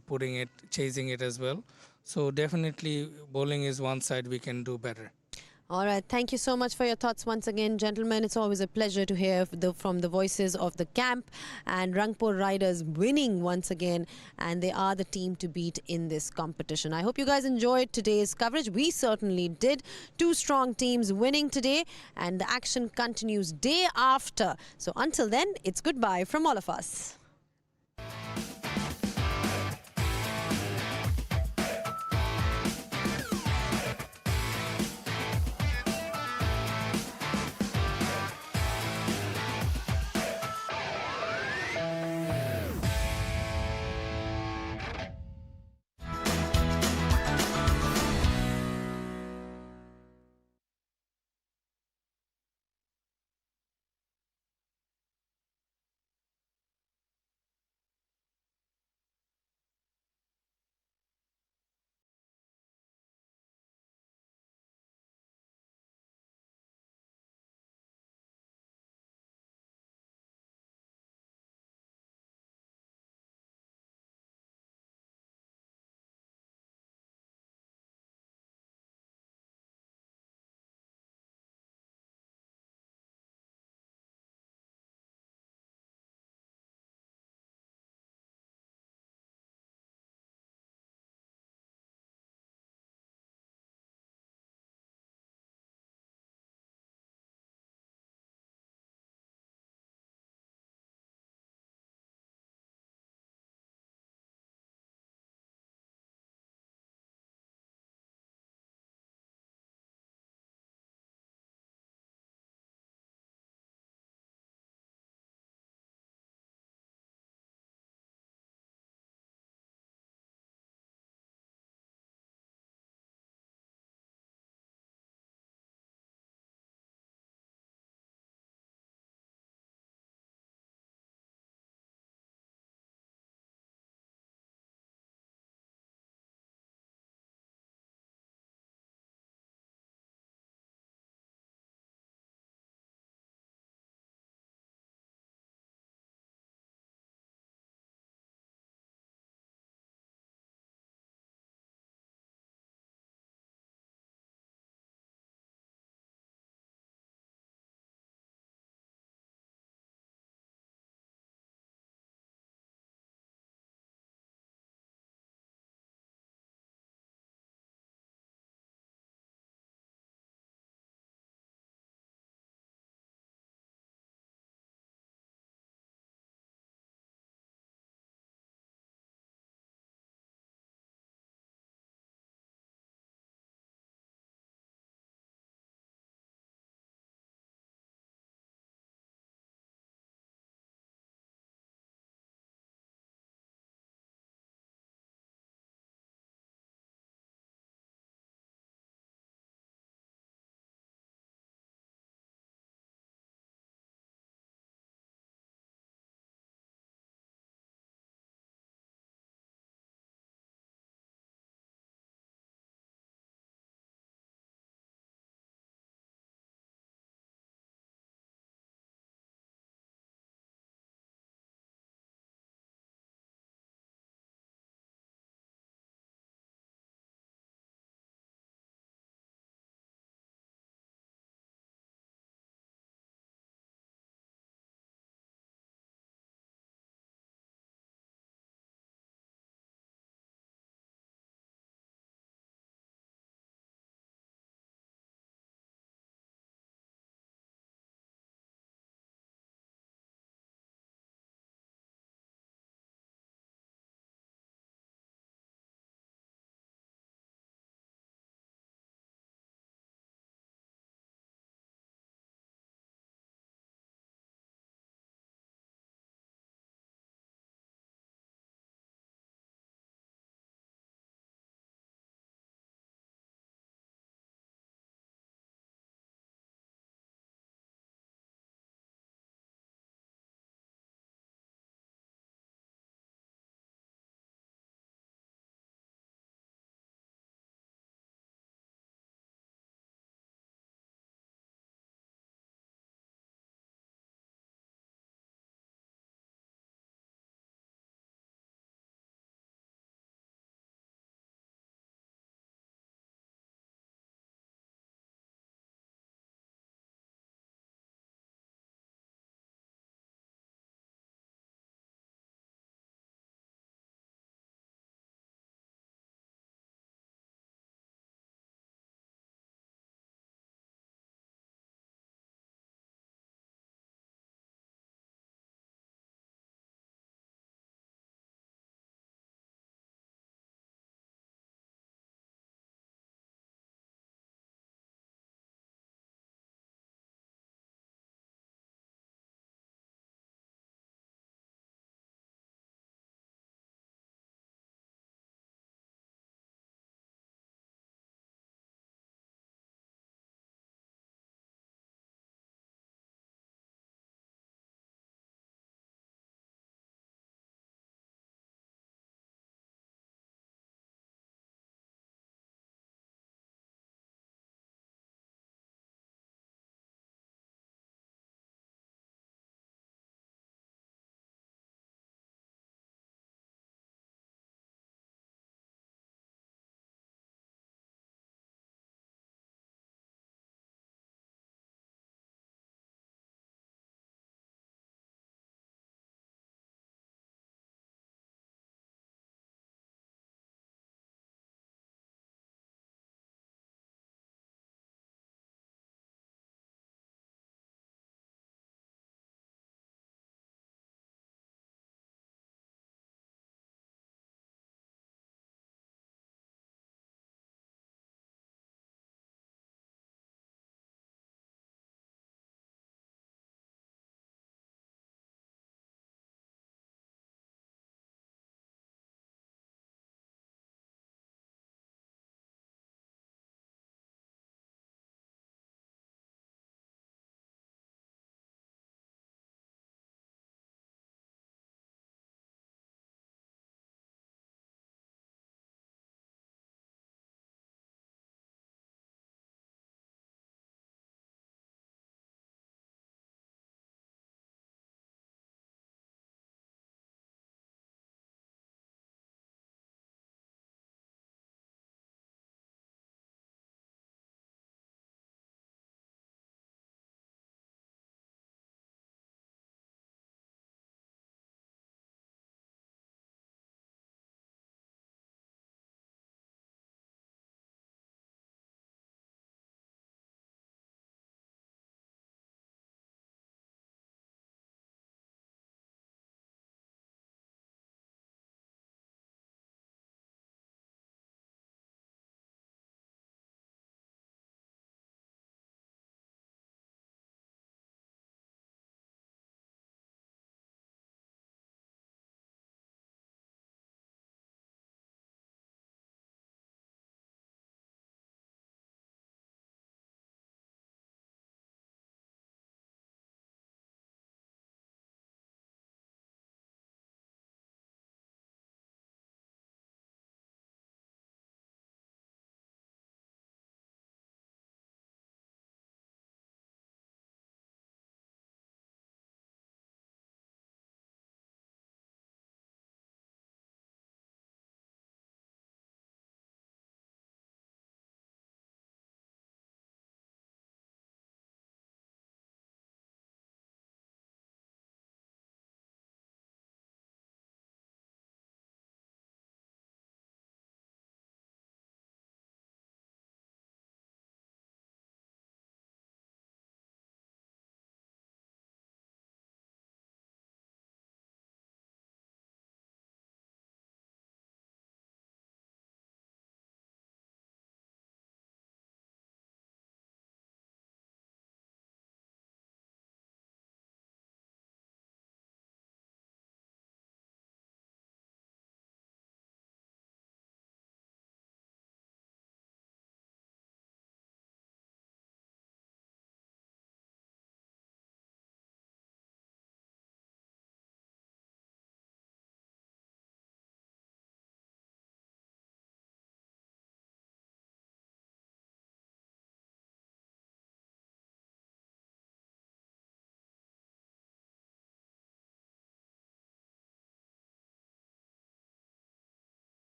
chasing it as well. So definitely bowling is one side we can do better. All right. Thank you so much for your thoughts once again, gentlemen. It's always a pleasure to hear from the voices of the camp, and Rangpur Riders winning once again, and they are the team to beat in this competition. I hope you guys enjoyed today's coverage. We certainly did. Two strong teams winning today, and the action continues day after. So until then, it's goodbye from all of us.